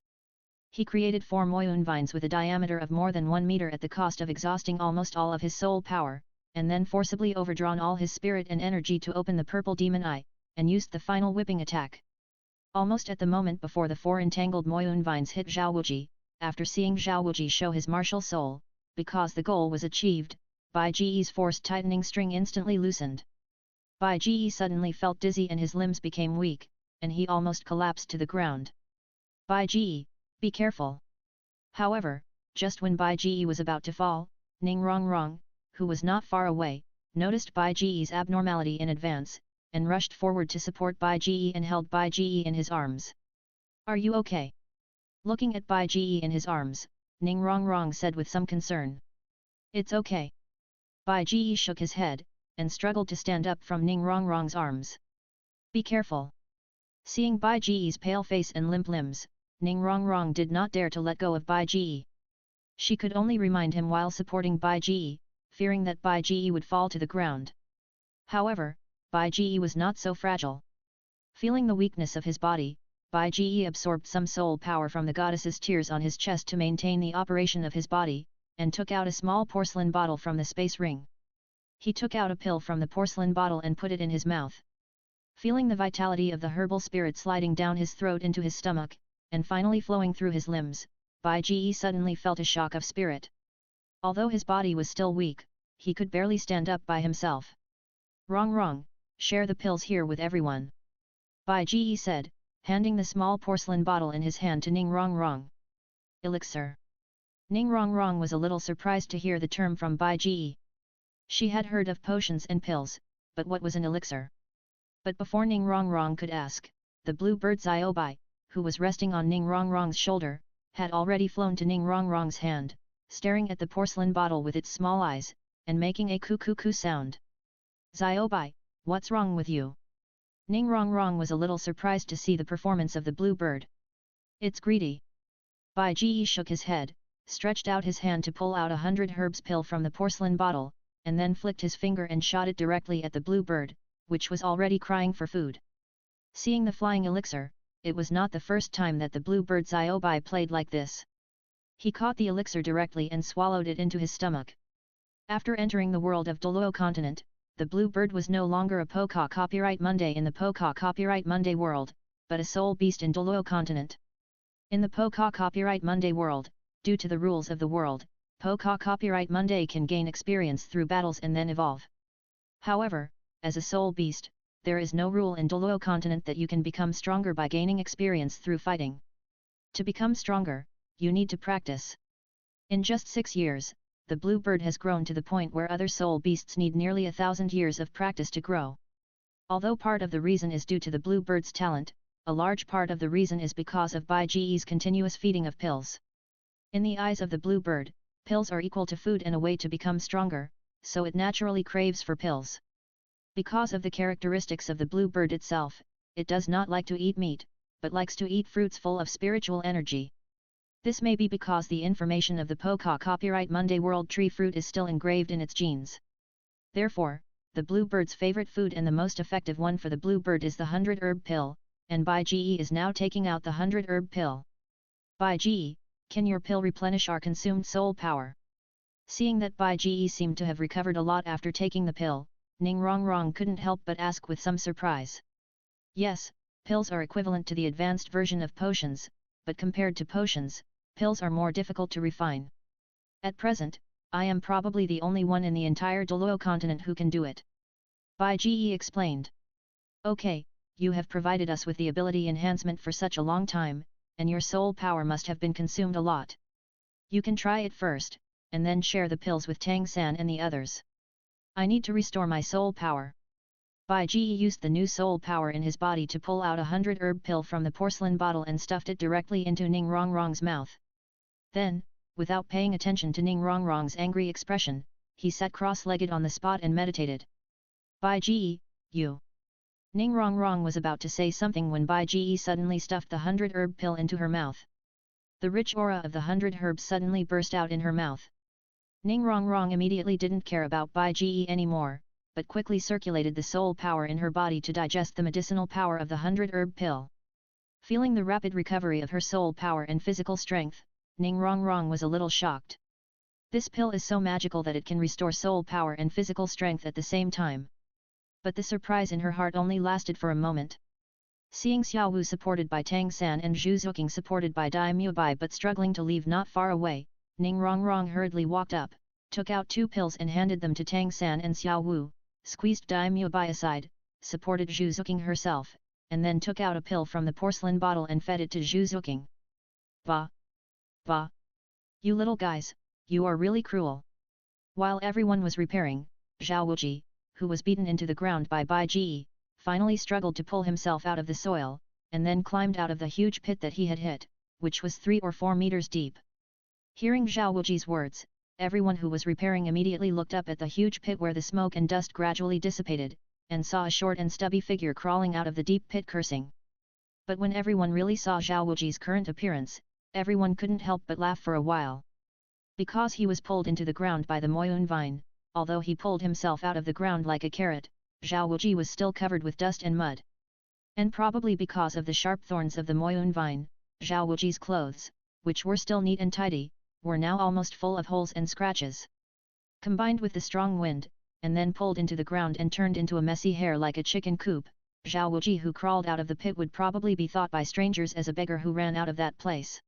He created 4 Moyun Vines with a diameter of more than 1 meter at the cost of exhausting almost all of his soul power, and then forcibly overdrawn all his spirit and energy to open the purple demon eye, and used the final whipping attack. Almost at the moment before the 4 entangled Moyun Vines hit Zhao Wuji, after seeing Zhao Wuji show his martial soul, because the goal was achieved, Bai Ji's forced tightening string instantly loosened. Bai Ji suddenly felt dizzy and his limbs became weak, and he almost collapsed to the ground. Bai Ji, be careful! However, just when Bai Ji was about to fall, Ning Rongrong, who was not far away, noticed Bai Ji's abnormality in advance, and rushed forward to support Bai Ji and held Bai Ji in his arms. Are you okay? Looking at Bai Ji in his arms, Ning Rongrong said with some concern. It's okay. Bai Ji shook his head, and struggled to stand up from Ning Rongrong's arms. Be careful! Seeing Bai Ji's pale face and limp limbs, Ning Rongrong did not dare to let go of Bai Ji. She could only remind him while supporting Bai Ji, fearing that Bai Ji would fall to the ground. However, Bai Ji was not so fragile. Feeling the weakness of his body, Bai Ji absorbed some soul power from the goddess's tears on his chest to maintain the operation of his body, and took out a small porcelain bottle from the space ring. He took out a pill from the porcelain bottle and put it in his mouth. Feeling the vitality of the herbal spirit sliding down his throat into his stomach, and finally flowing through his limbs, Bai Ji suddenly felt a shock of spirit. Although his body was still weak, he could barely stand up by himself. Wrong, share the pills here with everyone. Bai Ji said, handing the small porcelain bottle in his hand to Ning Rong. Elixir. Ning Rong was a little surprised to hear the term from Bai Ji. She had heard of potions and pills, but what was an elixir? But before Ning Rong could ask, the blue bird Bai, who was resting on Ning Rong's shoulder, had already flown to Ning Rong's hand, staring at the porcelain bottle with its small eyes, and making a coo sound. Bai, what's wrong with you? Ning Rong was a little surprised to see the performance of the blue bird. It's greedy. Bai Ji shook his head, stretched out his hand to pull out 100 herbs pill from the porcelain bottle, and then flicked his finger and shot it directly at the blue bird, which was already crying for food. Seeing the flying elixir, it was not the first time that the blue bird Bai played like this. He caught the elixir directly and swallowed it into his stomach. After entering the world of Douluo continent, the blue bird was no longer a Poka Copyright Monday in the Poka Copyright Monday world, but a soul beast in Douluo continent. In the Poka Copyright Monday world, due to the rules of the world, Poka Copyright Monday can gain experience through battles and then evolve. However, as a soul beast, there is no rule in Douluo continent that you can become stronger by gaining experience through fighting. To become stronger, you need to practice. In just 6 years, the blue bird has grown to the point where other soul beasts need nearly 1,000 years of practice to grow. Although part of the reason is due to the blue bird's talent, a large part of the reason is because of Bai Ji's continuous feeding of pills. In the eyes of the blue bird, pills are equal to food and a way to become stronger, so it naturally craves for pills. Because of the characteristics of the blue bird itself, it does not like to eat meat, but likes to eat fruits full of spiritual energy. This may be because the information of the Poka Copyright Monday World Tree fruit is still engraved in its genes. Therefore, the blue bird's favorite food and the most effective one for the blue bird is the 100 herb pill, and Bai Ji is now taking out the 100 herb pill. Bai Ji, can your pill replenish our consumed soul power? Seeing that Bai Ji seemed to have recovered a lot after taking the pill, Ning Rong couldn't help but ask with some surprise. Yes, pills are equivalent to the advanced version of potions, but compared to potions, pills are more difficult to refine. At present, I am probably the only one in the entire Douluo continent who can do it. Bai Ji explained. Okay, you have provided us with the ability enhancement for such a long time, and your soul power must have been consumed a lot. You can try it first, and then share the pills with Tang San and the others. I need to restore my soul power. Bai Ji used the new soul power in his body to pull out 100 herb pill from the porcelain bottle and stuffed it directly into Ning Rong's mouth. Then, without paying attention to Ning Rong's angry expression, he sat cross-legged on the spot and meditated. Bai Ji, you. Ning Rong was about to say something when Bai Ji suddenly stuffed the 100 herb pill into her mouth. The rich aura of the 100 herbs suddenly burst out in her mouth. Ning Rong immediately didn't care about Bai Ji anymore, but quickly circulated the soul power in her body to digest the medicinal power of the 100 herb pill. Feeling the rapid recovery of her soul power and physical strength, Ning Rong was a little shocked. This pill is so magical that it can restore soul power and physical strength at the same time. But the surprise in her heart only lasted for a moment. Seeing Xiao Wu supported by Tang San and Zhu Zuqing supported by Dai Mubai but struggling to leave not far away, Ning Rong hurriedly walked up, took out 2 pills and handed them to Tang San and Xiao Wu, squeezed Dai Mubai aside, supported Zhu Zuqing herself, and then took out a pill from the porcelain bottle and fed it to Zhu Zuqing. Bah! Bah! You little guys, you are really cruel. While everyone was repairing, Zhao Wuji, who was beaten into the ground by Bai Ji, finally struggled to pull himself out of the soil, and then climbed out of the huge pit that he had hit, which was 3 or 4 meters deep. Hearing Zhao Wuji's words, everyone who was repairing immediately looked up at the huge pit where the smoke and dust gradually dissipated, and saw a short and stubby figure crawling out of the deep pit cursing. But when everyone really saw Zhao Wuji's current appearance, everyone couldn't help but laugh for a while. Because he was pulled into the ground by the Moyun vine, although he pulled himself out of the ground like a carrot, Zhao Wuji was still covered with dust and mud. And probably because of the sharp thorns of the Moyun vine, Zhao Wuji's clothes, which were still neat and tidy, were now almost full of holes and scratches. Combined with the strong wind, and then pulled into the ground and turned into a messy hair like a chicken coop, Zhao Wuji who crawled out of the pit would probably be thought by strangers as a beggar who ran out of that place.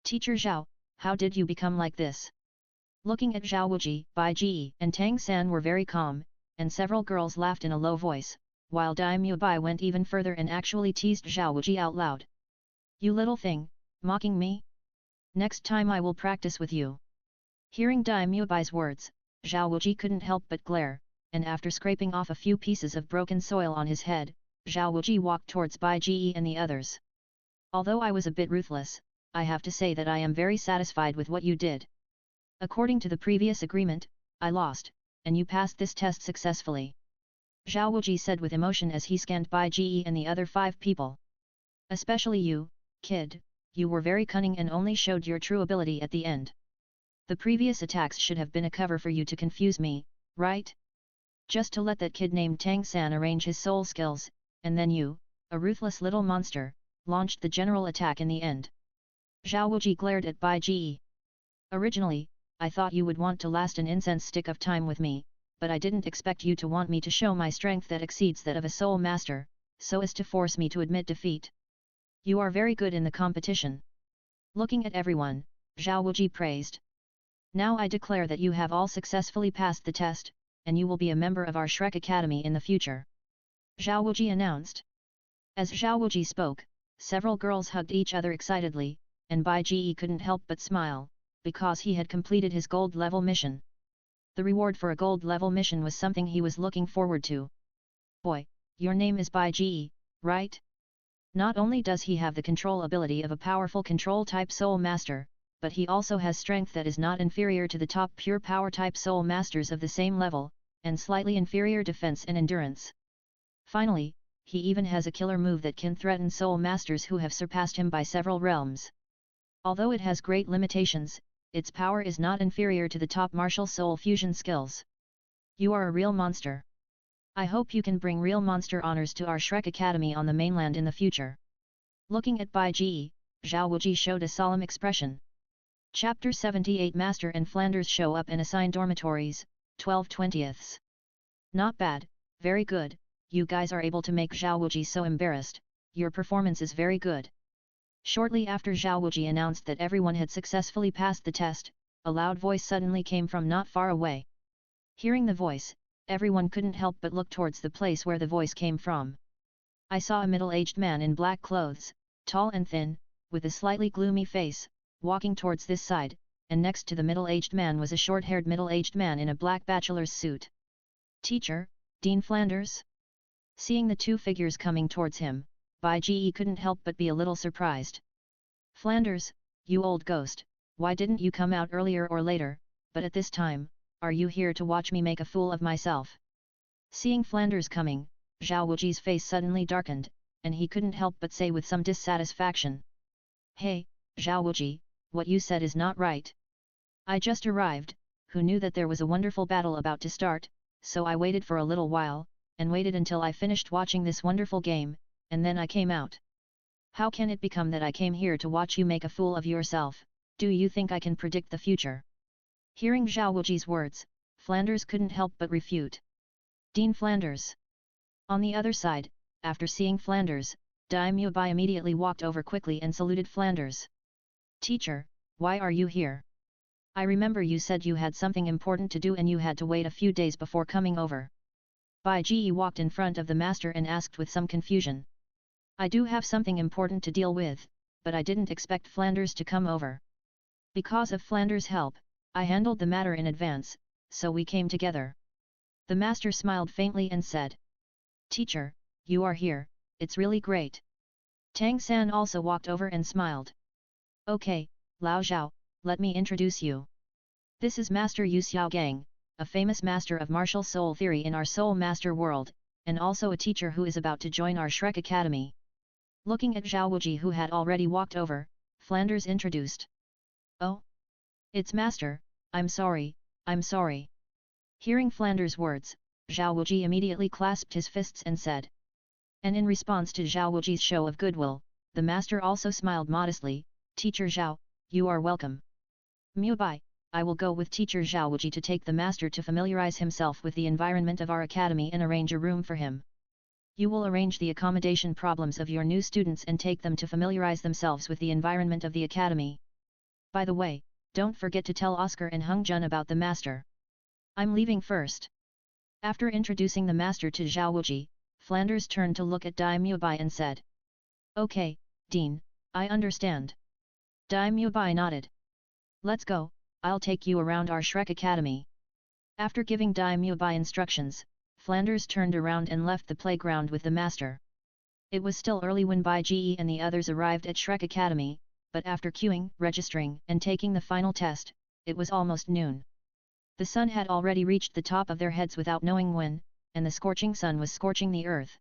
Teacher Zhao, how did you become like this? Looking at Zhao Wuji, Bai Ji and Tang San were very calm, and several girls laughed in a low voice, while Dai Mubai went even further and actually teased Zhao Wuji out loud. You little thing, mocking me? Next time I will practice with you. Hearing Dai Mubai's words, Zhao Wuji couldn't help but glare, and after scraping off a few pieces of broken soil on his head, Zhao Wuji walked towards Bai Ji and the others. Although I was a bit ruthless, I have to say that I am very satisfied with what you did. According to the previous agreement, I lost, and you passed this test successfully. Zhao Wuji said with emotion as he scanned Bai Ji and the other 5 people. Especially you, kid, you were very cunning and only showed your true ability at the end. The previous attacks should have been a cover for you to confuse me, right? Just to let that kid named Tang San arrange his soul skills, and then you, a ruthless little monster, launched the general attack in the end. Zhao Wuji glared at Bai Ji. Originally, I thought you would want to last an incense stick of time with me, but I didn't expect you to want me to show my strength that exceeds that of a soul master, so as to force me to admit defeat. You are very good in the competition. Looking at everyone, Zhao Wuji praised. Now I declare that you have all successfully passed the test, and you will be a member of our Shrek Academy in the future. Zhao Wuji announced. As Zhao Wuji spoke, several girls hugged each other excitedly, and Bai Ji couldn't help but smile, because he had completed his gold level mission. The reward for a gold level mission was something he was looking forward to. Boy, your name is Bai Ji, right? Not only does he have the control ability of a powerful control type soul master, but he also has strength that is not inferior to the top pure power type soul masters of the same level, and slightly inferior defense and endurance. Finally, he even has a killer move that can threaten soul masters who have surpassed him by several realms. Although it has great limitations, its power is not inferior to the top martial soul fusion skills. You are a real monster. I hope you can bring real monster honors to our Shrek Academy on the mainland in the future. Looking at Bai Ji, Zhao Wuji showed a solemn expression. Chapter 78 Master and Flanders show up and assign dormitories, 12/20. Not bad, very good, you guys are able to make Zhao Wuji so embarrassed, your performance is very good. Shortly after Zhao Wuji announced that everyone had successfully passed the test, a loud voice suddenly came from not far away. Hearing the voice, everyone couldn't help but look towards the place where the voice came from. I saw a middle-aged man in black clothes, tall and thin, with a slightly gloomy face, walking towards this side, and next to the middle-aged man was a short-haired middle-aged man in a black bachelor's suit. Teacher, Dean Flanders? Seeing the 2 figures coming towards him, Bai Ji couldn't help but be a little surprised. Flanders, you old ghost, why didn't you come out earlier or later, but at this time, are you here to watch me make a fool of myself? Seeing Flanders coming, Zhao Wuji's face suddenly darkened, and he couldn't help but say with some dissatisfaction. Hey, Zhao Wuji, what you said is not right. I just arrived, who knew that there was a wonderful battle about to start, so I waited for a little while, and waited until I finished watching this wonderful game, and then I came out. How can it become that I came here to watch you make a fool of yourself? Do you think I can predict the future? Hearing Zhao Wuji's words, Flanders couldn't help but refute. Dean Flanders. On the other side, after seeing Flanders, Dai Mubai immediately walked over quickly and saluted Flanders. Teacher, why are you here? I remember you said you had something important to do and you had to wait a few days before coming over. Bai Ji walked in front of the master and asked with some confusion. I do have something important to deal with, but I didn't expect Flanders to come over. Because of Flanders' help, I handled the matter in advance, so we came together. The master smiled faintly and said. Teacher, you are here, it's really great. Tang San also walked over and smiled. Okay, Lao Zhao, let me introduce you. This is Master Yu Xiaogang, a famous master of martial soul theory in our Soul Master world, and also a teacher who is about to join our Shrek Academy. Looking at Zhao Wuji who had already walked over, Flanders introduced. Oh? It's Master, I'm sorry. Hearing Flanders' words, Zhao Wuji immediately clasped his fists and said. And in response to Zhao Wuji's show of goodwill, the master also smiled modestly, Teacher Zhao, you are welcome. Mubai, I will go with Teacher Zhao Wuji to take the master to familiarize himself with the environment of our academy and arrange a room for him. You will arrange the accommodation problems of your new students and take them to familiarize themselves with the environment of the academy. By the way, don't forget to tell Oscar and Hung Jun about the master. I'm leaving first. After introducing the master to Zhao Wuji, Flanders turned to look at Dai Mubai and said. Okay, Dean, I understand. Dai Mubai nodded. Let's go, I'll take you around our Shrek Academy. After giving Dai Mubai instructions, Flanders turned around and left the playground with the master. It was still early when Bai Ge and the others arrived at Shrek Academy, but after queuing, registering and taking the final test, it was almost noon. The sun had already reached the top of their heads without knowing when, and the scorching sun was scorching the earth.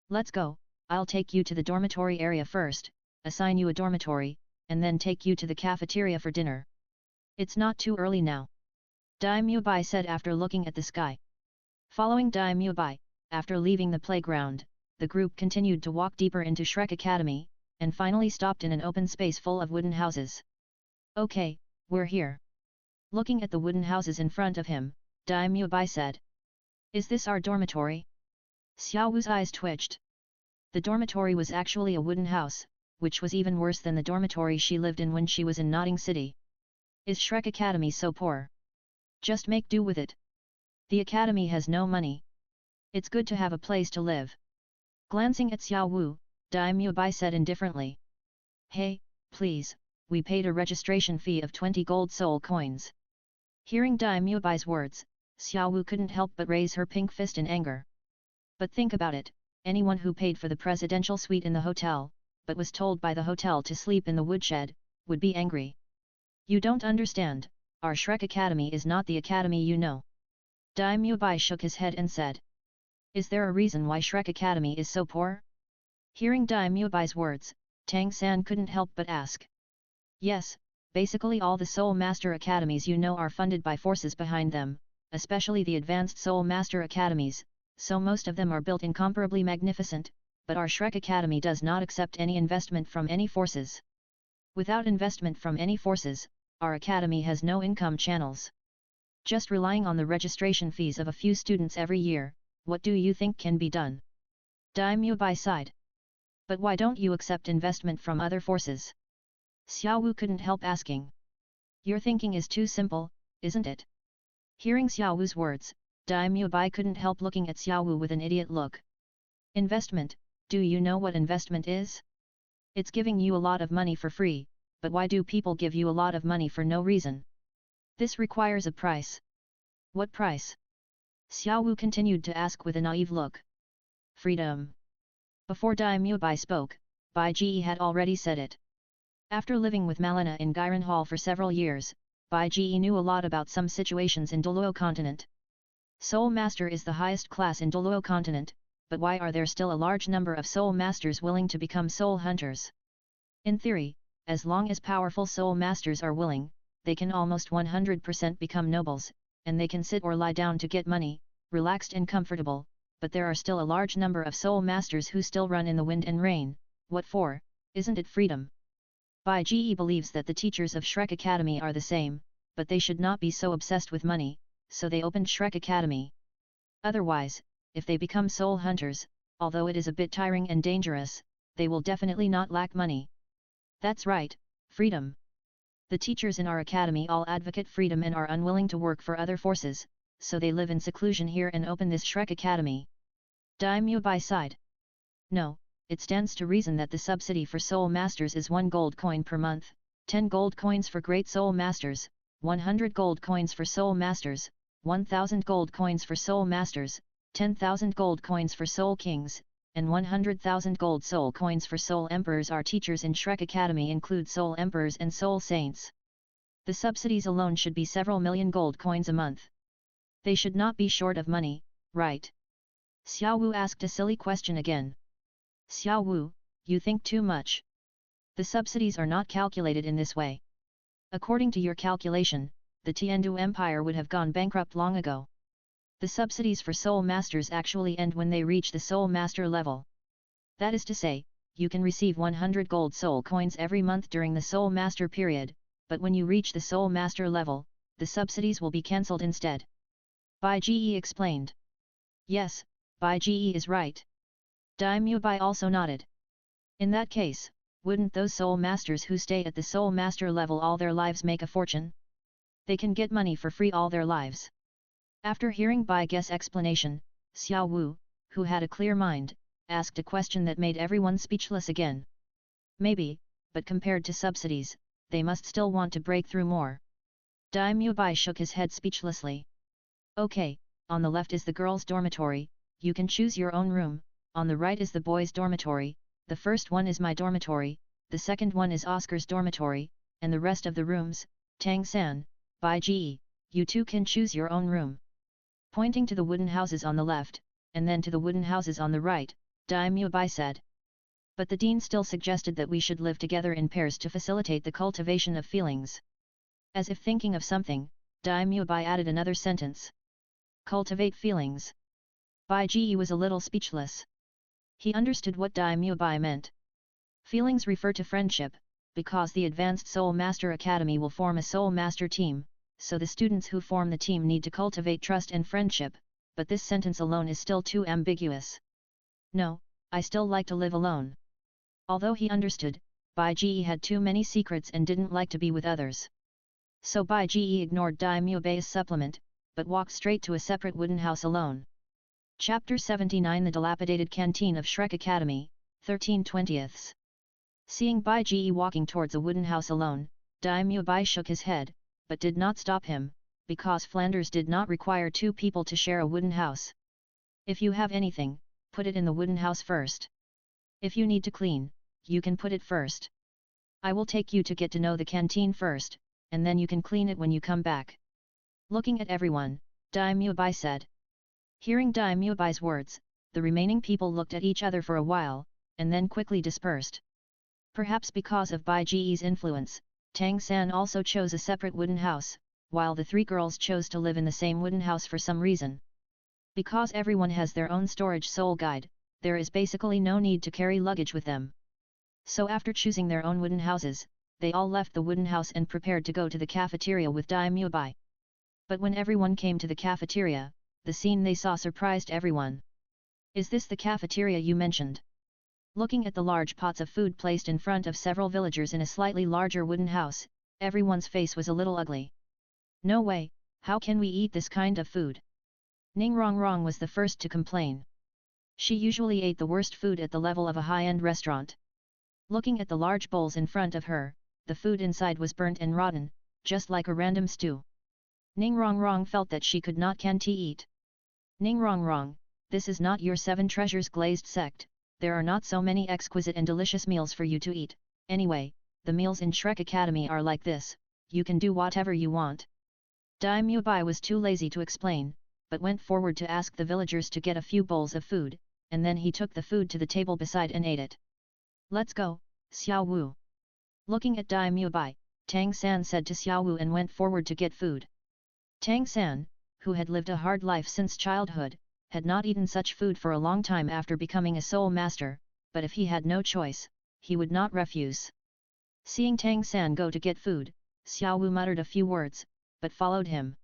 Let's go, I'll take you to the dormitory area first, assign you a dormitory, and then take you to the cafeteria for dinner. It's not too early now. Dai Mubai said after looking at the sky. Following Dai Mubai, after leaving the playground, the group continued to walk deeper into Shrek Academy, and finally stopped in an open space full of wooden houses. Okay, we're here. Looking at the wooden houses in front of him, Dai Mubai said. Is this our dormitory? Xiao Wu's eyes twitched. The dormitory was actually a wooden house, which was even worse than the dormitory she lived in when she was in Notting City. Is Shrek Academy so poor? Just make do with it. The academy has no money. It's good to have a place to live. Glancing at Xiao Wu, Dai Mubai said indifferently. Hey, please, we paid a registration fee of 20 gold soul coins. Hearing Dai Mubai's words, Xiao Wu couldn't help but raise her pink fist in anger. But think about it, anyone who paid for the presidential suite in the hotel, but was told by the hotel to sleep in the woodshed, would be angry. You don't understand, our Shrek Academy is not the academy you know. Dai Mubai shook his head and said. Is there a reason why Shrek Academy is so poor? Hearing Dai Mubai's words, Tang San couldn't help but ask. Yes, basically all the Soul Master Academies you know are funded by forces behind them, especially the advanced Soul Master Academies, so most of them are built incomparably magnificent, but our Shrek Academy does not accept any investment from any forces. Without investment from any forces, our academy has no income channels. Just relying on the registration fees of a few students every year, what do you think can be done? Dai Mubai sighed. But why don't you accept investment from other forces? Xiao Wu couldn't help asking. Your thinking is too simple, isn't it? Hearing Xiao Wu's words, Dai Mubai couldn't help looking at Xiao Wu with an idiot look. Investment, do you know what investment is? It's giving you a lot of money for free, but why do people give you a lot of money for no reason? This requires a price. What price? Xiao Wu continued to ask with a naive look. Freedom. Before Dai Mubai spoke, Bai Ge had already said it. After living with Malina in Gairan Hall for several years, Bai Ge knew a lot about some situations in Douluo continent. Soul Master is the highest class in Douluo continent, but why are there still a large number of Soul Masters willing to become Soul Hunters? In theory, as long as powerful Soul Masters are willing, they can almost 100% become nobles, and they can sit or lie down to get money, relaxed and comfortable, but there are still a large number of Soul Masters who still run in the wind and rain. What for? Isn't it freedom? Bai Ge believes that the teachers of Shrek Academy are the same, but they should not be so obsessed with money, so they opened Shrek Academy. Otherwise, if they become Soul Hunters, although it is a bit tiring and dangerous, they will definitely not lack money. That's right, freedom. The teachers in our academy all advocate freedom and are unwilling to work for other forces, so they live in seclusion here and open this Shrek Academy. Dai Mubai sighed. No, it stands to reason that the subsidy for Soul Masters is 1 gold coin per month, 10 gold coins for Great Soul Masters, 100 gold coins for Soul Masters, 1000 gold coins for Soul Masters, 10,000 gold coins for Soul Kings, and 100,000 gold soul coins for Soul Emperors. Our teachers in Shrek Academy include Soul Emperors and Soul Saints. The subsidies alone should be several million gold coins a month. They should not be short of money, right? Xiao Wu asked a silly question again. Xiao Wu, you think too much. The subsidies are not calculated in this way. According to your calculation, the Tiandu Empire would have gone bankrupt long ago. The subsidies for Soul Masters actually end when they reach the Soul Master level. That is to say, you can receive 100 gold soul coins every month during the Soul Master period, but when you reach the Soul Master level, the subsidies will be cancelled instead. Bai Ge explained. Yes, Bai Ge is right. Daimyo Bai also nodded. In that case, wouldn't those Soul Masters who stay at the Soul Master level all their lives make a fortune? They can get money for free all their lives. After hearing Bai Ge's explanation, Xiao Wu, who had a clear mind, asked a question that made everyone speechless again. Maybe, but compared to subsidies, they must still want to break through more. Daimyo Bai shook his head speechlessly. Okay, on the left is the girls' dormitory, you can choose your own room, on the right is the boys' dormitory, the first one is my dormitory, the second one is Oscar's dormitory, and the rest of the rooms, Tang San, Bai Ge, you too can choose your own room. Pointing to the wooden houses on the left, and then to the wooden houses on the right, Daimyo Bai said. But the dean still suggested that we should live together in pairs to facilitate the cultivation of feelings. As if thinking of something, Daimyo Bai added another sentence. Cultivate feelings. Bai Ge was a little speechless. He understood what Daimyo Bai meant. Feelings refer to friendship, because the Advanced Soul Master Academy will form a Soul Master team, so the students who form the team need to cultivate trust and friendship, but this sentence alone is still too ambiguous. No, I still like to live alone. Although he understood, Bai Ge had too many secrets and didn't like to be with others. So Bai Ge ignored Daimyo Bai's supplement, but walked straight to a separate wooden house alone. Chapter 79 The Dilapidated Canteen of Shrek Academy, 13/20. Seeing Bai Ge walking towards a wooden house alone, Daimyo Bai shook his head, but did not stop him, because Flanders did not require two people to share a wooden house. If you have anything, put it in the wooden house first. If you need to clean, you can put it first. I will take you to get to know the canteen first, and then you can clean it when you come back. Looking at everyone, Daimyo Bai said. Hearing Daimyo Bai's words, the remaining people looked at each other for a while, and then quickly dispersed. Perhaps because of Bai Ge's influence, Tang San also chose a separate wooden house, while the three girls chose to live in the same wooden house for some reason. Because everyone has their own storage soul guide, there is basically no need to carry luggage with them. So after choosing their own wooden houses, they all left the wooden house and prepared to go to the cafeteria with Daimyo Bai. But when everyone came to the cafeteria, the scene they saw surprised everyone. Is this the cafeteria you mentioned? Looking at the large pots of food placed in front of several villagers in a slightly larger wooden house, everyone's face was a little ugly. No way, how can we eat this kind of food? Ning Rongrong was the first to complain. She usually ate the worst food at the level of a high-end restaurant. Looking at the large bowls in front of her, the food inside was burnt and rotten, just like a random stew. Ning Rongrong felt that she could not can eat. Ning Rongrong, this is not your Seven Treasures glazed sect, there are not so many exquisite and delicious meals for you to eat, anyway, the meals in Shrek Academy are like this, you can do whatever you want. Daimyo Bai was too lazy to explain, but went forward to ask the villagers to get a few bowls of food, and then he took the food to the table beside and ate it. Let's go, Xiao Wu. Looking at Daimyo Bai, Tang San said to Xiao Wu and went forward to get food. Tang San, who had lived a hard life since childhood, had not eaten such food for a long time after becoming a soul master, but if he had no choice, he would not refuse. Seeing Tang San go to get food, Xiao Wu muttered a few words, but followed him.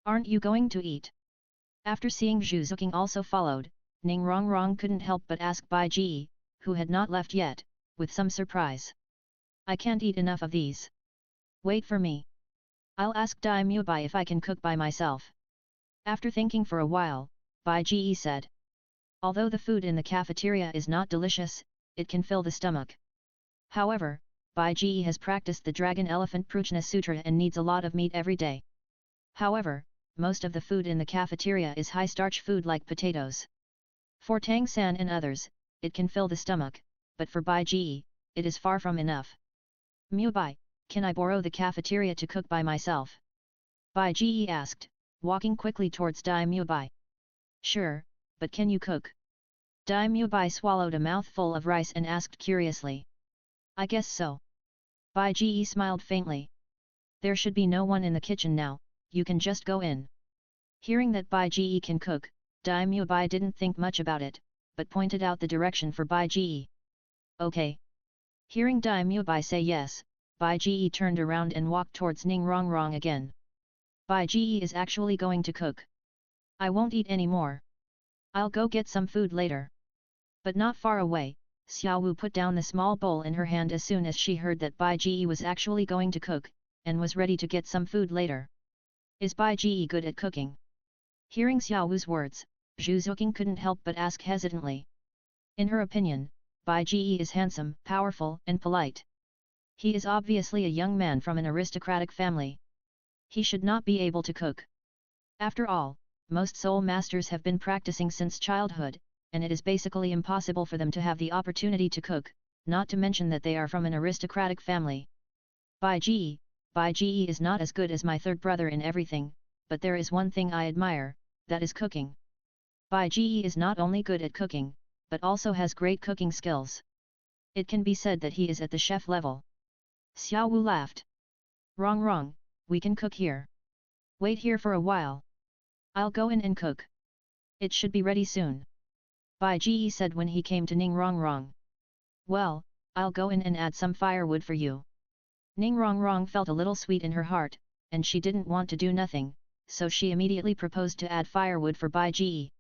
Aren't you going to eat? After seeing Zhu Zuqing also followed, Ning Rongrong couldn't help but ask Bai Ge, who had not left yet, with some surprise. I can't eat enough of these. Wait for me. I'll ask Daimyo Bai if I can cook by myself. After thinking for a while, Bai Ge said. Although the food in the cafeteria is not delicious, it can fill the stomach. However, Bai Ge has practiced the Dragon Elephant Prajna Sutra and needs a lot of meat every day. However, most of the food in the cafeteria is high-starch food like potatoes. For Tang San and others, it can fill the stomach, but for Bai Ge, it is far from enough. Mu Bai, can I borrow the cafeteria to cook by myself? Bai Ge asked, walking quickly towards Daimyo Bai. Sure, but can you cook? Daimyo Bai swallowed a mouthful of rice and asked curiously. I guess so. Bai Ge smiled faintly. There should be no one in the kitchen now, you can just go in. Hearing that Bai Ji can cook, Daimyo Bai didn't think much about it, but pointed out the direction for Bai Ji. Okay. Hearing Daimyo Bai say yes, Bai Ji turned around and walked towards Ning Rongrong again. Bai Ji is actually going to cook. I won't eat any more. I'll go get some food later. But not far away, Xiao Wu put down the small bowl in her hand as soon as she heard that Bai Ji was actually going to cook, and was ready to get some food later. Is Bai Ji good at cooking? Hearing Xiao Wu's words, Zhu Zuqing couldn't help but ask hesitantly. In her opinion, Bai Ji is handsome, powerful, and polite. He is obviously a young man from an aristocratic family. He should not be able to cook. After all, most soul masters have been practicing since childhood, and it is basically impossible for them to have the opportunity to cook, not to mention that they are from an aristocratic family. Bai Ji is not as good as my third brother in everything, but there is one thing I admire, that is cooking. Bai Ji is not only good at cooking, but also has great cooking skills. It can be said that he is at the chef level. Xiao Wu laughed. Wrong, we can cook here. Wait here for a while. I'll go in and cook. It should be ready soon. Bai Ji said when he came to Ning Rongrong. Well, I'll go in and add some firewood for you. Ning Rongrong felt a little sweet in her heart, and she didn't want to do nothing, so she immediately proposed to add firewood for Bai Ji.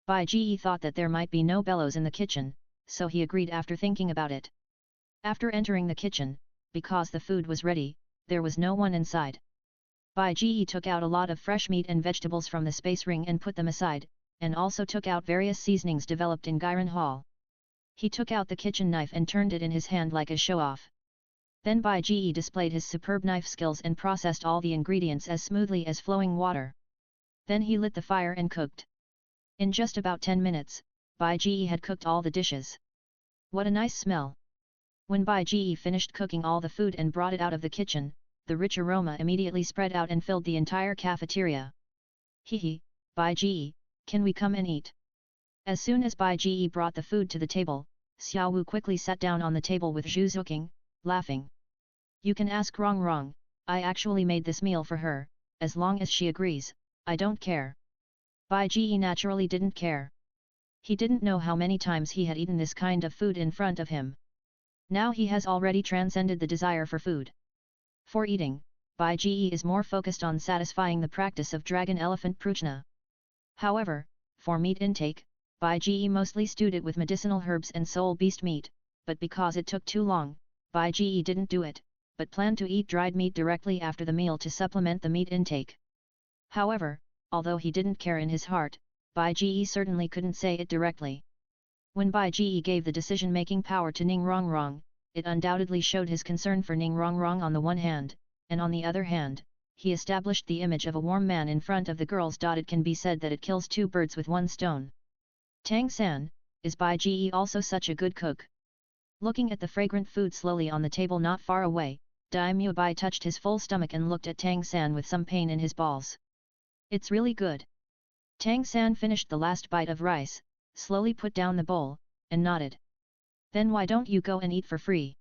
Bai Ji thought that there might be no bellows in the kitchen, so he agreed after thinking about it. After entering the kitchen, because the food was ready, there was no one inside. Bai Ji took out a lot of fresh meat and vegetables from the space ring and put them aside, and also took out various seasonings developed in Gairan Hall. He took out the kitchen knife and turned it in his hand like a show-off. Then Bai Ji displayed his superb knife skills and processed all the ingredients as smoothly as flowing water. Then he lit the fire and cooked. In just about 10 minutes, Bai Ji had cooked all the dishes. What a nice smell! When Bai Ji finished cooking all the food and brought it out of the kitchen, the rich aroma immediately spread out and filled the entire cafeteria. Hehe, Bai Ji, can we come and eat? As soon as Bai Ji brought the food to the table, Xiao Wu quickly sat down on the table with Zhu Zuqing, laughing. You can ask Wrong, I actually made this meal for her, as long as she agrees, I don't care. Bai Ji naturally didn't care. He didn't know how many times he had eaten this kind of food in front of him. Now he has already transcended the desire for food. For eating, Bai Ji is more focused on satisfying the practice of dragon elephant prajna. However, for meat intake, Bai Ji mostly stewed it with medicinal herbs and soul beast meat, but because it took too long, Bai Ji didn't do it, but planned to eat dried meat directly after the meal to supplement the meat intake. However, although he didn't care in his heart, Bai Ji certainly couldn't say it directly. When Bai Ji gave the decision-making power to Ning Rongrong, it undoubtedly showed his concern for Ning Rongrong on the one hand, and on the other hand, he established the image of a warm man in front of the girls. It can be said that it kills two birds with one stone. Tang San, is Bai Ji also such a good cook? Looking at the fragrant food slowly on the table not far away, Daimyo Bai touched his full stomach and looked at Tang San with some pain in his balls. It's really good. Tang San finished the last bite of rice, slowly put down the bowl, and nodded. Then why don't you go and eat for free?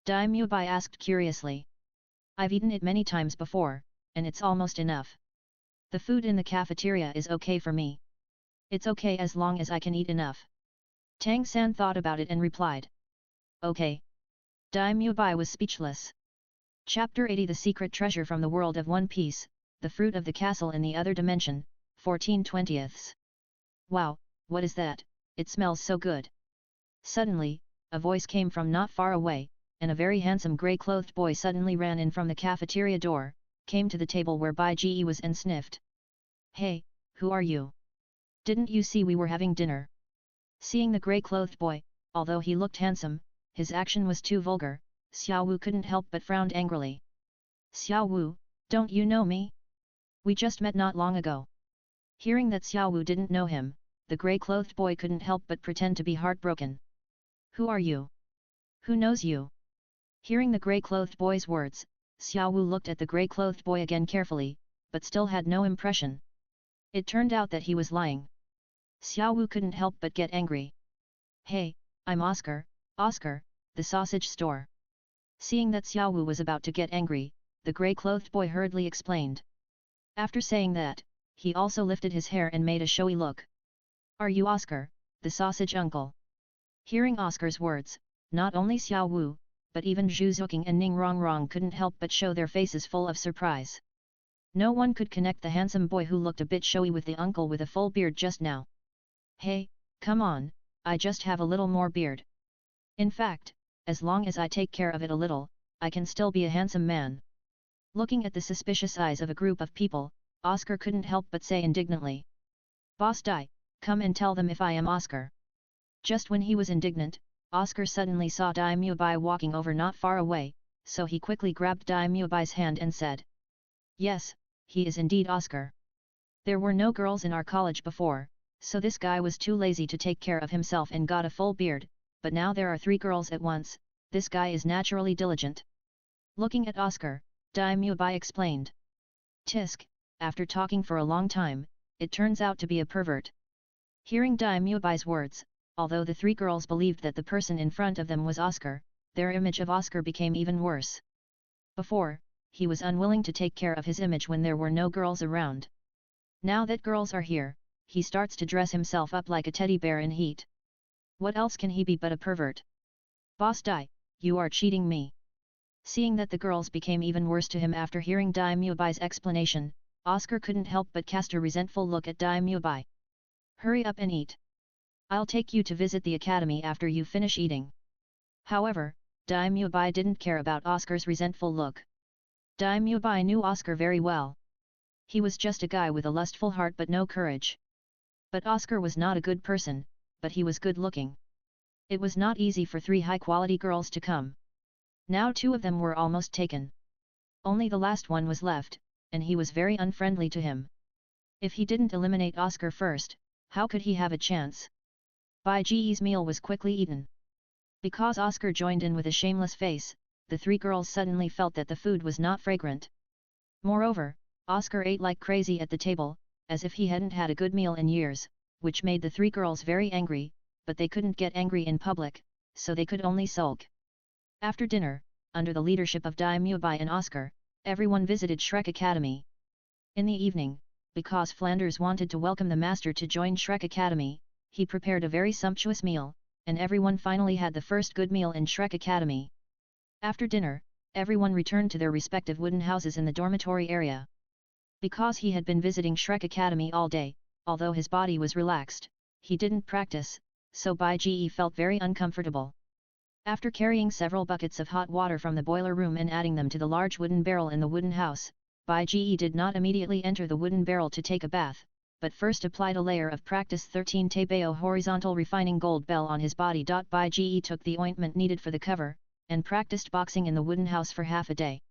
Daimyo Bai asked curiously. I've eaten it many times before, and it's almost enough. The food in the cafeteria is okay for me. It's okay as long as I can eat enough. Tang San thought about it and replied. Okay. Daimyo Bai was speechless. Chapter 80 The Secret Treasure from the World of One Piece, The Fruit of the Castle in the Other Dimension, 14/20. Wow, what is that? It smells so good. Suddenly, a voice came from not far away, and a very handsome grey-clothed boy suddenly ran in from the cafeteria door, came to the table where Bai Ji was and sniffed. Hey, who are you? Didn't you see we were having dinner? Seeing the grey-clothed boy, although he looked handsome, his action was too vulgar, Xiao Wu couldn't help but frowned angrily. Xiao Wu, don't you know me? We just met not long ago. Hearing that Xiao Wu didn't know him, the grey-clothed boy couldn't help but pretend to be heartbroken. Who are you? Who knows you? Hearing the grey-clothed boy's words, Xiao Wu looked at the grey-clothed boy again carefully, but still had no impression. It turned out that he was lying. Xiao Wu couldn't help but get angry. Hey, I'm Oscar, the sausage store. Seeing that Xiao Wu was about to get angry, the grey-clothed boy hurriedly explained. After saying that, he also lifted his hair and made a showy look. Are you Oscar, the sausage uncle? Hearing Oscar's words, not only Xiao Wu, but even Zhu Zuqing and Ning Rongrong couldn't help but show their faces full of surprise. No one could connect the handsome boy who looked a bit showy with the uncle with a full beard just now. Hey, come on, I just have a little more beard. In fact, as long as I take care of it a little, I can still be a handsome man. Looking at the suspicious eyes of a group of people, Oscar couldn't help but say indignantly. Boss Dai, come and tell them if I am Oscar. Just when he was indignant, Oscar suddenly saw Dai Mubai walking over not far away, so he quickly grabbed Dai Mubai's hand and said. Yes, he is indeed Oscar. There were no girls in our college before, so this guy was too lazy to take care of himself and got a full beard, but now there are 3 girls at once, this guy is naturally diligent. Looking at Oscar, Dai Mubai explained. Tisk, after talking for a long time, it turns out to be a pervert. Hearing Dai Mubai's words, although the 3 girls believed that the person in front of them was Oscar, their image of Oscar became even worse. Before, he was unwilling to take care of his image when there were no girls around. Now that girls are here, he starts to dress himself up like a teddy bear in heat. What else can he be but a pervert? Boss Dai, you are cheating me. Seeing that the girls became even worse to him after hearing Dai Mubai's explanation, Oscar couldn't help but cast a resentful look at Dai Mubai. Hurry up and eat. I'll take you to visit the academy after you finish eating. However, Dai Mubai didn't care about Oscar's resentful look. Dai Mubai knew Oscar very well. He was just a guy with a lustful heart but no courage. But Oscar was not a good person, but he was good looking. It was not easy for 3 high-quality girls to come. Now 2 of them were almost taken. Only the last one was left, and he was very unfriendly to him. If he didn't eliminate Oscar first, how could he have a chance? Bai Ji's meal was quickly eaten. Because Oscar joined in with a shameless face, the 3 girls suddenly felt that the food was not fragrant. Moreover, Oscar ate like crazy at the table, as if he hadn't had a good meal in years, which made the 3 girls very angry, but they couldn't get angry in public, so they could only sulk. After dinner, under the leadership of Dai Mubai and Oscar, everyone visited Shrek Academy. In the evening, because Flanders wanted to welcome the master to join Shrek Academy, he prepared a very sumptuous meal, and everyone finally had the first good meal in Shrek Academy. After dinner, everyone returned to their respective wooden houses in the dormitory area. Because he had been visiting Shrek Academy all day, although his body was relaxed, he didn't practice, so Bai Ji felt very uncomfortable. After carrying several buckets of hot water from the boiler room and adding them to the large wooden barrel in the wooden house, Bai Ji did not immediately enter the wooden barrel to take a bath, but first applied a layer of practice 13 Tebeo horizontal refining gold bell on his body. Bai Ji took the ointment needed for the cover, and practiced boxing in the wooden house for half a day.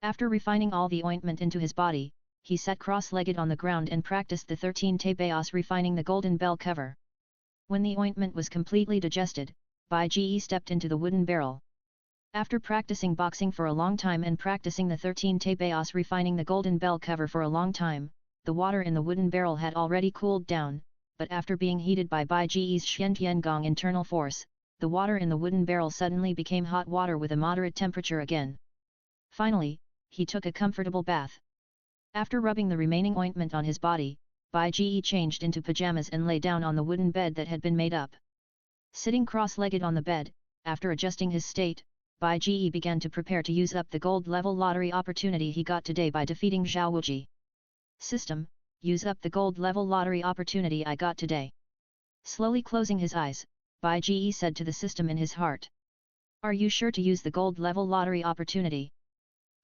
After refining all the ointment into his body, he sat cross-legged on the ground and practiced the 13 Tebeos refining the golden bell cover. When the ointment was completely digested, Bai Ji stepped into the wooden barrel. After practicing boxing for a long time and practicing the 13 Tebeos refining the golden bell cover for a long time, the water in the wooden barrel had already cooled down, but after being heated by Bai Ji's Xiantiangong internal force, the water in the wooden barrel suddenly became hot water with a moderate temperature again. Finally, he took a comfortable bath. After rubbing the remaining ointment on his body, Bai Ji changed into pajamas and lay down on the wooden bed that had been made up. Sitting cross-legged on the bed, after adjusting his state, Bai Ji began to prepare to use up the gold-level lottery opportunity he got today by defeating Zhao Wuji. System, use up the gold-level lottery opportunity I got today. Slowly closing his eyes, Bai Ji said to the system in his heart. Are you sure to use the gold-level lottery opportunity?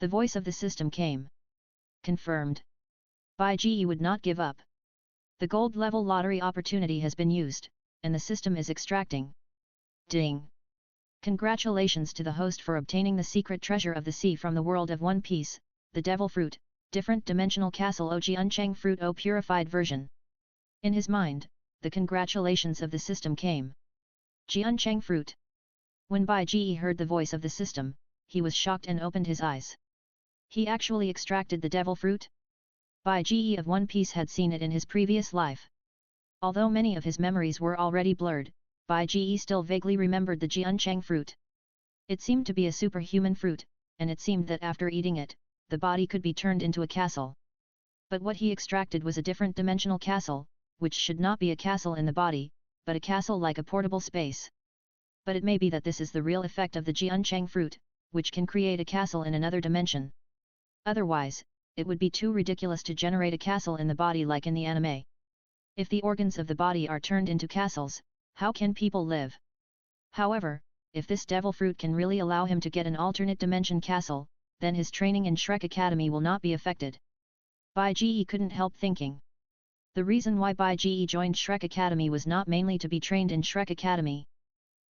The voice of the system came. Confirmed. Bai Ji would not give up. The gold-level lottery opportunity has been used, and the system is extracting. Ding! Congratulations to the host for obtaining the secret treasure of the sea from the world of One Piece, the Devil Fruit, Different Dimensional Castle O Jiancheng Fruit O Purified Version. In his mind, the congratulations of the system came. Jiancheng Fruit. When Bai Ji heard the voice of the system, he was shocked and opened his eyes. He actually extracted the Devil Fruit? Bai Ji of One Piece had seen it in his previous life. Although many of his memories were already blurred, Bai Ji still vaguely remembered the Jiancheng fruit. It seemed to be a superhuman fruit, and it seemed that after eating it, the body could be turned into a castle. But what he extracted was a different dimensional castle, which should not be a castle in the body, but a castle like a portable space. But it may be that this is the real effect of the Jiancheng fruit, which can create a castle in another dimension. Otherwise, it would be too ridiculous to generate a castle in the body like in the anime. If the organs of the body are turned into castles, how can people live? However, if this devil fruit can really allow him to get an alternate dimension castle, then his training in Shrek Academy will not be affected. Bai Ji couldn't help thinking. The reason why Bai Ji joined Shrek Academy was not mainly to be trained in Shrek Academy.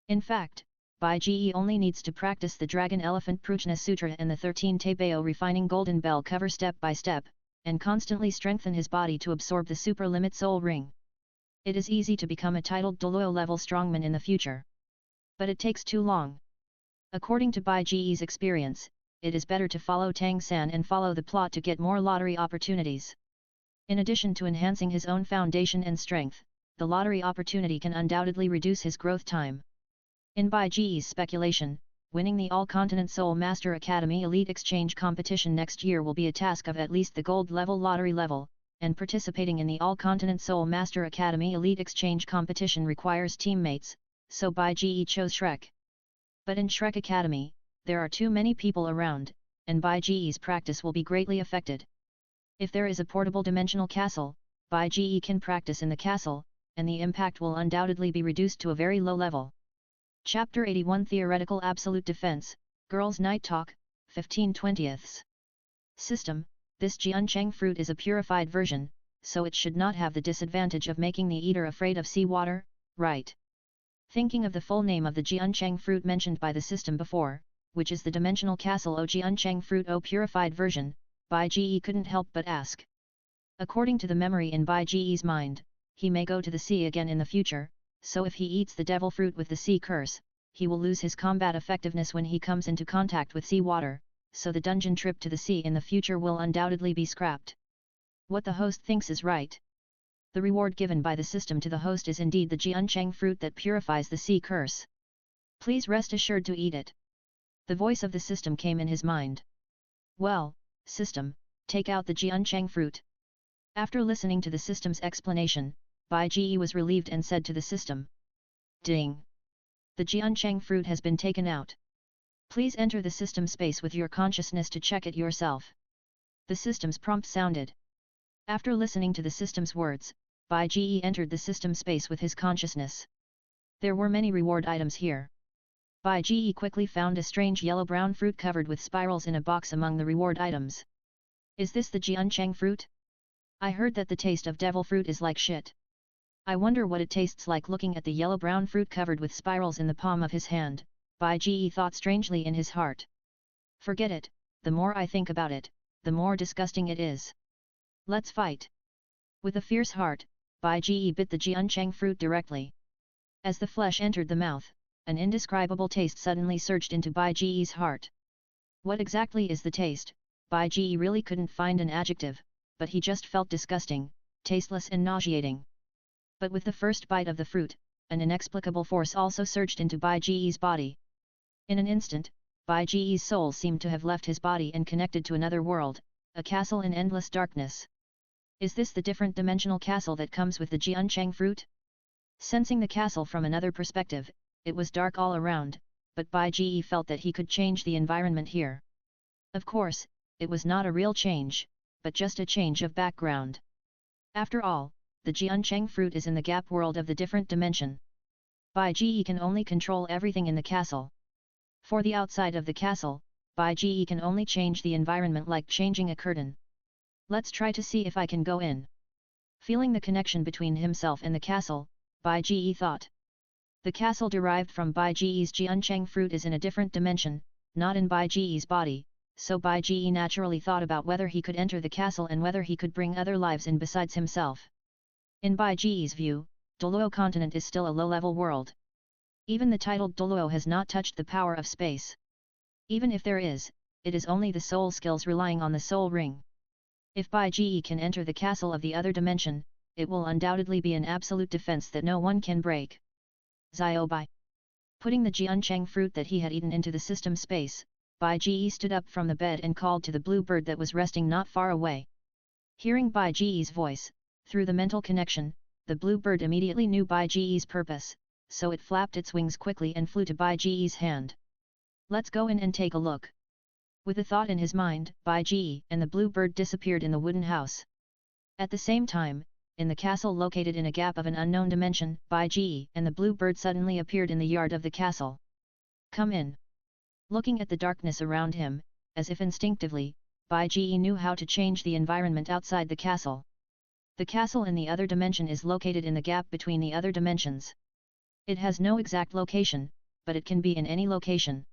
In fact, Bai Ji only needs to practice the Dragon Elephant Prajna Sutra and the 13 Taibao refining Golden Bell cover step by step, and constantly strengthen his body to absorb the super limit soul ring. It is easy to become a titled Douluo level strongman in the future. But it takes too long. According to Bai Ji's experience, it is better to follow Tang San and follow the plot to get more lottery opportunities. In addition to enhancing his own foundation and strength, the lottery opportunity can undoubtedly reduce his growth time. In Bai Ji's speculation, winning the All-Continent Soul Master Academy Elite Exchange competition next year will be a task of at least the gold level lottery level, and participating in the All-Continent Soul Master Academy Elite Exchange competition requires teammates, so Bai Ji chose Shrek. But in Shrek Academy, there are too many people around, and Bai Ji's practice will be greatly affected. If there is a portable dimensional castle, Bai Ji can practice in the castle, and the impact will undoubtedly be reduced to a very low level. Chapter 81 Theoretical Absolute Defense, Girls' Night Talk, 15/20. System: this Jiancheng fruit is a purified version, so it should not have the disadvantage of making the eater afraid of seawater, right? Thinking of the full name of the Jiancheng fruit mentioned by the system before, which is the dimensional castle O Jiancheng fruit O purified version, Bai Ji couldn't help but ask. According to the memory in Bai Ji's mind, he may go to the sea again in the future, so if he eats the devil fruit with the sea curse, he will lose his combat effectiveness when he comes into contact with seawater, so the dungeon trip to the sea in the future will undoubtedly be scrapped. What the host thinks is right. The reward given by the system to the host is indeed the Jiancheng fruit that purifies the sea curse. Please rest assured to eat it. The voice of the system came in his mind. Well, system, take out the Jiancheng fruit. After listening to the system's explanation, Bai Ji was relieved and said to the system. Ding! The Jiancheng fruit has been taken out. Please enter the system space with your consciousness to check it yourself. The system's prompt sounded. After listening to the system's words, Bai Ji entered the system space with his consciousness. There were many reward items here. Bai Ji quickly found a strange yellow-brown fruit covered with spirals in a box among the reward items. Is this the Jiancheng fruit? I heard that the taste of devil fruit is like shit. I wonder what it tastes like. Looking at the yellow-brown fruit covered with spirals in the palm of his hand, Bai Ji thought strangely in his heart. Forget it, the more I think about it, the more disgusting it is. Let's fight. With a fierce heart, Bai Ji bit the Jiancheng fruit directly. As the flesh entered the mouth, an indescribable taste suddenly surged into Bai Ji's heart. What exactly is the taste? Bai Ji really couldn't find an adjective, but he just felt disgusting, tasteless and nauseating. But with the first bite of the fruit, an inexplicable force also surged into Bai Ji's body. In an instant, Bai Ji's soul seemed to have left his body and connected to another world, a castle in endless darkness. Is this the different dimensional castle that comes with the Jiancheng fruit? Sensing the castle from another perspective, it was dark all around, but Bai Ji felt that he could change the environment here. Of course, it was not a real change, but just a change of background. After all, the Jiancheng fruit is in the gap world of the different dimension. Bai Ji can only control everything in the castle. For the outside of the castle, Bai Ji can only change the environment like changing a curtain. Let's try to see if I can go in. Feeling the connection between himself and the castle, Bai Ji thought. The castle derived from Bai Ji's Jiancheng fruit is in a different dimension, not in Bai Ji's body, so Bai Ji naturally thought about whether he could enter the castle and whether he could bring other lives in besides himself. In Bai Ji's view, Douluo continent is still a low-level world. Even the titled Douluo has not touched the power of space. Even if there is, it is only the soul skills relying on the soul ring. If Bai Ji can enter the castle of the other dimension, it will undoubtedly be an absolute defense that no one can break. Zio Bai. Putting the Jiancheng fruit that he had eaten into the system space, Bai Ji stood up from the bed and called to the blue bird that was resting not far away. Hearing Bai Ji's voice, through the mental connection, the blue bird immediately knew Bai Ji's purpose, so it flapped its wings quickly and flew to Bai Ji's hand. Let's go in and take a look. With a thought in his mind, Bai Ji and the blue bird disappeared in the wooden house. At the same time, in the castle located in a gap of an unknown dimension, Bai Ji and the blue bird suddenly appeared in the yard of the castle. Come in. Looking at the darkness around him, as if instinctively, Bai Ji knew how to change the environment outside the castle. The castle in the other dimension is located in the gap between the other dimensions. It has no exact location, but it can be in any location.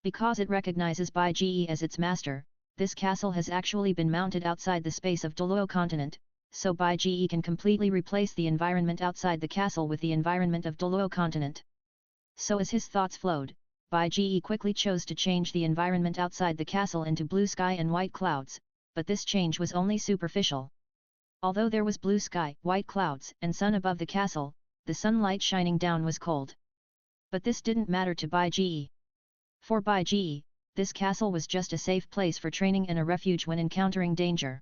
Because it recognizes Bai Ji as its master, this castle has actually been mounted outside the space of Douluo continent, so Bai Ji can completely replace the environment outside the castle with the environment of Douluo continent. So as his thoughts flowed, Bai Ji quickly chose to change the environment outside the castle into blue sky and white clouds, but this change was only superficial. Although there was blue sky, white clouds, and sun above the castle, the sunlight shining down was cold. But this didn't matter to Bai Ji. For Bai Ji, this castle was just a safe place for training and a refuge when encountering danger.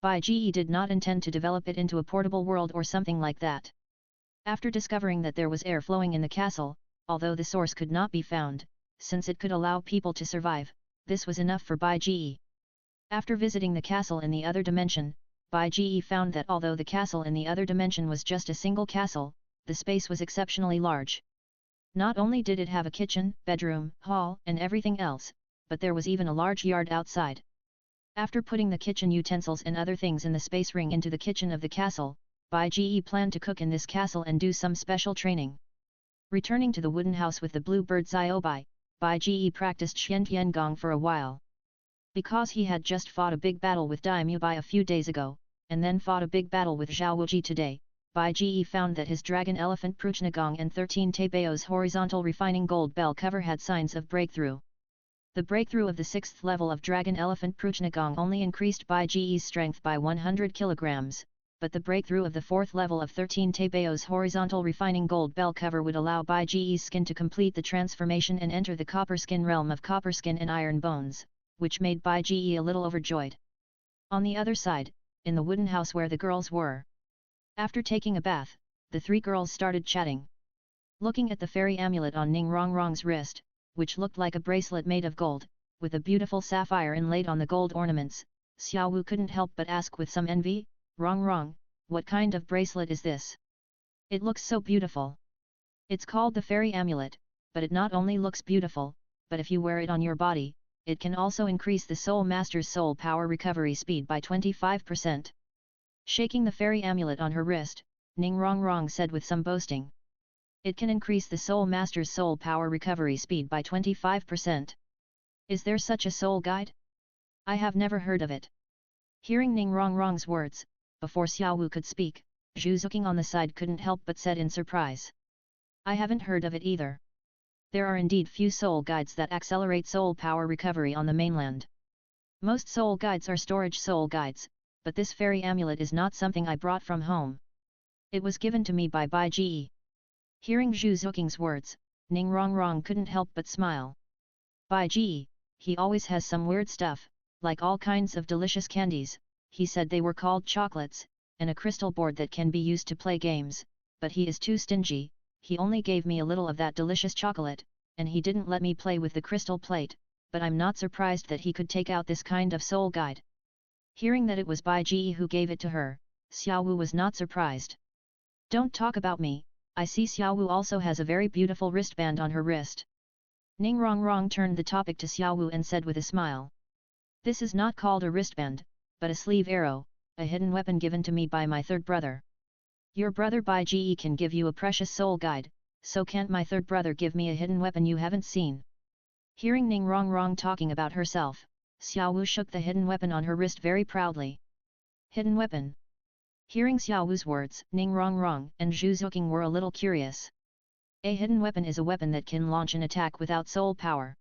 Bai Ji did not intend to develop it into a portable world or something like that. After discovering that there was air flowing in the castle, although the source could not be found, since it could allow people to survive, this was enough for Bai Ji. After visiting the castle in the other dimension, Bai Ji found that although the castle in the other dimension was just a single castle, the space was exceptionally large. Not only did it have a kitchen, bedroom, hall, and everything else, but there was even a large yard outside. After putting the kitchen utensils and other things in the space ring into the kitchen of the castle, Bai Ji planned to cook in this castle and do some special training. Returning to the wooden house with the blue bird's eye, Bai Ji practiced Xian Tian Gong for a while. Because he had just fought a big battle with Daimyo Bai a few days ago, and then fought a big battle with Zhao Wuji today, Bai Ji found that his dragon elephant Pruchnagong and 13 Tebeo's horizontal refining gold bell cover had signs of breakthrough. The breakthrough of the 6th level of dragon elephant Pruchnagong only increased Bai Ji's strength by 100 kilograms, but the breakthrough of the 4th level of 13 Tebeo's horizontal refining gold bell cover would allow Bai Ji's skin to complete the transformation and enter the copper skin realm of copper skin and iron bones, which made Bai Ji a little overjoyed. On the other side, in the wooden house where the girls were. After taking a bath, the 3 girls started chatting. Looking at the fairy amulet on Ning Rongrong's wrist, which looked like a bracelet made of gold, with a beautiful sapphire inlaid on the gold ornaments, Xiao Wu couldn't help but ask with some envy, Rongrong, what kind of bracelet is this? It looks so beautiful. It's called the fairy amulet, but it not only looks beautiful, but if you wear it on your body, it can also increase the Soul Master's soul power recovery speed by 25%. Shaking the fairy amulet on her wrist, Ning Rongrong said with some boasting. It can increase the Soul Master's soul power recovery speed by 25%. Is there such a soul guide? I have never heard of it. Hearing Ning Rongrong's words, before Xiao Wu could speak, Zhu Zuqing on the side couldn't help but said in surprise. I haven't heard of it either. There are indeed few soul guides that accelerate soul power recovery on the mainland. Most soul guides are storage soul guides, but this fairy amulet is not something I brought from home. It was given to me by Bai Ji. Hearing Zhu Zuqing's words, Ning Rongrong couldn't help but smile. Bai Ji, he always has some weird stuff, like all kinds of delicious candies, he said they were called chocolates, and a crystal board that can be used to play games, but he is too stingy. He only gave me a little of that delicious chocolate, and he didn't let me play with the crystal plate, but I'm not surprised that he could take out this kind of soul guide. Hearing that it was Bai Ji who gave it to her, Xiao Wu was not surprised. Don't talk about me, I see Xiao Wu also has a very beautiful wristband on her wrist. Ning Rongrong turned the topic to Xiao Wu and said with a smile. This is not called a wristband, but a sleeve arrow, a hidden weapon given to me by my 3rd brother. Your brother Bai Ji can give you a precious soul guide, so can't my 3rd brother give me a hidden weapon you haven't seen? Hearing Ning Rongrong talking about herself, Xiao Wu shook the hidden weapon on her wrist very proudly. Hidden weapon? Hearing Xiao Wu's words, Ning Rongrong and Zhu Zuqing were a little curious. A hidden weapon is a weapon that can launch an attack without soul power.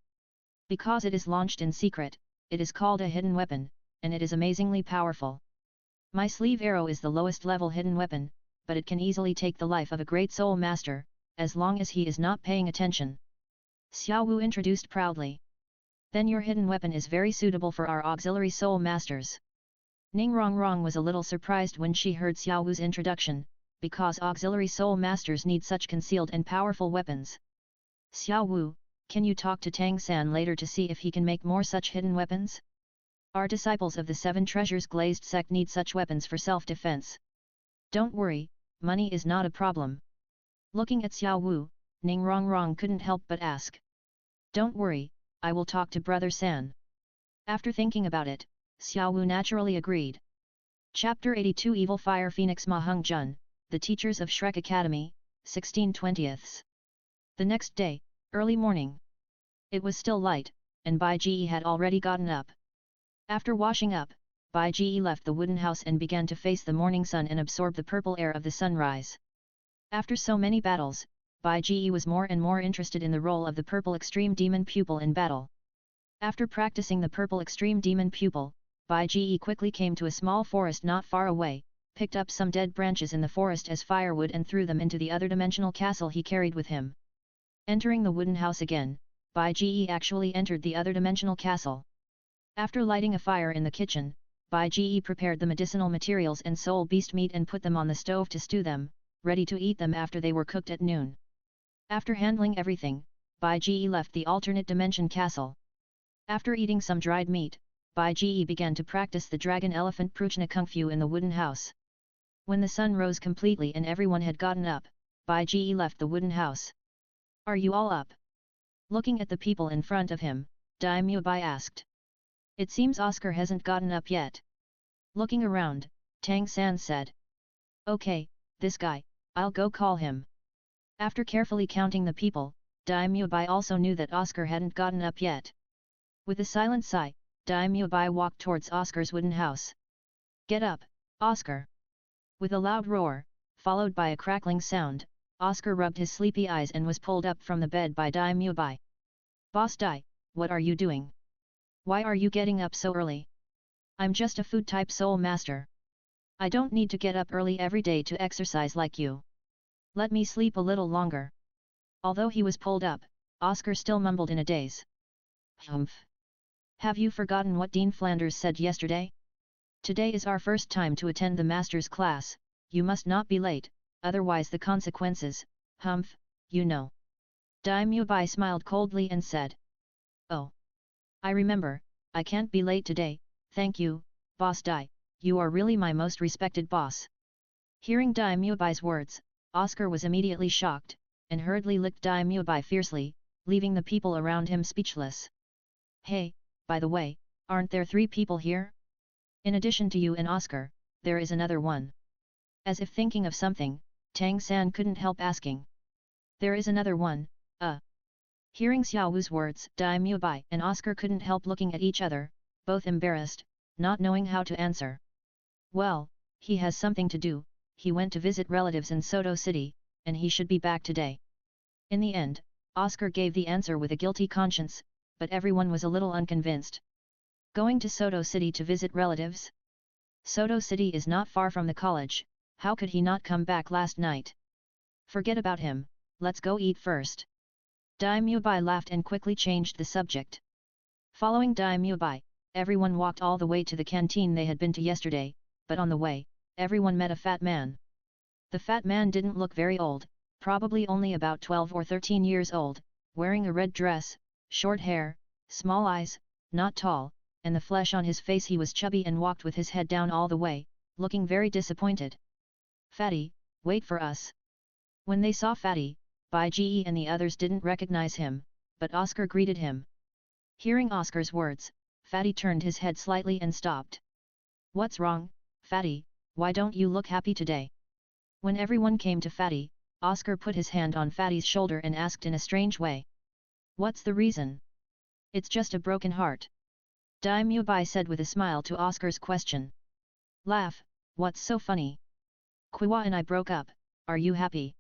Because it is launched in secret, it is called a hidden weapon, and it is amazingly powerful. My sleeve arrow is the lowest level hidden weapon, but it can easily take the life of a great soul master, as long as he is not paying attention. Xiao Wu introduced proudly. Then your hidden weapon is very suitable for our auxiliary soul masters. Ning Rongrong was a little surprised when she heard Xiao Wu's introduction, because auxiliary soul masters need such concealed and powerful weapons. Xiao Wu, can you talk to Tang San later to see if he can make more such hidden weapons? Our disciples of the Seven Treasures Glazed sect need such weapons for self-defense. Don't worry, money is not a problem. Looking at Xiao Wu, Ning Rongrong couldn't help but ask. Don't worry, I will talk to Brother San. After thinking about it, Xiao Wu naturally agreed. Chapter 82 Evil Fire Phoenix Ma Hung Jun, The Teachers of Shrek Academy, 16/20. The next day, early morning. It was still light, and Bai Ji had already gotten up. After washing up, Bai Ji left the wooden house and began to face the morning sun and absorb the purple air of the sunrise. After so many battles, Bai Ji was more and more interested in the role of the purple extreme demon pupil in battle. After practicing the purple extreme demon pupil, Bai Ji quickly came to a small forest not far away, picked up some dead branches in the forest as firewood and threw them into the other dimensional castle he carried with him. Entering the wooden house again, Bai Ji actually entered the other dimensional castle. After lighting a fire in the kitchen, Bai Ji prepared the medicinal materials and soul beast meat and put them on the stove to stew them, ready to eat them after they were cooked at noon. After handling everything, Bai Ji left the alternate dimension castle. After eating some dried meat, Bai Ji began to practice the dragon elephant Pruchna Kung Fu in the wooden house. When the sun rose completely and everyone had gotten up, Bai Ji left the wooden house. Are you all up? Looking at the people in front of him, Daimyo Bai asked. It seems Oscar hasn't gotten up yet. Looking around, Tang San said. Okay, this guy, I'll go call him. After carefully counting the people, Daimyo Bai also knew that Oscar hadn't gotten up yet. With a silent sigh, Daimyo Bai walked towards Oscar's wooden house. Get up, Oscar! With a loud roar, followed by a crackling sound, Oscar rubbed his sleepy eyes and was pulled up from the bed by Daimyo Bai. Boss Dai, what are you doing? Why are you getting up so early? I'm just a food-type soul master. I don't need to get up early every day to exercise like you. Let me sleep a little longer. Although he was pulled up, Oscar still mumbled in a daze. Humph! Have you forgotten what Dean Flanders said yesterday? Today is our first time to attend the master's class, you must not be late, otherwise the consequences, humph, you know. Daimyo Bai smiled coldly and said. Oh! I remember, I can't be late today, thank you, Boss Dai, you are really my most respected boss. Hearing Daimyo Bai's words, Oscar was immediately shocked, and hurriedly licked Daimyo Bai fiercely, leaving the people around him speechless. Hey, by the way, aren't there 3 people here? In addition to you and Oscar, there is another one. As if thinking of something, Tang San couldn't help asking. There is another one, Hearing Xiao Wu's words, Daimyo Bai and Oscar couldn't help looking at each other, both embarrassed, not knowing how to answer. Well, he has something to do, he went to visit relatives in Soto City, and he should be back today. In the end, Oscar gave the answer with a guilty conscience, but everyone was a little unconvinced. Going to Soto City to visit relatives? Soto City is not far from the college, how could he not come back last night? Forget about him, let's go eat first. Daimyo Bai laughed and quickly changed the subject. Following Daimyo Bai, everyone walked all the way to the canteen they had been to yesterday, but on the way, everyone met a fat man. The fat man didn't look very old, probably only about 12 or 13 years old, wearing a red dress, short hair, small eyes, not tall, and the flesh on his face he was chubby and walked with his head down all the way, looking very disappointed. Fatty, wait for us. When they saw Fatty, Bai Ji and the others didn't recognize him, but Oscar greeted him. Hearing Oscar's words, Fatty turned his head slightly and stopped. What's wrong, Fatty, why don't you look happy today? When everyone came to Fatty, Oscar put his hand on Fatty's shoulder and asked in a strange way. What's the reason? It's just a broken heart. Daimyo Bai said with a smile to Oscar's question. Laugh, what's so funny? Qiwa and I broke up, are you happy?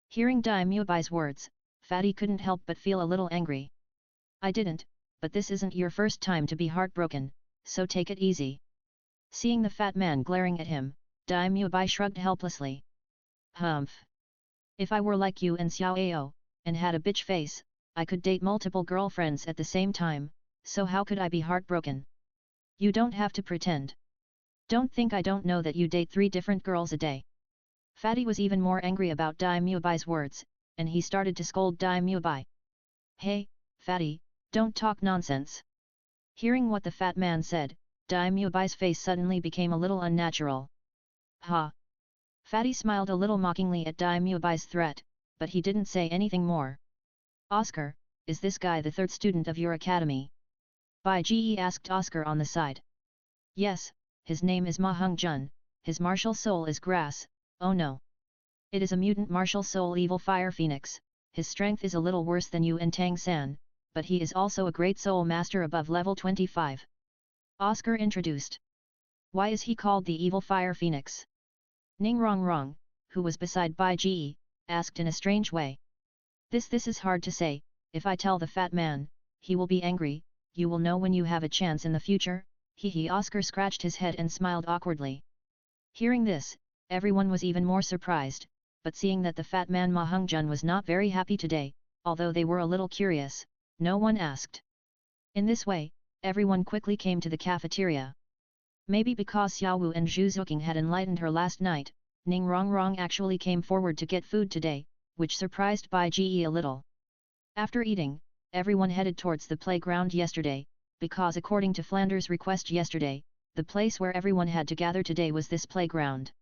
Hearing Daimyo Bai's words, Fatty couldn't help but feel a little angry. I didn't, but this isn't your first time to be heartbroken, so take it easy. Seeing the fat man glaring at him, Daimyo Bai shrugged helplessly. Humph. If I were like you and Xiao Ao, and had a bitch face, I could date multiple girlfriends at the same time, so how could I be heartbroken? You don't have to pretend. Don't think I don't know that you date 3 different girls a day. Fatty was even more angry about Dai Muebai's words, and he started to scold Dai Muebai. Hey, Fatty, don't talk nonsense. Hearing what the fat man said, Dai Muebai's face suddenly became a little unnatural. Ha! Fatty smiled a little mockingly at Dai Muebai's threat, but he didn't say anything more. Oscar, is this guy the 3rd student of your academy? Bai Ge asked Oscar on the side. Yes, his name is Ma Hung Jun, his martial soul is grass. Oh no. It is a mutant martial soul evil fire phoenix, his strength is a little worse than you and Tang San, but he is also a great soul master above level 25. Oscar introduced. Why is he called the evil fire phoenix? Ning Rongrong, who was beside Bai Ge, asked in a strange way. This is hard to say, if I tell the fat man, he will be angry, you will know when you have a chance in the future, he Oscar scratched his head and smiled awkwardly. Hearing this, everyone was even more surprised, but seeing that the fat man Ma Hungjun was not very happy today, although they were a little curious, no one asked. In this way, everyone quickly came to the cafeteria. Maybe because Xiao Wu and Zhu Zuqing had enlightened her last night, Ning Rongrong actually came forward to get food today, which surprised Bai Ge a little. After eating, everyone headed towards the playground yesterday, because according to Flanders' request yesterday, the place where everyone had to gather today was this playground.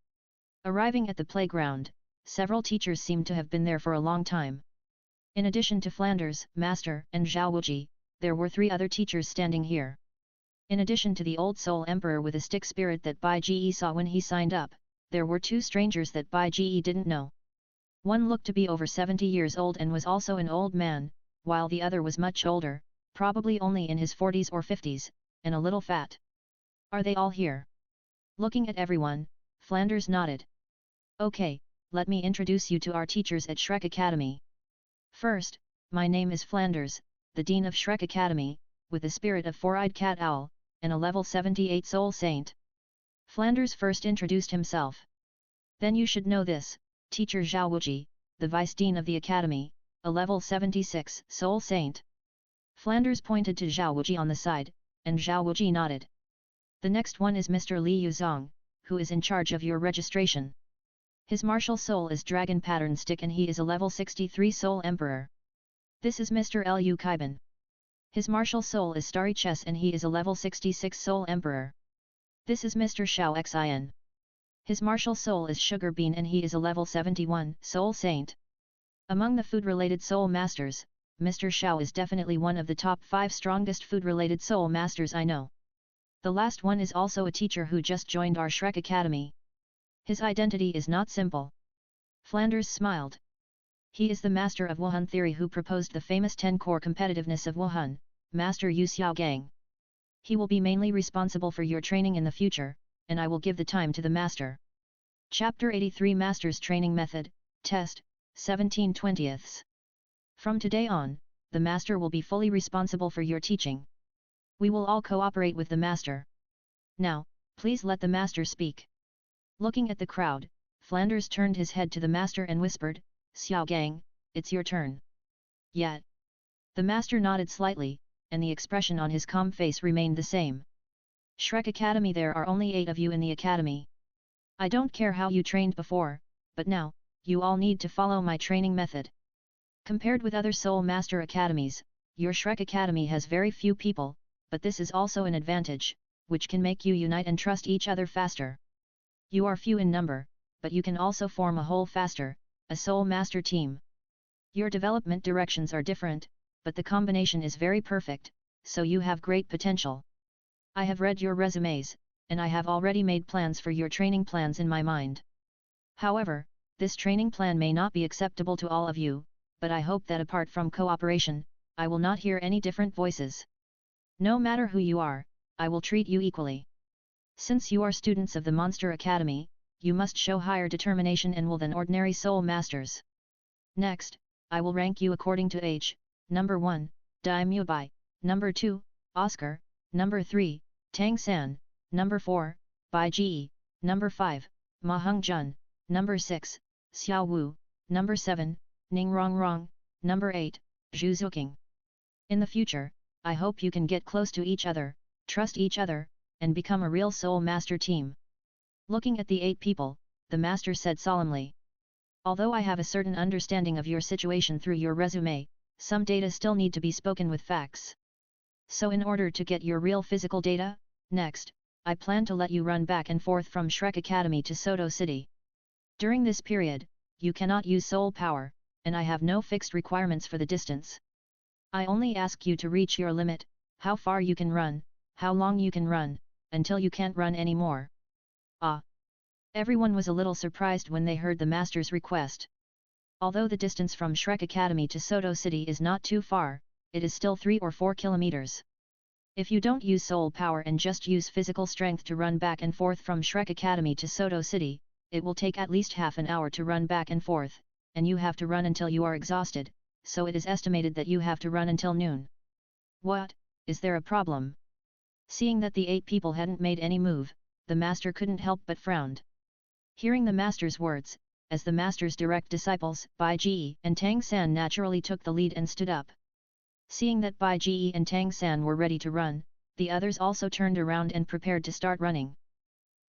Arriving at the playground, several teachers seemed to have been there for a long time. In addition to Flanders, Master, and Zhao Wuji, there were 3 other teachers standing here. In addition to the old soul emperor with a stick spirit that Bai Ge saw when he signed up, there were 2 strangers that Bai Ge didn't know. One looked to be over 70 years old and was also an old man, while the other was much older, probably only in his 40s or 50s, and a little fat. Are they all here? Looking at everyone, Flanders nodded. Okay, let me introduce you to our teachers at Shrek Academy. First, my name is Flanders, the Dean of Shrek Academy, with the spirit of 4-eyed cat owl, and a level 78 soul saint. Flanders first introduced himself. Then you should know this, Teacher Zhao Wuji, the Vice Dean of the Academy, a level 76 soul saint. Flanders pointed to Zhao Wuji on the side, and Zhao Wuji nodded. The next one is Mr. Li Yuzong, who is in charge of your registration. His martial soul is Dragon Pattern Stick and he is a level 63 Soul Emperor. This is Mr. Lu Kaiban. His martial soul is Starry Chess and he is a level 66 Soul Emperor. This is Mr. Xiao Xin. His martial soul is Sugar Bean and he is a level 71 Soul Saint. Among the food-related soul masters, Mr. Xiao is definitely one of the top 5 strongest food-related soul masters I know. The last one is also a teacher who just joined our Shrek Academy. His identity is not simple. Flanders smiled. He is the master of Wuhan theory who proposed the famous 10-core competitiveness of Wuhan, Master Yu Xiaogang. He will be mainly responsible for your training in the future, and I will give the time to the master. Chapter 83 Master's Training Method, Test, 17/20. From today on, the master will be fully responsible for your teaching. We will all cooperate with the master. Now, please let the master speak. Looking at the crowd, Flanders turned his head to the master and whispered, Xiaogang, it's your turn. Yet. The master nodded slightly, and the expression on his calm face remained the same. Shrek Academy, there are only 8 of you in the academy. I don't care how you trained before, but now, you all need to follow my training method. Compared with other Soul Master Academies, your Shrek Academy has very few people, but this is also an advantage, which can make you unite and trust each other faster. You are few in number, but you can also form a whole faster, a Soul Master team. Your development directions are different, but the combination is very perfect, so you have great potential. I have read your resumes, and I have already made plans for your training plans in my mind. However, this training plan may not be acceptable to all of you, but I hope that apart from cooperation, I will not hear any different voices. No matter who you are, I will treat you equally. Since you are students of the Monster Academy, you must show higher determination and will than ordinary Soul Masters. Next, I will rank you according to age. Number 1, Dai Muebai, Number 2, Oscar, Number 3, Tang San, Number 4, Bai Ge, Number 5, Ma Hungjun, Number 6, Xiao Wu, Number 7, Ning Rongrong, Number 8, Zhu Zuqing. In the future, I hope you can get close to each other, trust each other, and become a real soul master team. Looking at the 8 people, the master said solemnly. Although I have a certain understanding of your situation through your resume, some data still need to be spoken with facts. So in order to get your real physical data, next, I plan to let you run back and forth from Shrek Academy to Soto City. During this period, you cannot use soul power, and I have no fixed requirements for the distance. I only ask you to reach your limit, how far you can run, how long you can run, until you can't run anymore. Ah! Everyone was a little surprised when they heard the master's request. Although the distance from Shrek Academy to Soto City is not too far, it is still 3 or 4 kilometers. If you don't use soul power and just use physical strength to run back and forth from Shrek Academy to Soto City, it will take at least half an hour to run back and forth, and you have to run until you are exhausted, so it is estimated that you have to run until noon. What, is there a problem? Seeing that the 8 people hadn't made any move, the master couldn't help but frowned. Hearing the master's words, as the master's direct disciples, Bai Ji and Tang San naturally took the lead and stood up. Seeing that Bai Ji and Tang San were ready to run, the others also turned around and prepared to start running.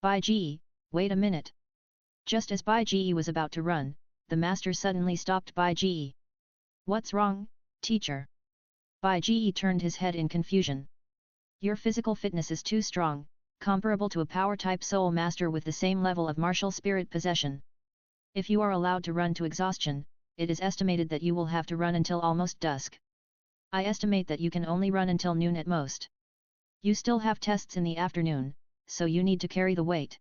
Bai Ji, wait a minute. Just as Bai Ji was about to run, the master suddenly stopped Bai Ji. What's wrong, teacher? Bai Ji turned his head in confusion. Your physical fitness is too strong, comparable to a power-type soul master with the same level of martial spirit possession. If you are allowed to run to exhaustion, it is estimated that you will have to run until almost dusk. I estimate that you can only run until noon at most. You still have tests in the afternoon, so you need to carry the weight.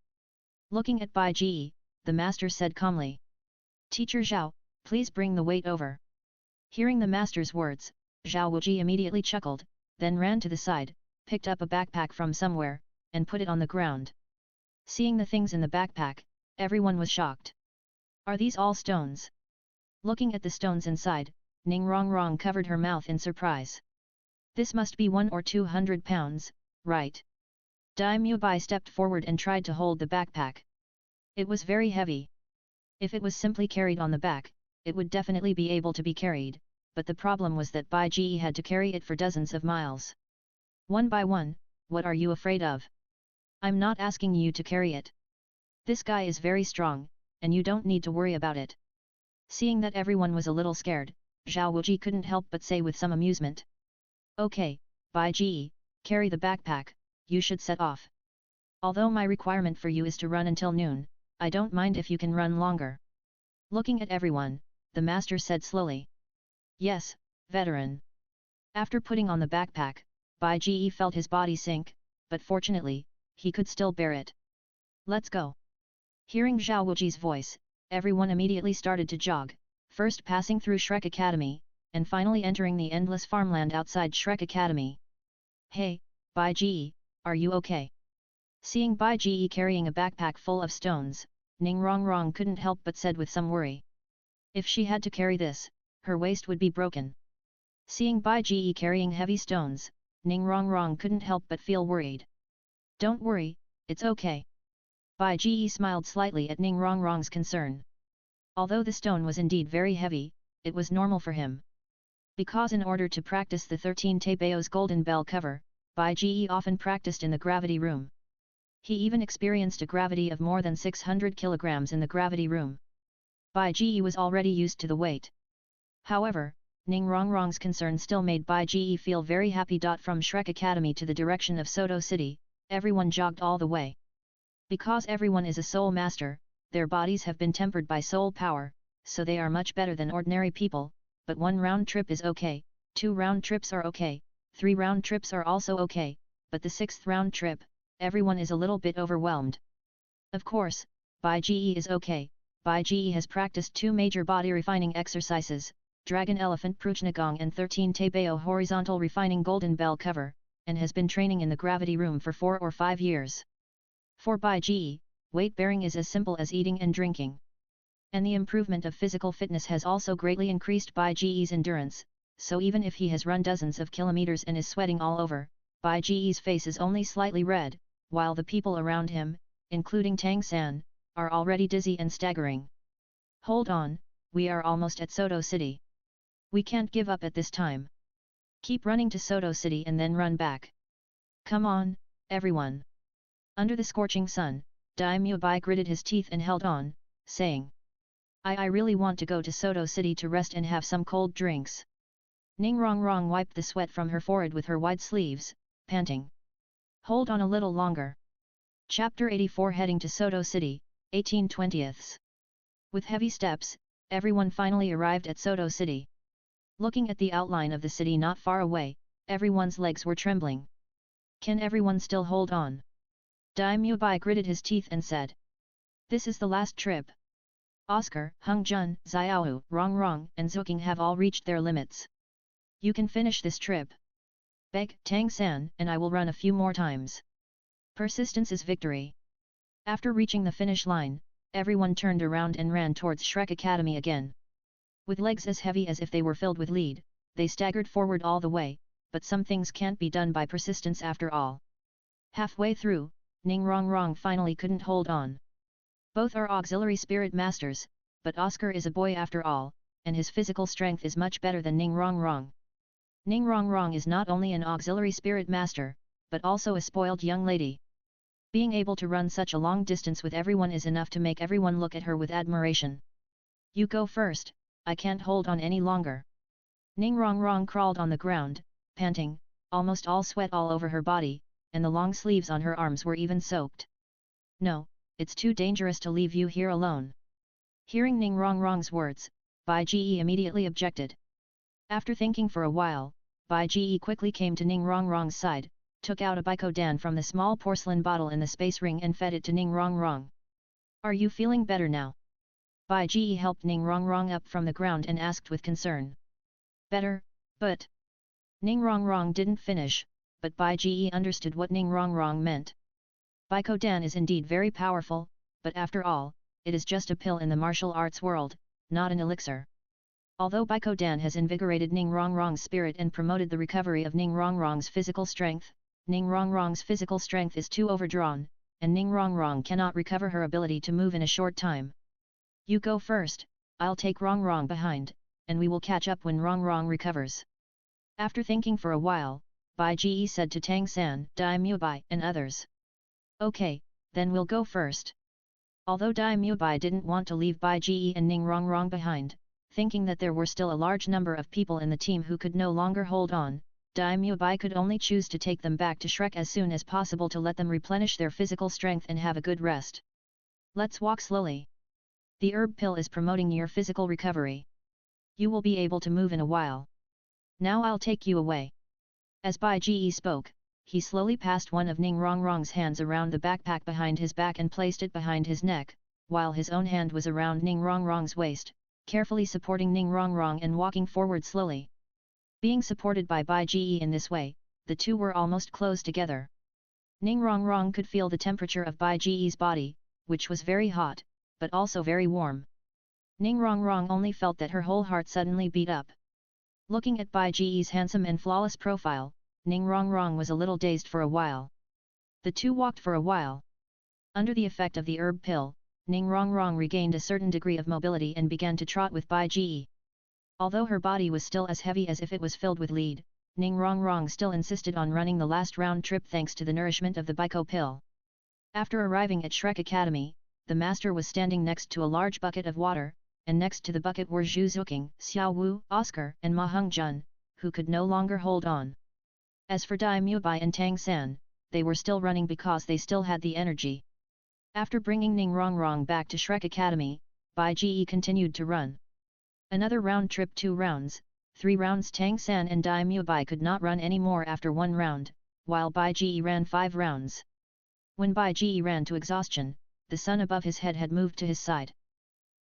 Looking at Bai Ji, the master said calmly. Teacher Zhao, please bring the weight over. Hearing the master's words, Zhao Wuji immediately chuckled, then ran to the side, picked up a backpack from somewhere, and put it on the ground. Seeing the things in the backpack, everyone was shocked. Are these all stones? Looking at the stones inside, Ning Rongrong covered her mouth in surprise. This must be 100 or 200 pounds, right? Dai Mubai stepped forward and tried to hold the backpack. It was very heavy. If it was simply carried on the back, it would definitely be able to be carried, but the problem was that Bai Ji had to carry it for dozens of miles. One by one, what are you afraid of? I'm not asking you to carry it. This guy is very strong, and you don't need to worry about it. Seeing that everyone was a little scared, Zhao Wuji couldn't help but say with some amusement. Okay, Bai Ji, carry the backpack, you should set off. Although my requirement for you is to run until noon, I don't mind if you can run longer. Looking at everyone, the master said slowly. Yes, veteran. After putting on the backpack, Bai Ji felt his body sink, but fortunately, he could still bear it. Let's go. Hearing Zhao Wuji's voice, everyone immediately started to jog, first passing through Shrek Academy, and finally entering the endless farmland outside Shrek Academy. Hey, Bai Ji, are you okay? Seeing Bai Ji carrying a backpack full of stones, Ning Rongrong couldn't help but said with some worry. If she had to carry this, her waist would be broken. Seeing Bai Ji carrying heavy stones, Ning Rongrong couldn't help but feel worried. Don't worry, it's okay. Bai Ji smiled slightly at Ning Rongrong's concern. Although the stone was indeed very heavy, it was normal for him. Because in order to practice the 13 Taebao's golden bell cover, Bai Ji often practiced in the gravity room. He even experienced a gravity of more than 600 kilograms in the gravity room. Bai Ji was already used to the weight. However, Ning Rongrong's concern still made Bai Ji feel very happy. From Shrek Academy to the direction of Soto City, everyone jogged all the way. Because everyone is a soul master, their bodies have been tempered by soul power, so they are much better than ordinary people, but 1 round trip is okay, 2 round trips are okay, 3 round trips are also okay, but the 6th round trip, everyone is a little bit overwhelmed. Of course, Bai Ji is okay. Bai Ji has practiced 2 major body refining exercises, Dragon Elephant Prujnagong and 13 Taebao Horizontal Refining Golden Bell Cover, and has been training in the gravity room for 4 or 5 years. For Bai Ji, weight bearing is as simple as eating and drinking. And the improvement of physical fitness has also greatly increased Bai Ji's endurance, so even if he has run dozens of kilometers and is sweating all over, Bai Ji's face is only slightly red, while the people around him, including Tang San, are already dizzy and staggering. Hold on, we are almost at Soto City. We can't give up at this time. Keep running to Soto City and then run back. Come on, everyone. Under the scorching sun, Daimyo Bai gritted his teeth and held on, saying, I really want to go to Soto City to rest and have some cold drinks. Ning Rongrong wiped the sweat from her forehead with her wide sleeves, panting. Hold on a little longer. Chapter 84 Heading to Soto City, 18/20. With heavy steps, everyone finally arrived at Soto City. Looking at the outline of the city not far away, everyone's legs were trembling. Can everyone still hold on? Daimyo Bai gritted his teeth and said. This is the last trip. Oscar, Hung Jun, Xiaowu, Rongrong and Zuking have all reached their limits. You can finish this trip. Beg, Tang San and I will run a few more times. Persistence is victory. After reaching the finish line, everyone turned around and ran towards Shrek Academy again. With legs as heavy as if they were filled with lead, they staggered forward all the way, but some things can't be done by persistence after all. Halfway through, Ning Rongrong finally couldn't hold on. Both are auxiliary spirit masters, but Oscar is a boy after all, and his physical strength is much better than Ning Rongrong. Ning Rongrong is not only an auxiliary spirit master, but also a spoiled young lady. Being able to run such a long distance with everyone is enough to make everyone look at her with admiration. You go first, I can't hold on any longer. Ning Rongrong crawled on the ground, panting, almost all sweat all over her body, and the long sleeves on her arms were even soaked. No, it's too dangerous to leave you here alone. Hearing Ning Rongrong's words, Bai Ji immediately objected. After thinking for a while, Bai Ji quickly came to Ning Rongrong's side, took out a Bikodan from the small porcelain bottle in the space ring and fed it to Ning Rongrong. Are you feeling better now? Bai Ji helped Ning Rongrong up from the ground and asked with concern. Better, but... Ning Rongrong didn't finish, but Bai Ji understood what Ning Rongrong meant. Bikodan is indeed very powerful, but after all, it is just a pill in the martial arts world, not an elixir. Although Bikodan has invigorated Ning Rongrong's spirit and promoted the recovery of Ning Rongrong's physical strength, Ning Rongrong's physical strength is too overdrawn, and Ning Rongrong cannot recover her ability to move in a short time. You go first, I'll take Rongrong behind, and we will catch up when Rongrong recovers. After thinking for a while, Bai Ji said to Tang San, Daimyo Bai and others. Okay, then we'll go first. Although Daimyo Bai didn't want to leave Bai Ji and Ning Rongrong behind, thinking that there were still a large number of people in the team who could no longer hold on, Daimyo Bai could only choose to take them back to Shrek as soon as possible to let them replenish their physical strength and have a good rest. Let's walk slowly. The herb pill is promoting your physical recovery. You will be able to move in a while. Now I'll take you away. As Bai Ji spoke, he slowly passed one of Ning Rongrong's hands around the backpack behind his back and placed it behind his neck, while his own hand was around Ning Rongrong's waist, carefully supporting Ning Rongrong and walking forward slowly. Being supported by Bai Ji in this way, the two were almost close together. Ning Rongrong could feel the temperature of Bai Ji's body, which was very hot, but also very warm. Ning Rongrong only felt that her whole heart suddenly beat up. Looking at Bai Ji's handsome and flawless profile, Ning Rongrong was a little dazed for a while. The two walked for a while. Under the effect of the herb pill, Ning Rongrong regained a certain degree of mobility and began to trot with Bai Ji. Although her body was still as heavy as if it was filled with lead, Ning Rongrong still insisted on running the last round trip thanks to the nourishment of the Biko pill. After arriving at Shrek Academy, the master was standing next to a large bucket of water, and next to the bucket were Zhu Zuking, Xiao Wu, Oscar and Ma Hung Jun, who could no longer hold on. As for Daimyo Bai and Tang San, they were still running because they still had the energy. After bringing Ning Rongrong back to Shrek Academy, Bai Ji continued to run. Another round trip 2 rounds, 3 rounds. Tang San and Daimyo Bai could not run any more after 1 round, while Bai Ji ran 5 rounds. When Bai Ji ran to exhaustion, the sun above his head had moved to his side.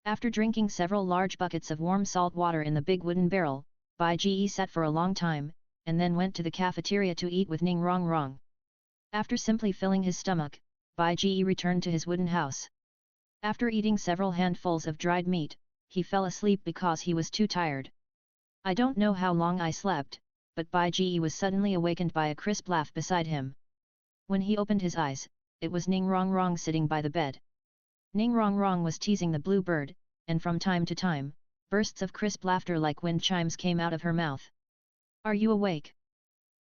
After drinking several large buckets of warm salt water in the big wooden barrel, Bai Ji sat for a long time, and then went to the cafeteria to eat with Ning Rongrong. After simply filling his stomach, Bai Ji returned to his wooden house. After eating several handfuls of dried meat, he fell asleep because he was too tired. I don't know how long I slept, but Bai Ji was suddenly awakened by a crisp laugh beside him. When he opened his eyes, it was Ning Rongrong sitting by the bed. Ning Rongrong was teasing the blue bird, and from time to time, bursts of crisp laughter like wind chimes came out of her mouth. Are you awake?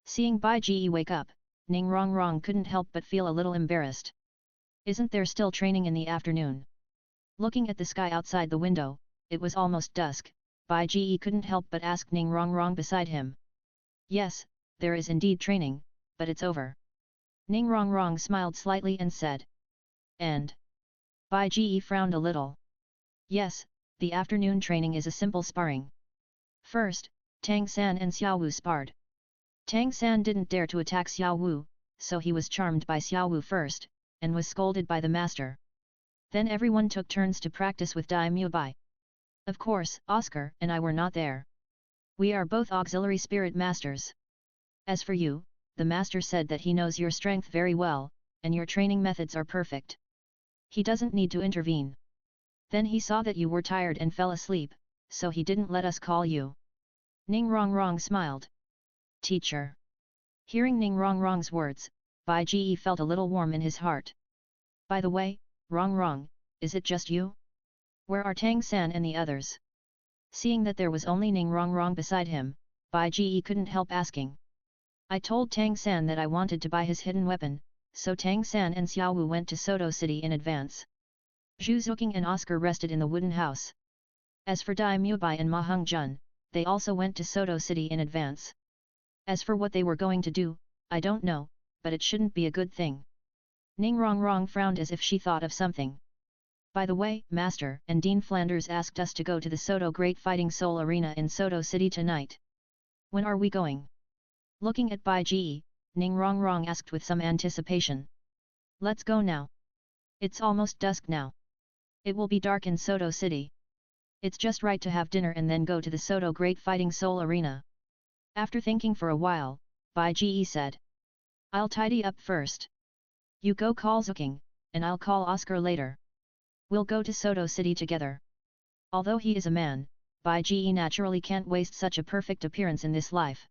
Seeing Bai Ji wake up, Ning Rongrong couldn't help but feel a little embarrassed. Isn't there still training in the afternoon? Looking at the sky outside the window, it was almost dusk. Bai Ji couldn't help but ask Ning Rongrong beside him. Yes, there is indeed training, but it's over. Ning Rongrong smiled slightly and said. And? Bai Ji frowned a little. Yes, the afternoon training is a simple sparring. First, Tang San and Xiao Wu sparred. Tang San didn't dare to attack Xiao Wu, so he was charmed by Xiao Wu first, and was scolded by the master. Then everyone took turns to practice with Dai Mubai. Of course, Oscar and I were not there. We are both auxiliary spirit masters. As for you, the master said that he knows your strength very well, and your training methods are perfect. He doesn't need to intervene. Then he saw that you were tired and fell asleep, so he didn't let us call you. Ning Rongrong smiled. Teacher. Hearing Ning Rongrong's words, Bai Ji felt a little warm in his heart. By the way, Rongrong, is it just you? Where are Tang San and the others? Seeing that there was only Ning Rongrong beside him, Bai Ji couldn't help asking. I told Tang San that I wanted to buy his hidden weapon, so Tang San and Xiao Wu went to Soto City in advance. Zhu Zuqing and Oscar rested in the wooden house. As for Dai Mubai and Ma Heng Jun, they also went to Soto City in advance. As for what they were going to do, I don't know, but it shouldn't be a good thing. Ning Rongrong frowned as if she thought of something. By the way, Master and Dean Flanders asked us to go to the Soto Great Fighting Soul Arena in Soto City tonight. When are we going? Looking at Bai Ji, Ning Rongrong asked with some anticipation. Let's go now. It's almost dusk now. It will be dark in Soto City. It's just right to have dinner and then go to the Soto Great Fighting Soul Arena. After thinking for a while, Bai Ji said. I'll tidy up first. You go call Zuqing, and I'll call Oscar later. We'll go to Soto City together. Although he is a man, Bai Ji naturally can't waste such a perfect appearance in this life.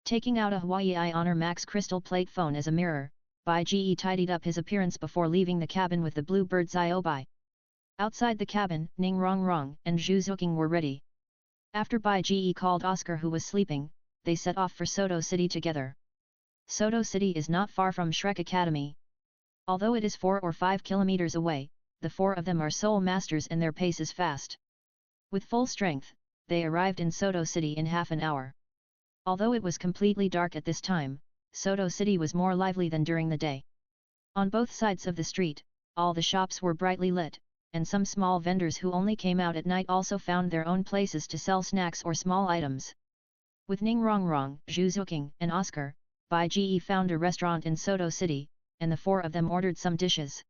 Taking out a Huawei Honor Max crystal plate phone as a mirror, Bai Ji tidied up his appearance before leaving the cabin with the blue bird's eye obi. Outside the cabin, Ning Rongrong and Zhu Zuqing were ready. After Bai Ji called Oscar who was sleeping, they set off for Soto City together. Soto City is not far from Shrek Academy. Although it is 4 or 5 kilometers away, the 4 of them are soul masters and their pace is fast. With full strength, they arrived in Soto City in half an hour. Although it was completely dark at this time, Soto City was more lively than during the day. On both sides of the street, all the shops were brightly lit, and some small vendors who only came out at night also found their own places to sell snacks or small items. With Ning Rongrong, Zhu Zuqing, and Oscar, Bai Ji found a restaurant in Soto City, and the 4 of them ordered some dishes.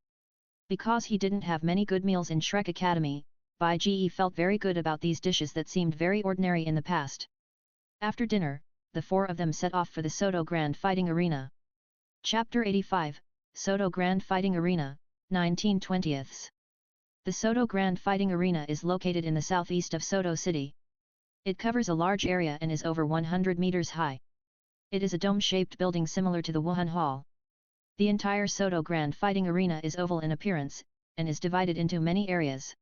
Because he didn't have many good meals in Shrek Academy, Bai Ji felt very good about these dishes that seemed very ordinary in the past. After dinner, the 4 of them set off for the Soto Grand Fighting Arena. Chapter 85, Soto Grand Fighting Arena, 19/20. The Soto Grand Fighting Arena is located in the southeast of Soto City. It covers a large area and is over 100 meters high. It is a dome-shaped building similar to the Wuhan Hall. The entire Soto Grand Fighting Arena is oval in appearance, and is divided into many areas.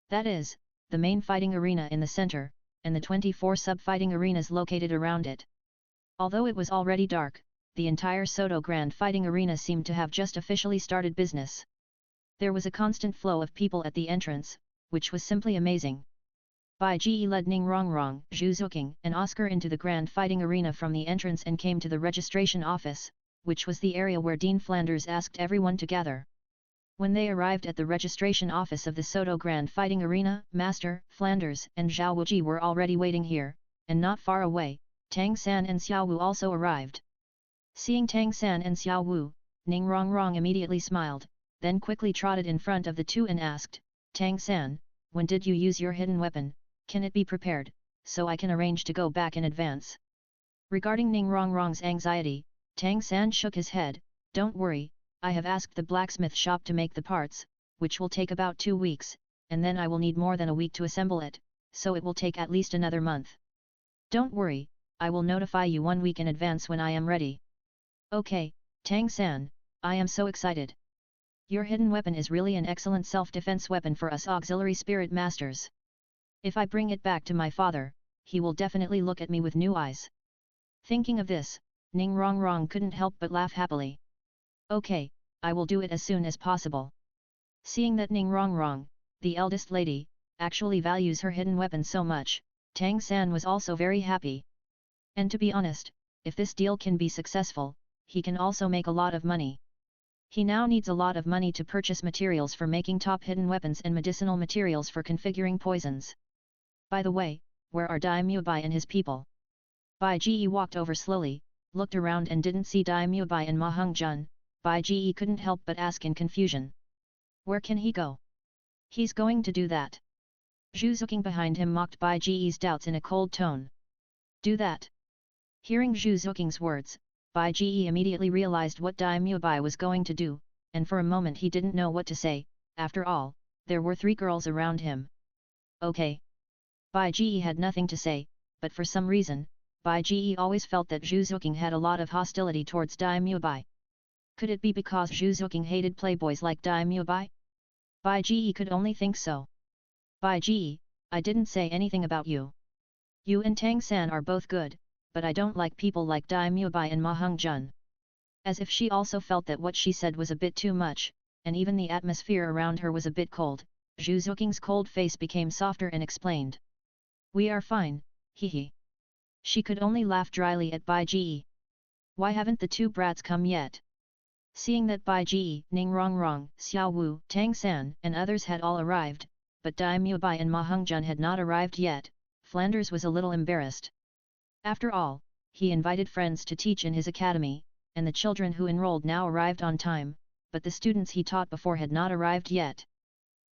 That is, the main fighting arena in the center, and the 24 sub-fighting arenas located around it. Although it was already dark, the entire Soto Grand Fighting Arena seemed to have just officially started business. There was a constant flow of people at the entrance, which was simply amazing. Bai Ji led Ning Rongrong, Zhu Zuqing, and Oscar into the Grand Fighting Arena from the entrance and came to the registration office, which was the area where Dean Flanders asked everyone to gather. When they arrived at the registration office of the Soto Grand Fighting Arena, Master, Flanders, and Zhao Wuji were already waiting here, and not far away, Tang San and Xiao Wu also arrived. Seeing Tang San and Xiao Wu, Ning Rongrong immediately smiled, then quickly trotted in front of the 2 and asked, Tang San, when did you use your hidden weapon? Can it be prepared, so I can arrange to go back in advance? Regarding Ning Rongrong's anxiety, Tang San shook his head. Don't worry, I have asked the blacksmith shop to make the parts, which will take about 2 weeks, and then I will need more than a week to assemble it, so it will take at least another month. Don't worry, I will notify you 1 week in advance when I am ready. Okay, Tang San, I am so excited. Your hidden weapon is really an excellent self-defense weapon for us auxiliary spirit masters. If I bring it back to my father, he will definitely look at me with new eyes. Thinking of this, Ning Rongrong couldn't help but laugh happily. Okay, I will do it as soon as possible. Seeing that Ning Rongrong, the eldest lady, actually values her hidden weapon so much, Tang San was also very happy. And to be honest, if this deal can be successful, he can also make a lot of money. He now needs a lot of money to purchase materials for making top hidden weapons and medicinal materials for configuring poisons. By the way, where are Daimyo Bai and his people? Bai Ji walked over slowly, looked around and didn't see Daimyo Bai and Ma Hung-jun. Bai Ji couldn't help but ask in confusion. Where can he go? He's going to do that. Zhu Zuqing behind him mocked Bai Ji's doubts in a cold tone. Do that? Hearing Zhu Zuqing's words, Bai Ji immediately realized what Daimyo Bai was going to do, and for a moment he didn't know what to say. After all, there were 3 girls around him. Okay. Bai Ji had nothing to say, but for some reason, Bai Ji always felt that Zhu Zuqing had a lot of hostility towards Daimyo Bai. Could it be because Zhu Zuqing hated playboys like Daimyo Bai? Bai Ji could only think so. Bai Ji, I didn't say anything about you. You and Tang San are both good, but I don't like people like Daimyo Bai and Ma Hung-jun. As if she also felt that what she said was a bit too much, and even the atmosphere around her was a bit cold, Zhu Zuqing's cold face became softer and explained. We are fine, hee. She could only laugh dryly at Bai Ji. Why haven't the 2 brats come yet? Seeing that Bai Ji, Ning Rongrong, Xiao Wu, Tang San and others had all arrived, but Daimyo Bai and Ma Hung-jun had not arrived yet, Flanders was a little embarrassed. After all, he invited friends to teach in his academy, and the children who enrolled now arrived on time, but the students he taught before had not arrived yet.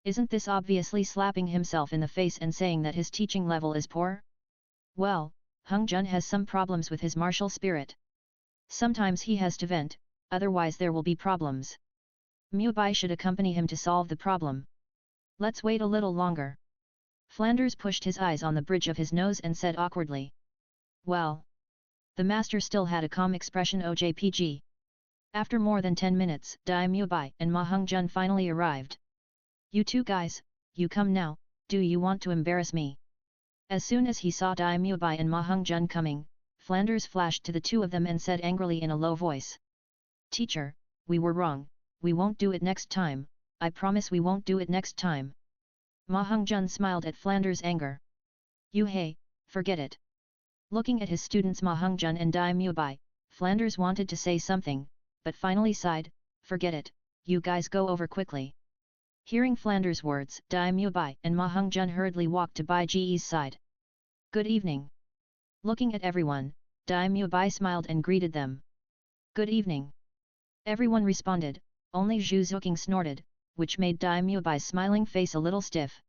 Isn't this obviously slapping himself in the face and saying that his teaching level is poor? Well, Hung-jun has some problems with his martial spirit. Sometimes he has to vent, otherwise there will be problems. Mu Bai should accompany him to solve the problem. Let's wait a little longer. Flanders pushed his eyes on the bridge of his nose and said awkwardly. Well. The master still had a calm expression. OJPG. After more than 10 minutes, Daimyo Bai and Ma Hung-jun finally arrived. You 2 guys, you come now, do you want to embarrass me? As soon as he saw Daimyo Bai and Ma Hung-jun coming, Flanders flashed to the 2 of them and said angrily in a low voice. Teacher, we were wrong, we won't do it next time, I promise we won't do it next time. Ma Hung-jun smiled at Flanders' anger. You hey, forget it. Looking at his students Ma Hung-jun and Daimyo Bai, Flanders wanted to say something, but finally sighed, forget it, you guys go over quickly. Hearing Flanders' words, Daimyo Bai and Ma Hung-jun hurriedly walked to Bai Ji's side. Good evening. Looking at everyone, Daimyo Bai smiled and greeted them. Good evening. Everyone responded, only Zhu Zuqing snorted, which made Daimyo Bai's smiling face a little stiff.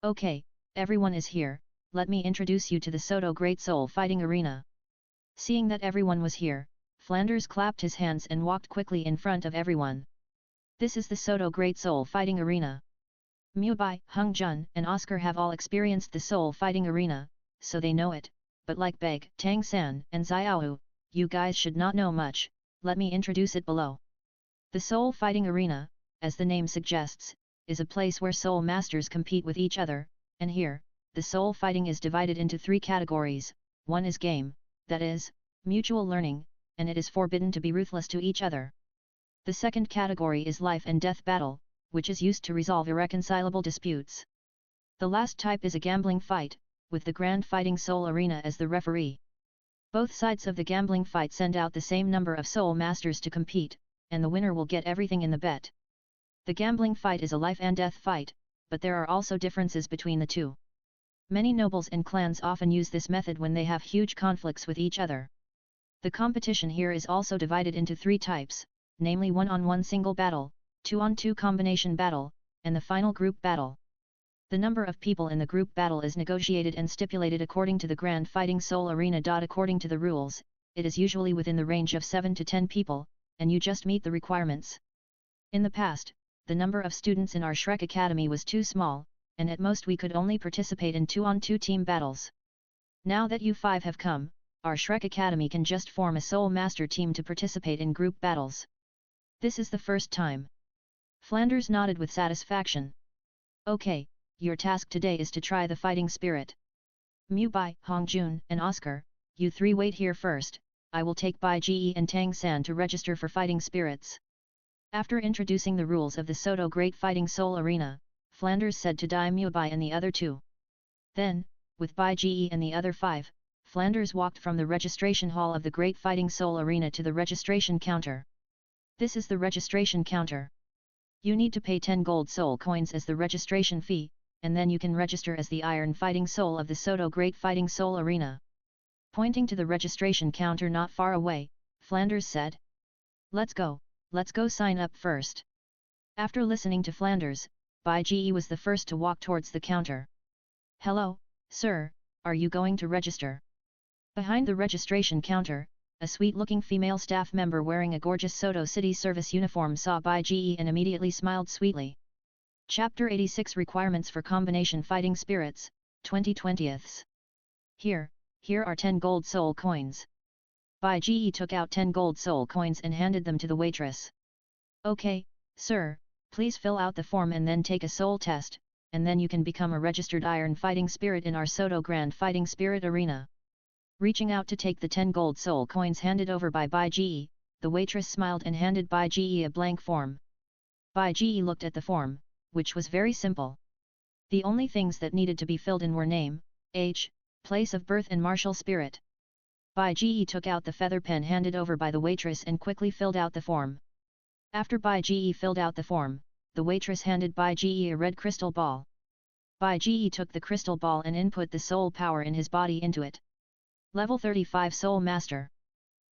Okay, everyone is here, let me introduce you to the Soto Great Soul Fighting Arena. Seeing that everyone was here, Flanders clapped his hands and walked quickly in front of everyone. This is the Soto Great Soul Fighting Arena. Mu Bai, Hung-jun and Oscar have all experienced the Soul Fighting Arena, so they know it, but like Beg, Tang San and Xiaohu, you guys should not know much, let me introduce it below. The Soul Fighting Arena, as the name suggests, is a place where soul masters compete with each other, and here, the soul fighting is divided into 3 categories. One is game, that is, mutual learning, and it is forbidden to be ruthless to each other. The second category is life and death battle, which is used to resolve irreconcilable disputes. The last type is a gambling fight, with the Grand Fighting Soul Arena as the referee. Both sides of the gambling fight send out the same number of soul masters to compete, and the winner will get everything in the bet. The gambling fight is a life and death fight, but there are also differences between the 2. Many nobles and clans often use this method when they have huge conflicts with each other. The competition here is also divided into 3 types, namely 1-on-1 single battle, 2-on-2 combination battle, and the final group battle. The number of people in the group battle is negotiated and stipulated according to the Grand Fighting Soul Arena. According to the rules, it is usually within the range of 7 to 10 people, and you just meet the requirements. In the past, the number of students in our Shrek Academy was too small, and at most we could only participate in 2-on-2 team battles. Now that you 5 have come, our Shrek Academy can just form a Soul Master team to participate in group battles. This is the first time. Flanders nodded with satisfaction. Okay, your task today is to try the fighting spirit. Mu Bai, Hong-jun and Oscar, you 3 wait here first, I will take Bai Ji and Tang San to register for fighting spirits. After introducing the rules of the Soto Great Fighting Soul Arena, Flanders said to Dai Mubai and the other two. Then, with Bai Ge and the other 5, Flanders walked from the registration hall of the Great Fighting Soul Arena to the registration counter. This is the registration counter. You need to pay 10 gold soul coins as the registration fee, and then you can register as the Iron Fighting Soul of the Soto Great Fighting Soul Arena. Pointing to the registration counter not far away, Flanders said. Let's go sign up first. After listening to Flanders, Bai Ge was the first to walk towards the counter. Hello, sir, are you going to register? Behind the registration counter, a sweet-looking female staff member wearing a gorgeous Soto City service uniform saw Bai Ge and immediately smiled sweetly. Chapter 86 Requirements for Combination Fighting Spirits, 2020ths. Here are 10 gold soul coins. Bai Ge took out 10 gold soul coins and handed them to the waitress. Okay, sir, please fill out the form and then take a soul test, and then you can become a registered Iron Fighting Spirit in our Soto Grand Fighting Spirit Arena. Reaching out to take the 10 gold soul coins handed over by Bai Ge, the waitress smiled and handed Bai Ge a blank form. Bai Ge looked at the form, which was very simple. The only things that needed to be filled in were name, age, place of birth and martial spirit. Bai Ge took out the feather pen handed over by the waitress and quickly filled out the form. After Bai Ge filled out the form, the waitress handed Bai Ge a red crystal ball. Bai Ge took the crystal ball and input the soul power in his body into it. Level 35 Soul Master.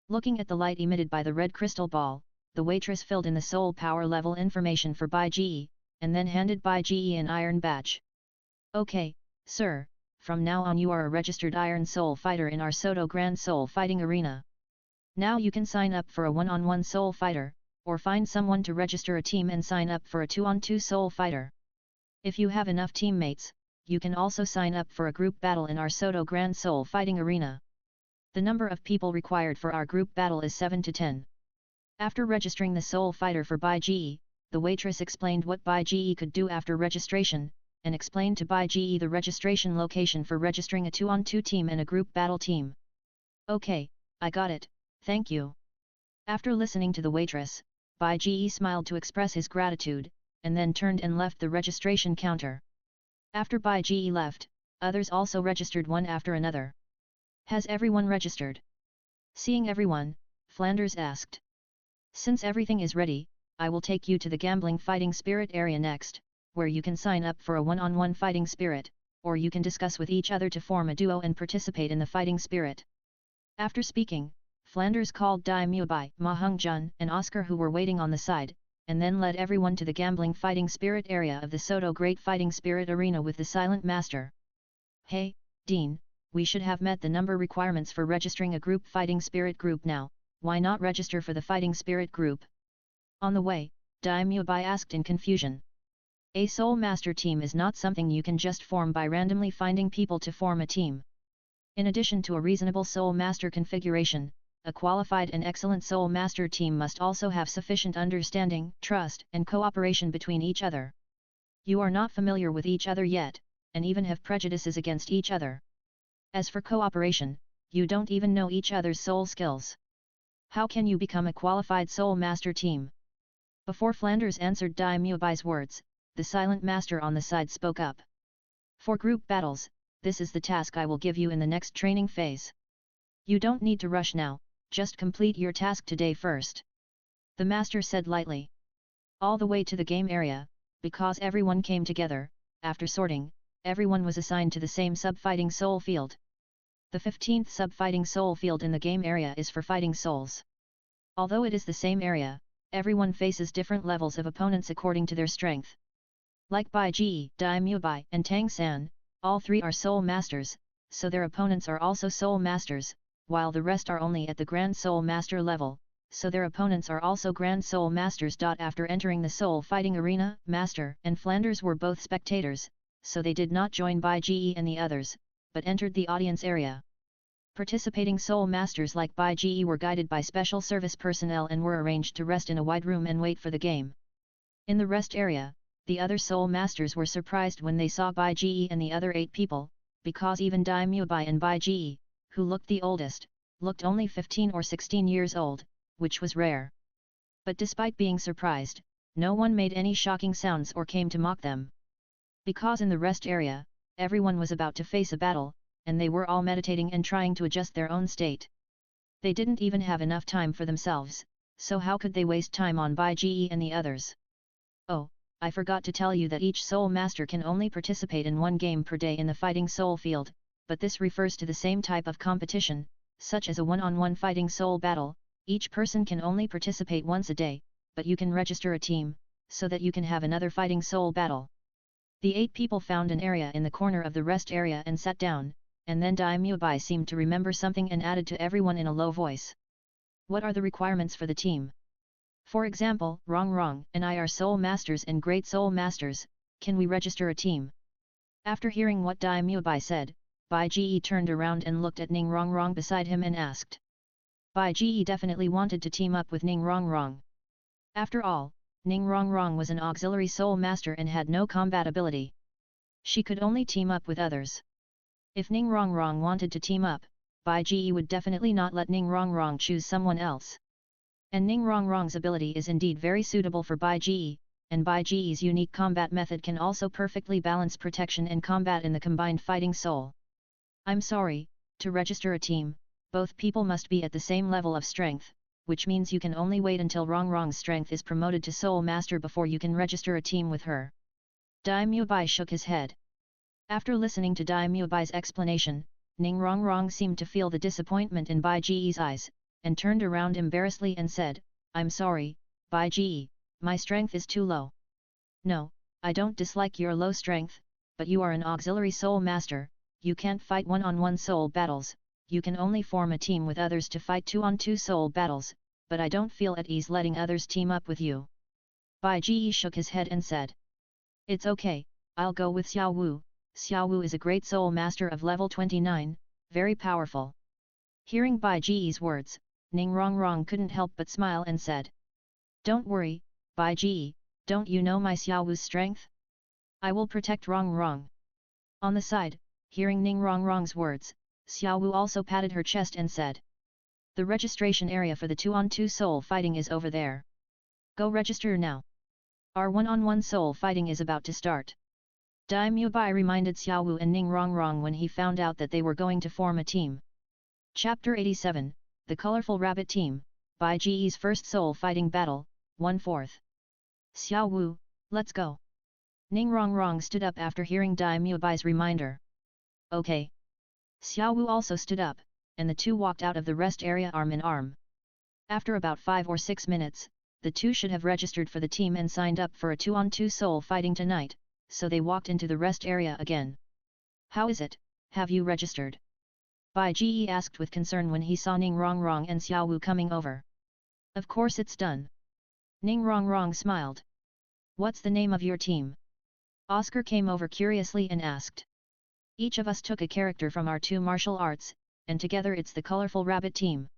Looking at the light emitted by the red crystal ball, the waitress filled in the soul power level information for Bai Ge, and then handed Bai Ge an iron badge. Okay, sir. From now on you are a registered Iron Soul Fighter in our Soto Grand Soul Fighting Arena. Now you can sign up for a one-on-one Soul Fighter, or find someone to register a team and sign up for a 2-on-2 Soul Fighter. If you have enough teammates, you can also sign up for a group battle in our Soto Grand Soul Fighting Arena. The number of people required for our group battle is 7 to 10. After registering the Soul Fighter for Bai Ge, the waitress explained what Bai Ge could do after registration, and explained to Bai Ge the registration location for registering a 2-on-2 team and a group battle team. Okay, I got it, thank you. After listening to the waitress, Bai Ge smiled to express his gratitude, and then turned and left the registration counter. After Bai Ge left, others also registered one after another. Has everyone registered? Seeing everyone, Flanders asked. Since everything is ready, I will take you to the Gambling Fighting Spirit area next, where you can sign up for a one-on-one fighting spirit, or you can discuss with each other to form a duo and participate in the fighting spirit. After speaking, Flanders called Dai Mubai, Ma Hung-jun and Oscar who were waiting on the side, and then led everyone to the Gambling Fighting Spirit area of the Soto Great Fighting Spirit Arena with the Silent Master. Hey, Dean, we should have met the number requirements for registering a group fighting spirit group now, why not register for the fighting spirit group? On the way, Dai Mubai asked in confusion. A Soul Master team is not something you can just form by randomly finding people to form a team. In addition to a reasonable Soul Master configuration, a qualified and excellent Soul Master team must also have sufficient understanding, trust, and cooperation between each other. You are not familiar with each other yet, and even have prejudices against each other. As for cooperation, you don't even know each other's soul skills. How can you become a qualified Soul Master team? Before Flanders answered Dai Mubai's words, the Silent Master on the side spoke up. For group battles, this is the task I will give you in the next training phase. You don't need to rush now, just complete your task today first. The Master said lightly. All the way to the game area, because everyone came together, after sorting, everyone was assigned to the same sub-fighting soul field. The 15th sub-fighting soul field in the game area is for fighting souls. Although it is the same area, everyone faces different levels of opponents according to their strength. Like Bai Ge, Dai Mubai, and Tang San, all three are Soul Masters, so their opponents are also Soul Masters, while the rest are only at the Grand Soul Master level, so their opponents are also Grand Soul Masters. After entering the Soul Fighting Arena, Master and Flanders were both spectators, so they did not join Bai Ge and the others, but entered the audience area. Participating Soul Masters like Bai Ge were guided by special service personnel and were arranged to rest in a wide room and wait for the game. In the rest area, the other Soul Masters were surprised when they saw Bai Ge and the other 8 people, because even Dai Mubai and Bai Ge, who looked the oldest, looked only 15 or 16 years old, which was rare. But despite being surprised, no one made any shocking sounds or came to mock them. Because in the rest area, everyone was about to face a battle, and they were all meditating and trying to adjust their own state. They didn't even have enough time for themselves, so how could they waste time on Bai Ge and the others? Oh, I forgot to tell you that each soul master can only participate in one game per day in the fighting soul field, but this refers to the same type of competition, such as a one-on-one fighting soul battle. Each person can only participate once a day, but you can register a team, so that you can have another fighting soul battle. The 8 people found an area in the corner of the rest area and sat down, and then Daimyo Bai seemed to remember something and added to everyone in a low voice. What are the requirements for the team? For example, Rong and I are soul masters and great soul masters, can we register a team? After hearing what Daimyo Bai said, Bai Ge turned around and looked at Ning Rong beside him and asked. Bai Ge definitely wanted to team up with Ning Rong. After all, Ning Rong was an auxiliary soul master and had no combat ability. She could only team up with others. If Ning Rong wanted to team up, Bai Ge would definitely not let Ning Rong choose someone else. And Ning Rong's ability is indeed very suitable for Bai Ge, and Bai Ge's unique combat method can also perfectly balance protection and combat in the combined fighting soul. I'm sorry, to register a team, both people must be at the same level of strength, which means you can only wait until Rong's strength is promoted to Soul Master before you can register a team with her. Daimyo Bai shook his head. After listening to Daimyo Bai's explanation, Ning Rong seemed to feel the disappointment in Bai Ge's eyes, and turned around embarrassedly and said, I'm sorry, Bai Ge, my strength is too low. No, I don't dislike your low strength, but you are an auxiliary soul master, you can't fight one-on-one soul battles, you can only form a team with others to fight 2-on-2 soul battles, but I don't feel at ease letting others team up with you. Bai Ge shook his head and said. It's okay, I'll go with Xiao Wu. Xiao Wu is a great soul master of level 29, very powerful. Hearing Bai Ge's words, Ning Rong couldn't help but smile and said. Don't worry, Bai Ge, don't you know my Xiao Wu's strength? I will protect Rong. On the side, hearing Ning Rong's words, Xiao Wu also patted her chest and said. The registration area for the 2-on-2 soul fighting is over there. Go register now. Our one-on-one soul fighting is about to start. Daimyo Bai reminded Xiao Wu and Ning Rong when he found out that they were going to form a team. Chapter 87, The Colorful Rabbit Team, Bai Ge's First Soul Fighting Battle, 1/4. Xiao Wu, let's go. Ning Rong stood up after hearing Daimyo Bai's reminder. Okay. Xiao Wu also stood up, and the two walked out of the rest area arm in arm. After about 5 or 6 minutes, the two should have registered for the team and signed up for a 2-on-2 soul fighting tonight, so they walked into the rest area again. How is it, have you registered? Bai Ge asked with concern when he saw Ning Rong and Xiao Wu coming over. Of course it's done. Ning Rong smiled. What's the name of your team? Oscar came over curiously and asked. Each of us took a character from our 2 martial arts, and together it's the Colorful Rabbit Team.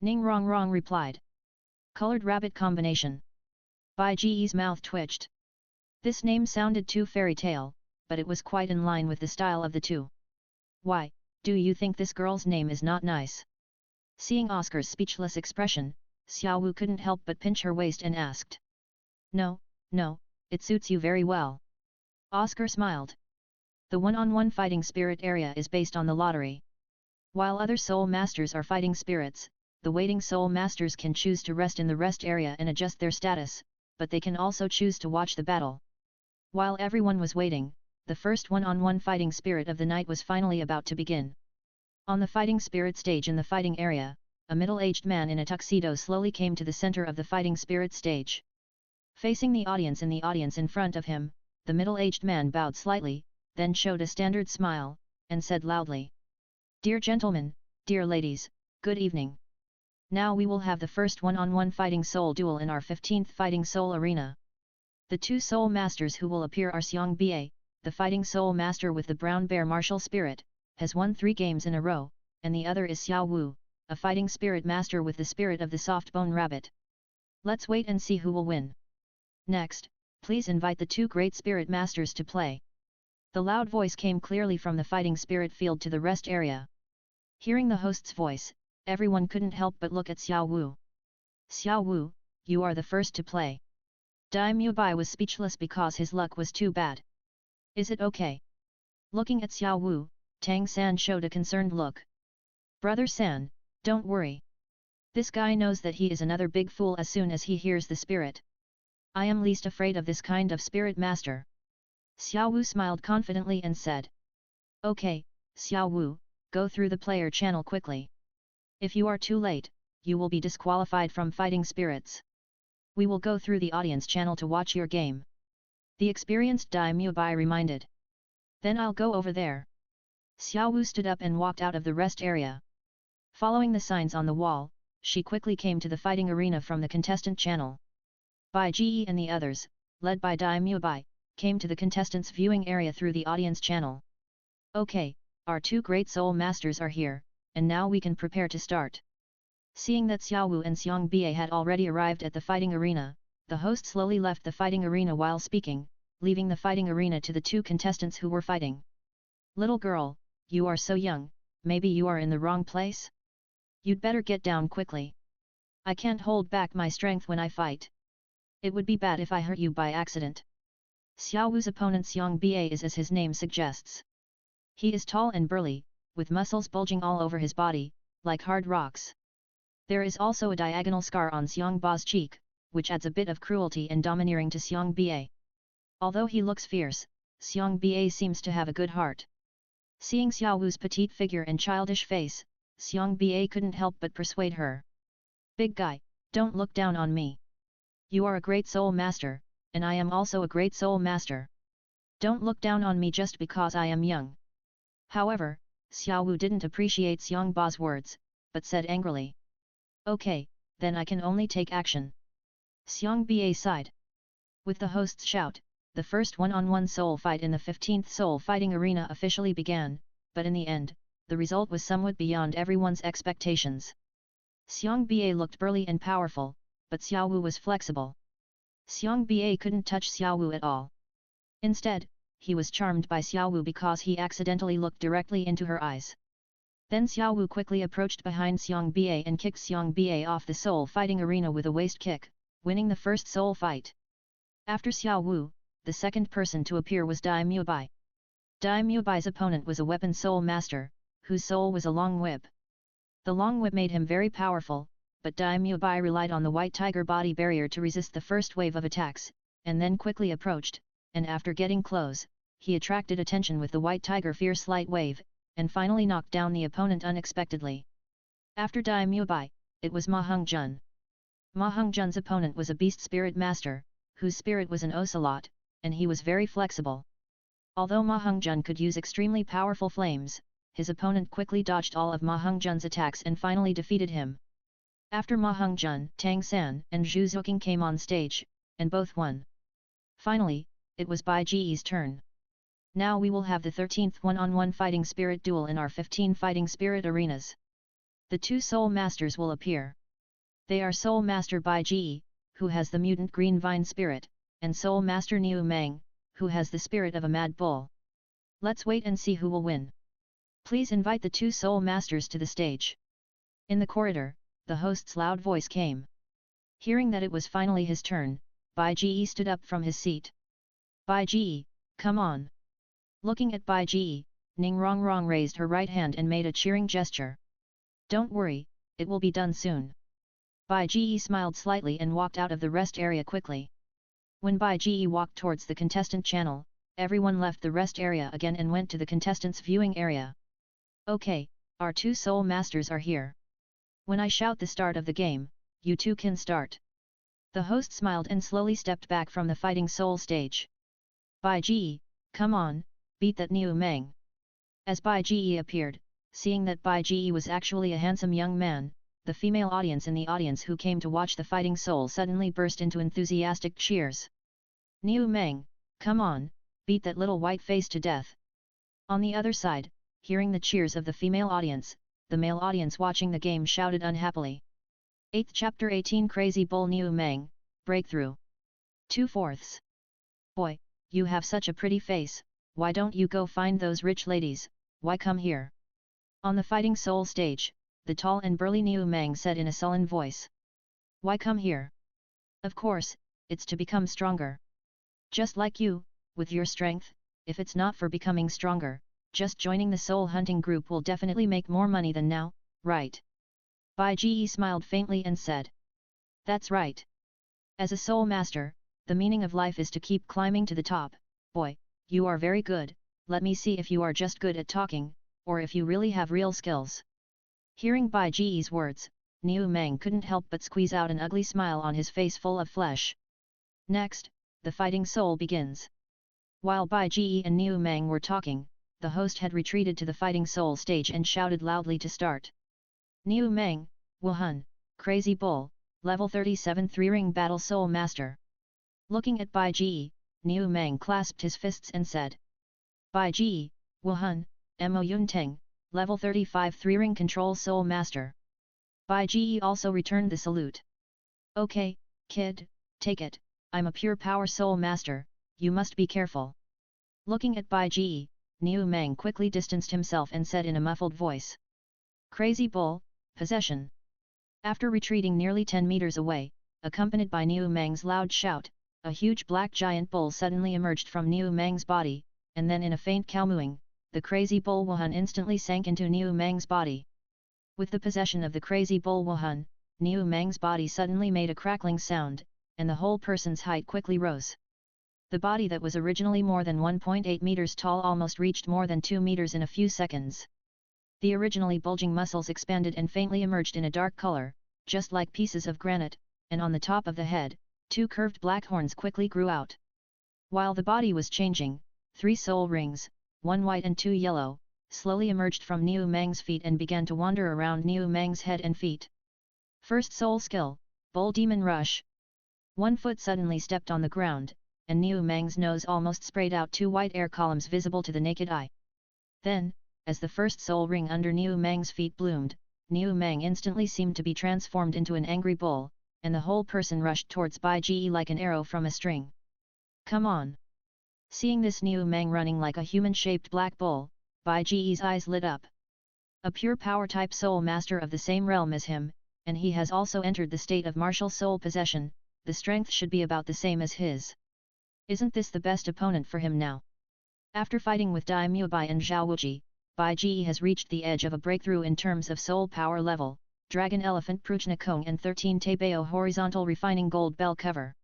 Ning Rong replied. Colored Rabbit Combination. Bai Ge's mouth twitched. This name sounded too fairy tale, but it was quite in line with the style of the two. Why, do you think this girl's name is not nice? Seeing Oscar's speechless expression, Xiao Wu couldn't help but pinch her waist and asked. No, it suits you very well. Oscar smiled. The one-on-one fighting spirit area is based on the lottery. While other soul masters are fighting spirits, the waiting soul masters can choose to rest in the rest area and adjust their status, but they can also choose to watch the battle. While everyone was waiting, the first one-on-one fighting spirit of the night was finally about to begin. On the fighting spirit stage in the fighting area, a middle-aged man in a tuxedo slowly came to the center of the fighting spirit stage. Facing the audience in front of him, the middle-aged man bowed slightly, then showed a standard smile, and said loudly. Dear gentlemen, dear ladies, good evening. Now we will have the first one-on-one fighting soul duel in our 15th fighting soul arena. The 2 soul masters who will appear are Xiang Ba, the fighting soul master with the brown bear martial spirit, has won 3 games in a row, and the other is Xiao Wu, a fighting spirit master with the spirit of the soft bone rabbit. Let's wait and see who will win. Next, please invite the 2 great spirit masters to play. The loud voice came clearly from the fighting spirit field to the rest area. Hearing the host's voice, everyone couldn't help but look at Xiao Wu. Xiao Wu, you are the first to play. Dai Mubai was speechless because his luck was too bad. Is it okay? Looking at Xiao Wu, Tang San showed a concerned look. Brother San, don't worry. This guy knows that he is another big fool as soon as he hears the spirit. I am least afraid of this kind of spirit master. Xiao Wu smiled confidently and said. Okay, Xiao Wu, go through the player channel quickly. If you are too late, you will be disqualified from fighting spirits. We will go through the audience channel to watch your game. The experienced Dai Mubai reminded. Then I'll go over there. Xiao Wu stood up and walked out of the rest area. Following the signs on the wall, she quickly came to the fighting arena from the contestant channel. Bai Ji and the others, led by Dai Mubai, came to the contestants' viewing area through the audience channel. Okay, our two great soul masters are here, and now we can prepare to start. Seeing that Xiao Wu and Xiong Bie had already arrived at the fighting arena, the host slowly left the fighting arena while speaking, leaving the fighting arena to the two contestants who were fighting. Little girl, you are so young, maybe you are in the wrong place? You'd better get down quickly. I can't hold back my strength when I fight. It would be bad if I hurt you by accident. Xiao Wu's opponent Xiong Bie is as his name suggests. He is tall and burly, with muscles bulging all over his body, like hard rocks. There is also a diagonal scar on Xiong Ba's cheek, which adds a bit of cruelty and domineering to Xiong Bie. Although he looks fierce, Xiong Bie seems to have a good heart. Seeing Xiao Wu's petite figure and childish face, Xiong Bie couldn't help but persuade her. Big guy, don't look down on me. You are a great soul master, and I am also a great soul master. Don't look down on me just because I am young. However, Xiao Wu didn't appreciate Xiong Ba's words, but said angrily. Okay, then I can only take action. Xiong Bie sighed. With the host's shout, the first one-on-one soul fight in the 15th soul fighting arena officially began, but in the end, the result was somewhat beyond everyone's expectations. Xiong Bie looked burly and powerful, but Xiao Wu was flexible. Xiong Bie couldn't touch Xiao Wu at all. Instead, he was charmed by Xiao Wu because he accidentally looked directly into her eyes. Then Xiao Wu quickly approached behind Xiong Bie and kicked Xiong Bie off the soul fighting arena with a waist kick, winning the first soul fight. After Xiao Wu, the second person to appear was Dai Mubai. Dai Mubai's opponent was a weapon soul master, whose soul was a long whip. The long whip made him very powerful, but Dai Mubai relied on the white tiger body barrier to resist the first wave of attacks, and then quickly approached, and after getting close, he attracted attention with the white tiger fierce light wave, and finally knocked down the opponent unexpectedly. After Dai Mubai, it was Ma Hongjun. Ma Hongjun's opponent was a beast spirit master, whose spirit was an ocelot, and he was very flexible. Although Ma Hongjun could use extremely powerful flames, his opponent quickly dodged all of Ma Hongjun's attacks and finally defeated him. After Ma Hongjun, Tang San and Zhu Zuoqing came on stage, and both won. Finally, it was Bai Ji's turn. Now we will have the 13th one-on-one fighting spirit duel in our 15 fighting spirit arenas. The two soul masters will appear. They are Soul Master Bai Ji, who has the mutant green vine spirit, and Soul Master Niu Meng, who has the spirit of a mad bull. Let's wait and see who will win. Please invite the two soul masters to the stage. In the corridor, the host's loud voice came. Hearing that it was finally his turn, Bai Ji stood up from his seat. Bai Ji, come on. Looking at Bai Ji, Ning Rongrong raised her right hand and made a cheering gesture. Don't worry, it will be done soon. Bai Ji smiled slightly and walked out of the rest area quickly. When Bai Ji walked towards the contestant channel, everyone left the rest area again and went to the contestants' viewing area. Okay, our two soul masters are here. When I shout the start of the game, you two can start. The host smiled and slowly stepped back from the fighting soul stage. Bai Ji, come on, beat that Niu Meng. As Bai Ji appeared, seeing that Bai Ji was actually a handsome young man, the female audience in the audience who came to watch the fighting soul suddenly burst into enthusiastic cheers. Niu Meng, come on, beat that little white face to death. On the other side, hearing the cheers of the female audience, the male audience watching the game shouted unhappily. 8th Chapter 18 Crazy Bull Niu Meng, Breakthrough. 2/4. Boy, you have such a pretty face, why don't you go find those rich ladies, why come here? On the fighting soul stage, the tall and burly Niu Meng said in a sullen voice. Why come here? Of course, it's to become stronger. Just like you, with your strength, if it's not for becoming stronger, just joining the soul hunting group will definitely make more money than now, right? Bai Ji smiled faintly and said. That's right. As a soul master, the meaning of life is to keep climbing to the top. Boy, you are very good, let me see if you are just good at talking, or if you really have real skills. Hearing Bai Ji's words, Niu Meng couldn't help but squeeze out an ugly smile on his face full of flesh. Next, the fighting soul begins. While Bai Ji and Niu Meng were talking, the host had retreated to the fighting soul stage and shouted loudly to start. Niu Meng, Wuhan, Crazy Bull, Level 37 3-Ring Battle Soul Master. Looking at Bai Ji, Niu Meng clasped his fists and said. Bai Ji, Wuhan, Mo Yunteng, Level 35 3-Ring Control Soul Master. Bai Ji also returned the salute. Okay, kid, take it, I'm a pure power soul master, you must be careful. Looking at Bai Ji, Niu Meng quickly distanced himself and said in a muffled voice. Crazy Bull, Possession. After retreating nearly 10 meters away, accompanied by Niu Meng's loud shout, a huge black giant bull suddenly emerged from Niu Meng's body, and then in a faint kowmewing, the Crazy Bull Wuhan instantly sank into Niu Meng's body. With the possession of the Crazy Bull Wuhan, Niu Meng's body suddenly made a crackling sound, and the whole person's height quickly rose. The body that was originally more than 1.8 meters tall almost reached more than 2 meters in a few seconds. The originally bulging muscles expanded and faintly emerged in a dark color, just like pieces of granite, and on the top of the head, 2 curved black horns quickly grew out. While the body was changing, 3 soul rings, 1 white and 2 yellow, slowly emerged from Niu Meng's feet and began to wander around Niu Meng's head and feet. First soul skill, Bull Demon Rush. 1 foot suddenly stepped on the ground, and Niu Meng's nose almost sprayed out 2 white air columns visible to the naked eye. Then, as the first soul ring under Niu Meng's feet bloomed, Niu Meng instantly seemed to be transformed into an angry bull, and the whole person rushed towards Bai Ji like an arrow from a string. Come on! Seeing this Niu Meng running like a human-shaped black bull, Bai Ji's eyes lit up. A pure power-type soul master of the same realm as him, and he has also entered the state of martial soul possession, the strength should be about the same as his. Isn't this the best opponent for him now? After fighting with Dai Mubai and Zhao Wuji, Bai Ji has reached the edge of a breakthrough in terms of soul power level, Dragon Elephant Prujna Kong and 13 Taibao Horizontal Refining Gold Bell Cover.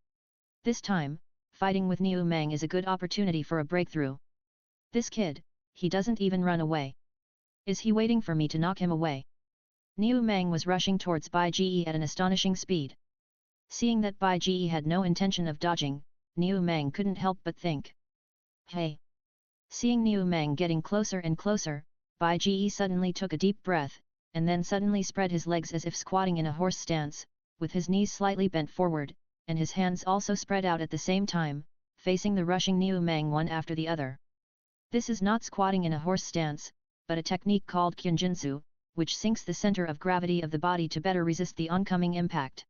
This time, fighting with Niu Meng is a good opportunity for a breakthrough. This kid, he doesn't even run away. Is he waiting for me to knock him away? Niu Meng was rushing towards Bai Ji at an astonishing speed. Seeing that Bai Ji had no intention of dodging, Niu Meng couldn't help but think. Hey! Seeing Niu Meng getting closer and closer, Bai Ji suddenly took a deep breath, and then suddenly spread his legs as if squatting in a horse stance, with his knees slightly bent forward, and his hands also spread out at the same time, facing the rushing Niu Meng one after the other. This is not squatting in a horse stance, but a technique called Kyunjinsu, which sinks the center of gravity of the body to better resist the oncoming impact.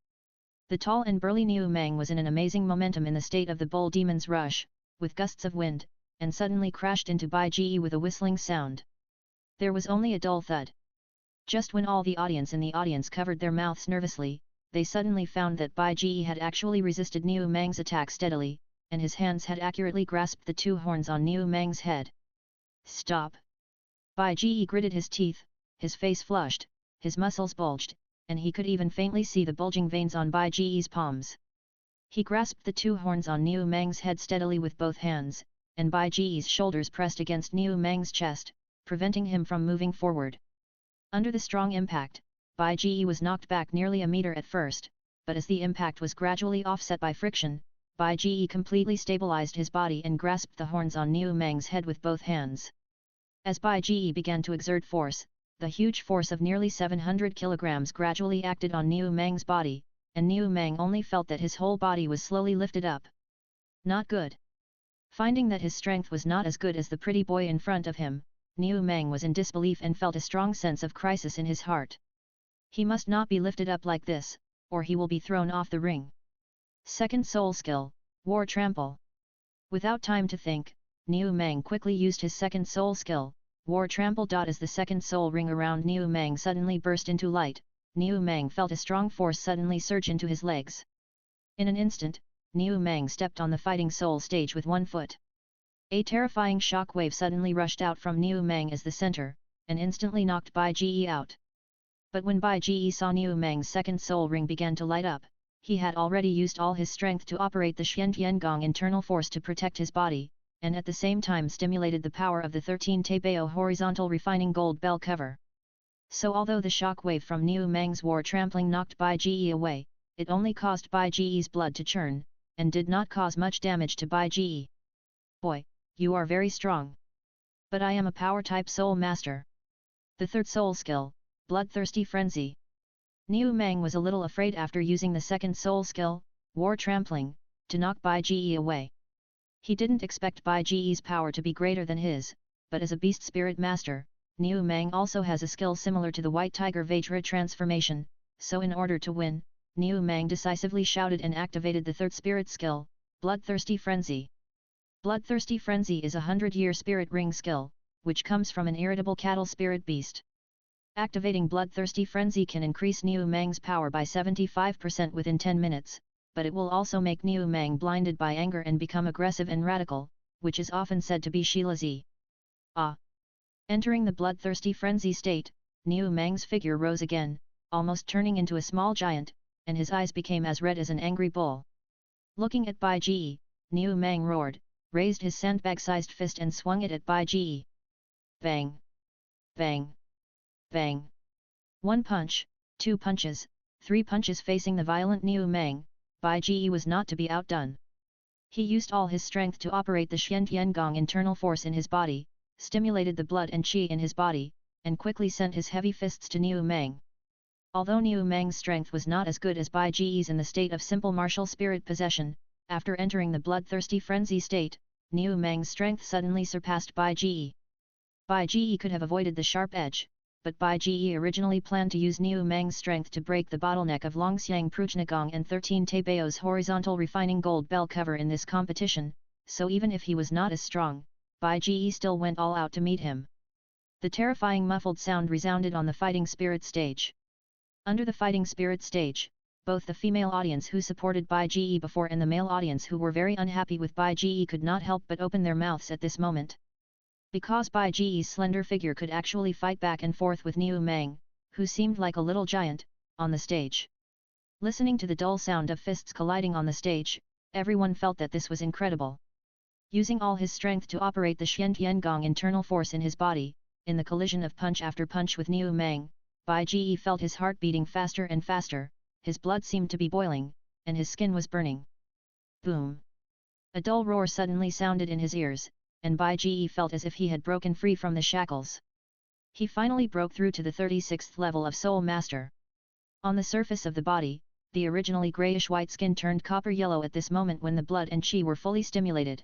The tall and burly Niu Meng was in an amazing momentum in the state of the bull demon's rush, with gusts of wind, and suddenly crashed into Bai Ji with a whistling sound. There was only a dull thud. Just when all the audience in the audience covered their mouths nervously, they suddenly found that Bai Ji had actually resisted Niu Meng's attack steadily, and his hands had accurately grasped the 2 horns on Niu Meng's head. Stop! Bai Ji gritted his teeth, his face flushed, his muscles bulged, and he could even faintly see the bulging veins on Bai Ji's palms. He grasped the 2 horns on Niu Meng's head steadily with both hands, and Bai Ji's shoulders pressed against Niu Meng's chest, preventing him from moving forward. Under the strong impact, Bai Ji was knocked back nearly a meter at first, but as the impact was gradually offset by friction, Bai Ji completely stabilized his body and grasped the horns on Niu Meng's head with both hands. As Bai Ji began to exert force, the huge force of nearly 700 kilograms gradually acted on Niu Meng's body, and Niu Meng only felt that his whole body was slowly lifted up. Not good. Finding that his strength was not as good as the pretty boy in front of him, Niu Meng was in disbelief and felt a strong sense of crisis in his heart. He must not be lifted up like this, or he will be thrown off the ring. Second soul skill, War Trample. Without time to think, Niu Meng quickly used his second soul skill, War Trample. As the second soul ring around Niu Meng suddenly burst into light, Niu Meng felt a strong force suddenly surge into his legs. In an instant, Niu Mang stepped on the fighting soul stage with one foot. A terrifying shock wave suddenly rushed out from Niu Mang as the center, and instantly knocked Bai Ji out. But when Bai Ji saw Niu Mang's second soul ring began to light up, he had already used all his strength to operate the Xiantiangong internal force to protect his body, and at the same time stimulated the power of the 13 Taibao horizontal refining gold bell cover. So although the shock wave from Niu Mang's war trampling knocked Bai Ji away, it only caused Bai Ji's blood to churn, and did not cause much damage to Bai Ji. Boy, you are very strong. But I am a power-type soul master. The third soul skill, Bloodthirsty Frenzy. Niu Mang was a little afraid after using the second soul skill, War Trampling, to knock Bai Ji away. He didn't expect Bai Ji's power to be greater than his, but as a beast spirit master, Niu Mang also has a skill similar to the White Tiger Vajra transformation, so in order to win, Niu Mang decisively shouted and activated the third spirit skill, Bloodthirsty Frenzy. Bloodthirsty Frenzy is a 100-year spirit ring skill, which comes from an irritable cattle spirit beast. Activating Bloodthirsty Frenzy can increase Niu Mang's power by 75% within 10 minutes, but it will also make Niu Mang blinded by anger and become aggressive and radical, which is often said to be Shilazi. Entering the Bloodthirsty Frenzy state, Niu Mang's figure rose again, almost turning into a small giant, and his eyes became as red as an angry bull. Looking at Bai Ji, Niu Mang roared, raised his sandbag-sized fist and swung it at Bai Ji. Bang! Bang! Bang! 1 punch, 2 punches, 3 punches facing the violent Niu Mang, Bai Ji was not to be outdone. He used all his strength to operate the Xiantiangong internal force in his body, stimulated the blood and qi in his body, and quickly sent his heavy fists to Niu Mang. Although Niu Mang's strength was not as good as Bai Ji's in the state of simple martial spirit possession, after entering the bloodthirsty frenzy state, Niu Mang's strength suddenly surpassed Bai Ji. Bai Ji could have avoided the sharp edge, but Bai Ji originally planned to use Niu Mang's strength to break the bottleneck of Longxiang Pruchnagong and 13 Taibao's horizontal refining gold bell cover in this competition, so even if he was not as strong, Bai Ji still went all out to meet him. The terrifying muffled sound resounded on the fighting spirit stage. Under the fighting spirit stage, both the female audience who supported Bai Ji before and the male audience who were very unhappy with Bai Ji could not help but open their mouths at this moment. Because Bai Ji's slender figure could actually fight back and forth with Niu Mang, who seemed like a little giant, on the stage. Listening to the dull sound of fists colliding on the stage, everyone felt that this was incredible. Using all his strength to operate the Xiantiangong internal force in his body, in the collision of punch after punch with Niu Mang, Bai Ji felt his heart beating faster and faster, his blood seemed to be boiling, and his skin was burning. Boom! A dull roar suddenly sounded in his ears, and Bai Ji felt as if he had broken free from the shackles. He finally broke through to the 36th level of Soul Master. On the surface of the body, the originally grayish-white skin turned copper-yellow at this moment when the blood and qi were fully stimulated.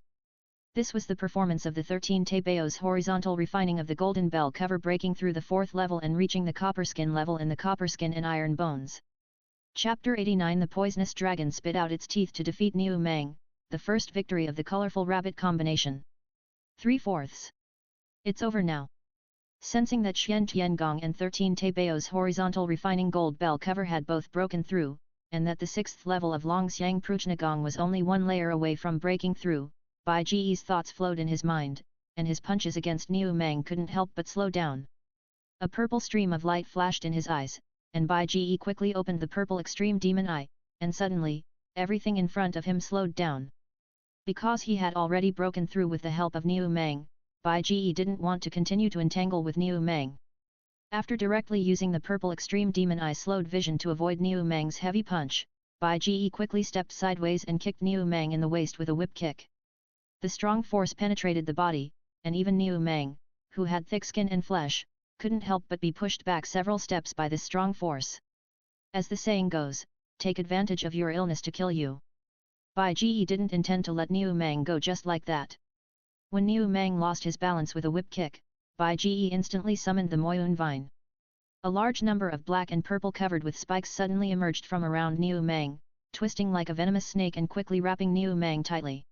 This was the performance of the 13 Taibao's horizontal refining of the golden bell cover breaking through the 4th level and reaching the copper skin level in the copper skin and iron bones. Chapter 89 The poisonous dragon spit out its teeth to defeat Niu Mang, the first victory of the colorful rabbit combination. 3/4. It's over now. Sensing that Xiantiangong and 13 Taibao's horizontal refining gold bell cover had both broken through, and that the 6th level of Longxiang Pruchnagong was only one layer away from breaking through, Bai Ji's thoughts flowed in his mind, and his punches against Niu Mang couldn't help but slow down. A purple stream of light flashed in his eyes, and Bai Ji quickly opened the purple extreme demon eye, and suddenly, everything in front of him slowed down. Because he had already broken through with the help of Niu Mang, Bai Ji didn't want to continue to entangle with Niu Mang. After directly using the purple extreme demon eye slowed vision to avoid Niu Mang's heavy punch, Bai Ji quickly stepped sideways and kicked Niu Mang in the waist with a whip kick. The strong force penetrated the body, and even Niu Mang, who had thick skin and flesh, couldn't help but be pushed back several steps by this strong force. As the saying goes, take advantage of your illness to kill you. Bai Ji didn't intend to let Niu Mang go just like that. When Niu Mang lost his balance with a whip kick, Bai Ji instantly summoned the Moyun Vine. A large number of black and purple covered with spikes suddenly emerged from around Niu Mang, twisting like a venomous snake and quickly wrapping Niu Mang tightly.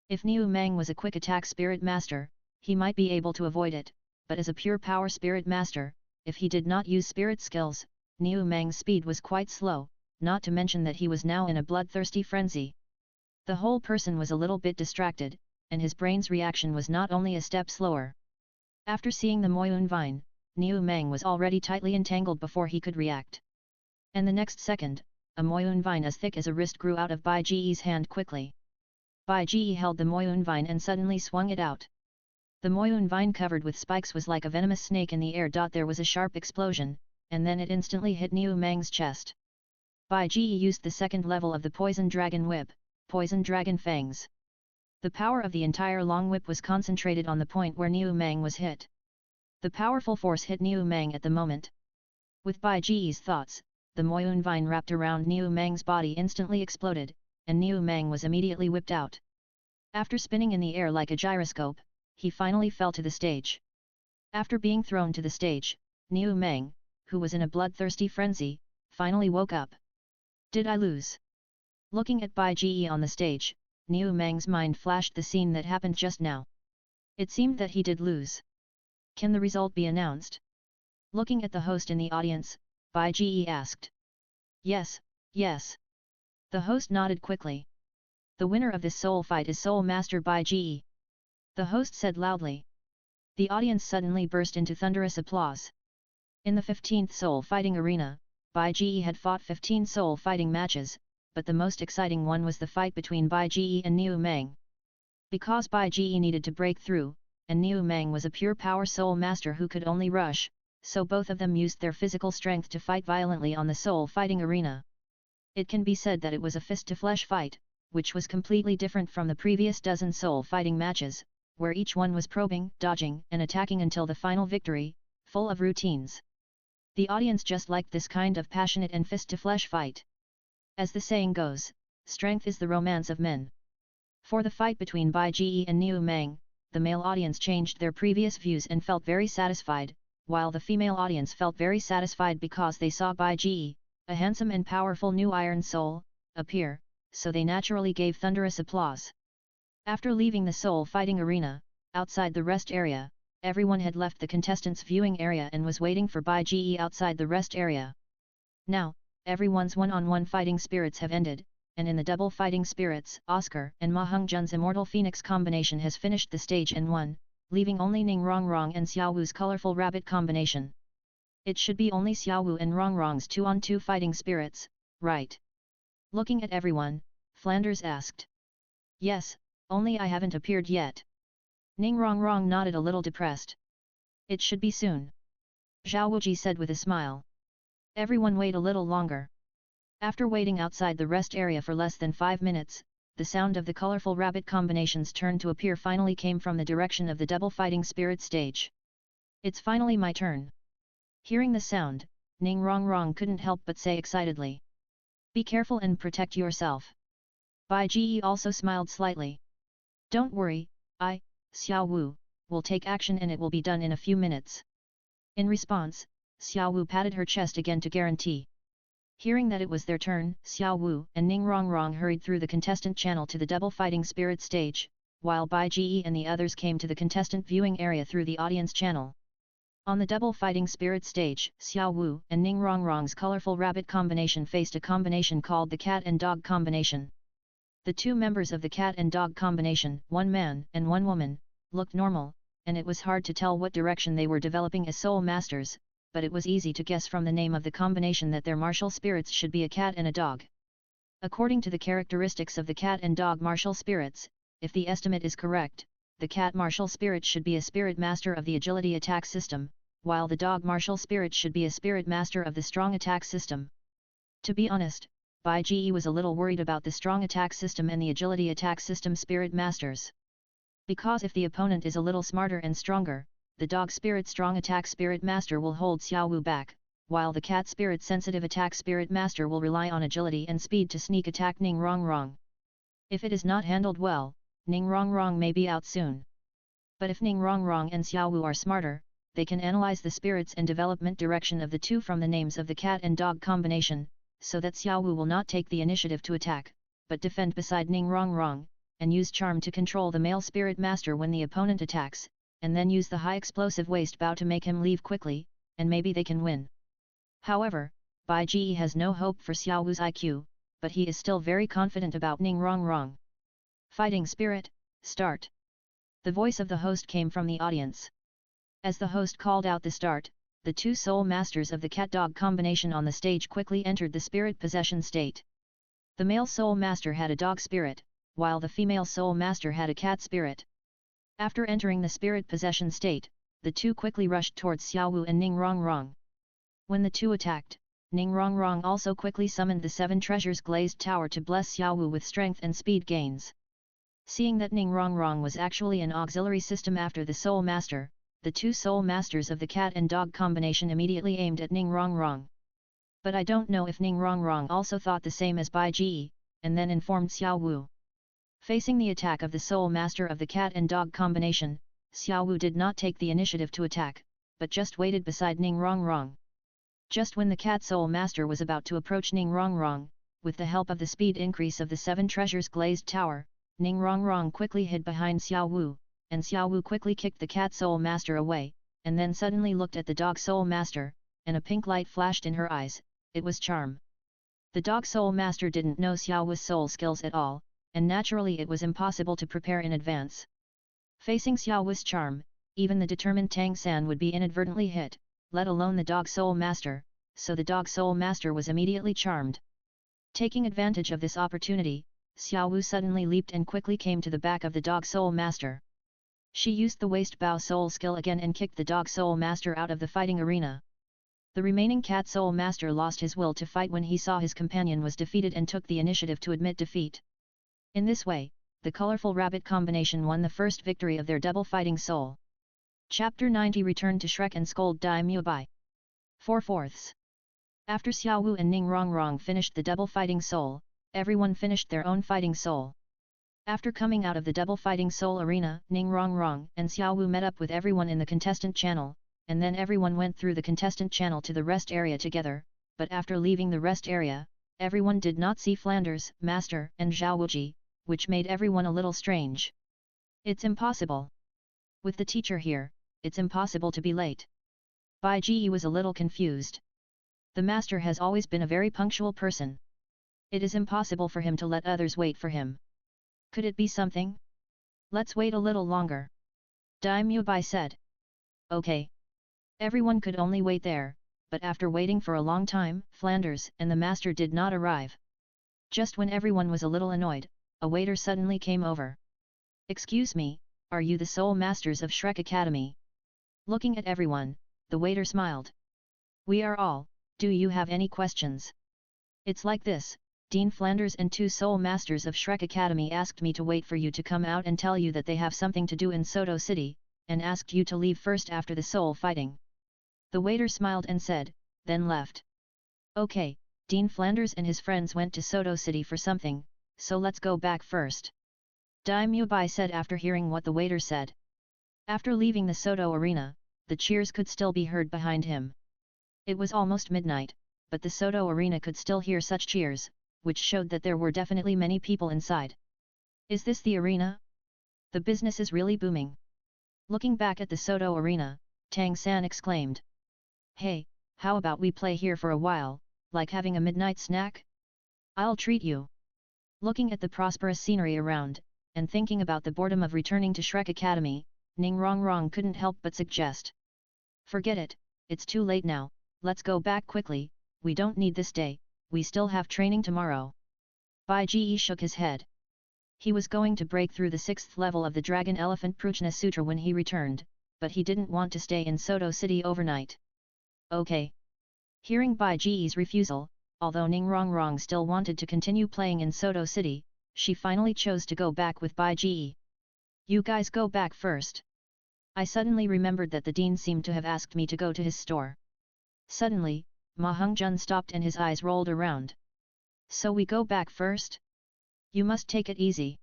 If Niu Mang was a quick attack spirit master, he might be able to avoid it, but as a pure power spirit master, if he did not use spirit skills, Niu Mang's speed was quite slow, not to mention that he was now in a bloodthirsty frenzy. The whole person was a little bit distracted, and his brain's reaction was not only a step slower. After seeing the Moyun vine, Niu Meng was already tightly entangled before he could react. And the next second, a Moyun vine as thick as a wrist grew out of Bai Ji's hand quickly. Bai Ji held the Moyun vine and suddenly swung it out. The Moyun vine covered with spikes was like a venomous snake in the air. There was a sharp explosion, and then it instantly hit Niu Meng's chest. Bai Ji used the second level of the Poison Dragon Whip, Poison Dragon Fangs. The power of the entire long whip was concentrated on the point where Niu Meng was hit. The powerful force hit Niu Meng at the moment. With Bai Ji's thoughts, the Moyun vine wrapped around Niu Meng's body instantly exploded, and Niu Meng was immediately whipped out. After spinning in the air like a gyroscope, he finally fell to the stage. After being thrown to the stage, Niu Meng, who was in a bloodthirsty frenzy, finally woke up. Did I lose? Looking at Bai Ji on the stage, Niu Meng's mind flashed the scene that happened just now. It seemed that he did lose. Can the result be announced? Looking at the host in the audience, Bai Ji asked. Yes, yes. The host nodded quickly. The winner of this soul fight is Soul Master Bai Ji. The host said loudly. The audience suddenly burst into thunderous applause. In the 15th soul fighting arena, Bai Ji had fought 15 soul fighting matches, but the most exciting one was the fight between Bai Ji and Niu Meng. Because Bai Ji needed to break through, and Niu Meng was a pure power soul master who could only rush, so both of them used their physical strength to fight violently on the soul fighting arena. It can be said that it was a fist-to-flesh fight, which was completely different from the previous dozen soul fighting matches, where each one was probing, dodging and attacking until the final victory, full of routines. The audience just liked this kind of passionate and fist-to-flesh fight. As the saying goes, strength is the romance of men. For the fight between Bai Ji and Niu Meng, the male audience changed their previous views and felt very satisfied, while the female audience felt very satisfied because they saw Bai Ji, a handsome and powerful new iron soul, appear, so they naturally gave thunderous applause. After leaving the soul fighting arena, outside the rest area, everyone had left the contestants' viewing area and was waiting for Bai Ji outside the rest area. Now, everyone's one-on-one fighting spirits have ended, and in the double fighting spirits, Oscar and Ma Hongjun's Immortal Phoenix combination has finished the stage and won, leaving only Ning Rongrong and Xiaowu's Colorful Rabbit combination. It should be only Xiaowu and Rongrong's 2-on-2 fighting spirits, right? Looking at everyone, Flanders asked. Yes, only I haven't appeared yet. Ning Rongrong nodded a little depressed. It should be soon. Zhao Wuji said with a smile. Everyone wait a little longer. After waiting outside the rest area for less than 5 minutes, the sound of the colorful rabbit combinations' turn to appear finally came from the direction of the double fighting spirit stage. It's finally my turn. Hearing the sound, Ning Rongrong couldn't help but say excitedly. Be careful and protect yourself. Bai Ji also smiled slightly. Don't worry, Xiao Wu, will take action and it will be done in a few minutes. In response, Xiao Wu patted her chest again to guarantee. Hearing that it was their turn, Xiao Wu and Ning Rongrong hurried through the contestant channel to the double fighting spirit stage, while Bai Ji and the others came to the contestant viewing area through the audience channel. On the double fighting spirit stage, Xiao Wu and Ning Rongrong's colorful rabbit combination faced a combination called the cat and dog combination. The two members of the cat and dog combination, one man and one woman, looked normal, and it was hard to tell what direction they were developing as soul masters, but it was easy to guess from the name of the combination that their martial spirits should be a cat and a dog. According to the characteristics of the cat and dog martial spirits, if the estimate is correct, the cat martial spirit should be a spirit master of the agility attack system, while the dog martial spirit should be a spirit master of the strong attack system. To be honest, Bai Ji was a little worried about the strong attack system and the agility attack system spirit masters. Because if the opponent is a little smarter and stronger, the dog spirit strong attack spirit master will hold Xiao Wu back, while the cat spirit sensitive attack spirit master will rely on agility and speed to sneak attack Ning Rongrong. If it is not handled well, Ning Rongrong may be out soon. But if Ning Rongrong and Xiao Wu are smarter, they can analyze the spirits and development direction of the two from the names of the cat and dog combination, so that Xiao Wu will not take the initiative to attack, but defend beside Ning Rongrong, and use charm to control the male spirit master when the opponent attacks, and then use the high explosive waist bow to make him leave quickly, and maybe they can win. However, Bai Ji has no hope for Xiao Wu's IQ, but he is still very confident about Ning Rongrong. Fighting spirit, start. The voice of the host came from the audience. As the host called out the start, the two soul masters of the cat-dog combination on the stage quickly entered the spirit possession state. The male soul master had a dog spirit, while the female soul master had a cat spirit. After entering the spirit possession state, the two quickly rushed towards Xiao Wu and Ning Rongrong. When the two attacked, Ning Rongrong also quickly summoned the 7 treasures glazed tower to bless Xiao Wu with strength and speed gains. Seeing that Ning Rongrong was actually an auxiliary system after the soul master, the two soul masters of the cat and dog combination immediately aimed at Ning Rongrong. But I don't know if Ning Rongrong also thought the same as Bai Ji, and then informed Xiao Wu. Facing the attack of the soul master of the cat and dog combination, Xiao Wu did not take the initiative to attack, but just waited beside Ning Rongrong. Just when the cat soul master was about to approach Ning Rongrong, with the help of the speed increase of the 7 treasures glazed tower, Ning Rongrong quickly hid behind Xiao Wu, and Xiao Wu quickly kicked the cat soul master away, and then suddenly looked at the dog soul master, and a pink light flashed in her eyes. It was charm. The dog soul master didn't know Xiao Wu's soul skills at all, and naturally it was impossible to prepare in advance. Facing Xiao Wu's charm, even the determined Tang San would be inadvertently hit, let alone the dog soul master, so the dog soul master was immediately charmed. Taking advantage of this opportunity, Xiao Wu suddenly leaped and quickly came to the back of the dog soul master. She used the waist bow soul skill again and kicked the dog soul master out of the fighting arena. The remaining cat soul master lost his will to fight when he saw his companion was defeated and took the initiative to admit defeat. In this way, the colorful rabbit combination won the first victory of their double fighting soul. Chapter 90 Return to Shrek and Scold Dai Mubai. 4/4. After Xiao Wu and Ning Rongrong finished the double fighting soul, everyone finished their own fighting soul. After coming out of the double fighting soul arena, Ning Rongrong and Xiao Wu met up with everyone in the contestant channel, and then everyone went through the contestant channel to the rest area together, but after leaving the rest area, everyone did not see Flanders, Master and Zhao Wuji, which made everyone a little strange. It's impossible. With the teacher here, it's impossible to be late. Bai Ji was a little confused. The master has always been a very punctual person. It is impossible for him to let others wait for him. Could it be something? Let's wait a little longer. Dai Mubai said. Okay. Everyone could only wait there, but after waiting for a long time, Flanders and the master did not arrive. Just when everyone was a little annoyed, a waiter suddenly came over. Excuse me, are you the soul masters of Shrek Academy? Looking at everyone, the waiter smiled. We are all. Do you have any questions? It's like this, Dean Flanders and 2 soul masters of Shrek Academy asked me to wait for you to come out and tell you that they have something to do in Soto City, and asked you to leave first after the soul fighting. The waiter smiled and said, then left. Okay, Dean Flanders and his friends went to Soto City for something, so let's go back first. Dai Mubai said after hearing what the waiter said. After leaving the Soto arena, the cheers could still be heard behind him. It was almost midnight, but the Soto arena could still hear such cheers, which showed that there were definitely many people inside. Is this the arena? The business is really booming. Looking back at the Soto arena, Tang San exclaimed. Hey, how about we play here for a while, like having a midnight snack? I'll treat you. Looking at the prosperous scenery around, and thinking about the boredom of returning to Shrek Academy, Ning Rongrong couldn't help but suggest. Forget it, it's too late now, let's go back quickly, we don't need this day, we still have training tomorrow. Bai Ji shook his head. He was going to break through the 6th level of the Dragon Elephant Prajna Sutra when he returned, but he didn't want to stay in Soto City overnight. Okay. Hearing Bai Ji's refusal, although Ning Rongrong still wanted to continue playing in Soto City, she finally chose to go back with Bai Ji. You guys go back first. I suddenly remembered that the dean seemed to have asked me to go to his store. Suddenly, Ma Hongjun stopped and his eyes rolled around. So we go back first? You must take it easy.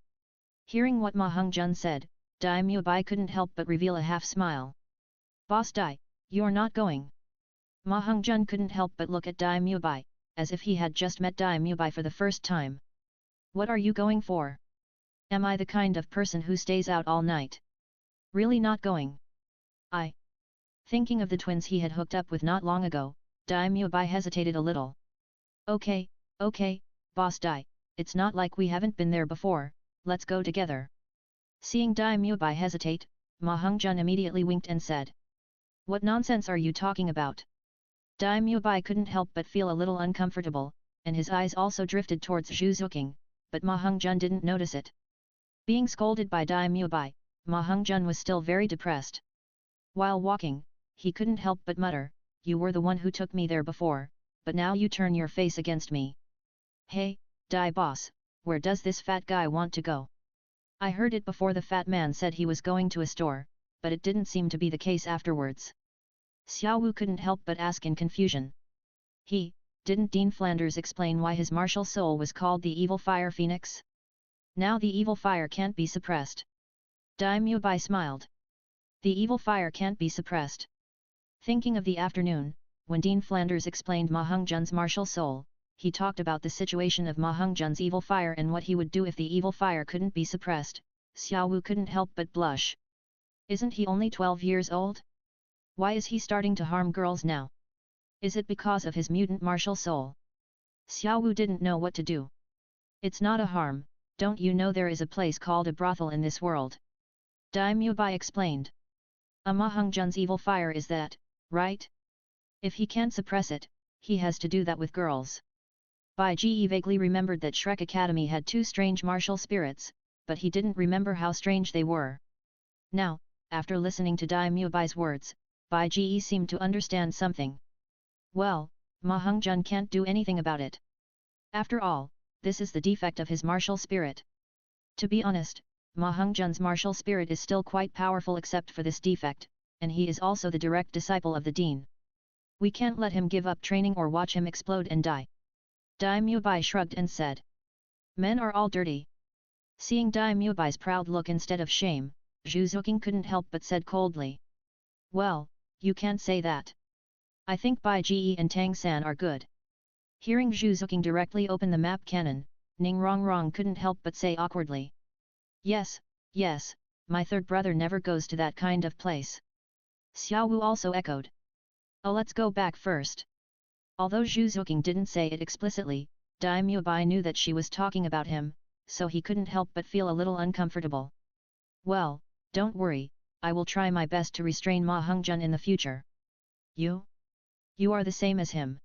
Hearing what Ma Hongjun said, Dai Mubai couldn't help but reveal a half smile. Boss Dai, you're not going. Ma Hongjun couldn't help but look at Dai Mubai, as if he had just met Dai Mubai for the first time. What are you going for? Am I the kind of person who stays out all night? Really not going? Thinking of the twins he had hooked up with not long ago, Dai Mubai hesitated a little. Okay, okay, boss Dai, it's not like we haven't been there before, let's go together. Seeing Dai Mubai hesitate, Ma Hongjun immediately winked and said. What nonsense are you talking about? Dai Mubai couldn't help but feel a little uncomfortable, and his eyes also drifted towards Zhu Zuking, but Ma Hongjun didn't notice it. Being scolded by Dai Mubai, Ma Hongjun was still very depressed. While walking, he couldn't help but mutter, you were the one who took me there before, but now you turn your face against me. Hey, Dai boss, where does this fat guy want to go? I heard it before the fat man said he was going to a store, but it didn't seem to be the case afterwards. Xiao Wu couldn't help but ask in confusion. Didn't Dean Flanders explain why his martial soul was called the Evil Fire Phoenix? Now the evil fire can't be suppressed. Dai Mubai smiled. The evil fire can't be suppressed. Thinking of the afternoon, when Dean Flanders explained Ma Hongjun's martial soul, he talked about the situation of Ma Hongjun's evil fire and what he would do if the evil fire couldn't be suppressed. Xiao Wu couldn't help but blush. Isn't he only 12 years old? Why is he starting to harm girls now? Is it because of his mutant martial soul? Xiao Wu didn't know what to do. It's not a harm, don't you know there is a place called a brothel in this world? Dai Mubai explained. Ma Hongjun's evil fire is that, right? If he can't suppress it, he has to do that with girls. Bai Ji vaguely remembered that Shrek Academy had 2 strange martial spirits, but he didn't remember how strange they were. Now, after listening to Dai Mubai's words, Bai Ji seemed to understand something. Well, Ma Hongjun can't do anything about it. After all, this is the defect of his martial spirit. To be honest, Ma Hongjun's martial spirit is still quite powerful except for this defect, and he is also the direct disciple of the Dean. We can't let him give up training or watch him explode and die. Dai Mubai shrugged and said. Men are all dirty. Seeing Dai Mubai's proud look instead of shame, Zhu Zuking couldn't help but said coldly. Well, you can't say that. I think Bai Ji and Tang San are good. Hearing Zhu Zuking directly open the map cannon, Ning Rongrong couldn't help but say awkwardly. Yes, my third brother never goes to that kind of place. Xiao Wu also echoed. Oh, let's go back first. Although Zhu Zuking didn't say it explicitly, Dai Mubai knew that she was talking about him, so he couldn't help but feel a little uncomfortable. Well, don't worry, I will try my best to restrain Ma Hongjun in the future. You are the same as him.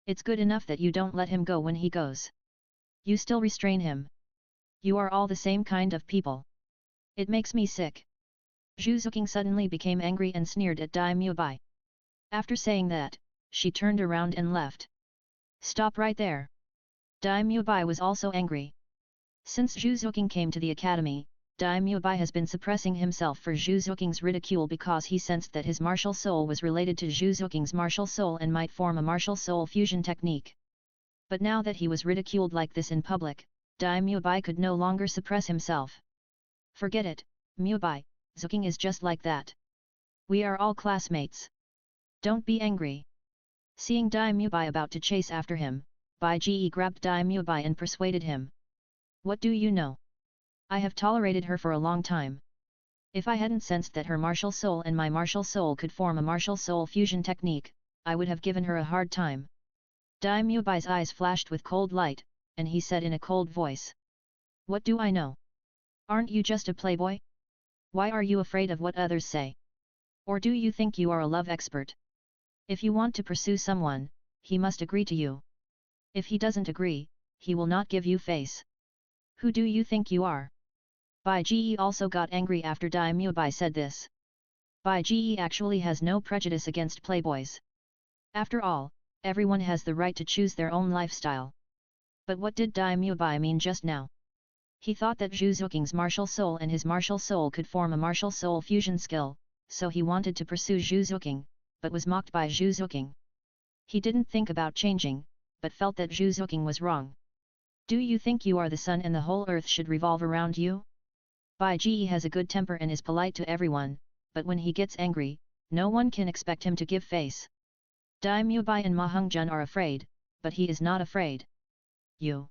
It's good enough that you don't let him go when he goes. You still restrain him. You are all the same kind of people. It makes me sick. Zhu Zuking suddenly became angry and sneered at Dai Mubai. After saying that, she turned around and left. Stop right there. Dai Mubai was also angry. Since Zhu Zuking came to the academy, Dai Mubai has been suppressing himself for Zhu Zuking's ridicule because he sensed that his martial soul was related to Zhu Zuking's martial soul and might form a martial soul fusion technique. But now that he was ridiculed like this in public, Dai Mubai could no longer suppress himself. Forget it, Mubai, Zuking is just like that. We are all classmates. Don't be angry. Seeing Dai Mubai about to chase after him, Bai Ji grabbed Dai Mubai and persuaded him. What do you know? I have tolerated her for a long time. If I hadn't sensed that her martial soul and my martial soul could form a martial soul fusion technique, I would have given her a hard time. Dai Mubai's eyes flashed with cold light, and he said in a cold voice. What do I know? Aren't you just a playboy? Why are you afraid of what others say? Or do you think you are a love expert? If you want to pursue someone, he must agree to you. If he doesn't agree, he will not give you face. Who do you think you are? Bai Ji also got angry after Dai Mubai said this. Bai Ji actually has no prejudice against playboys. After all, everyone has the right to choose their own lifestyle. But what did Dai Mubai mean just now? He thought that Zhu Zuking's martial soul and his martial soul could form a martial soul fusion skill, so he wanted to pursue Zhu Zuking, but was mocked by Zhu Zuking. He didn't think about changing, but felt that Zhu Zuking was wrong. Do you think you are the sun and the whole earth should revolve around you? Bai Ji has a good temper and is polite to everyone, but when he gets angry, no one can expect him to give face. Dai Mubai and Ma Hongjun are afraid, but he is not afraid. You.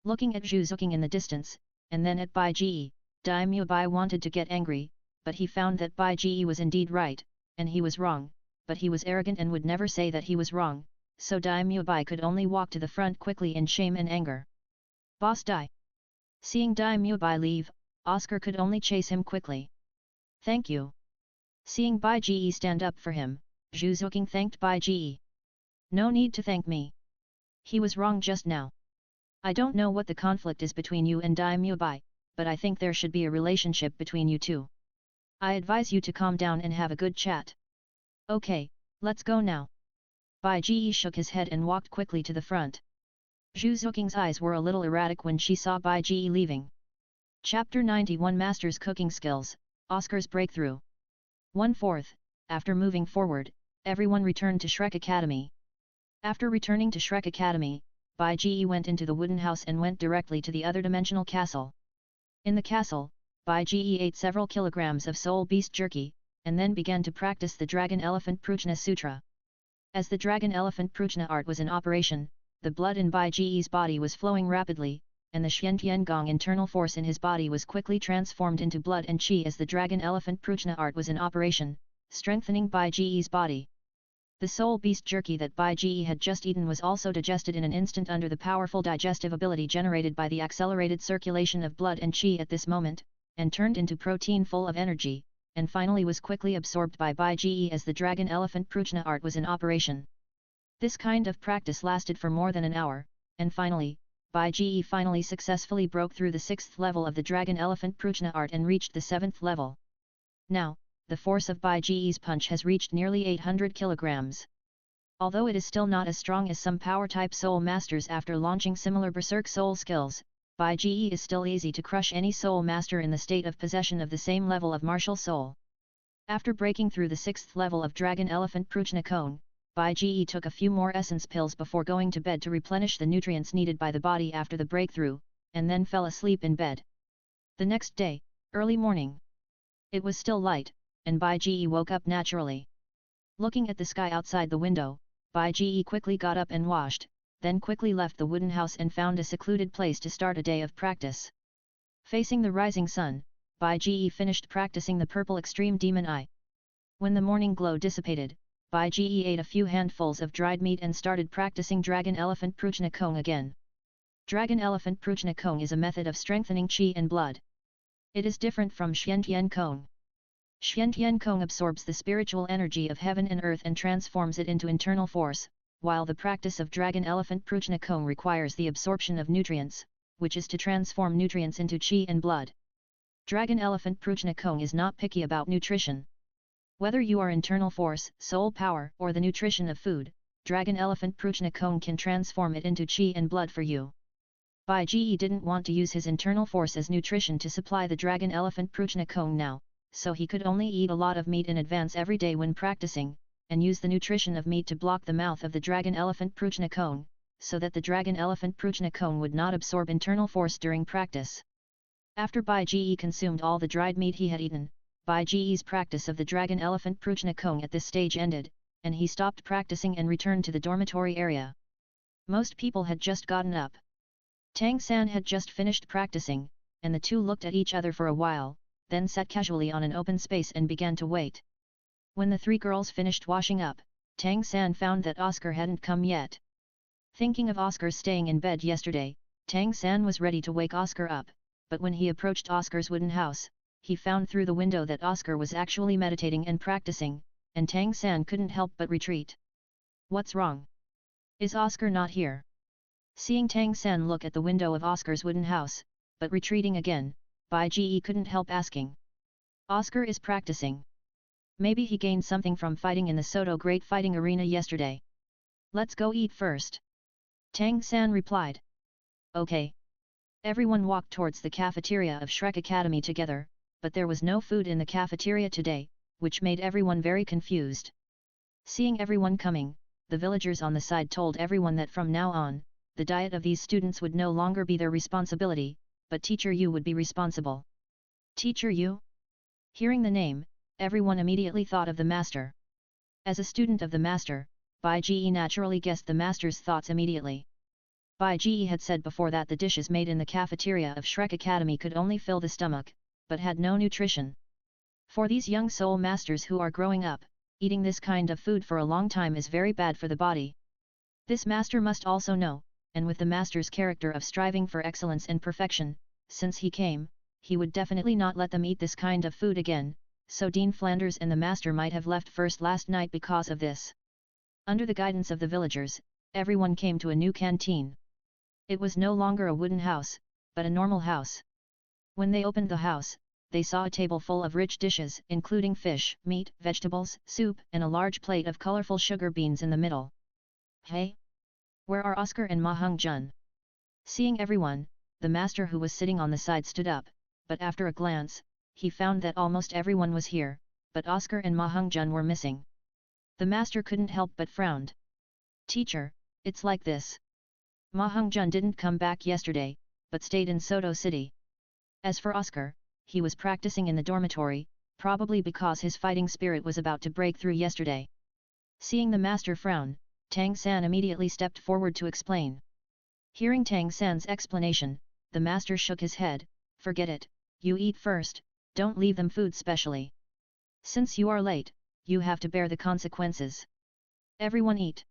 Looking at Zhu Zuking in the distance, and then at Bai Ji, Dai Mubai wanted to get angry, but he found that Bai Ji was indeed right, and he was wrong, but he was arrogant and would never say that he was wrong, so Dai Mubai could only walk to the front quickly in shame and anger. Boss Dai. Seeing Dai Mubai leave, Oscar could only chase him quickly. Thank you. Seeing Bai Ji stand up for him, Zhu Zuoqing thanked Bai Ji. No need to thank me. He was wrong just now. I don't know what the conflict is between you and Dai Mubai, but I think there should be a relationship between you two. I advise you to calm down and have a good chat. Okay, let's go now. Bai Ji shook his head and walked quickly to the front. Zhu Zuoqing's eyes were a little erratic when she saw Bai Ji leaving. Chapter 91 Master's Cooking Skills, Oscar's Breakthrough. 1/4. After moving forward, everyone returned to Shrek Academy. After returning to Shrek Academy, Bai Ji went into the wooden house and went directly to the other dimensional castle. In the castle, Bai Ji ate several kilograms of soul beast jerky, and then began to practice the Dragon Elephant Prajna Sutra. As the Dragon Elephant Prajna art was in operation, the blood in Bai Ji's body was flowing rapidly, and the Xiantian Gong internal force in his body was quickly transformed into blood and qi as the Dragon Elephant Prajna art was in operation, strengthening Bai Ji's body. The soul beast jerky that Bai Ji had just eaten was also digested in an instant under the powerful digestive ability generated by the accelerated circulation of blood and qi at this moment, and turned into protein full of energy, and finally was quickly absorbed by Bai Ji as the Dragon Elephant Prajna art was in operation. This kind of practice lasted for more than an hour, and finally, Bai Ji finally successfully broke through the 6th level of the Dragon Elephant Prajna art and reached the 7th level. Now, the force of Bai Ji's punch has reached nearly 800 kilograms. Although it is still not as strong as some power-type soul masters after launching similar berserk soul skills, Bai Ji is still easy to crush any soul master in the state of possession of the same level of martial soul. After breaking through the 6th level of Dragon Elephant Prajna Cone, Bai Ji took a few more essence pills before going to bed to replenish the nutrients needed by the body after the breakthrough, and then fell asleep in bed. The next day, early morning. It was still light, and Bai Ji woke up naturally. Looking at the sky outside the window, Bai Ji quickly got up and washed, then quickly left the wooden house and found a secluded place to start a day of practice. Facing the rising sun, Bai Ji finished practicing the purple extreme demon eye. When the morning glow dissipated, Bai Ji ate a few handfuls of dried meat and started practicing Dragon Elephant Prajna Kong again. Dragon Elephant Prajna Kong is a method of strengthening qi and blood. It is different from Xiantian Kong. Xiantian Kong absorbs the spiritual energy of heaven and earth and transforms it into internal force, while the practice of Dragon Elephant Prajna Kong requires the absorption of nutrients, which is to transform nutrients into qi and blood. Dragon Elephant Prajna Kong is not picky about nutrition. Whether you are internal force, soul power, or the nutrition of food, Dragon Elephant Prajna Kong can transform it into qi and blood for you. Bai Ji didn't want to use his internal force as nutrition to supply the Dragon Elephant Prajna Kong now, so he could only eat a lot of meat in advance every day when practicing, and use the nutrition of meat to block the mouth of the Dragon Elephant Prajna Kong, so that the Dragon Elephant Prajna Kong would not absorb internal force during practice. After Bai Ji consumed all the dried meat he had eaten, Bai Ji's practice of the Dragon Elephant Prajna Kong at this stage ended, and he stopped practicing and returned to the dormitory area. Most people had just gotten up. Tang San had just finished practicing, and the two looked at each other for a while, then sat casually on an open space and began to wait. When the three girls finished washing up, Tang San found that Oscar hadn't come yet. Thinking of Oscar staying in bed yesterday, Tang San was ready to wake Oscar up, but when he approached Oscar's wooden house, he found through the window that Oscar was actually meditating and practicing, and Tang San couldn't help but retreat. What's wrong? Is Oscar not here? Seeing Tang San look at the window of Oscar's wooden house, but retreating again, Bai Ji couldn't help asking. Oscar is practicing. Maybe he gained something from fighting in the Soto Great Fighting Arena yesterday. Let's go eat first. Tang San replied. Okay. Everyone walked towards the cafeteria of Shrek Academy together, but there was no food in the cafeteria today, which made everyone very confused. Seeing everyone coming, the villagers on the side told everyone that from now on, the diet of these students would no longer be their responsibility, but Teacher Yu would be responsible. Teacher Yu? Hearing the name, everyone immediately thought of the master. As a student of the master, Bai Ji naturally guessed the master's thoughts immediately. Bai Ji had said before that the dishes made in the cafeteria of Shrek Academy could only fill the stomach, but had no nutrition. For these young soul masters who are growing up, eating this kind of food for a long time is very bad for the body. This master must also know, and with the master's character of striving for excellence and perfection, since he came, he would definitely not let them eat this kind of food again, so Dean Flanders and the master might have left first last night because of this. Under the guidance of the villagers, everyone came to a new canteen. It was no longer a wooden house, but a normal house. When they opened the house, they saw a table full of rich dishes, including fish, meat, vegetables, soup, and a large plate of colorful sugar beans in the middle. Hey! Where are Oscar and Ma Hung-jun? Seeing everyone, the master who was sitting on the side stood up, but after a glance, he found that almost everyone was here, but Oscar and Ma Hung-jun were missing. The master couldn't help but frowned. Teacher, it's like this. Ma Hung-jun didn't come back yesterday, but stayed in Soto City. As for Oscar, he was practicing in the dormitory, probably because his fighting spirit was about to break through yesterday. Seeing the master frown, Tang San immediately stepped forward to explain. Hearing Tang San's explanation, the master shook his head. Forget it, you eat first, don't leave them food specially. Since you are late, you have to bear the consequences. Everyone eat.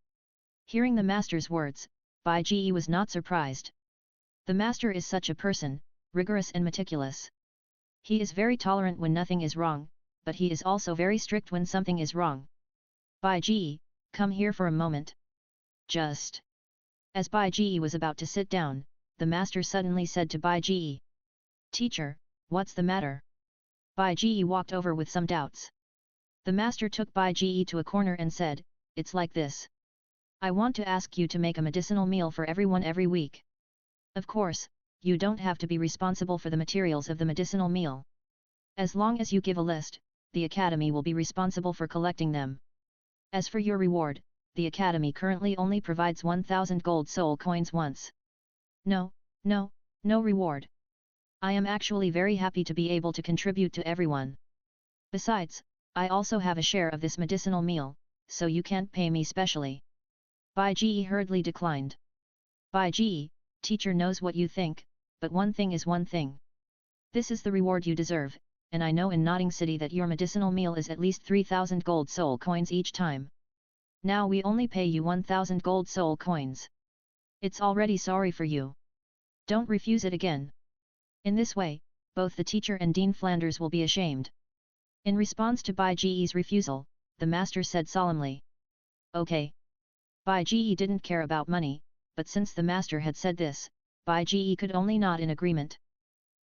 Hearing the master's words, Bai Ji was not surprised. The master is such a person, rigorous and meticulous. He is very tolerant when nothing is wrong, but he is also very strict when something is wrong. Bai Ji, come here for a moment. Just. As Bai Ji was about to sit down, the master suddenly said to Bai Ji. Teacher, what's the matter? Bai Ji walked over with some doubts. The master took Bai Ji to a corner and said, it's like this. I want to ask you to make a medicinal meal for everyone every week. Of course, you don't have to be responsible for the materials of the medicinal meal. As long as you give a list, the academy will be responsible for collecting them. As for your reward, the academy currently only provides 1000 gold soul coins once. No reward. I am actually very happy to be able to contribute to everyone. Besides, I also have a share of this medicinal meal, so you can't pay me specially. Bai Ji hurriedly declined. Bai Ji, teacher knows what you think, but one thing is one thing. This is the reward you deserve, and I know in Notting City that your medicinal meal is at least 3000 gold soul coins each time. Now we only pay you 1000 gold soul coins. It's already sorry for you. Don't refuse it again. In this way, both the teacher and Dean Flanders will be ashamed. In response to Bai Ji's refusal, the master said solemnly. Okay. Bai Ji didn't care about money, but since the master had said this, Bai Ji could only nod in agreement.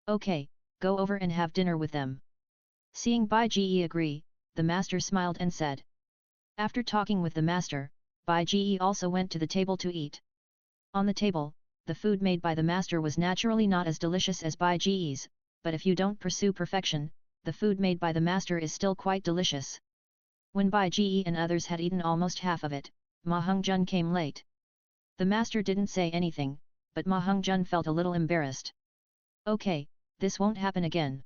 Okay, go over and have dinner with them. Seeing Bai Ji agree, the master smiled and said. After talking with the master, Bai Ji also went to the table to eat. On the table, the food made by the master was naturally not as delicious as Bai Ji's, but if you don't pursue perfection, the food made by the master is still quite delicious. When Bai Ji and others had eaten almost half of it, Ma Hung-jun came late. The master didn't say anything, but Ma Hung-jun felt a little embarrassed. Okay, this won't happen again.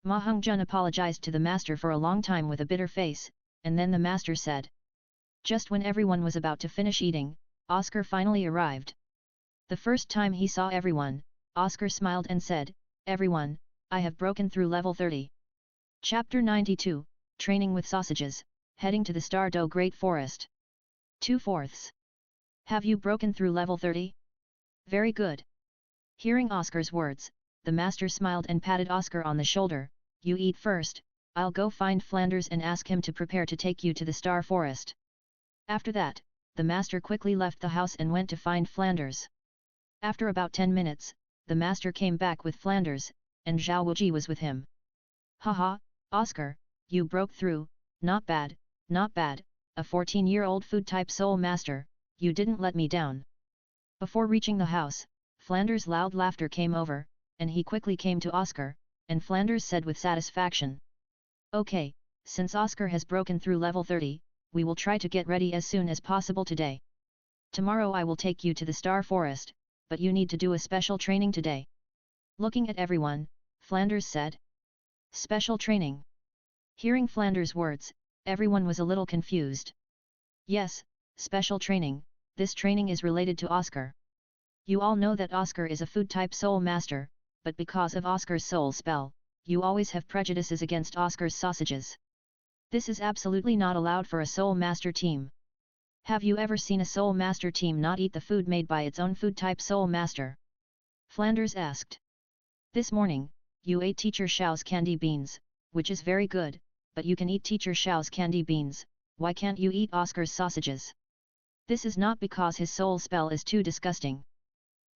Ma Hung-jun apologized to the master for a long time with a bitter face, and then the master said. Just when everyone was about to finish eating, Oscar finally arrived. The first time he saw everyone, Oscar smiled and said, Everyone, I have broken through level 30. Chapter 92, Training with Sausages, Heading to the Douluo Great Forest. 2/4. Have you broken through level 30? Very good. Hearing Oscar's words, the master smiled and patted Oscar on the shoulder. You eat first, I'll go find Flanders and ask him to prepare to take you to the Star Forest. After that, the master quickly left the house and went to find Flanders. After about 10 minutes, the master came back with Flanders, and Zhao Wuji was with him. Haha, Oscar, you broke through, not bad, not bad, a 14-year-old food-type soul master, you didn't let me down. Before reaching the house, Flanders' loud laughter came over, and he quickly came to Oscar, and Flanders said with satisfaction. Okay, since Oscar has broken through level 30, we will try to get ready as soon as possible today. Tomorrow I will take you to the Star Forest, but you need to do a special training today. Looking at everyone, Flanders said. Special training. Hearing Flanders' words, everyone was a little confused. Yes, special training, this training is related to Oscar. You all know that Oscar is a food-type soul master, but because of Oscar's soul spell, you always have prejudices against Oscar's sausages. This is absolutely not allowed for a soul master team. Have you ever seen a Soul Master team not eat the food made by its own food type Soul Master? Flanders asked. This morning, you ate Teacher Xiao's candy beans, which is very good, but you can eat Teacher Xiao's candy beans, why can't you eat Oscar's sausages? This is not because his soul spell is too disgusting.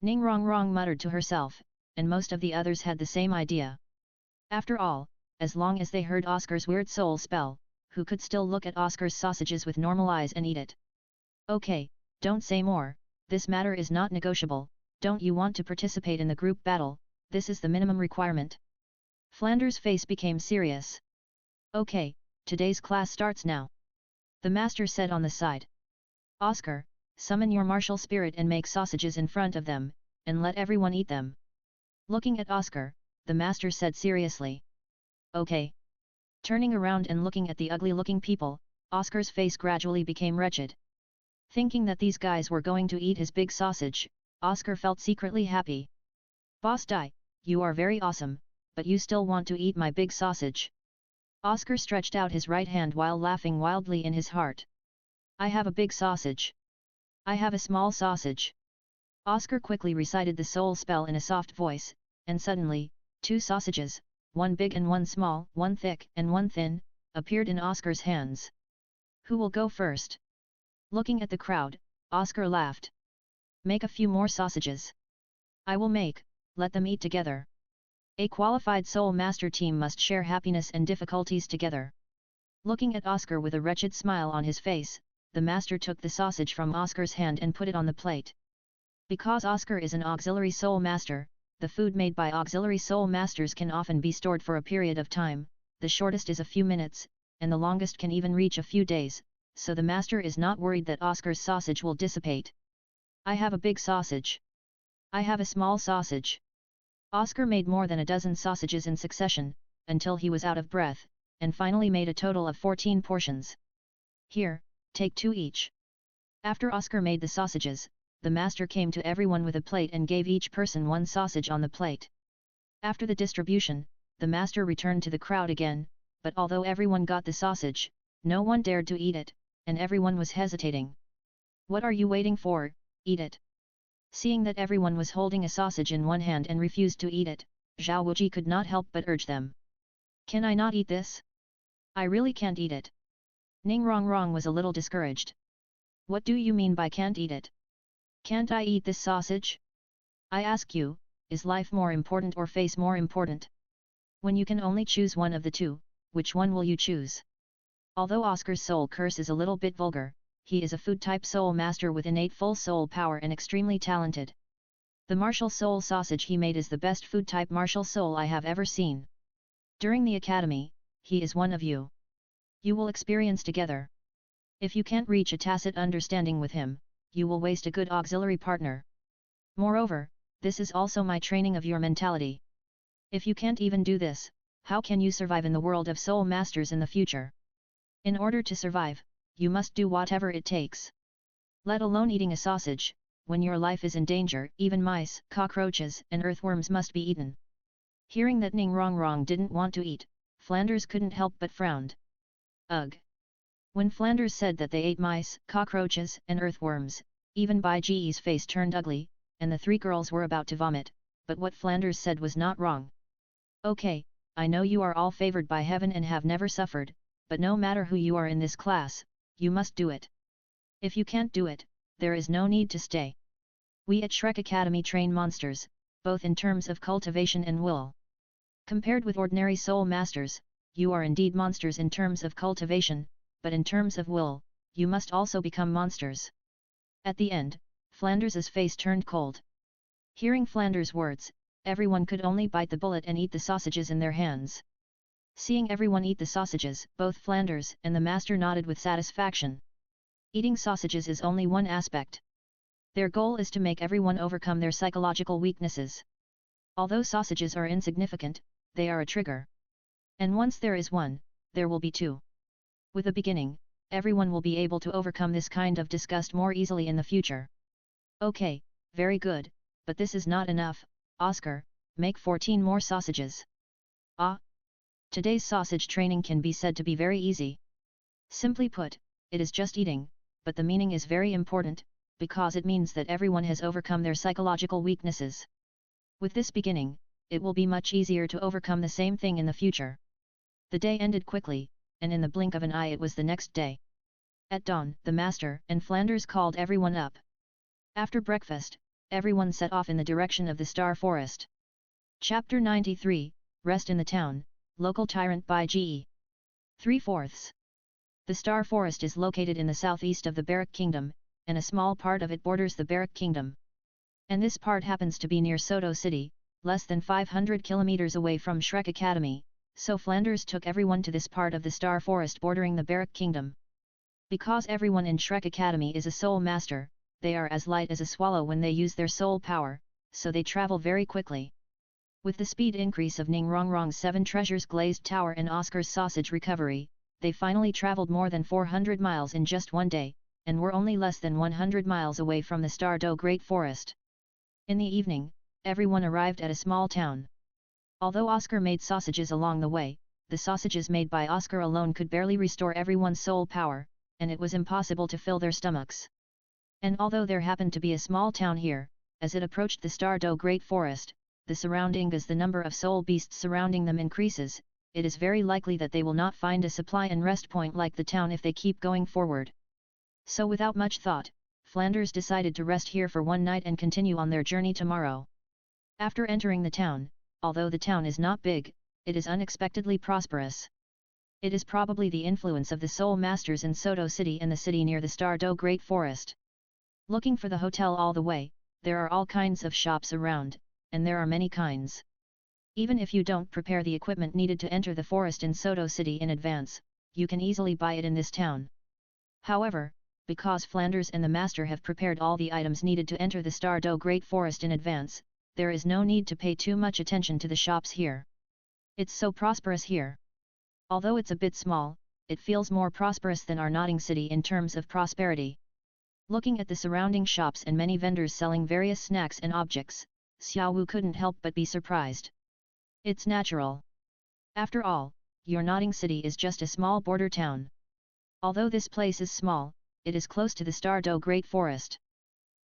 Ning Rongrong muttered to herself, and most of the others had the same idea. After all, as long as they heard Oscar's weird soul spell, who could still look at Oscar's sausages with normal eyes and eat it? Okay, don't say more, this matter is not negotiable, don't you want to participate in the group battle, this is the minimum requirement. Flanders' face became serious. Okay, today's class starts now. The master said on the side. Oscar, summon your martial spirit and make sausages in front of them, and let everyone eat them. Looking at Oscar, the master said seriously. Okay. Turning around and looking at the ugly-looking people, Oscar's face gradually became wretched. Thinking that these guys were going to eat his big sausage, Oscar felt secretly happy. Boss Dai, you are very awesome, but you still want to eat my big sausage. Oscar stretched out his right hand while laughing wildly in his heart. I have a big sausage. I have a small sausage. Oscar quickly recited the soul spell in a soft voice, and suddenly, 2 sausages, one big and one small, one thick and one thin, appeared in Oscar's hands. Who will go first? Looking at the crowd, Oscar laughed. Make a few more sausages. I will make, let them eat together. A qualified Soul Master team must share happiness and difficulties together. Looking at Oscar with a wretched smile on his face, the master took the sausage from Oscar's hand and put it on the plate. Because Oscar is an auxiliary Soul Master, the food made by auxiliary Soul Masters can often be stored for a period of time, the shortest is a few minutes, and the longest can even reach a few days, so the master is not worried that Oscar's sausage will dissipate. I have a big sausage. I have a small sausage. Oscar made more than a dozen sausages in succession, until he was out of breath, and finally made a total of 14 portions. Here, take 2 each. After Oscar made the sausages, the master came to everyone with a plate and gave each person 1 sausage on the plate. After the distribution, the master returned to the crowd again, but although everyone got the sausage, no one dared to eat it, and everyone was hesitating. What are you waiting for, eat it. Seeing that everyone was holding a sausage in one hand and refused to eat it, Zhao Wuji could not help but urge them. Can I not eat this? I really can't eat it. Ning Rongrong was a little discouraged. What do you mean by can't eat it? Can't I eat this sausage? I ask you, is life more important or face more important? When you can only choose one of the two, which one will you choose? Although Oscar's soul curse is a little bit vulgar, he is a food-type soul master with innate full soul power and extremely talented. The martial soul sausage he made is the best food-type martial soul I have ever seen. During the academy, he is one of you. You will experience together. If you can't reach a tacit understanding with him, you will waste a good auxiliary partner. Moreover, this is also my training of your mentality. If you can't even do this, how can you survive in the world of soul masters in the future? In order to survive, you must do whatever it takes. Let alone eating a sausage, when your life is in danger, even mice, cockroaches, and earthworms must be eaten. Hearing that Ning Rongrong didn't want to eat, Flanders couldn't help but frowned. Ugh! When Flanders said that they ate mice, cockroaches, and earthworms, even Bai Ji's face turned ugly, and the 3 girls were about to vomit, but what Flanders said was not wrong. Okay, I know you are all favored by heaven and have never suffered, but no matter who you are in this class, you must do it. If you can't do it, there is no need to stay. We at Shrek Academy train monsters, both in terms of cultivation and will. Compared with ordinary soul masters, you are indeed monsters in terms of cultivation, but in terms of will, you must also become monsters. At the end, Flanders' face turned cold. Hearing Flanders' words, everyone could only bite the bullet and eat the sausages in their hands. Seeing everyone eat the sausages, both Flanders and the master nodded with satisfaction. Eating sausages is only one aspect. Their goal is to make everyone overcome their psychological weaknesses. Although sausages are insignificant, they are a trigger. And once there is one, there will be 2. With a beginning, everyone will be able to overcome this kind of disgust more easily in the future. Okay, very good, but this is not enough, Oscar, make 14 more sausages. Ah! Today's sausage training can be said to be very easy. Simply put, it is just eating, but the meaning is very important, because it means that everyone has overcome their psychological weaknesses. With this beginning, it will be much easier to overcome the same thing in the future. The day ended quickly, and in the blink of an eye it was the next day. At dawn, the master and Flanders called everyone up. After breakfast, everyone set off in the direction of the Star Forest. Chapter 93, Rest in the Town, Local Tyrant by G.E. 3/4. The Star Forest is located in the southeast of the Barak Kingdom, and a small part of it borders the Barak Kingdom. And this part happens to be near Soto City, less than 500 kilometers away from Shrek Academy, so Flanders took everyone to this part of the Star Forest bordering the Barak Kingdom. Because everyone in Shrek Academy is a soul master, they are as light as a swallow when they use their soul power, so they travel very quickly. With the speed increase of Ning Rongrong's 7 Treasures Glazed Tower and Oscar's Sausage Recovery, they finally traveled more than 400 miles in just one day, and were only less than 100 miles away from the Star-Do Great Forest. In the evening, everyone arrived at a small town. Although Oscar made sausages along the way, the sausages made by Oscar alone could barely restore everyone's soul power, and it was impossible to fill their stomachs. And although there happened to be a small town here, as it approached the Star-Do Great Forest, the surrounding as the number of soul beasts surrounding them increases, it is very likely that they will not find a supply and rest point like the town if they keep going forward. So without much thought, Flanders decided to rest here for one night and continue on their journey tomorrow. After entering the town, although the town is not big, it is unexpectedly prosperous. It is probably the influence of the Soul Masters in Soto City and the city near the Star-Do Great Forest. Looking for the hotel all the way, there are all kinds of shops around, and there are many kinds. Even if you don't prepare the equipment needed to enter the forest in Soto City in advance, you can easily buy it in this town. However, because Flanders and the Master have prepared all the items needed to enter the Star-Do Great Forest in advance, there is no need to pay too much attention to the shops here. It's so prosperous here. Although it's a bit small, it feels more prosperous than our Notting City in terms of prosperity. Looking at the surrounding shops and many vendors selling various snacks and objects, Xiao Wu couldn't help but be surprised. It's natural. After all, your Notting City is just a small border town. Although this place is small, it is close to the Star-Do Great Forest.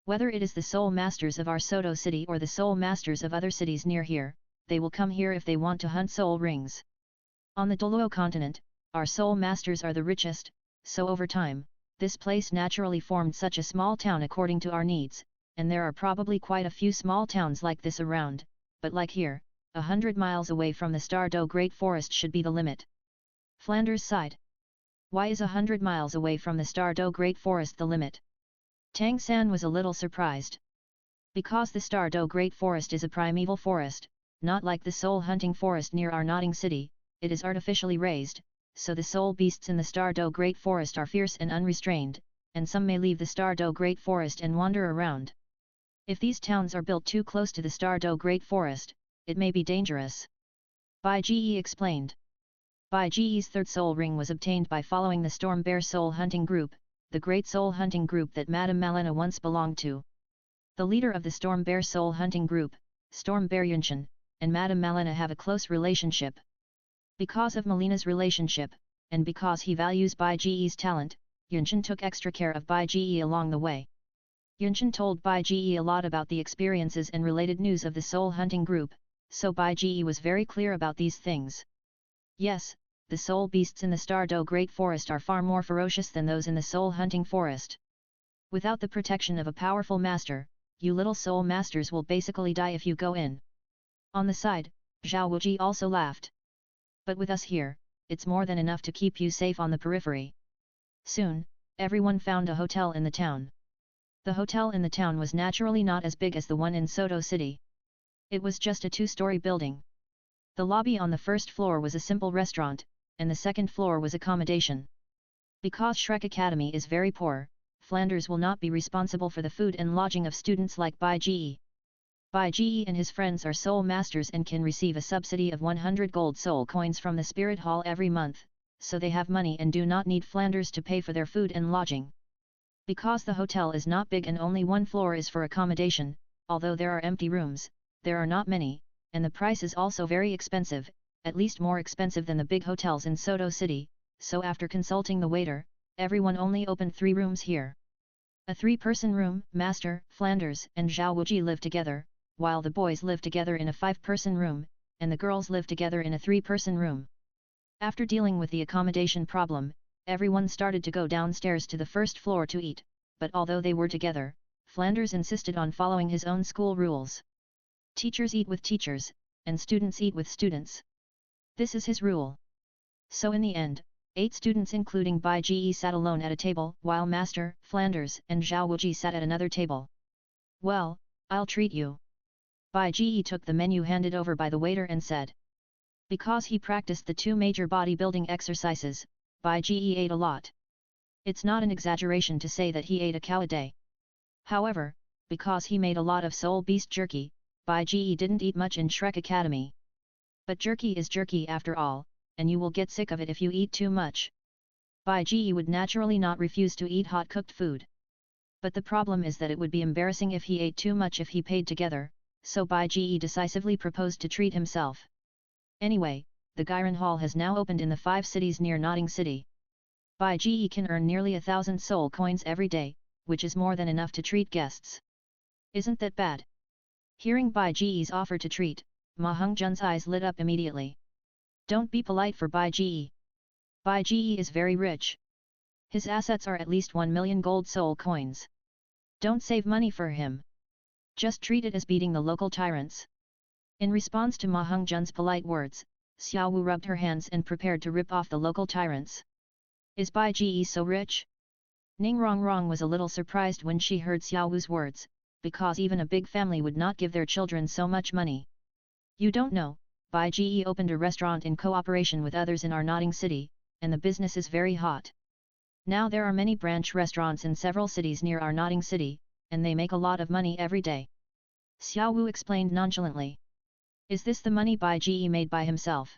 Whether it is the Soul Masters of our Soto City or the Soul Masters of other cities near here, they will come here if they want to hunt soul rings. On the Douluo continent, our Soul Masters are the richest, so over time, this place naturally formed such a small town according to our needs, and there are probably quite a few small towns like this around, but like here, 100 miles away from the Star-Do Great Forest should be the limit. Flanders sighed. Why is 100 miles away from the Star-Do Great Forest the limit? Tang San was a little surprised. Because the Star-Do Great Forest is a primeval forest, not like the soul hunting forest near our Notting City, it is artificially raised, so the soul beasts in the Star-Do Great Forest are fierce and unrestrained, and some may leave the Star-Do Great Forest and wander around. If these towns are built too close to the Star-Do Great Forest, it may be dangerous. Bai Ge explained. Bai Ge's third soul ring was obtained by following the Storm Bear Soul Hunting Group, the great soul hunting group that Madame Malena once belonged to. The leader of the Storm Bear Soul Hunting Group, Storm Bear Yunshin, and Madame Malena have a close relationship. Because of Malena's relationship, and because he values Bai Ge's talent, Yunshin took extra care of Bai Ge along the way. Yunshin told Bai Ge a lot about the experiences and related news of the soul hunting group, so Bai Ge was very clear about these things. Yes, the soul beasts in the Star-Do Great Forest are far more ferocious than those in the soul hunting forest. Without the protection of a powerful master, you little soul masters will basically die if you go in. On the side, Zhao Wuji also laughed. But with us here, it's more than enough to keep you safe on the periphery. Soon, everyone found a hotel in the town. The hotel in the town was naturally not as big as the one in Soto City. It was just a 2-story building. The lobby on the first floor was a simple restaurant, and the second floor was accommodation. Because Shrek Academy is very poor, Flanders will not be responsible for the food and lodging of students like Bai Ge. Bai Ge and his friends are soul masters and can receive a subsidy of 100 gold soul coins from the Spirit Hall every month, so they have money and do not need Flanders to pay for their food and lodging. Because the hotel is not big and only one floor is for accommodation, although there are empty rooms, there are not many, and the price is also very expensive, at least more expensive than the big hotels in Soto City, so after consulting the waiter, everyone only opened 3 rooms here. A 3-person room, Master, Flanders, and Zhao Wuji live together, while the boys live together in a 5-person room, and the girls live together in a 3-person room. After dealing with the accommodation problem, everyone started to go downstairs to the first floor to eat, but although they were together, Flanders insisted on following his own school rules. Teachers eat with teachers, and students eat with students. This is his rule. So in the end, 8 students including Bai Ji sat alone at a table, while Master, Flanders, and Zhao Wuji sat at another table. Well, I'll treat you. Bai Ji took the menu handed over by the waiter and said. Because he practiced the 2 major bodybuilding exercises, Bai Ji ate a lot. It's not an exaggeration to say that he ate a cow a day. However, because he made a lot of soul beast jerky, Bai Ji didn't eat much in Shrek Academy. But jerky is jerky after all, and you will get sick of it if you eat too much. Bai Ji would naturally not refuse to eat hot cooked food. But the problem is that it would be embarrassing if he ate too much if he paid together, so Bai Ji decisively proposed to treat himself. Anyway, the Gairan Hall has now opened in the 5 cities near Notting City. Bai Ji can earn nearly 1,000 soul coins every day, which is more than enough to treat guests. Isn't that bad? Hearing Bai Ji's offer to treat, Ma Hongjun's eyes lit up immediately. Don't be polite for Bai Ji. Bai Ji is very rich. His assets are at least 1 million gold soul coins. Don't save money for him. Just treat it as beating the local tyrants. In response to Ma Hongjun's polite words, Xiao Wu rubbed her hands and prepared to rip off the local tyrants. Is Bai Ji so rich? Ning Rongrong was a little surprised when she heard Xiao Wu's words, because even a big family would not give their children so much money. You don't know, Bai Ji opened a restaurant in cooperation with others in our Notting City, and the business is very hot. Now there are many branch restaurants in several cities near our Notting City, and they make a lot of money every day. Xiao Wu explained nonchalantly. Is this the money Bai Ji made by himself?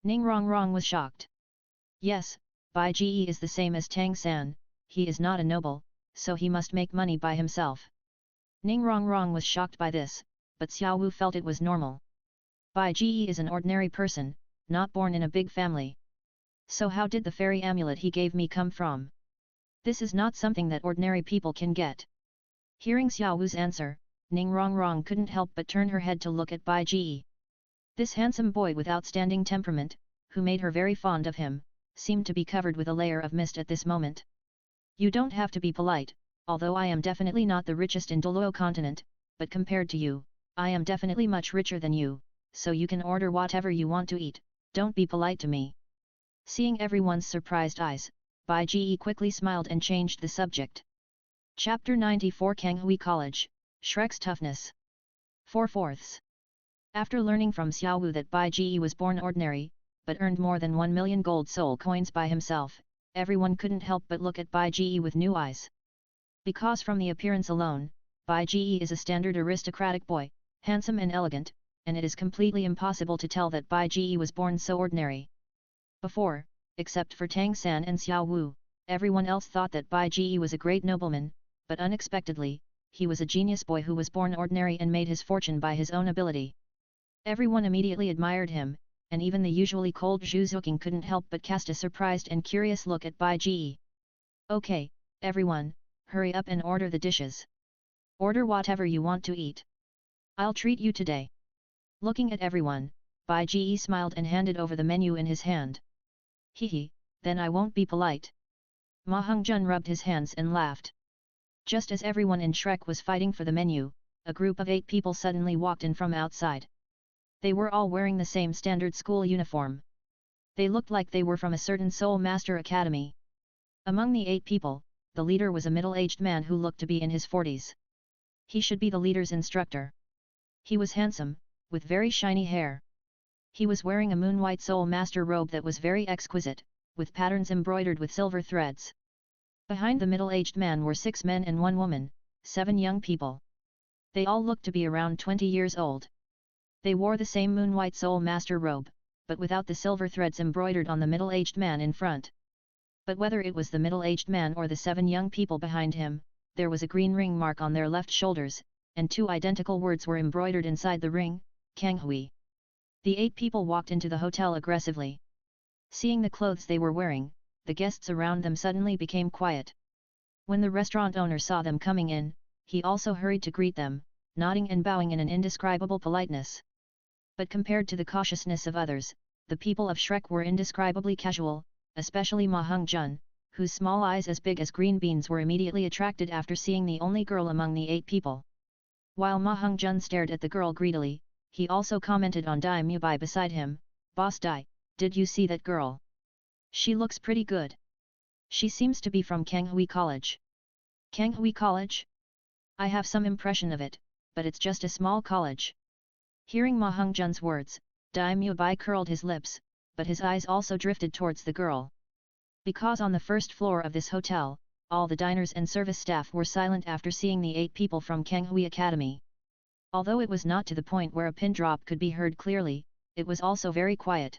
Ning Rongrong was shocked. Yes, Bai Ji is the same as Tang San, he is not a noble, so he must make money by himself. Ning Rongrong was shocked by this, but Xiao Wu felt it was normal. Bai Ji is an ordinary person, not born in a big family. So how did the fairy amulet he gave me come from? This is not something that ordinary people can get. Hearing Xiao Wu's answer, Ning Rongrong couldn't help but turn her head to look at Bai Ji. This handsome boy with outstanding temperament, who made her very fond of him, seemed to be covered with a layer of mist at this moment. You don't have to be polite, although I am definitely not the richest in Douluo continent, but compared to you, I am definitely much richer than you, so you can order whatever you want to eat, don't be polite to me. Seeing everyone's surprised eyes, Bai Ji quickly smiled and changed the subject. Chapter 94 Kanghui College, Shrek's Toughness. 4/4. After learning from Xiao Wu that Bai Ji was born ordinary, but earned more than 1 million gold soul coins by himself, everyone couldn't help but look at Bai Ji with new eyes. Because from the appearance alone, Bai Ji is a standard aristocratic boy, handsome and elegant, and it is completely impossible to tell that Bai Ji was born so ordinary. Before, except for Tang San and Xiao Wu, everyone else thought that Bai Ji was a great nobleman, but unexpectedly, he was a genius boy who was born ordinary and made his fortune by his own ability. Everyone immediately admired him, and even the usually cold Zhu Zuqing couldn't help but cast a surprised and curious look at Bai Ji. Okay, everyone, hurry up and order the dishes. Order whatever you want to eat. I'll treat you today. Looking at everyone, Bai Ji smiled and handed over the menu in his hand. Hehe, then I won't be polite. Ma Hongjun rubbed his hands and laughed. Just as everyone in Shrek was fighting for the menu, a group of 8 people suddenly walked in from outside. They were all wearing the same standard school uniform. They looked like they were from a certain Soul Master Academy. Among the 8 people, the leader was a middle-aged man who looked to be in his 40s. He should be the leader's instructor. He was handsome, with very shiny hair. He was wearing a moon-white Soul Master robe that was very exquisite, with patterns embroidered with silver threads. Behind the middle-aged man were 6 men and 1 woman, 7 young people. They all looked to be around 20 years old. They wore the same moon-white Soul Master robe, but without the silver threads embroidered on the middle-aged man in front. But whether it was the middle-aged man or the 7 young people behind him, there was a green ring mark on their left shoulders, and 2 identical words were embroidered inside the ring, Kanghui. The 8 people walked into the hotel aggressively. Seeing the clothes they were wearing, the guests around them suddenly became quiet. When the restaurant owner saw them coming in, he also hurried to greet them, nodding and bowing in an indescribable politeness. But compared to the cautiousness of others, the people of Shrek were indescribably casual, especially Ma Hung-jun, whose small eyes as big as green beans were immediately attracted after seeing the only girl among the 8 people. While Ma Hung-jun stared at the girl greedily, he also commented on Dai Mubai beside him, "Boss Dai, did you see that girl? She looks pretty good. She seems to be from Kanghui College." "Kanghui College? I have some impression of it, but it's just a small college." Hearing Ma Hung-jun's words, Dai Mubai curled his lips, but his eyes also drifted towards the girl. Because on the first floor of this hotel, all the diners and service staff were silent after seeing the 8 people from Kanghui Academy. Although it was not to the point where a pin drop could be heard clearly, it was also very quiet.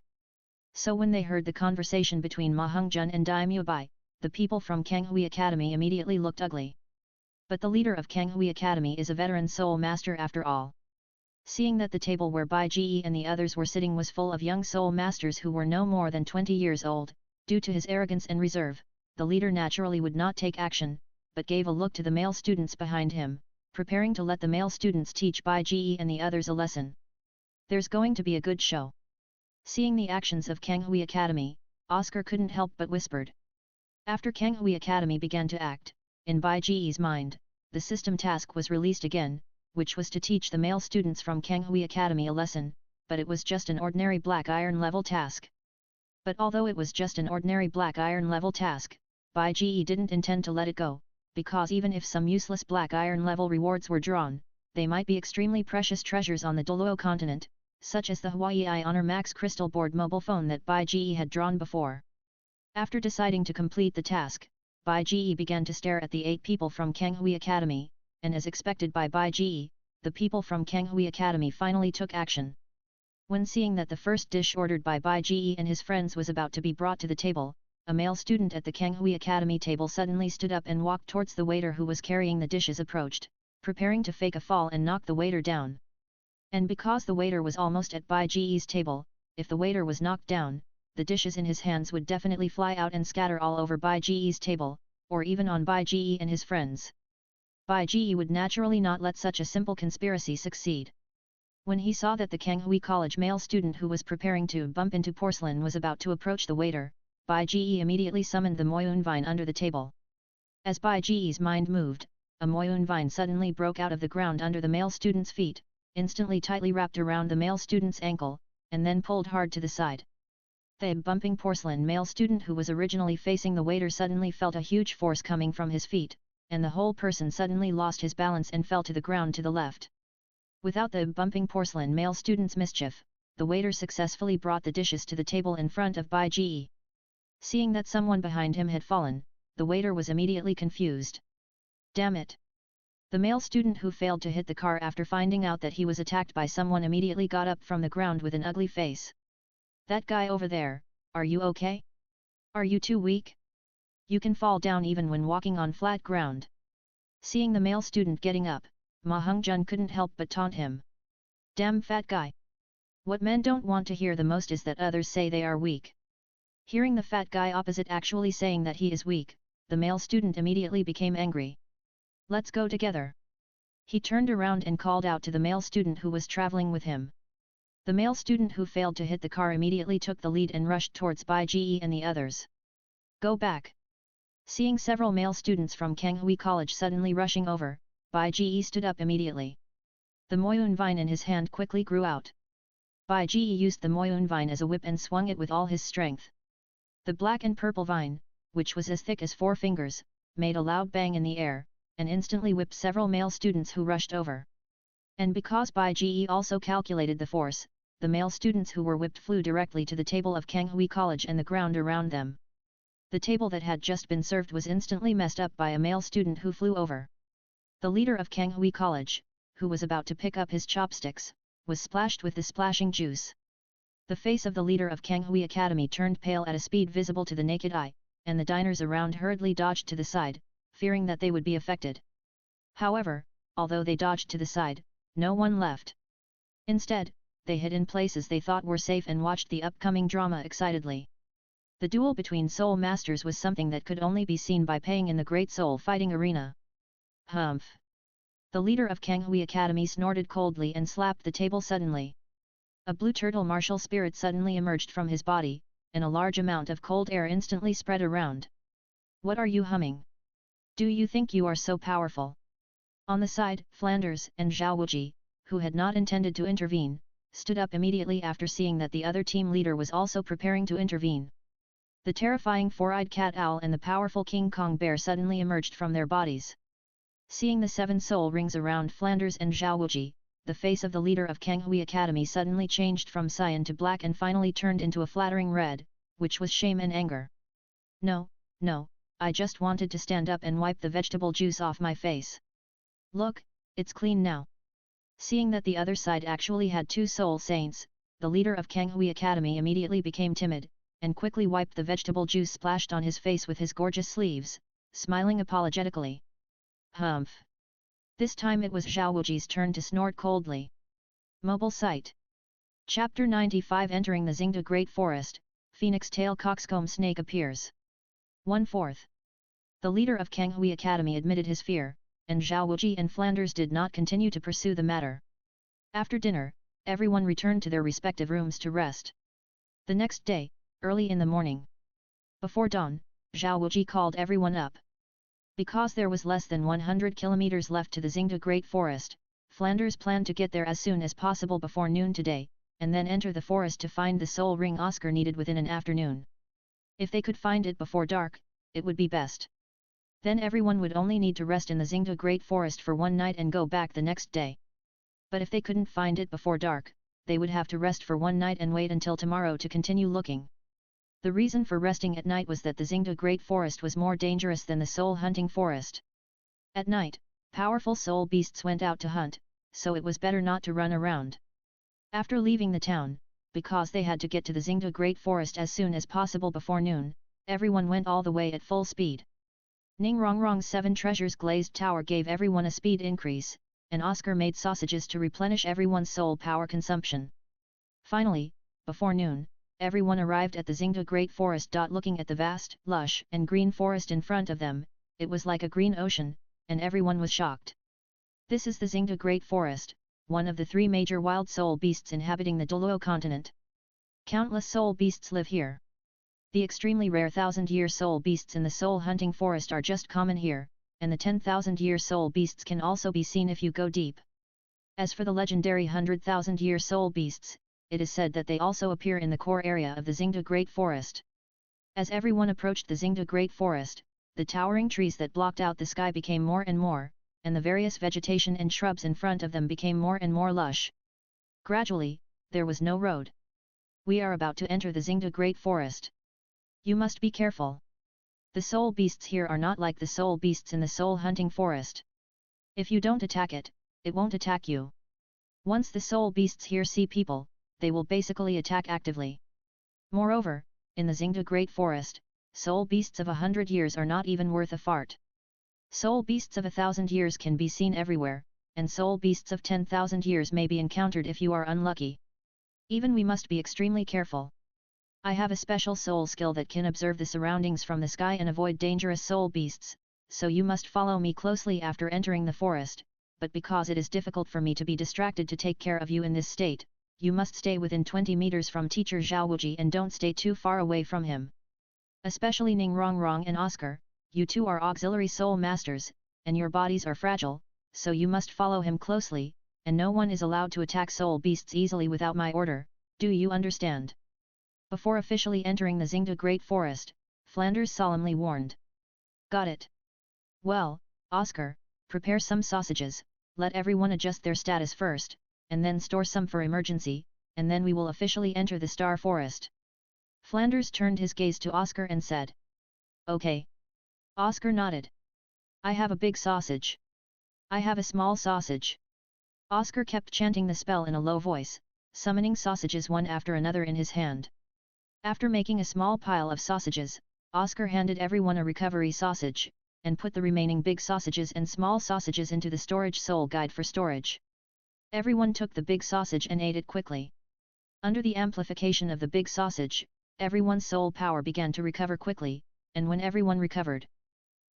So when they heard the conversation between Ma Hung-jun and Dai Mubai, the people from Kanghui Academy immediately looked ugly. But the leader of Kanghui Academy is a veteran soul master after all. Seeing that the table where Bai Ji and the others were sitting was full of young soul masters who were no more than 20 years old, due to his arrogance and reserve, the leader naturally would not take action, but gave a look to the male students behind him, preparing to let the male students teach Bai Ji and the others a lesson. There's going to be a good show. Seeing the actions of Kanghui Academy, Oscar couldn't help but whispered. After Kanghui Academy began to act, in Bai Ji's mind, the system task was released again, which was to teach the male students from Kanghui Academy a lesson, but it was just an ordinary black iron level task. But although it was just an ordinary black iron level task, Bai Ji didn't intend to let it go, because even if some useless black iron level rewards were drawn, they might be extremely precious treasures on the Douluo continent, such as the Hawaii Honor Max crystal board mobile phone that Bai Ji had drawn before. After deciding to complete the task, Bai Ji began to stare at the 8 people from Kanghui Academy, and as expected by Bai Ji, the people from Kanghui Academy finally took action. When seeing that the first dish ordered by Bai Ji and his friends was about to be brought to the table, a male student at the Kanghui Academy table suddenly stood up and walked towards the waiter who was carrying the dishes approached, preparing to fake a fall and knock the waiter down. And because the waiter was almost at Bai Ji's table, if the waiter was knocked down, the dishes in his hands would definitely fly out and scatter all over Bai Ji's table, or even on Bai Ji and his friends. Bai Ji would naturally not let such a simple conspiracy succeed. When he saw that the Kanghui College male student who was preparing to bump into porcelain was about to approach the waiter, Bai Ji immediately summoned the Moyun vine under the table. As Bai Ji's mind moved, a Moyun vine suddenly broke out of the ground under the male student's feet, instantly tightly wrapped around the male student's ankle, and then pulled hard to the side. The bumping porcelain male student who was originally facing the waiter suddenly felt a huge force coming from his feet, and the whole person suddenly lost his balance and fell to the ground to the left. Without the bumping porcelain male student's mischief, the waiter successfully brought the dishes to the table in front of Bai Ji. Seeing that someone behind him had fallen, the waiter was immediately confused. Damn it! The male student who failed to hit the car after finding out that he was attacked by someone immediately got up from the ground with an ugly face. That guy over there, are you okay? Are you too weak? You can fall down even when walking on flat ground. Seeing the male student getting up, Ma Hung-jun couldn't help but taunt him. Damn fat guy! What men don't want to hear the most is that others say they are weak. Hearing the fat guy opposite actually saying that he is weak, the male student immediately became angry. Let's go together. He turned around and called out to the male student who was traveling with him. The male student who failed to hit the car immediately took the lead and rushed towards Bai Ji and the others. Go back! Seeing several male students from Kanghui College suddenly rushing over, Bai Ji stood up immediately. The Moyun vine in his hand quickly grew out. Bai Ji used the Moyun vine as a whip and swung it with all his strength. The black and purple vine, which was as thick as 4 fingers, made a loud bang in the air, and instantly whipped several male students who rushed over. And because Bai Ji also calculated the force, the male students who were whipped flew directly to the table of Kanghui College and the ground around them. The table that had just been served was instantly messed up by a male student who flew over. The leader of Kanghui College, who was about to pick up his chopsticks, was splashed with the splashing juice. The face of the leader of Kanghui Academy turned pale at a speed visible to the naked eye, and the diners around hurriedly dodged to the side, fearing that they would be affected. However, although they dodged to the side, no one left. Instead, they hid in places they thought were safe and watched the upcoming drama excitedly. The duel between soul masters was something that could only be seen by paying in the great soul fighting arena. Humph! The leader of Kanghui Academy snorted coldly and slapped the table suddenly. A blue turtle martial spirit suddenly emerged from his body, and a large amount of cold air instantly spread around. What are you humming? Do you think you are so powerful? On the side, Flanders and Zhao Wuji, who had not intended to intervene, stood up immediately after seeing that the other team leader was also preparing to intervene. The terrifying four-eyed cat owl and the powerful King Kong bear suddenly emerged from their bodies. Seeing the 7 soul rings around Flanders and Zhao Wuji, the face of the leader of Kanghui Academy suddenly changed from cyan to black and finally turned into a flattering red, which was shame and anger. No, no, I just wanted to stand up and wipe the vegetable juice off my face. Look, it's clean now. Seeing that the other side actually had 2 soul saints, the leader of Kanghui Academy immediately became timid, and quickly wiped the vegetable juice splashed on his face with his gorgeous sleeves, smiling apologetically. Humph! This time it was Zhao Wuji's turn to snort coldly. Mobile site. Chapter 95 Entering the Xingda Great Forest, Phoenix Tail Coxcomb Snake appears. 1/4. The leader of Kanghui Academy admitted his fear, and Zhao Wuji and Flanders did not continue to pursue the matter. After dinner, everyone returned to their respective rooms to rest. The next day, early in the morning. Before dawn, Zhao Wuji called everyone up. Because there was less than 100 kilometers left to the Xingda Great Forest, Flanders planned to get there as soon as possible before noon today, and then enter the forest to find the soul ring Oscar needed within an afternoon. If they could find it before dark, it would be best. Then everyone would only need to rest in the Xingda Great Forest for one night and go back the next day. But if they couldn't find it before dark, they would have to rest for one night and wait until tomorrow to continue looking. The reason for resting at night was that the Xingda Great Forest was more dangerous than the soul hunting forest. At night, powerful soul beasts went out to hunt, so it was better not to run around. After leaving the town, because they had to get to the Xingda Great Forest as soon as possible before noon, everyone went all the way at full speed. Ningrongrong's 7 treasures glazed tower gave everyone a speed increase, and Oscar made sausages to replenish everyone's soul power consumption. Finally, before noon, everyone arrived at the Xingda Great Forest. Looking at the vast, lush, and green forest in front of them, it was like a green ocean, and everyone was shocked. This is the Xingda Great Forest, one of the 3 major wild soul beasts inhabiting the Douluo continent. Countless soul beasts live here. The extremely rare 1,000-year soul beasts in the soul hunting forest are just common here, and the 10,000-year soul beasts can also be seen if you go deep. As for the legendary 100,000-year soul beasts, it is said that they also appear in the core area of the Xingda Great Forest. As everyone approached the Xingda Great Forest, the towering trees that blocked out the sky became more and more, and the various vegetation and shrubs in front of them became more and more lush. Gradually, there was no road. We are about to enter the Xingda Great Forest. You must be careful. The soul beasts here are not like the soul beasts in the soul hunting forest. If you don't attack it, it won't attack you. Once the soul beasts here see people, they will basically attack actively. Moreover, in the Xingda Great Forest, soul beasts of 100 years are not even worth a fart. Soul beasts of 1,000 years can be seen everywhere, and soul beasts of 10,000 years may be encountered if you are unlucky. Even we must be extremely careful. I have a special soul skill that can observe the surroundings from the sky and avoid dangerous soul beasts, so you must follow me closely after entering the forest, but because it is difficult for me to be distracted to take care of you in this state, you must stay within 20 meters from teacher Zhao Wuji and don't stay too far away from him. Especially Ningrongrong and Oscar, you two are auxiliary soul masters, and your bodies are fragile, so you must follow him closely, and no one is allowed to attack soul beasts easily without my order, do you understand? Before officially entering the Xingda Great Forest, Flanders solemnly warned. Got it. Well, Oscar, prepare some sausages, let everyone adjust their status first, and then store some for emergency, and then we will officially enter the Star Forest. Flanders turned his gaze to Oscar and said. Okay. Oscar nodded. I have a big sausage. I have a small sausage. Oscar kept chanting the spell in a low voice, summoning sausages one after another in his hand. After making a small pile of sausages, Oscar handed everyone a recovery sausage, and put the remaining big sausages and small sausages into the storage soul guide for storage. Everyone took the big sausage and ate it quickly. Under the amplification of the big sausage, everyone's soul power began to recover quickly, and when everyone recovered,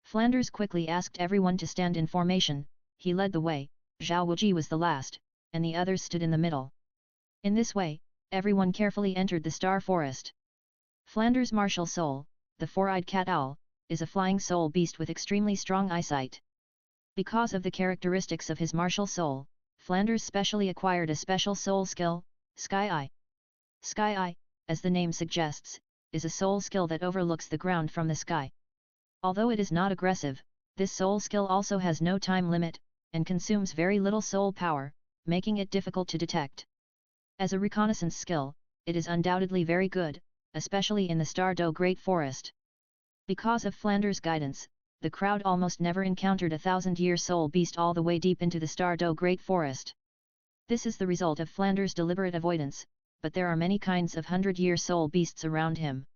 Flanders quickly asked everyone to stand in formation. He led the way, Zhao Wuji was the last, and the others stood in the middle. In this way, everyone carefully entered the star forest. Flanders' martial soul, the four-eyed cat owl, is a flying soul beast with extremely strong eyesight. Because of the characteristics of his martial soul, Flanders specially acquired a special soul skill, Sky Eye. Sky Eye, as the name suggests, is a soul skill that overlooks the ground from the sky. Although it is not aggressive, this soul skill also has no time limit, and consumes very little soul power, making it difficult to detect. As a reconnaissance skill, it is undoubtedly very good, especially in the Douluo Great Forest. Because of Flanders' guidance, the crowd almost never encountered a 1,000-year soul beast all the way deep into the Douluo Great Forest. This is the result of Flanders' deliberate avoidance, but there are many kinds of 100-year soul beasts around him.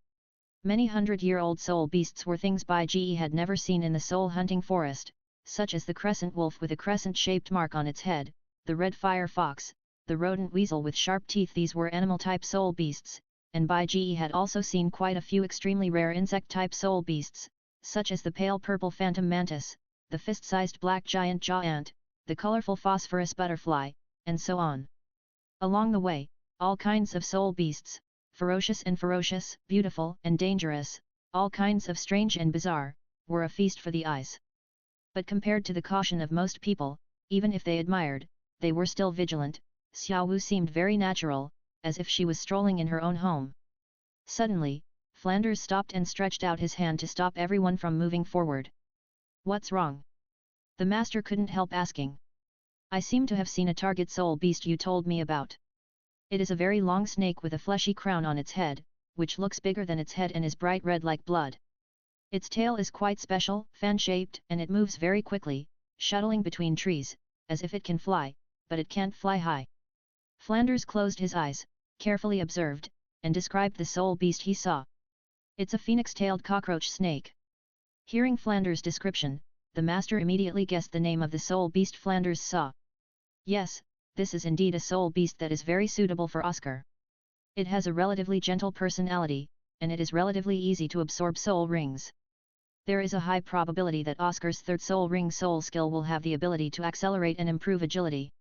Many 100-year-old soul beasts were things Bai Ji had never seen in the soul hunting forest, such as the crescent wolf with a crescent-shaped mark on its head, the red fire fox, the rodent weasel with sharp teeth. These were animal-type soul beasts, and Bai Ji had also seen quite a few extremely rare insect-type soul beasts, such as the pale purple phantom mantis, the fist-sized black giant jaw ant, the colorful phosphorus butterfly, and so on. Along the way, all kinds of soul beasts, ferocious, beautiful and dangerous, all kinds of strange and bizarre, were a feast for the eyes. But compared to the caution of most people, even if they admired, they were still vigilant. Xiao Wu seemed very natural, as if she was strolling in her own home. Suddenly, Flanders stopped and stretched out his hand to stop everyone from moving forward. "What's wrong?" the master couldn't help asking. "I seem to have seen a target soul beast you told me about. It is a very long snake with a fleshy crown on its head, which looks bigger than its head and is bright red like blood. Its tail is quite special, fan-shaped, and it moves very quickly, shuttling between trees, as if it can fly, but it can't fly high." Flanders closed his eyes, carefully observed, and described the soul beast he saw. "It's a phoenix-tailed cockroach snake." Hearing Flanders' description, the master immediately guessed the name of the soul beast Flanders saw. "Yes, this is indeed a soul beast that is very suitable for Oscar. It has a relatively gentle personality, and it is relatively easy to absorb soul rings. There is a high probability that Oscar's third soul ring soul skill will have the ability to accelerate and improve agility,"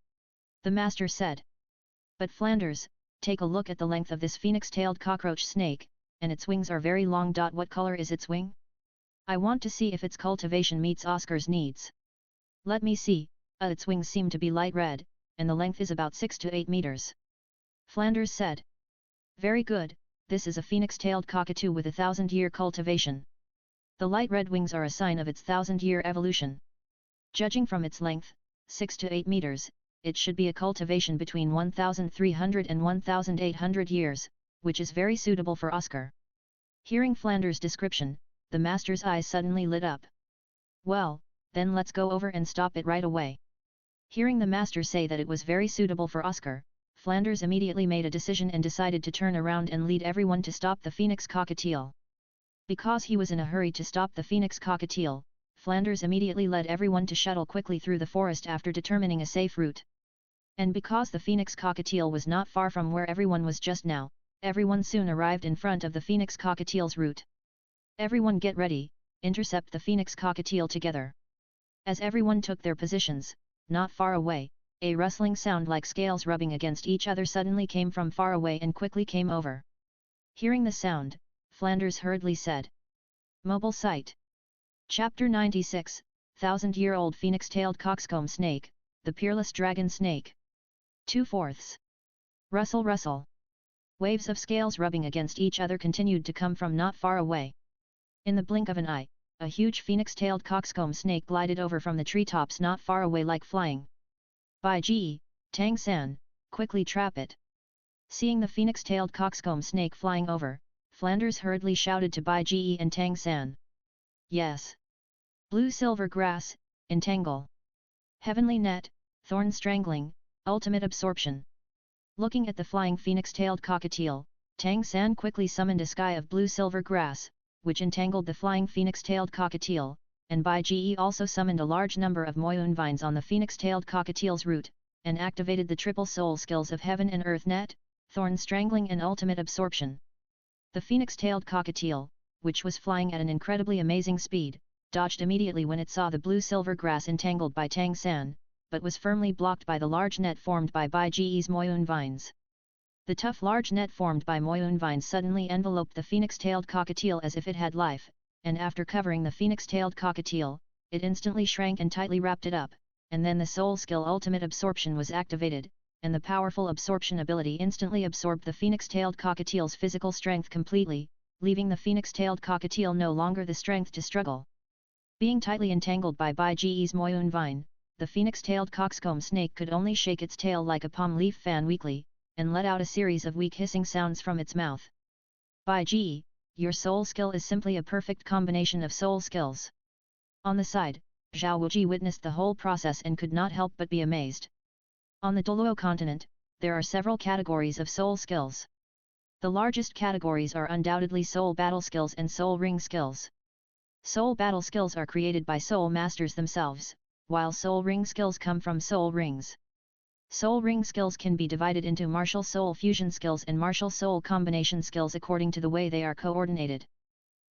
the master said. "But Flanders, take a look at the length of this phoenix-tailed cockroach snake, and its wings are very long. What color is its wing? I want to see if its cultivation meets Oscar's needs." "Let me see, its wings seem to be light red, and the length is about 6 to 8 meters. Flanders said. "Very good, this is a phoenix-tailed cockatoo with a 1,000-year cultivation. The light red wings are a sign of its 1,000-year evolution. Judging from its length, 6 to 8 meters, it should be a cultivation between 1,300 and 1,800 years, which is very suitable for Oscar." Hearing Flanders' description, the master's eyes suddenly lit up. "Well, then let's go over and stop it right away." Hearing the master say that it was very suitable for Oscar, Flanders immediately made a decision and decided to turn around and lead everyone to stop the phoenix cockatiel. Because he was in a hurry to stop the phoenix cockatiel, Flanders immediately led everyone to shuttle quickly through the forest after determining a safe route. And because the phoenix cockatiel was not far from where everyone was just now, everyone soon arrived in front of the phoenix cockatiel's route. "Everyone get ready, intercept the phoenix cockatiel together." As everyone took their positions, not far away, a rustling sound like scales rubbing against each other suddenly came from far away and quickly came over. Hearing the sound, Flanders hurriedly said. Mobile Site. Chapter 96, 1,000-year-old phoenix-tailed coxcomb snake, the peerless dragon snake. 2/4. Rustle rustle. Waves of scales rubbing against each other continued to come from not far away. In the blink of an eye, a huge phoenix-tailed coxcomb snake glided over from the treetops not far away like flying. "Bai Ji, Tang San, quickly trap it." Seeing the phoenix-tailed coxcomb snake flying over, Flanders hurriedly shouted to Bai Ji and Tang San. "Yes. Blue silver grass, entangle. Heavenly net, thorn strangling, ultimate absorption." Looking at the flying phoenix-tailed cockatiel, Tang San quickly summoned a sky of blue silver grass, which entangled the flying phoenix-tailed cockatiel, and Bai Ji also summoned a large number of moyun vines on the phoenix-tailed cockatiel's route, and activated the triple soul skills of Heaven and Earth Net, Thorn Strangling and Ultimate Absorption. The phoenix-tailed cockatiel, which was flying at an incredibly amazing speed, dodged immediately when it saw the blue-silver grass entangled by Tang San, but was firmly blocked by the large net formed by Bai Ji's Moyun vines. The tough large net formed by Moyun vines suddenly enveloped the phoenix-tailed cockatiel as if it had life, and after covering the phoenix-tailed cockatiel, it instantly shrank and tightly wrapped it up, and then the soul skill ultimate absorption was activated, and the powerful absorption ability instantly absorbed the phoenix-tailed cockatiel's physical strength completely, leaving the phoenix-tailed cockatiel no longer the strength to struggle. Being tightly entangled by Bai Ji's Moyun vine, the phoenix-tailed coxcomb snake could only shake its tail like a palm leaf fan weakly, and let out a series of weak hissing sounds from its mouth. Bai Ji, your soul skill is simply a perfect combination of soul skills. On the side, Zhao Wuji witnessed the whole process and could not help but be amazed. On the Douluo continent, there are several categories of soul skills. The largest categories are undoubtedly soul battle skills and soul ring skills. Soul battle skills are created by soul masters themselves, while soul ring skills come from soul rings. Soul ring skills can be divided into martial soul fusion skills and martial soul combination skills according to the way they are coordinated.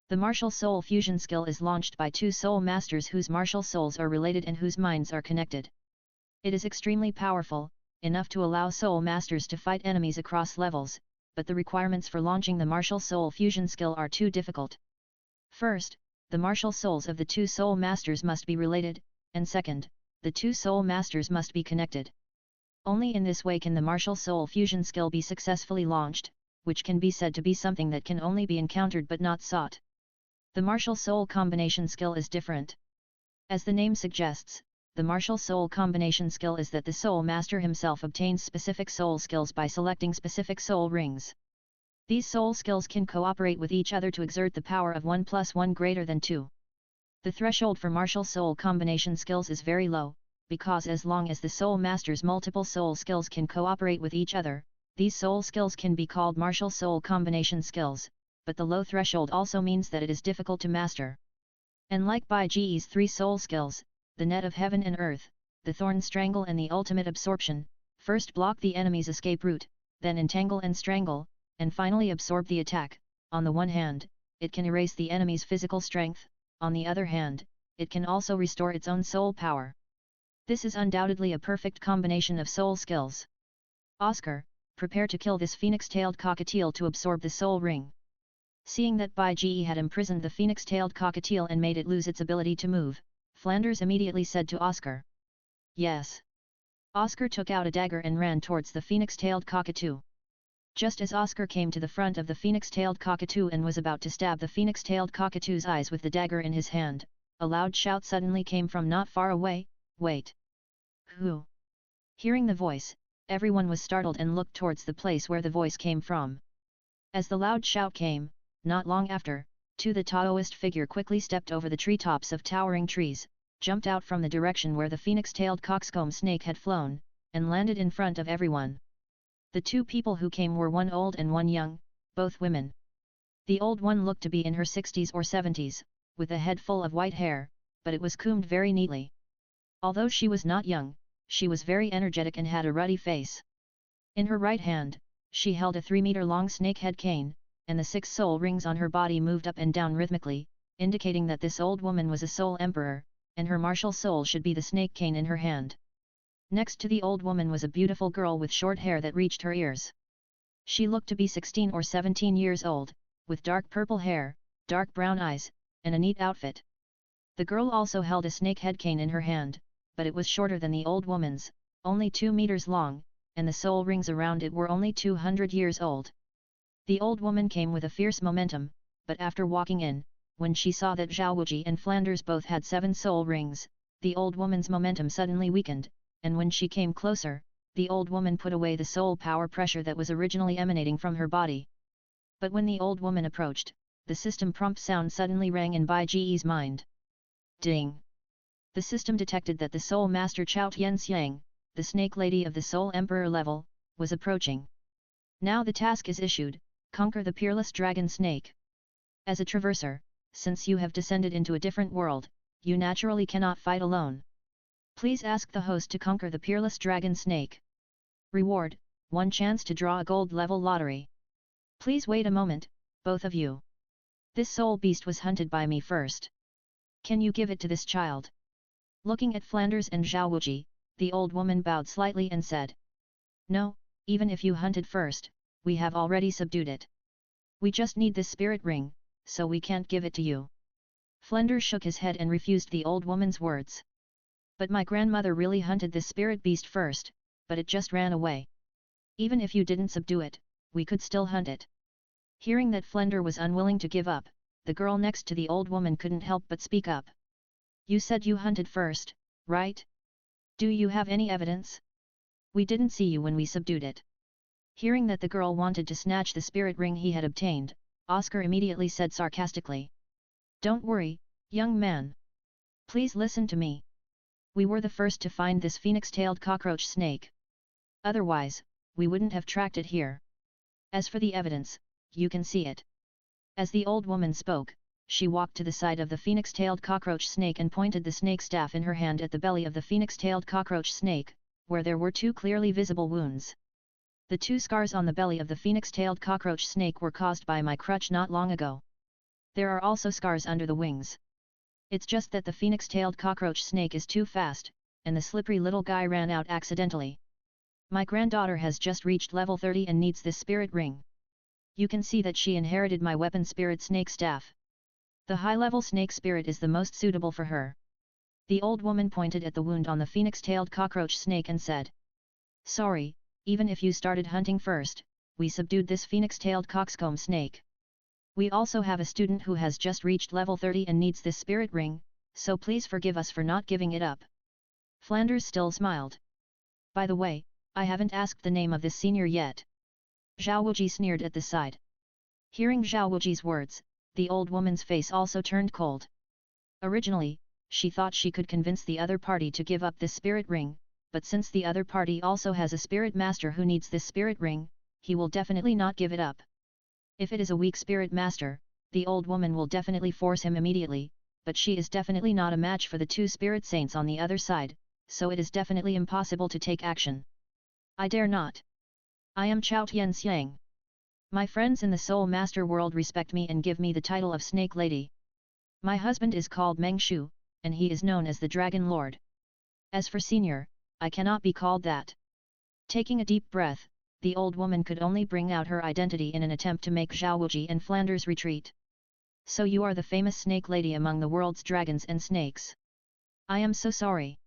The martial soul fusion skill is launched by two soul masters whose martial souls are related and whose minds are connected. It is extremely powerful, enough to allow soul masters to fight enemies across levels, but the requirements for launching the martial soul fusion skill are too difficult. First, the martial souls of the two soul masters must be related, and second, the two soul masters must be connected. Only in this way can the martial soul fusion skill be successfully launched, which can be said to be something that can only be encountered but not sought. The martial soul combination skill is different. As the name suggests, the martial soul combination skill is that the soul master himself obtains specific soul skills by selecting specific soul rings. These soul skills can cooperate with each other to exert the power of 1 + 1 greater than 2. The threshold for martial soul combination skills is very low, because as long as the soul master's multiple soul skills can cooperate with each other, these soul skills can be called martial soul combination skills, but the low threshold also means that it is difficult to master. And like Bai Ji's 3 soul skills, the net of heaven and earth, the thorn strangle and the ultimate absorption, first block the enemy's escape route, then entangle and strangle, and finally absorb the attack. On the one hand, it can erase the enemy's physical strength, on the other hand, it can also restore its own soul power. This is undoubtedly a perfect combination of soul skills. Oscar, prepare to kill this phoenix-tailed cockatiel to absorb the soul ring. Seeing that Bai Ji had imprisoned the phoenix-tailed cockatiel and made it lose its ability to move, Flanders immediately said to Oscar. Yes. Oscar took out a dagger and ran towards the phoenix-tailed cockatoo. Just as Oscar came to the front of the phoenix-tailed cockatoo and was about to stab the phoenix-tailed cockatoo's eyes with the dagger in his hand, a loud shout suddenly came from not far away, "Wait! Who?" Hearing the voice, everyone was startled and looked towards the place where the voice came from. As the loud shout came, not long after, the Taoist figure quickly stepped over the treetops of towering trees, jumped out from the direction where the phoenix-tailed coxcomb snake had flown, and landed in front of everyone. The two people who came were one old and one young, both women. The old one looked to be in her 60s or 70s, with a head full of white hair, but it was combed very neatly. Although she was not young, she was very energetic and had a ruddy face. In her right hand, she held a 3-meter-long snake-head cane, and the 6 soul rings on her body moved up and down rhythmically, indicating that this old woman was a soul emperor, and her martial soul should be the snake cane in her hand. Next to the old woman was a beautiful girl with short hair that reached her ears. She looked to be 16 or 17 years old, with dark purple hair, dark brown eyes, and a neat outfit. The girl also held a snake head cane in her hand, but it was shorter than the old woman's, only 2 meters long, and the soul rings around it were only 200 years old. The old woman came with a fierce momentum, but after walking in, when she saw that Zhao Wuji and Flanders both had 7 soul rings, the old woman's momentum suddenly weakened, and when she came closer, the old woman put away the soul power pressure that was originally emanating from her body. But when the old woman approached, the system prompt sound suddenly rang in Bai Ji's mind. Ding! The system detected that the soul master Chao Tianxiang, the snake lady of the soul emperor level, was approaching. Now the task is issued: conquer the peerless dragon snake. As a traverser, since you have descended into a different world, you naturally cannot fight alone. Please ask the host to conquer the peerless dragon snake. Reward: 1 chance to draw a gold level lottery. Please wait a moment, both of you. This soul beast was hunted by me first. Can you give it to this child? Looking at Flanders and Zhao Wuji, the old woman bowed slightly and said. No, even if you hunted first, we have already subdued it. We just need this spirit ring, so we can't give it to you. Flanders shook his head and refused the old woman's words. But my grandmother really hunted this spirit beast first, but it just ran away. Even if you didn't subdue it, we could still hunt it. Hearing that Flanders was unwilling to give up, the girl next to the old woman couldn't help but speak up. You said you hunted first, right? Do you have any evidence? We didn't see you when we subdued it. Hearing that the girl wanted to snatch the spirit ring he had obtained, Oscar immediately said sarcastically. Don't worry, young man. Please listen to me. We were the first to find this phoenix-tailed cockroach snake. Otherwise, we wouldn't have tracked it here. As for the evidence, you can see it. As the old woman spoke, she walked to the side of the phoenix-tailed cockroach snake and pointed the snake staff in her hand at the belly of the phoenix-tailed cockroach snake, where there were 2 clearly visible wounds. The 2 scars on the belly of the phoenix-tailed cockroach snake were caused by my crutch not long ago. There are also scars under the wings. It's just that the phoenix-tailed cockroach snake is too fast, and the slippery little guy ran out accidentally. My granddaughter has just reached level 30 and needs this spirit ring. You can see that she inherited my weapon spirit snake staff. The high-level snake spirit is the most suitable for her. The old woman pointed at the wound on the phoenix-tailed cockroach snake and said. Sorry, even if you started hunting first, we subdued this phoenix-tailed coxcomb snake. We also have a student who has just reached level 30 and needs this spirit ring, so please forgive us for not giving it up. Flanders still smiled. By the way, I haven't asked the name of this senior yet. Zhao Wuji sneered at the side. Hearing Zhao Wuji's words, the old woman's face also turned cold. Originally, she thought she could convince the other party to give up this spirit ring, but since the other party also has a spirit master who needs this spirit ring, he will definitely not give it up. If it is a weak spirit master, the old woman will definitely force him immediately, but she is definitely not a match for the 2 spirit saints on the other side, so it is definitely impossible to take action. I dare not. I am Chao Tianxiang. My friends in the Soul Master world respect me and give me the title of Snake Lady. My husband is called Meng Shu, and he is known as the Dragon Lord. As for senior, I cannot be called that. Taking a deep breath, the old woman could only bring out her identity in an attempt to make Zhao Wuji and Flanders retreat. So you are the famous Snake Lady among the world's dragons and snakes. I am so sorry.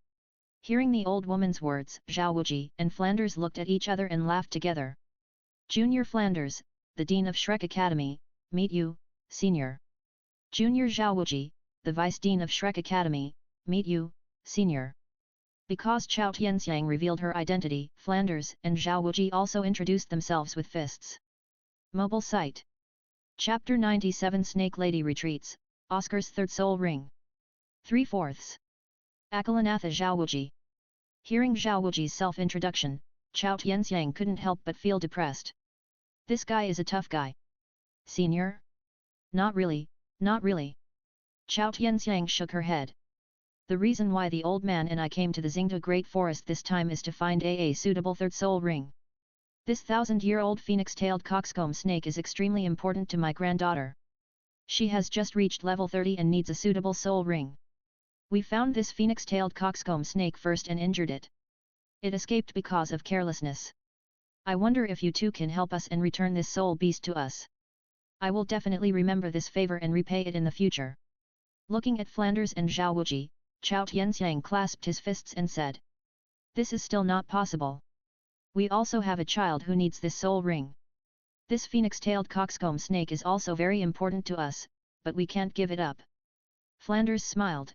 Hearing the old woman's words, Zhao Wuji and Flanders looked at each other and laughed together. Junior Flanders, the Dean of Shrek Academy, meet you, Senior. Junior Zhao Wuji, the Vice Dean of Shrek Academy, meet you, Senior. Because Chao Tianxiang revealed her identity, Flanders and Zhao Wuji also introduced themselves with fists. Mobile site. Chapter 97 Snake Lady Retreats, Oscar's Third Soul Ring. 3/4. Akalanatha Zhao Wuji. Hearing Zhao Wuji's self-introduction, Chao Tianxiang couldn't help but feel depressed. This guy is a tough guy. Senior? Not really, not really. Chao Tianxiang shook her head. The reason why the old man and I came to the Xingde Great Forest this time is to find a suitable third soul ring. This 1000-year-old phoenix-tailed coxcomb snake is extremely important to my granddaughter. She has just reached level 30 and needs a suitable soul ring. We found this phoenix-tailed coxcomb snake first and injured it. It escaped because of carelessness. I wonder if you two can help us and return this soul beast to us. I will definitely remember this favor and repay it in the future. Looking at Flanders and Zhao Wuji, Chao Tianxiang clasped his fists and said. This is still not possible. We also have a child who needs this soul ring. This phoenix-tailed coxcomb snake is also very important to us, but we can't give it up. Flanders smiled.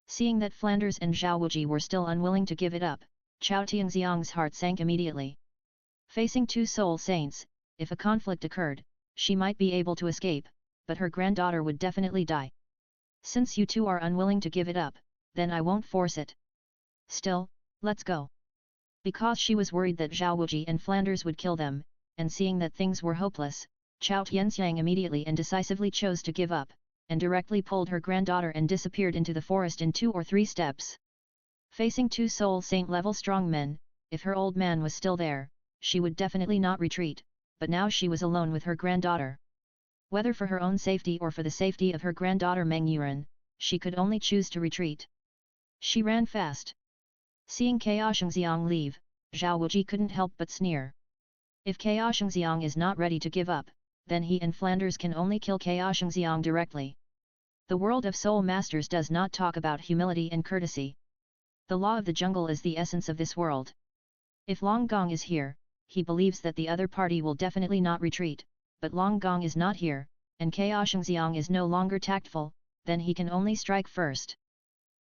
Seeing that Flanders and Zhao Wuji were still unwilling to give it up, Chao Tianxiang's heart sank immediately. Facing 2 soul saints, if a conflict occurred, she might be able to escape, but her granddaughter would definitely die. Since you two are unwilling to give it up, then I won't force it. Still, let's go. Because she was worried that Zhao Wuji and Flanders would kill them, and seeing that things were hopeless, Chao Tianxiang immediately and decisively chose to give up, and directly pulled her granddaughter and disappeared into the forest in 2 or 3 steps. Facing 2 soul saint level strong men, if her old man was still there, she would definitely not retreat, but now she was alone with her granddaughter. Whether for her own safety or for the safety of her granddaughter Meng Yuran, she could only choose to retreat. She ran fast. Seeing Kaoshengxiang leave, Zhao Wuji couldn't help but sneer. If Kaoshengxiang is not ready to give up, then he and Flanders can only kill Kaoshengxiang directly. The world of soul masters does not talk about humility and courtesy. The law of the jungle is the essence of this world. If Long Gong is here, he believes that the other party will definitely not retreat, but Long Gong is not here, and Kaoshengxiang is no longer tactful, then he can only strike first.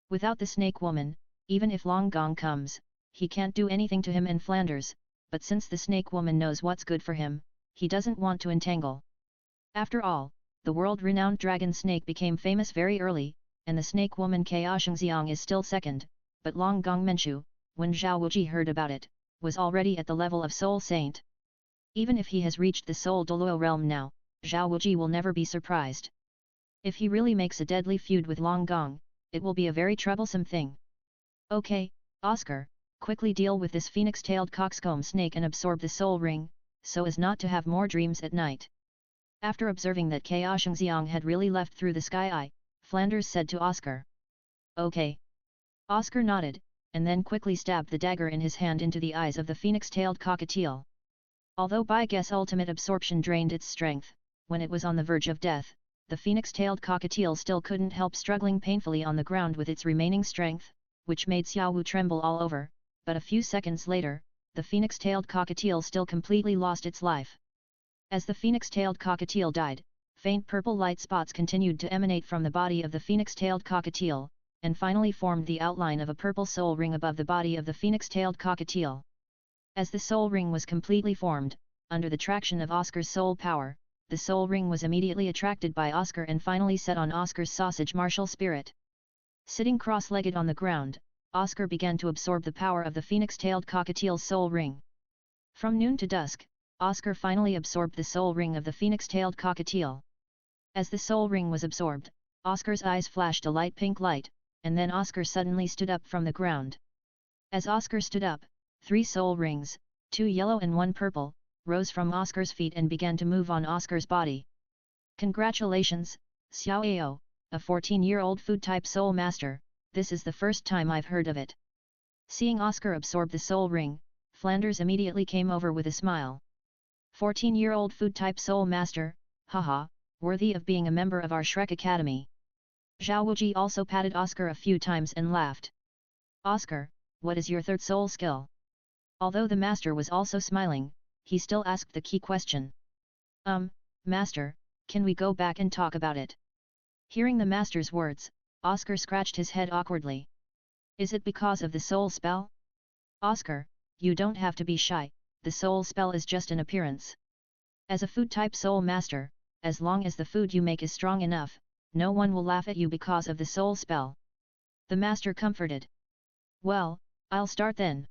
Without the snake woman, even if Long Gong comes, he can't do anything to him and Flanders, but since the snake woman knows what's good for him, he doesn't want to entangle. After all, the world-renowned dragon snake became famous very early, and the snake woman Kaoshengxiang is still second, but Long Gong Menchu, when Zhao Wuji heard about it, was already at the level of soul saint. Even if he has reached the soul Douluo realm now, Zhao Wuji will never be surprised. If he really makes a deadly feud with Long Gong, it will be a very troublesome thing. Okay, Oscar, quickly deal with this phoenix-tailed coxcomb snake and absorb the soul ring, so as not to have more dreams at night. After observing that Kaoshengxiang had really left through the sky eye, Flanders said to Oscar. Okay. Oscar nodded, and then quickly stabbed the dagger in his hand into the eyes of the phoenix-tailed cockatiel. Although by guess ultimate absorption drained its strength, when it was on the verge of death, the phoenix-tailed cockatiel still couldn't help struggling painfully on the ground with its remaining strength, which made Xiaowu tremble all over, but a few seconds later, the phoenix-tailed cockatiel still completely lost its life. As the phoenix-tailed cockatiel died, faint purple light spots continued to emanate from the body of the phoenix-tailed cockatiel, and finally formed the outline of a purple soul ring above the body of the phoenix-tailed cockatiel. As the soul ring was completely formed, under the traction of Oscar's soul power, the soul ring was immediately attracted by Oscar and finally set on Oscar's sausage martial spirit. Sitting cross-legged on the ground, Oscar began to absorb the power of the phoenix-tailed cockatiel's soul ring. From noon to dusk, Oscar finally absorbed the soul ring of the phoenix-tailed cockatiel. As the soul ring was absorbed, Oscar's eyes flashed a light pink light, and then Oscar suddenly stood up from the ground. As Oscar stood up, 3 soul rings, 2 yellow and 1 purple, rose from Oscar's feet and began to move on Oscar's body. Congratulations, Xiao Ao, a 14-year-old food-type soul master, this is the first time I've heard of it. Seeing Oscar absorb the soul ring, Flanders immediately came over with a smile. 14-year-old food-type soul master, haha, worthy of being a member of our Shrek Academy. Zhao Wuji also patted Oscar a few times and laughed. Oscar, what is your third soul skill? Although the master was also smiling, he still asked the key question. Master, can we go back and talk about it? Hearing the master's words, Oscar scratched his head awkwardly. Is it because of the soul spell? Oscar, you don't have to be shy, the soul spell is just an appearance. As a food-type soul master, as long as the food you make is strong enough, no one will laugh at you because of the soul spell. The master comforted. Well, I'll start then.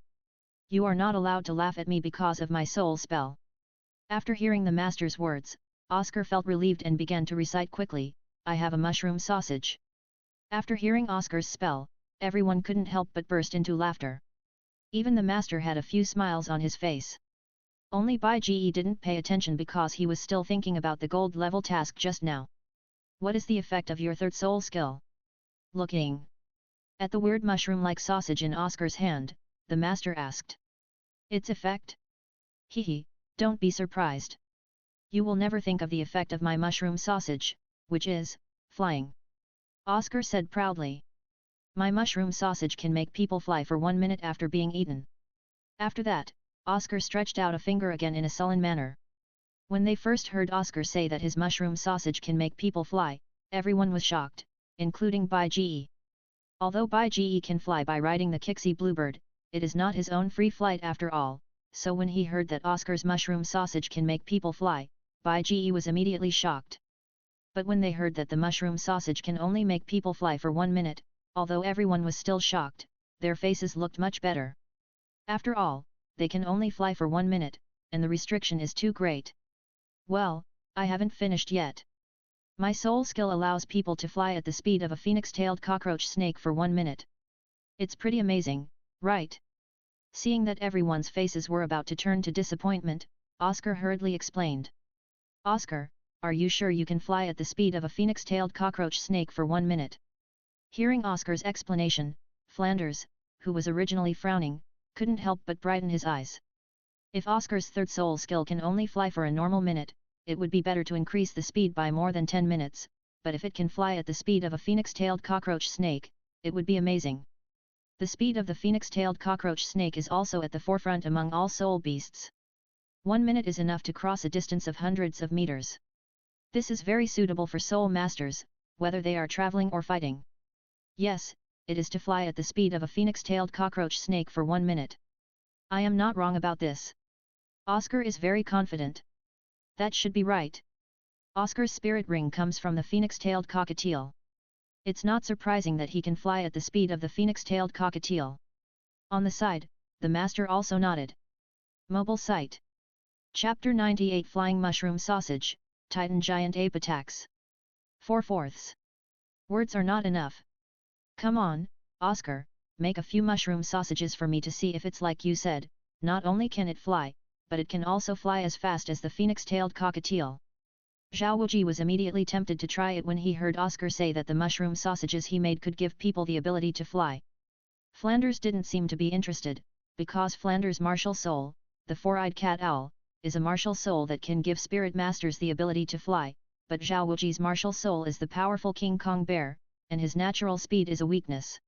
You are not allowed to laugh at me because of my soul spell. After hearing the master's words, Oscar felt relieved and began to recite quickly, I have a mushroom sausage. After hearing Oscar's spell, everyone couldn't help but burst into laughter. Even the master had a few smiles on his face. Only Bai Ge didn't pay attention because he was still thinking about the gold level task just now. What is the effect of your third soul skill? Looking at the weird mushroom-like sausage in Oscar's hand, the master asked. Its effect? Hehe, don't be surprised. You will never think of the effect of my mushroom sausage, which is flying. Oscar said proudly. My mushroom sausage can make people fly for 1 minute after being eaten. After that, Oscar stretched out a finger again in a sullen manner. When they first heard Oscar say that his mushroom sausage can make people fly, everyone was shocked, including Bai Ge. Although Bai Ge can fly by riding the Kixie Bluebird, it is not his own free flight after all, so when he heard that Oscar's mushroom sausage can make people fly, Bai Ge was immediately shocked. But when they heard that the mushroom sausage can only make people fly for 1 minute, although everyone was still shocked, their faces looked much better. After all, they can only fly for 1 minute, and the restriction is too great. Well, I haven't finished yet. My soul skill allows people to fly at the speed of a phoenix-tailed cockroach snake for 1 minute. It's pretty amazing, right? Seeing that everyone's faces were about to turn to disappointment, Oscar hurriedly explained. Oscar, are you sure you can fly at the speed of a phoenix-tailed cockroach snake for 1 minute? Hearing Oscar's explanation, Flanders, who was originally frowning, couldn't help but brighten his eyes. If Oscar's third soul skill can only fly for a normal minute, it would be better to increase the speed by more than 10 minutes, but if it can fly at the speed of a phoenix-tailed cockroach snake, it would be amazing. The speed of the phoenix-tailed cockroach snake is also at the forefront among all soul beasts. 1 minute is enough to cross a distance of hundreds of meters. This is very suitable for soul masters, whether they are traveling or fighting. Yes, it is to fly at the speed of a phoenix-tailed cockroach snake for 1 minute. I am not wrong about this. Oscar is very confident. That should be right. Oscar's spirit ring comes from the phoenix-tailed cockatiel. It's not surprising that he can fly at the speed of the phoenix-tailed cockatiel. On the side, the master also nodded. Mobile site. Chapter 98 Flying Mushroom Sausage, Titan Giant Ape Attacks. 4/4. Words are not enough. Come on, Oscar, make a few mushroom sausages for me to see if it's like you said, not only can it fly, but it can also fly as fast as the phoenix-tailed cockatiel. Zhao Wuji was immediately tempted to try it when he heard Oscar say that the mushroom sausages he made could give people the ability to fly. Flanders didn't seem to be interested, because Flanders' martial soul, the four-eyed cat owl, is a martial soul that can give spirit masters the ability to fly, but Zhao Wuji's martial soul is the powerful King Kong bear, and his natural speed is a weakness.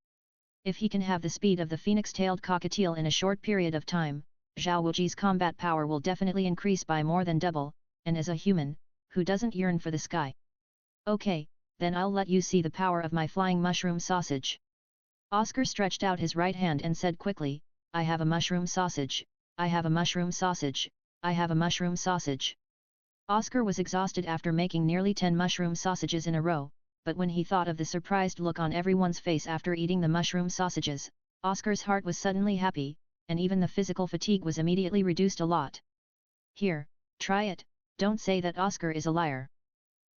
If he can have the speed of the phoenix-tailed cockatiel in a short period of time, Zhao Wuji's combat power will definitely increase by more than double, and as a human, who doesn't yearn for the sky? Okay, then I'll let you see the power of my flying mushroom sausage. Oscar stretched out his right hand and said quickly, I have a mushroom sausage, I have a mushroom sausage, I have a mushroom sausage. Oscar was exhausted after making nearly 10 mushroom sausages in a row, but when he thought of the surprised look on everyone's face after eating the mushroom sausages, Oscar's heart was suddenly happy, and even the physical fatigue was immediately reduced a lot. Here, try it, don't say that Oscar is a liar.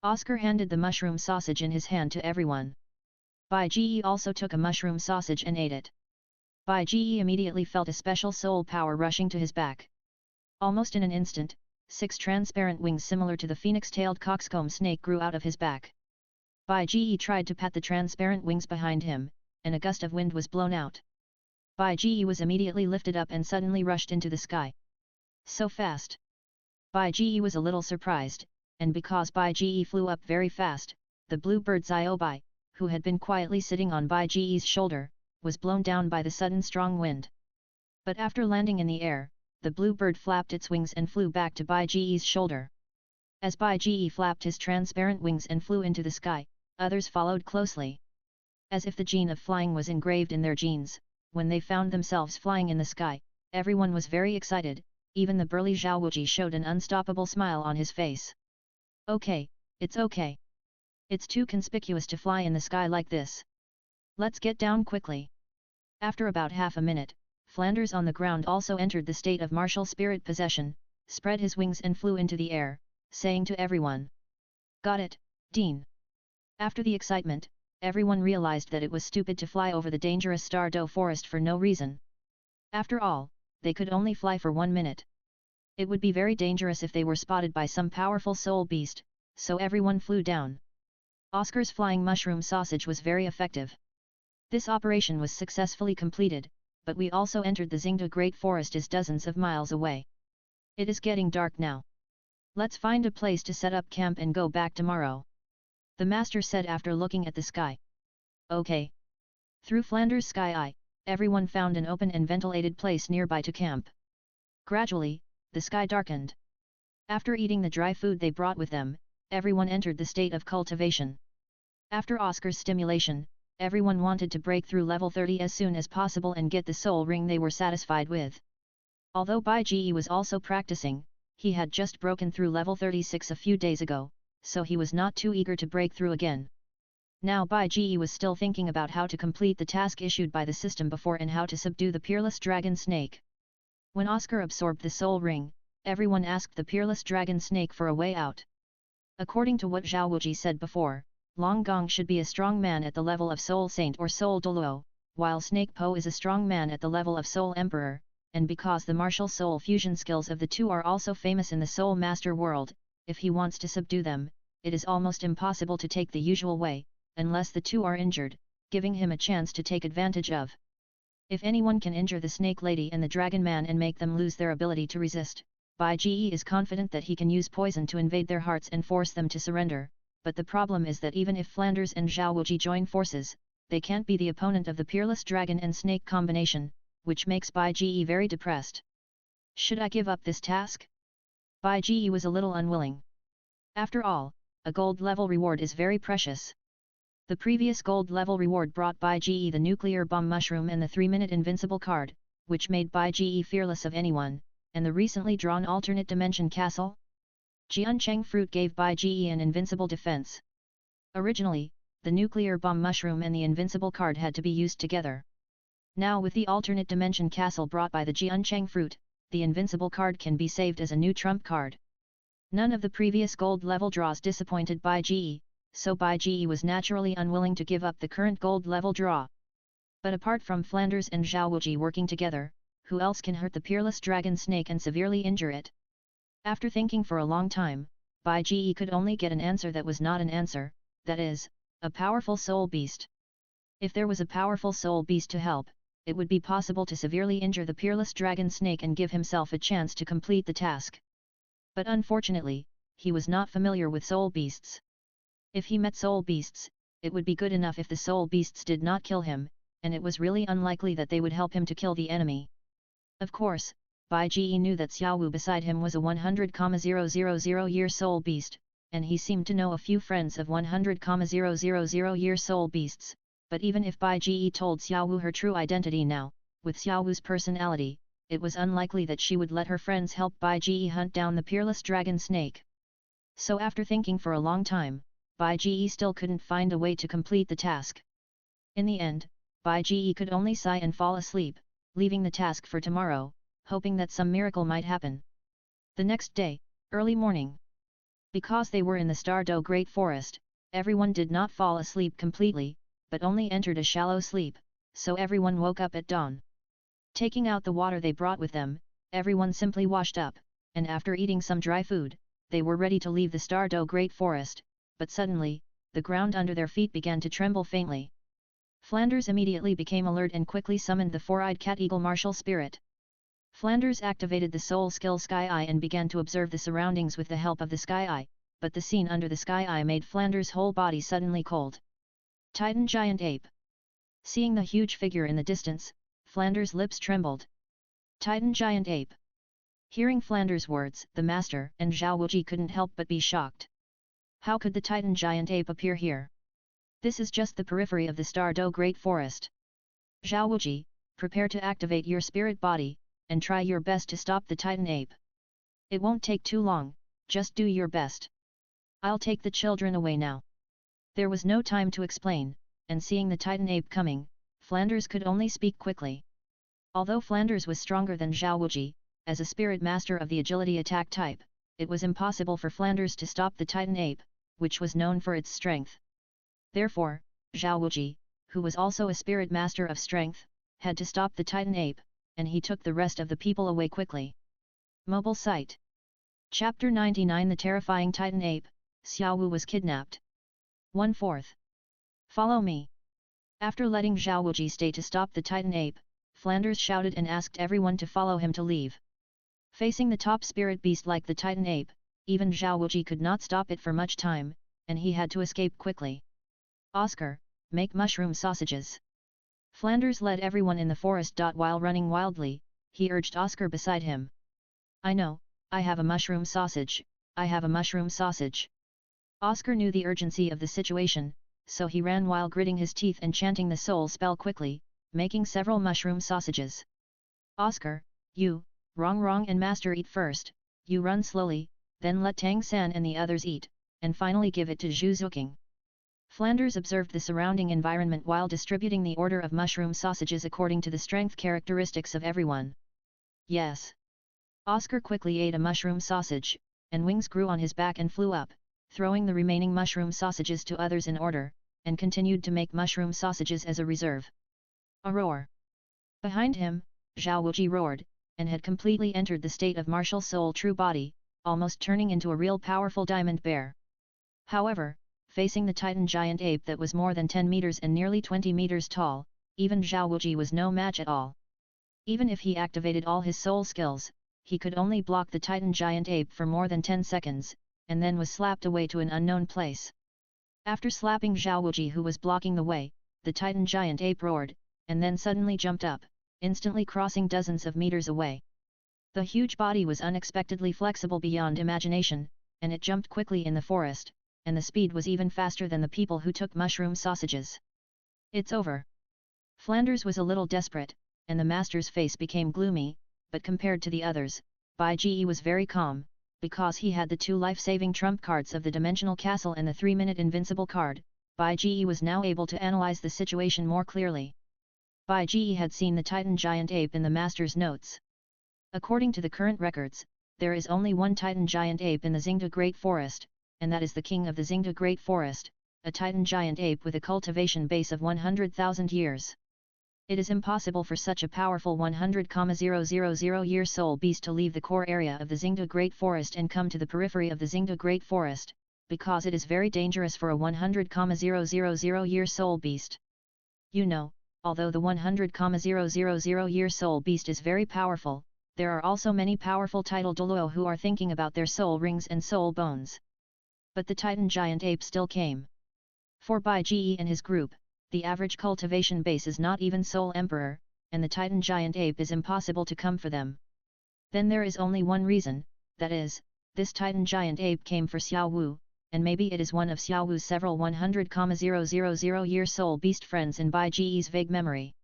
Oscar handed the mushroom sausage in his hand to everyone. Bai Ji also took a mushroom sausage and ate it. Bai Ji immediately felt a special soul power rushing to his back. Almost in an instant, 6 transparent wings similar to the phoenix-tailed coxcomb snake grew out of his back. Bai Ji tried to pat the transparent wings behind him, and a gust of wind was blown out. Bai Ji was immediately lifted up and suddenly rushed into the sky. So fast! Bai Ji was a little surprised, and because Bai Ji flew up very fast, the blue bird Ziobai, who had been quietly sitting on Bai Ji's shoulder, was blown down by the sudden strong wind. But after landing in the air, the blue bird flapped its wings and flew back to Bai Ji's shoulder. As Bai Ji flapped his transparent wings and flew into the sky, others followed closely. As if the gene of flying was engraved in their genes, when they found themselves flying in the sky, everyone was very excited. Even the burly Zhao Wuji showed an unstoppable smile on his face. Okay, it's okay. It's too conspicuous to fly in the sky like this. Let's get down quickly. After about half a minute, Flanders on the ground also entered the state of martial spirit possession, spread his wings and flew into the air, saying to everyone. Got it, Dean. After the excitement, everyone realized that it was stupid to fly over the dangerous Star Do forest for no reason. After all, they could only fly for 1 minute. It would be very dangerous if they were spotted by some powerful soul beast, so everyone flew down. Oscar's flying mushroom sausage was very effective. This operation was successfully completed, but we also entered the Xingda Great Forest is dozens of miles away. It is getting dark now. Let's find a place to set up camp and go back tomorrow. The master said after looking at the sky. Okay. Through Flanders' sky eye, everyone found an open and ventilated place nearby to camp. Gradually, the sky darkened. After eating the dry food they brought with them, everyone entered the state of cultivation. After Oscar's stimulation, everyone wanted to break through level 30 as soon as possible and get the soul ring they were satisfied with. Although Bai Ji was also practicing, he had just broken through level 36 a few days ago, so he was not too eager to break through again. Now Bai Ji was still thinking about how to complete the task issued by the system before and how to subdue the peerless dragon snake. When Oscar absorbed the soul ring, everyone asked the peerless dragon snake for a way out. According to what Zhao Wuji said before, Long Gong should be a strong man at the level of Soul Saint or Soul Douluo, while Snake Po is a strong man at the level of Soul Emperor, and because the martial soul fusion skills of the two are also famous in the Soul Master world, if he wants to subdue them, it is almost impossible to take the usual way, unless the two are injured, giving him a chance to take advantage of. If anyone can injure the Snake Lady and the Dragon Man and make them lose their ability to resist, Bai Ge is confident that he can use poison to invade their hearts and force them to surrender, but the problem is that even if Flanders and Zhao Wuji join forces, they can't be the opponent of the Peerless Dragon and Snake combination, which makes Bai Ge very depressed. Should I give up this task? Bai Ge was a little unwilling. After all, a gold level reward is very precious. The previous gold level reward brought Bai Ge the nuclear bomb mushroom and the 3-minute invincible card, which made Bai Ge fearless of anyone, and the recently drawn alternate dimension castle. Jiancheng fruit gave Bai Ge an invincible defense. Originally, the nuclear bomb mushroom and the invincible card had to be used together. Now with the alternate dimension castle brought by the Jiancheng fruit, the invincible card can be saved as a new trump card. None of the previous gold level draws disappointed Bai Ge, so Bai Ge was naturally unwilling to give up the current gold level draw. But apart from Flanders and Zhao Wuji working together, who else can hurt the Peerless Dragon Snake and severely injure it? After thinking for a long time, Bai Ge could only get an answer that was not an answer, that is, a powerful soul beast. If there was a powerful soul beast to help, it would be possible to severely injure the Peerless Dragon Snake and give himself a chance to complete the task. But unfortunately, he was not familiar with soul beasts. If he met soul beasts, it would be good enough if the soul beasts did not kill him, and it was really unlikely that they would help him to kill the enemy. Of course, Bai Ge knew that Xiao Wu beside him was a 100,000-year soul beast, and he seemed to know a few friends of 100,000-year soul beasts, but even if Bai Ge told Xiao Wu her true identity now, with Xiao Wu's personality, it was unlikely that she would let her friends help Bai Ge hunt down the Peerless Dragon Snake. So after thinking for a long time, Bai Ge still couldn't find a way to complete the task. In the end, Bai Ge could only sigh and fall asleep, leaving the task for tomorrow, hoping that some miracle might happen. The next day, early morning. Because they were in the Stardo Great Forest, everyone did not fall asleep completely, but only entered a shallow sleep, so everyone woke up at dawn. Taking out the water they brought with them, everyone simply washed up, and after eating some dry food, they were ready to leave the Stardo Great Forest, but suddenly, the ground under their feet began to tremble faintly. Flanders immediately became alert and quickly summoned the four-eyed cat eagle martial spirit. Flanders activated the soul skill Sky Eye and began to observe the surroundings with the help of the Sky Eye, but the scene under the Sky Eye made Flanders' whole body suddenly cold. Titan Giant Ape. Seeing the huge figure in the distance, Flanders' lips trembled. Titan Giant Ape. Hearing Flanders' words, the Master and Zhao Wuji couldn't help but be shocked. How could the Titan Giant Ape appear here? This is just the periphery of the Stardo Great Forest. Zhao Wuji, prepare to activate your spirit body, and try your best to stop the Titan Ape. It won't take too long, just do your best. I'll take the children away now. There was no time to explain, and seeing the Titan Ape coming, Flanders could only speak quickly. Although Flanders was stronger than Zhao Wuji, as a spirit master of the agility attack type, it was impossible for Flanders to stop the Titan Ape, which was known for its strength. Therefore, Zhao Wuji, who was also a spirit master of strength, had to stop the Titan Ape, and he took the rest of the people away quickly. Mobile site. Chapter 99 The Terrifying Titan Ape, Xiao Wu was kidnapped. 1/4. Follow me. After letting Zhao Wuji stay to stop the Titan Ape, Flanders shouted and asked everyone to follow him to leave. Facing the top spirit beast like the Titan Ape, even Zhao Wuji could not stop it for much time, and he had to escape quickly. Oscar, make mushroom sausages. Flanders led everyone in the forest. While running wildly, he urged Oscar beside him. I know, I have a mushroom sausage, I have a mushroom sausage. Oscar knew the urgency of the situation, so he ran while gritting his teeth and chanting the soul spell quickly, making several mushroom sausages. Oscar, you, Rong and Master eat first, you run slowly, then let Tang San and the others eat, and finally give it to Zhu Zuking. Flanders observed the surrounding environment while distributing the order of mushroom sausages according to the strength characteristics of everyone. Yes. Oscar quickly ate a mushroom sausage, and wings grew on his back and flew up, throwing the remaining mushroom sausages to others in order, and continued to make mushroom sausages as a reserve. A roar. Behind him, Zhao Wuji roared, and had completely entered the state of martial soul true body, almost turning into a real powerful diamond bear. However, facing the titan giant ape that was more than 10 meters and nearly 20 meters tall, even Zhao Wuji was no match at all. Even if he activated all his soul skills, he could only block the titan giant ape for more than 10 seconds, and then was slapped away to an unknown place. After slapping Zhao Wuji who was blocking the way, the titan giant ape roared, and then suddenly jumped up, instantly crossing dozens of meters away. The huge body was unexpectedly flexible beyond imagination, and it jumped quickly in the forest, and the speed was even faster than the people who took mushroom sausages. It's over. Flanders was a little desperate, and the master's face became gloomy, but compared to the others, Bai Ji was very calm, because he had the 2 life-saving trump cards of the Dimensional Castle and the 3-minute invincible card. Bai Ji was now able to analyze the situation more clearly. Bai Ji had seen the titan giant ape in the master's notes. According to the current records, there is only one titan giant ape in the Xingda Great Forest, and that is the king of the Xingda Great Forest, a titan giant ape with a cultivation base of 100,000 years. It is impossible for such a powerful 100,000-year soul beast to leave the core area of the Xingda Great Forest and come to the periphery of the Xingda Great Forest, because it is very dangerous for a 100,000-year soul beast. You know, although the 100,000-year soul beast is very powerful, there are also many powerful title Douluo who are thinking about their soul rings and soul bones. But the titan giant ape still came. For Bai Ji and his group, the average cultivation base is not even Soul Emperor, and the titan giant ape is impossible to come for them. Then there is only one reason, that is, this titan giant ape came for Xiao Wu, and maybe it is one of Xiao Wu's several 100,000-year soul beast friends in Bai Ji's vague memory.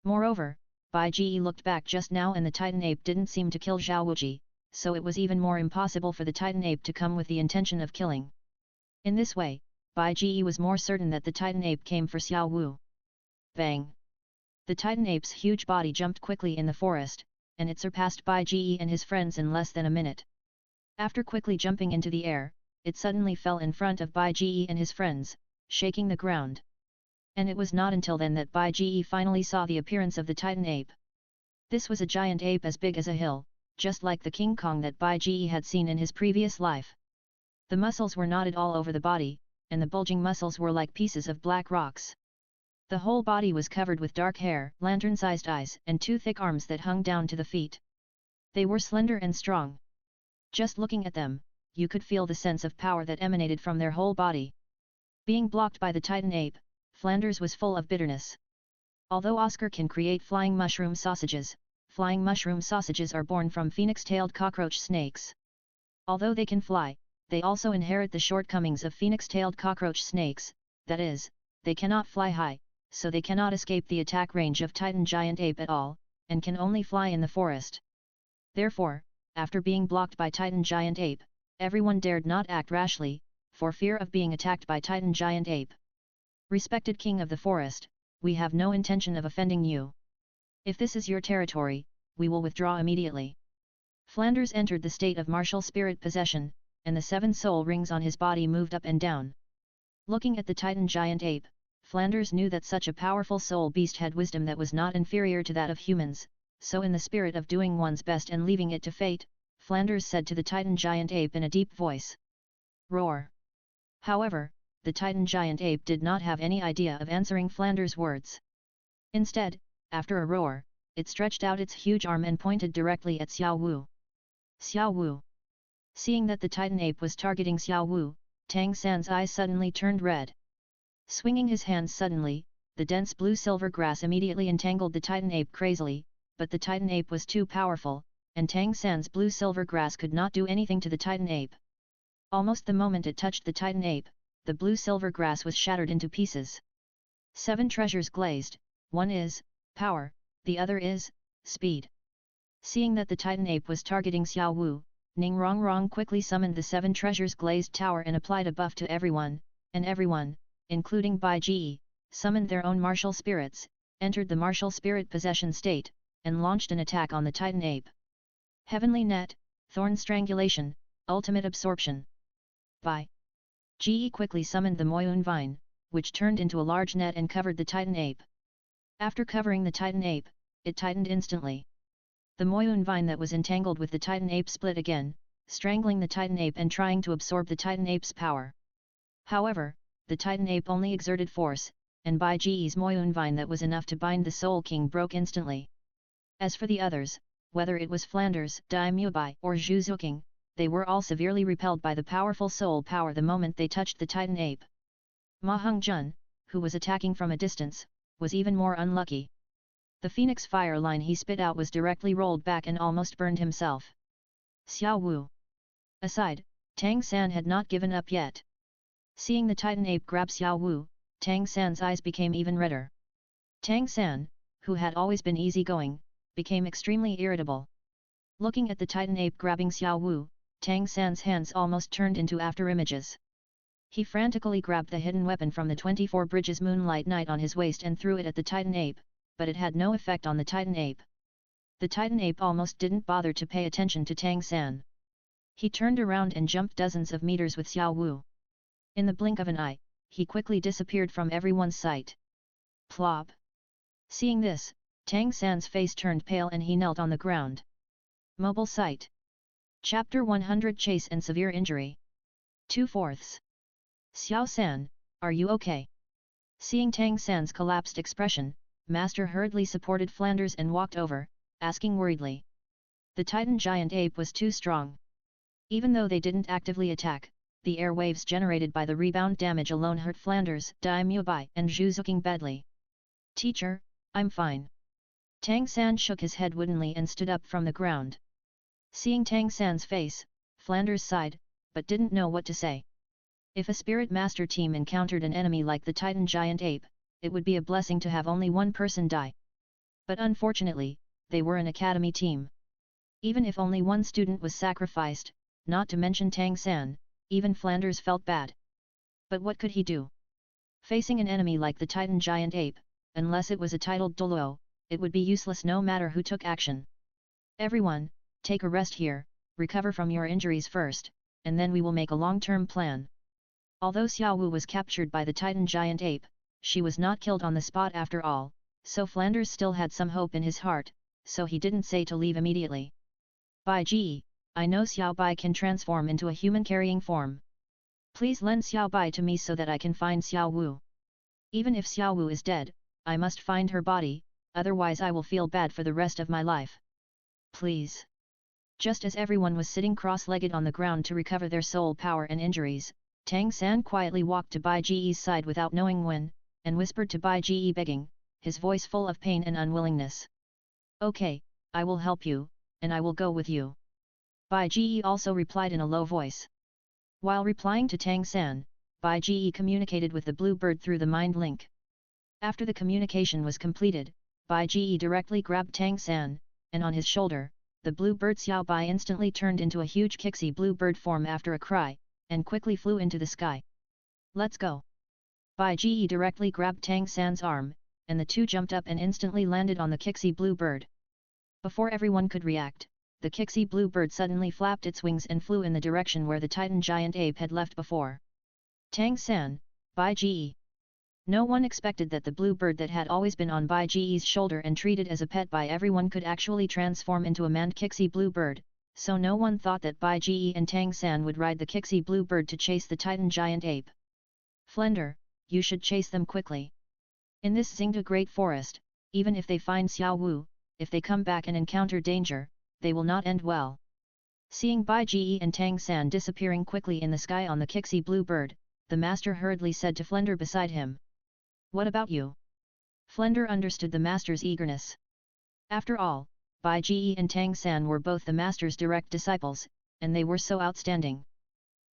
Moreover, Bai Ji looked back just now and the titan ape didn't seem to kill Zhao Wuji, so it was even more impossible for the titan ape to come with the intention of killing. In this way, Bai Ji was more certain that the titan ape came for Xiao Wu. Bang! The titan ape's huge body jumped quickly in the forest, and it surpassed Bai Ji and his friends in less than a minute. After quickly jumping into the air, it suddenly fell in front of Bai Ji and his friends, shaking the ground. And it was not until then that Bai Ji finally saw the appearance of the titan ape. This was a giant ape as big as a hill, just like the King Kong that Bai Ji had seen in his previous life. The muscles were knotted all over the body, and the bulging muscles were like pieces of black rocks. The whole body was covered with dark hair, lantern-sized eyes, and 2 thick arms that hung down to the feet. They were slender and strong. Just looking at them, you could feel the sense of power that emanated from their whole body. Being blocked by the titan ape, Flanders was full of bitterness. Although Oscar can create flying mushroom sausages are born from phoenix-tailed cockroach snakes. Although they can fly, they also inherit the shortcomings of phoenix-tailed cockroach snakes, that is, they cannot fly high, so they cannot escape the attack range of titan giant ape at all, and can only fly in the forest. Therefore, after being blocked by titan giant ape, everyone dared not act rashly, for fear of being attacked by titan giant ape. Respected king of the forest, we have no intention of offending you. If this is your territory, we will withdraw immediately. Flanders entered the state of martial spirit possession, and the 7 soul rings on his body moved up and down. Looking at the titan giant ape, Flanders knew that such a powerful soul beast had wisdom that was not inferior to that of humans, so in the spirit of doing one's best and leaving it to fate, Flanders said to the titan giant ape in a deep voice, "Roar!" However, the titan giant ape did not have any idea of answering Flanders' words. Instead, after a roar, it stretched out its huge arm and pointed directly at Xiao Wu. Xiao Wu. Seeing that the titan ape was targeting Xiao Wu, Tang San's eyes suddenly turned red. Swinging his hands suddenly, the dense blue-silver grass immediately entangled the titan ape crazily, but the titan ape was too powerful, and Tang San's blue-silver grass could not do anything to the titan ape. Almost the moment it touched the titan ape, the blue-silver grass was shattered into pieces. 7 treasures glazed, one is power, the other is speed. Seeing that the titan ape was targeting Xiao Wu, Ning Rongrong quickly summoned the 7 treasures glazed tower and applied a buff to everyone, and everyone, including Bai Ji, summoned their own martial spirits, entered the martial spirit possession state, and launched an attack on the titan ape. Heavenly Net, Thorn Strangulation, Ultimate Absorption. Bai Ji quickly summoned the Moyun Vine, which turned into a large net and covered the titan ape. After covering the titan ape, it tightened instantly. The Moyun Vine that was entangled with the titan ape split again, strangling the Titan ape and trying to absorb the Titan ape's power. However, the Titan ape only exerted force, and Bai Ji's Moyun vine that was enough to bind the Soul King broke instantly. As for the others, whether it was Flanders, Dai Mubai or Zhu Zuking, they were all severely repelled by the powerful soul power the moment they touched the Titan ape. Ma Hongjun, who was attacking from a distance, was even more unlucky. The phoenix fire line he spit out was directly rolled back and almost burned himself. Xiao Wu. Aside, Tang San had not given up yet. Seeing the Titan ape grab Xiao Wu, Tang San's eyes became even redder. Tang San, who had always been easygoing, became extremely irritable. Looking at the Titan ape grabbing Xiao Wu, Tang San's hands almost turned into afterimages. He frantically grabbed the hidden weapon from the 24 Bridges Moonlight Knight on his waist and threw it at the Titan ape, but it had no effect on the Titan ape. The Titan ape almost didn't bother to pay attention to Tang San. He turned around and jumped dozens of meters with Xiao Wu. In the blink of an eye, he quickly disappeared from everyone's sight. Plop! Seeing this, Tang San's face turned pale and he knelt on the ground. Mobile Site. Chapter 100 Chase and Severe Injury. 2/4. Xiao San, are you okay? Seeing Tang San's collapsed expression, Master hurriedly supported Flanders and walked over, asking worriedly. The Titan giant ape was too strong. Even though they didn't actively attack, the air waves generated by the rebound damage alone hurt Flanders, Dai Mubai and Zhu Zuking badly. Teacher, I'm fine. Tang San shook his head woodenly and stood up from the ground. Seeing Tang San's face, Flanders sighed, but didn't know what to say. If a Spirit Master team encountered an enemy like the Titan giant ape, it would be a blessing to have only one person die. But unfortunately, they were an academy team. Even if only one student was sacrificed, not to mention Tang San, even Flanders felt bad. But what could he do? Facing an enemy like the Titan giant ape, unless it was a titled Douluo, it would be useless no matter who took action. Everyone, take a rest here, recover from your injuries first, and then we will make a long-term plan. Although Xiao Wu was captured by the Titan giant ape, she was not killed on the spot after all, so Flanders still had some hope in his heart, so he didn't say to leave immediately. Bai Ji, I know Xiao Bai can transform into a human carrying form. Please lend Xiao Bai to me so that I can find Xiao Wu. Even if Xiao Wu is dead, I must find her body, otherwise I will feel bad for the rest of my life. Please. Just as everyone was sitting cross-legged on the ground to recover their soul power and injuries, Tang San quietly walked to Bai Ji's side without knowing when, and whispered to Bai Ji begging, his voice full of pain and unwillingness. Okay, I will help you, and I will go with you. Bai Ji also replied in a low voice. While replying to Tang San, Bai Ji communicated with the blue bird through the mind link. After the communication was completed, Bai Ji directly grabbed Tang San, and on his shoulder, the blue bird Xiao Bai instantly turned into a huge Kixie blue bird form after a cry, and quickly flew into the sky. Let's go! Bai Ji directly grabbed Tang San's arm, and the two jumped up and instantly landed on the Kixie blue bird. Before everyone could react, the Kixie blue bird suddenly flapped its wings and flew in the direction where the Titan giant ape had left before. Tang San, Bai Ji. No one expected that the blue bird that had always been on Bai Ji's shoulder and treated as a pet by everyone could actually transform into a manned Kixie blue bird, so no one thought that Bai Ji and Tang San would ride the Kixie blue bird to chase the Titan giant ape. Flender, you should chase them quickly. In this Xingda Great Forest, even if they find Xiao Wu, if they come back and encounter danger, they will not end well. Seeing Bai Ji and Tang San disappearing quickly in the sky on the Kixie blue bird, the master hurriedly said to Flender beside him. What about you? Flender understood the master's eagerness. After all, Bai Ji and Tang San were both the master's direct disciples, and they were so outstanding.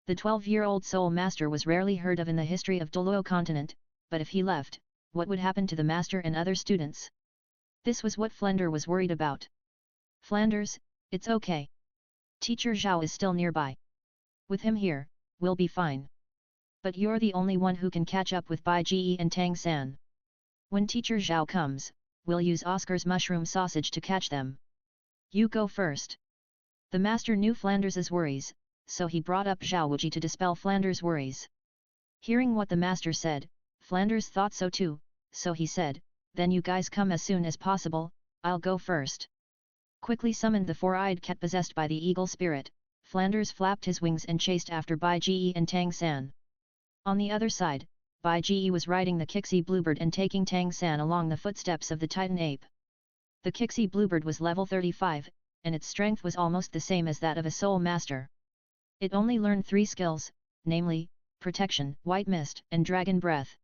The 12-year-old soul master was rarely heard of in the history of Douluo continent, but if he left, what would happen to the master and other students? This was what Flender was worried about. Flanders, it's okay. Teacher Zhao is still nearby. With him here, we'll be fine. But you're the only one who can catch up with Bai Ji and Tang San. When Teacher Zhao comes, we'll use Oscar's mushroom sausage to catch them. You go first. The master knew Flanders's worries, so he brought up Zhao Wuji to dispel Flanders' worries. Hearing what the master said, Flanders thought so too, so he said, then you guys come as soon as possible, I'll go first. Quickly summoned the four-eyed cat possessed by the eagle spirit, Flanders flapped his wings and chased after Bai Ji and Tang San. On the other side, Bai Ji was riding the Kixie Bluebird and taking Tang San along the footsteps of the Titan Ape. The Kixie Bluebird was level 35, and its strength was almost the same as that of a Soul Master. It only learned 3 skills, namely, Protection, White Mist, and Dragon Breath.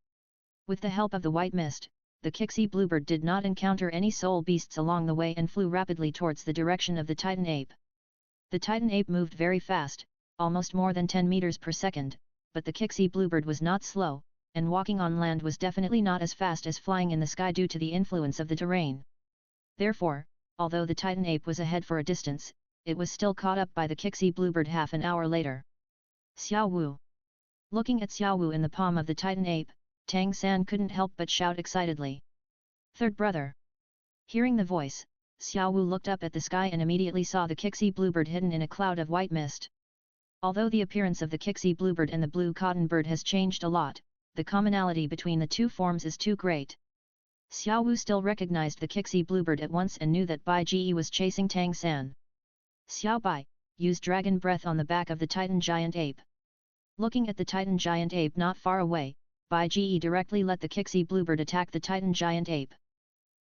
With the help of the White Mist, the Kixie Bluebird did not encounter any soul beasts along the way and flew rapidly towards the direction of the Titan Ape. The Titan Ape moved very fast, almost more than 10 meters per second, but the Kixie Bluebird was not slow, and walking on land was definitely not as fast as flying in the sky due to the influence of the terrain. Therefore, although the Titan Ape was ahead for a distance, it was still caught up by the Kixie Bluebird half an hour later. Xiao Wu. Looking at Xiao Wu in the palm of the Titan Ape, Tang San couldn't help but shout excitedly. Third brother. Hearing the voice, Xiao Wu looked up at the sky and immediately saw the Kixie Bluebird hidden in a cloud of white mist. Although the appearance of the Kixie Bluebird and the Blue Cotton Bird has changed a lot, the commonality between the two forms is too great. Xiao Wu still recognized the Kixie Bluebird at once and knew that Bai Ji was chasing Tang San. Xiao Bai, used Dragon Breath on the back of the Titan Giant Ape. Looking at the Titan Giant Ape not far away, Bai Ji directly let the Kixie Bluebird attack the Titan Giant Ape.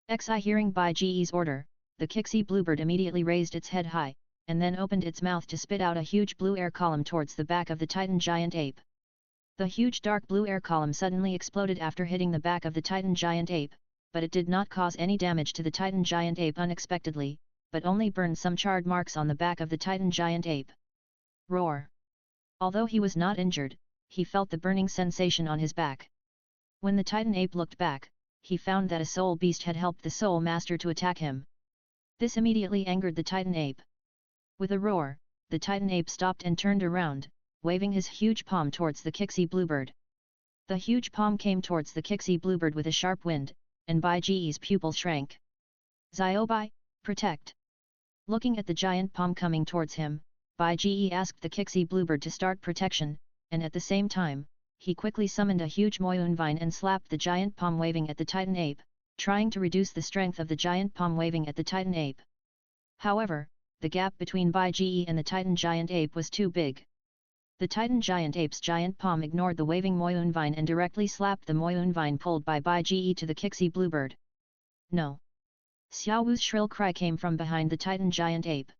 Hearing Bai Ji's order, the Kixie Bluebird immediately raised its head high, and then opened its mouth to spit out a huge blue air column towards the back of the Titan Giant Ape. The huge dark blue air column suddenly exploded after hitting the back of the Titan Giant Ape, but it did not cause any damage to the Titan Giant Ape unexpectedly, but only burned some charred marks on the back of the Titan Giant Ape. Roar! Although he was not injured, he felt the burning sensation on his back. When the Titan Ape looked back, he found that a soul beast had helped the Soul Master to attack him. This immediately angered the Titan Ape. With a roar, the Titan Ape stopped and turned around, waving his huge palm towards the Kixie Bluebird. The huge palm came towards the Kixie Bluebird with a sharp wind, and Bai Ji's pupil shrank. Bai, protect! Looking at the giant palm coming towards him, Bai Ji asked the Kixie Bluebird to start protection, and at the same time, he quickly summoned a huge Moyun vine and slapped the giant palm waving at the Titan Ape, trying to reduce the strength of the giant palm waving at the Titan Ape. However, the gap between Bai Ji and the Titan Giant Ape was too big. The Titan Giant Ape's giant palm ignored the waving Moyun vine and directly slapped the Moyun vine pulled by Bai Ji to the Kixie Bluebird. No! Xiao Wu's shrill cry came from behind the Titan Giant Ape.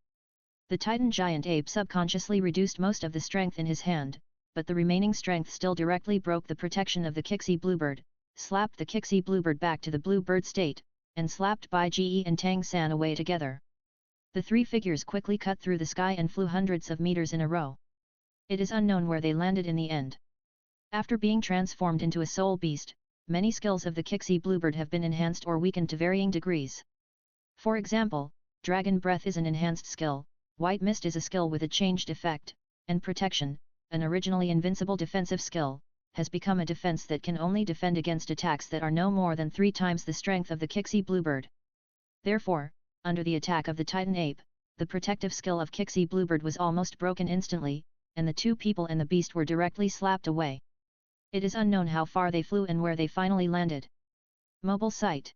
The Titan Giant Ape subconsciously reduced most of the strength in his hand, but the remaining strength still directly broke the protection of the Kixie Bluebird, slapped the Kixie Bluebird back to the Bluebird state, and slapped Bai Ji and Tang San away together. The 3 figures quickly cut through the sky and flew hundreds of meters in a row. It is unknown where they landed in the end. After being transformed into a soul beast, many skills of the Kixie Bluebird have been enhanced or weakened to varying degrees. For example, Dragon Breath is an enhanced skill, White Mist is a skill with a changed effect, and Protection, an originally invincible defensive skill, has become a defense that can only defend against attacks that are no more than 3 times the strength of the Kixie Bluebird. Therefore, under the attack of the Titan Ape, the protective skill of Kixie Bluebird was almost broken instantly, and the 2 people and the beast were directly slapped away. It is unknown how far they flew and where they finally landed. Mobile site.